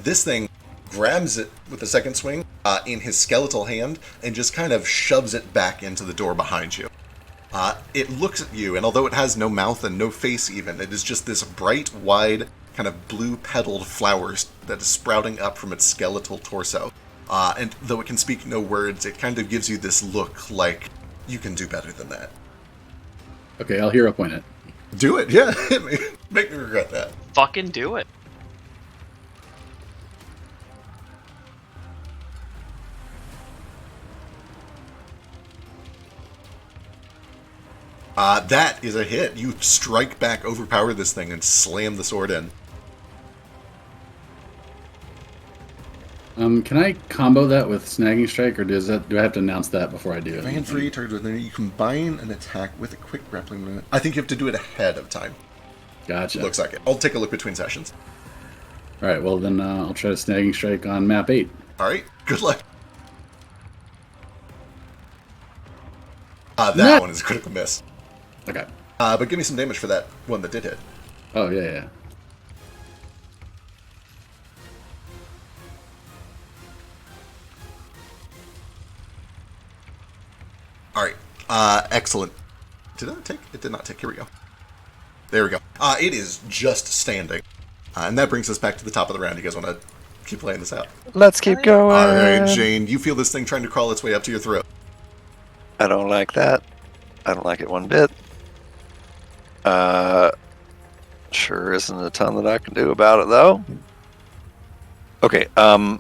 This thing grabs it with the second swing in his skeletal hand and just kind of shoves it back into the door behind you. It looks at you, and although it has no mouth and no face even, it is just this bright, wide, kind of blue-petaled flower that is sprouting up from its skeletal torso. And though it can speak no words, it kind of gives you this look like you can do better than that. Okay, I'll hero point it. Do it, yeah. Make me regret that. Fucking do it. That is a hit. You strike back, overpower this thing, and slam the sword in. Can I combo that with snagging strike, or do I have to announce that before I do it? Command free target with you combine an attack with a quick grappling movement. I think you have to do it ahead of time. Gotcha. Looks like it. I'll take a look between sessions. All right. Well, then I'll try to snagging strike on map 8. All right. Good luck. That one is a critical miss. Okay. But give me some damage for that one that did hit. Oh, yeah. All right. Excellent. Did that take? It did not take. Here we go. There we go. It is just standing. And that brings us back to the top of the round. You guys want to keep playing this out? Let's keep going. All right, Jane. You feel this thing trying to crawl its way up to your throat. I don't like that. I don't like it one bit. Sure isn't a ton that I can do about it, though. Okay, I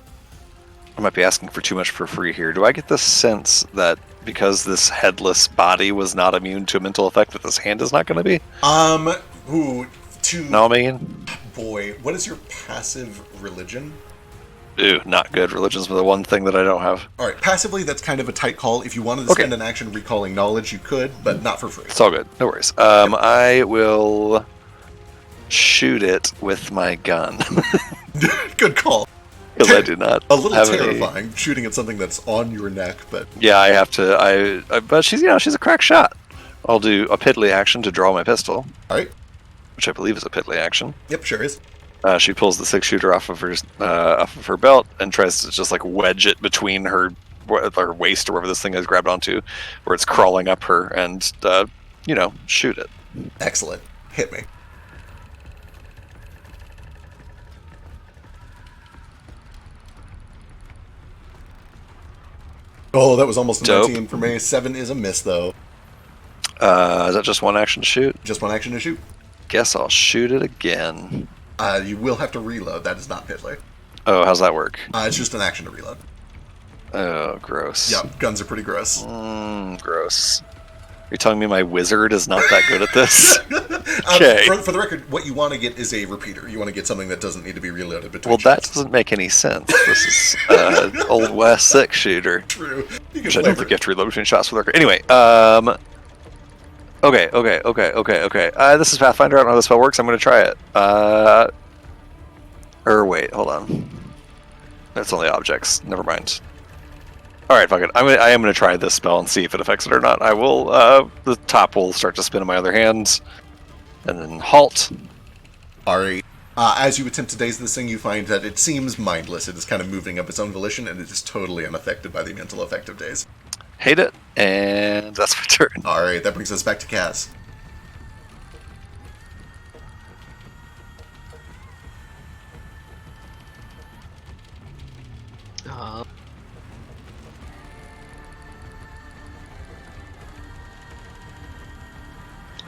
might be asking for too much for free here. Do I get the sense that because this headless body was not immune to a mental effect, that this hand is not going to be? No, I mean? Boy, what is your passive religion? Ew, not good. Religion's the one thing that I don't have. All right, passively, that's kind of a tight call. If you wanted to spend an action recalling knowledge, you could, but not for free. It's all good. No worries. I will shoot it with my gun. Good call. Because I do not. A little have terrifying, shooting at something that's on your neck, but... Yeah, I have to. But she's a crack shot. I'll do a piddly action to draw my pistol. All right. Which I believe is a piddly action. Yep, sure is. She pulls the 6-shooter off of her belt and tries to just like wedge it between her waist or wherever this thing is grabbed onto, where it's crawling up her, and shoot it. Excellent. Hit me. Oh, that was almost a 19 for me. 7 is a miss, though. Is that just one action to shoot? Just one action to shoot. Guess I'll shoot it again. You will have to reload. That is not piddly. Oh, how's that work? It's just an action to reload. Oh, gross. Yep, guns are pretty gross. Gross. You're telling me my wizard is not that good at this? Okay. For the record, what you want to get is a repeater. You want to get something that doesn't need to be reloaded between Well, that shots. doesn't make any sense. This is Old West 6-shooter. True. Which I don't think you have to reload between shots with her. Anyway, Okay. This is Pathfinder. I don't know how this spell works. I'm going to try it. Wait, hold on. That's only objects. Never mind. All right, fuck it. I am going to try this spell and see if it affects it or not. I will. The top will start to spin in my other hand, and then halt. All right. As you attempt to daze this thing, you find that it seems mindless. It is kind of moving of its own volition, and it is totally unaffected by the mental effect of daze. Hate it, and that's my turn. All right, that brings us back to Kaz.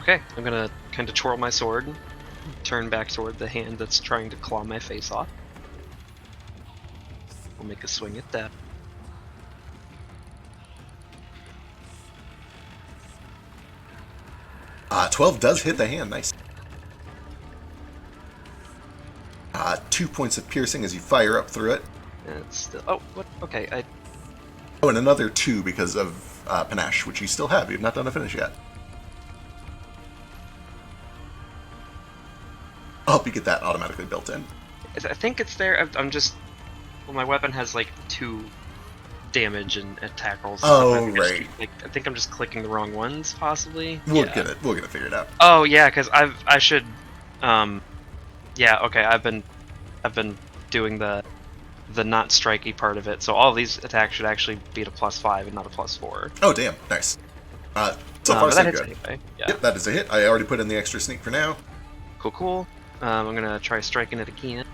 Okay, I'm gonna kind of twirl my sword, turn back toward the hand that's trying to claw my face off. I'll make a swing at that. Uh, 12 does hit the hand. Nice. 2 points of piercing as you fire up through it. And it's still. Oh, what? Okay, Oh, and another 2 because of panache, which you still have. You've not done a finish yet. I'll help you get that automatically built in. I think it's there. I'm just. Well, my weapon has like 2 damage and attack rolls. And Oh, stuff. right. I think I'm just clicking the wrong ones, possibly. We'll get it figured out. Oh yeah, because I should. Yeah. Okay. I've been doing the not strikey part of it, so all of these attacks should actually be at a +5 and not a +4. Oh, damn. Nice. So far, but so that hits good. anyway. Yeah. Yep, that is a hit. I already put in the extra sneak for now. Cool. I'm gonna try striking it again.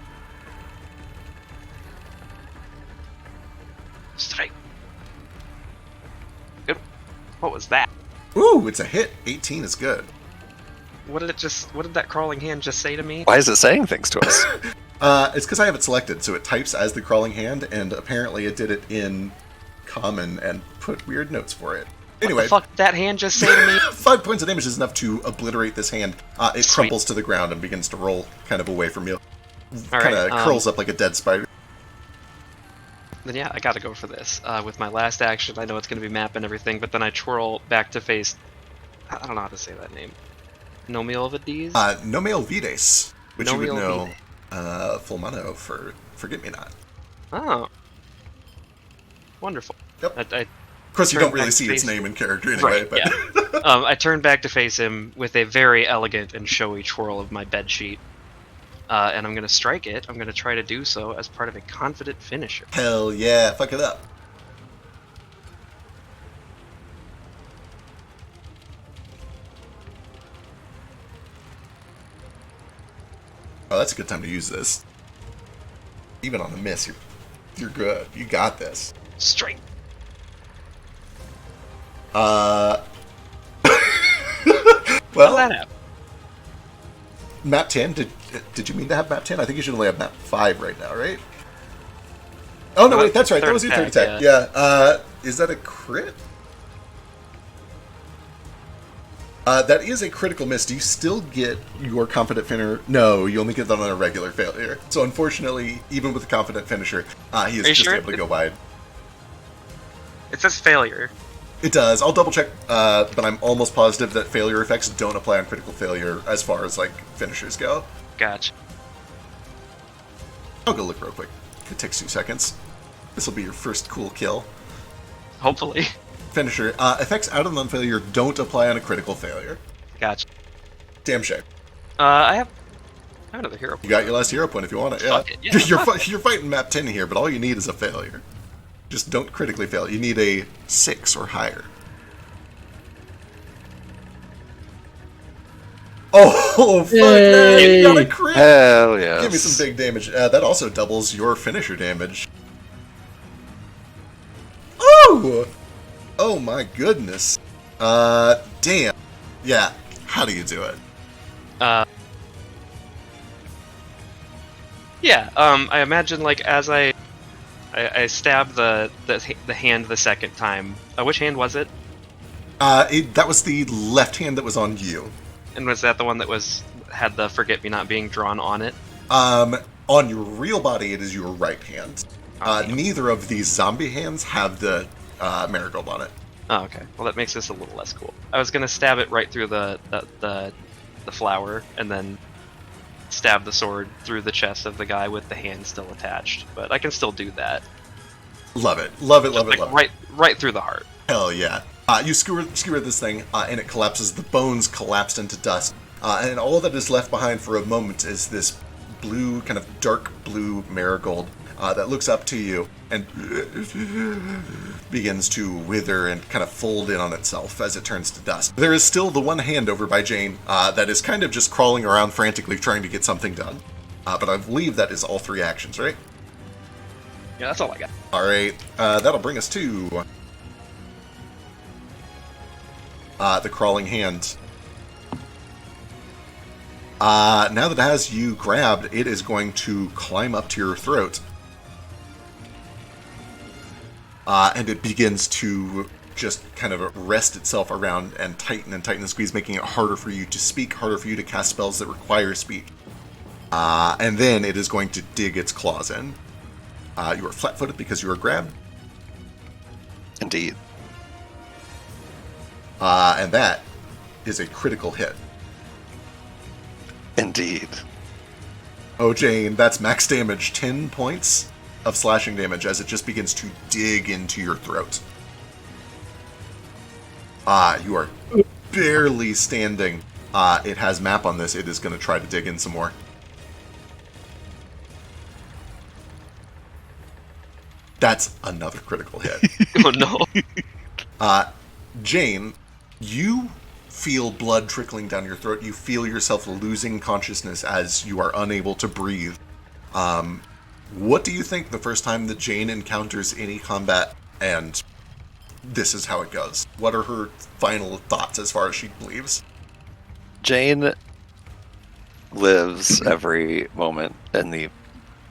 Strike. Good. What was that? Ooh, it's a hit. 18 is good. What did that crawling hand just say to me? Why is it saying things to us? It's because I have it selected, so it types as the crawling hand, and apparently it did it in common and put weird notes for it. Anyway, What the fuck did that hand just say to me? 5 points of damage is enough to obliterate this hand. It Sweet. crumples to the ground and begins to roll kind of away from you. All Kind of right, curls up like a dead spider. Then yeah, I gotta go for this. With my last action, I know it's gonna be map and everything, but then I twirl back to face. I don't know how to say that name. Nomeilvides? Nomail Vides, which you would Nomail know Vides. full mono for Forget Me Not. Oh. Wonderful. Yep. I course, you turn don't really back see to its face name and character anyway. Right, But yeah. I turn back to face him with a very elegant and showy twirl of my bedsheet. And I'm going to strike it. I'm going to try to do so as part of a confident finisher. hell yeah, fuck it up. Oh, that's a good time to use this. Even on the miss, you're good. You got this. Strike. Well, How'd that happen? map 10. Did you mean to have map 10? I think you should only have map 5 right now, right? Oh no, wait, that's right. That was your third attack. Yeah. Is that a crit? That is a critical miss. Do you still get your confident finisher? No, you only get that on a regular failure. So unfortunately, even with the confident finisher, he is just able to go wide. It says failure. It does. I'll double check, but I'm almost positive that failure effects don't apply on critical failure as far as like finishers go. Gotcha. I'll go look real quick. It takes 2 seconds. This will be your first cool kill. Hopefully. Finisher. Effects out of non-failure don't apply on a critical failure. Gotcha. Damn shame. I have another hero point. You got your last hero point if you want it. Yeah. Fuck it, yeah, You're fighting map 10 here, but all you need is a failure. Just don't critically fail. You need a 6 or higher. Oh, fuck that! You got a crit! Hell yes. Give me some big damage. That also doubles your finisher damage. Oh! Oh my goodness. Damn. Yeah. How do you do it? Yeah, I imagine like as I stab the hand the second time. Which hand was it? That was the left hand that was on you. And was that the one that had the forget me not being drawn on it? On your real body, it is your right hand. Okay. Neither of these zombie hands have the marigold on it. Oh, okay. Well, that makes this a little less cool. I was gonna stab it right through the flower, and then stab the sword through the chest of the guy with the hand still attached. But I can still do that. Love it. Love it, Just love it, like love it. right through the heart. Hell yeah. You skewer this thing, and it collapses. The bones collapsed into dust. And all that is left behind for a moment is this blue, kind of dark blue marigold that looks up to you and begins to wither and kind of fold in on itself as it turns to dust. There is still the one hand over by Jane that is kind of just crawling around frantically trying to get something done. But I believe that is all 3 actions, right? Yeah, that's all I got. All right, that'll bring us to the crawling hand. Now that it has you grabbed, it is going to climb up to your throat. And it begins to just kind of rest itself around and tighten and squeeze, making it harder for you to speak, harder for you to cast spells that require speech. And then it is going to dig its claws in. You are flat-footed because you are grabbed. Indeed. And that is a critical hit. Indeed. Oh, Jane, that's max damage. 10 points of slashing damage as it just begins to dig into your throat. You are barely standing. It has map on this. It is going to try to dig in some more. That's another critical hit. Oh no. Jane, you feel blood trickling down your throat. You feel yourself losing consciousness as you are unable to breathe. What do you think the first time that Jane encounters any combat, and this is how it goes? What are her final thoughts as far as she believes? Jane lives every moment in the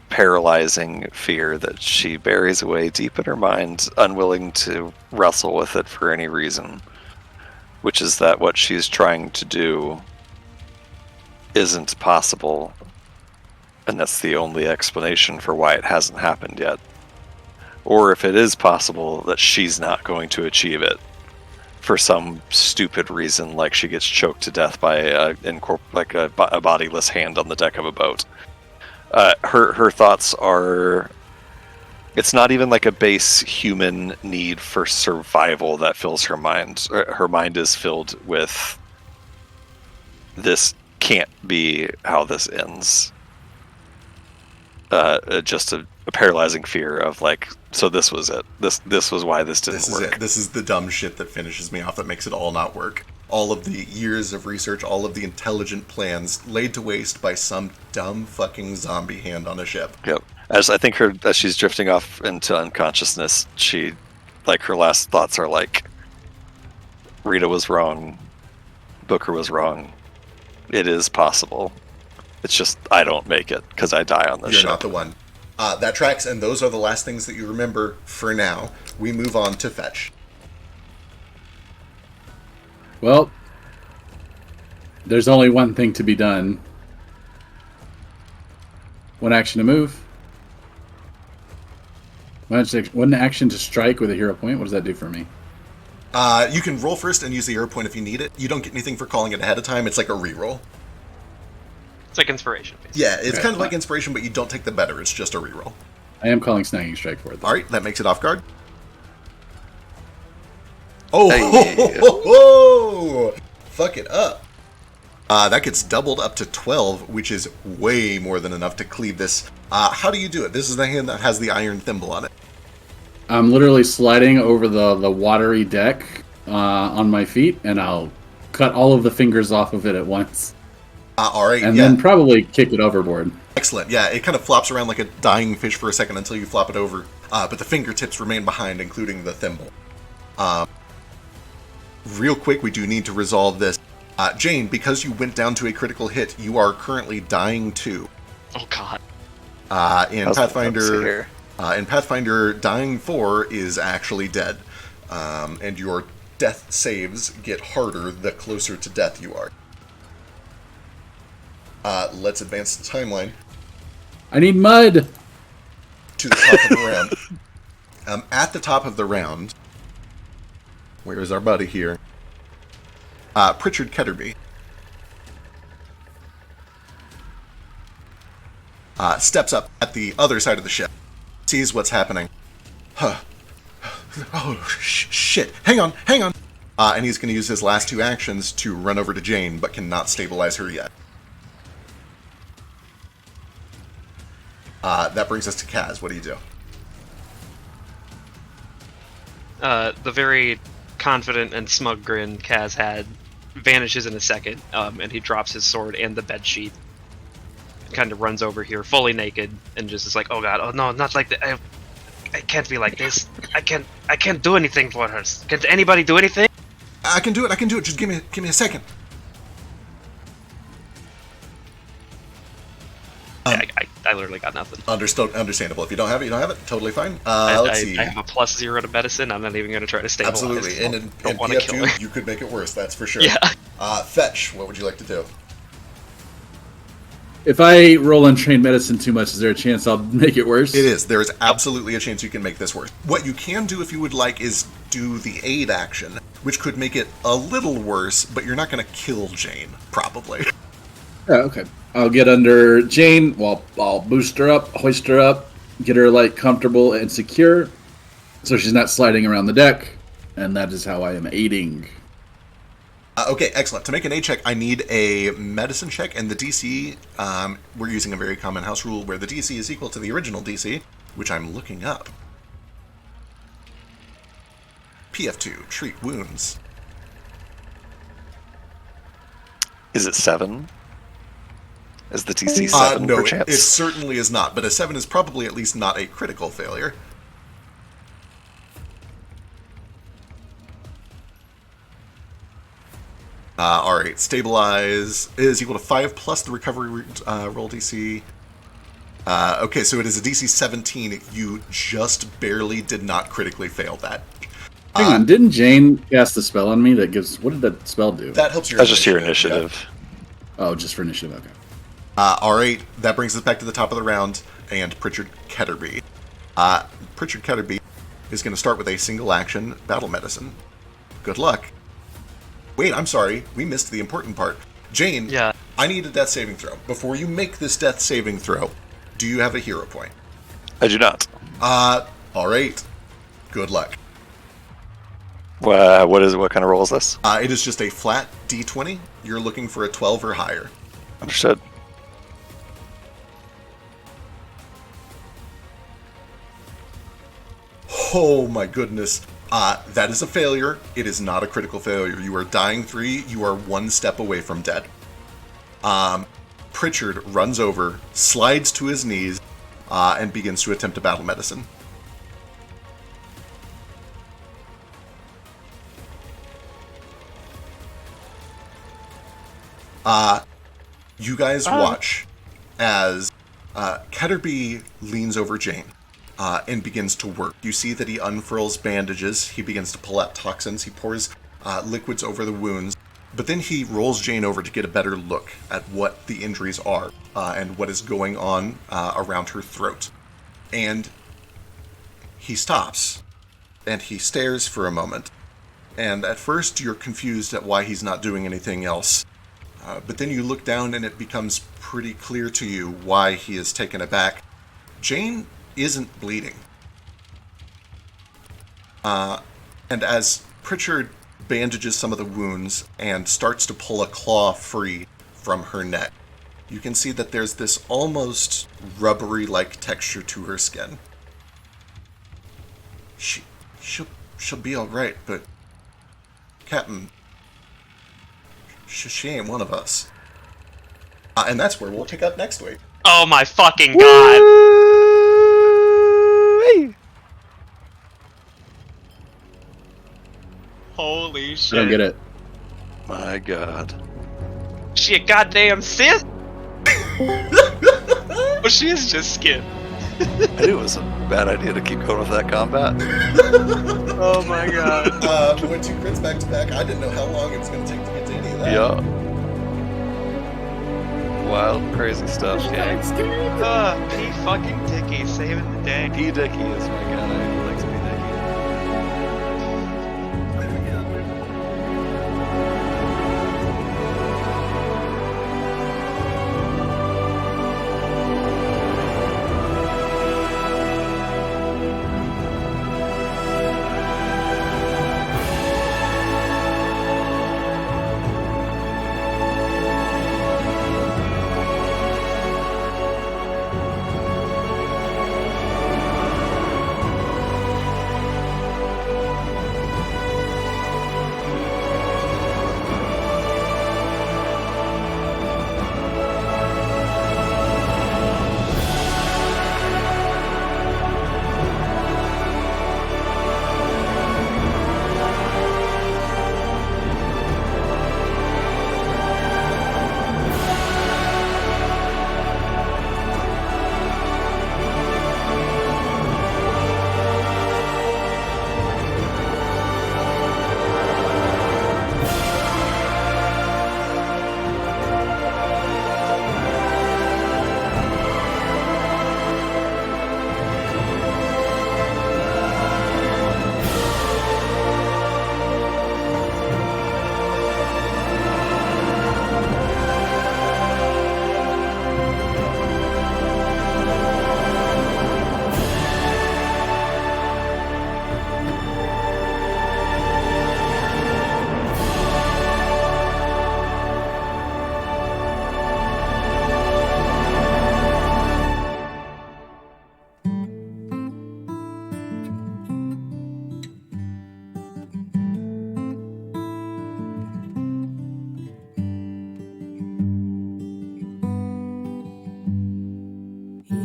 paralyzing fear that she buries away deep in her mind, unwilling to wrestle with it for any reason, which is that what she's trying to do isn't possible, and that's the only explanation for why it hasn't happened yet. Or if it is possible, that she's not going to achieve it for some stupid reason, like she gets choked to death by a bodiless hand on the deck of a boat. Her thoughts are It's not even like a base human need for survival that fills her mind. Her mind is filled with this can't be how this ends. Just a paralyzing fear of like, so this was it. This was why this didn't work. This is the dumb shit that finishes me off, that makes it all not work. All of the years of research, all of the intelligent plans laid to waste by some dumb fucking zombie hand on a ship. Yep. As I think as she's drifting off into unconsciousness, she, like, her last thoughts are like, Rita was wrong, Booker was wrong. It is possible. It's just I don't make it because I die on this ship. You're not the one. That tracks, and those are the last things that you remember for now. We move on to Fetch. Well, there's only one thing to be done. One action to move. One action to strike with a hero point. What does that do for me? You can roll first and use the hero point if you need it. You don't get anything for calling it ahead of time. It's like a reroll. It's like inspiration. Basically. Yeah, it's kind of like inspiration, but you don't take the better. It's just a reroll. I am calling snagging strike for it, though. All right, that makes it off guard. Oh, Hey. ho, fuck it up. That gets doubled up to 12, which is way more than enough to cleave this. How do you do it? This is the hand that has the iron thimble on it. I'm literally sliding over the watery deck on my feet, and I'll cut all of the fingers off of it at once. All right, And yeah. then probably kick it overboard. Excellent. Yeah, it kind of flops around like a dying fish for a second until you flop it over. But the fingertips remain behind, including the thimble. Real quick, we do need to resolve this. Jane, because you went down to a critical hit, you are currently dying 2. Oh god. In How's Pathfinder, dying 4 is actually dead, and your death saves get harder the closer to death you are. Let's advance the timeline I need mud! to the top of the round. At the top of the round, where is our buddy here? Pritchard Ketterby. Steps up at the other side of the ship, sees what's happening. Oh, shit. Hang on. And he's going to use his last 2 actions to run over to Jane, but cannot stabilize her yet. That brings us to Kaz. What do you do? The very confident and smug grin Kaz had vanishes in a second, and he drops his sword and the bed sheet. Kind of runs over here, fully naked, and just is like, "Oh god, oh no, not like that! I can't be like this. I can't do anything for her. Can anybody do anything?" I can do it. Just give me a second. I literally got nothing. Understandable. If you don't have it, you don't have it. Totally fine. Let's see. I have a +0 to medicine. I'm not even going to try to stabilize. Absolutely. And in don't want to kill her. PF2, you could make it worse, that's for sure. Yeah. Fetch, what would you like to do? If I roll untrained medicine too much, is there a chance I'll make it worse? It is. There is absolutely a chance you can make this worse. What you can do if you would like is do the aid action, which could make it a little worse, but you're not going to kill Jane, probably. Yeah, okay. I'll get under Jane. Well, I'll boost her up, hoist her up, get her like comfortable and secure, so she's not sliding around the deck. And that is how I am aiding. Okay, excellent. To make an aid check, I need a medicine check, and the DC, we're using a very common house rule where the DC is equal to the original DC, which I'm looking up. PF2, treat wounds. Is it 7? Is the DC 7 no, perchance? it certainly is not, but a 7 is probably at least not a critical failure. Alright, stabilize is equal to 5 plus the recovery roll DC. Okay, so it is a DC 17. You just barely did not critically fail that. Hang on, didn't Jane cast a spell on me that gives... What did that spell do? That helps your That's just your yeah. initiative. Oh, just for initiative, okay. Alright, that brings us back to the top of the round, and Pritchard Ketterby. Pritchard Ketterby is going to start with a single action battle medicine. Good luck. Wait, I'm sorry. We missed the important part. Jane, Yeah. I need a death saving throw. Before you make this death saving throw, do you have a hero point? I do not. Alright. Good luck. What kind of roll is this? It is just a flat d20. You're looking for a 12 or higher. Understood. Oh my goodness. That is a failure. It is not a critical failure. You are dying 3. You are 1 step away from dead. Pritchard runs over, slides to his knees, and begins to attempt to battle medicine. You guys watch as Ketterby leans over Jane and begins to work. You see that he unfurls bandages, he begins to pull out toxins, he pours liquids over the wounds, but then he rolls Jane over to get a better look at what the injuries are and what is going on around her throat. And he stops, and he stares for a moment. And at first you're confused at why he's not doing anything else. But then you look down and it becomes pretty clear to you why he is taken aback. Jane isn't bleeding. And as Pritchard bandages some of the wounds and starts to pull a claw free from her neck, you can see that there's this almost rubbery-like texture to her skin. She'll be alright, but Captain, she ain't one of us. And that's where we'll pick up next week. Oh my fucking god! Woo! Holy shit. I don't get it. My god. She a goddamn Sith? But she is just skin. I knew it was a bad idea to keep going with that combat. Oh my god. Went 2 crits back to back. I didn't know how long it was going to take to get to any of that. Yeah. Wild, crazy stuff, gang. P fucking Dicky saving the day. P. Dicky is my guy. He likes P. Dicky.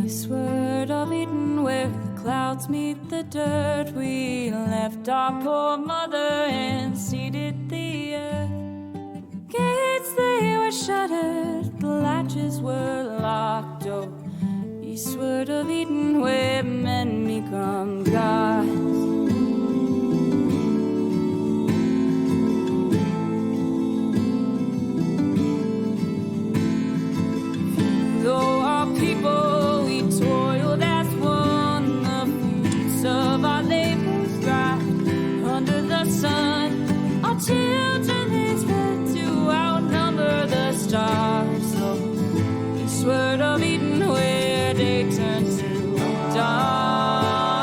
Eastward of Eden, where the clouds meet the dirt, we left our poor mother and seeded the earth. Gates, they were shuttered, the latches were locked. Oh, eastward of Eden, where men become gods. Though our people, we toiled as one, the fruits of our labors dry under the sun. Our children, they sped to outnumber the stars. So eastward of Eden, where day turns to dawn.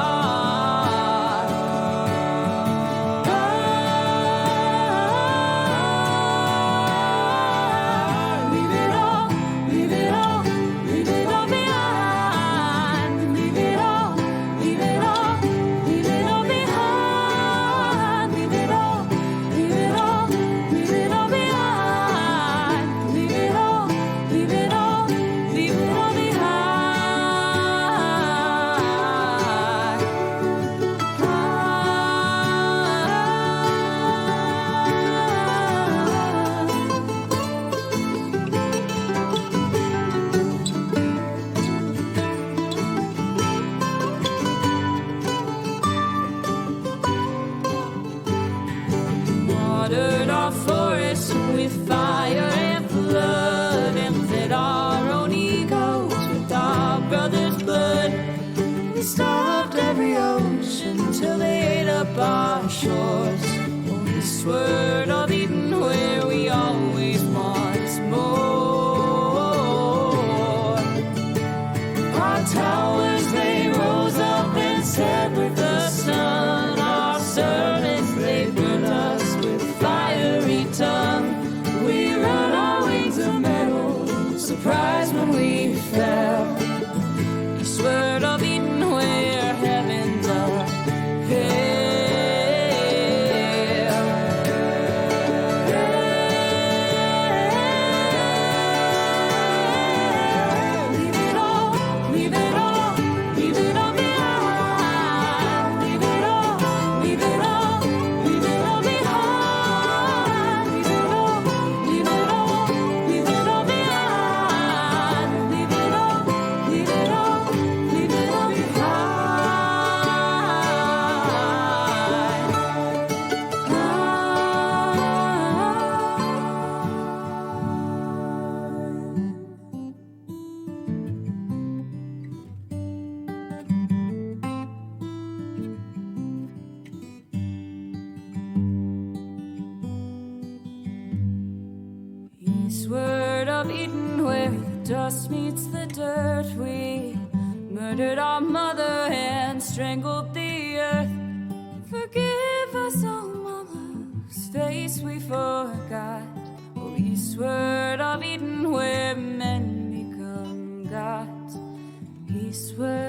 watered our forests with fire and flood, and fed our own egos with our brother's blood. We starved every ocean till they ate up our shores. Oh, this word of Eden where we always want more. Our towers, they rose up and set with the sun. Our servants, they burned us with fiery tongue. We run our wings of metal, surprised when we fell. This word of Eden where heavens are hell. Leave it all, leave it all, leave it all behind. Leave it all, leave it all, leave it all behind. Leave it all, leave it all, leave it all behind. Leave it all, leave it all, leave it all Eastward of Eden, where the dust meets the dirt, we murdered our mother and strangled the earth. Forgive us, oh mama, whose face we forgot. Oh, eastward of Eden, where men become gods. Eastward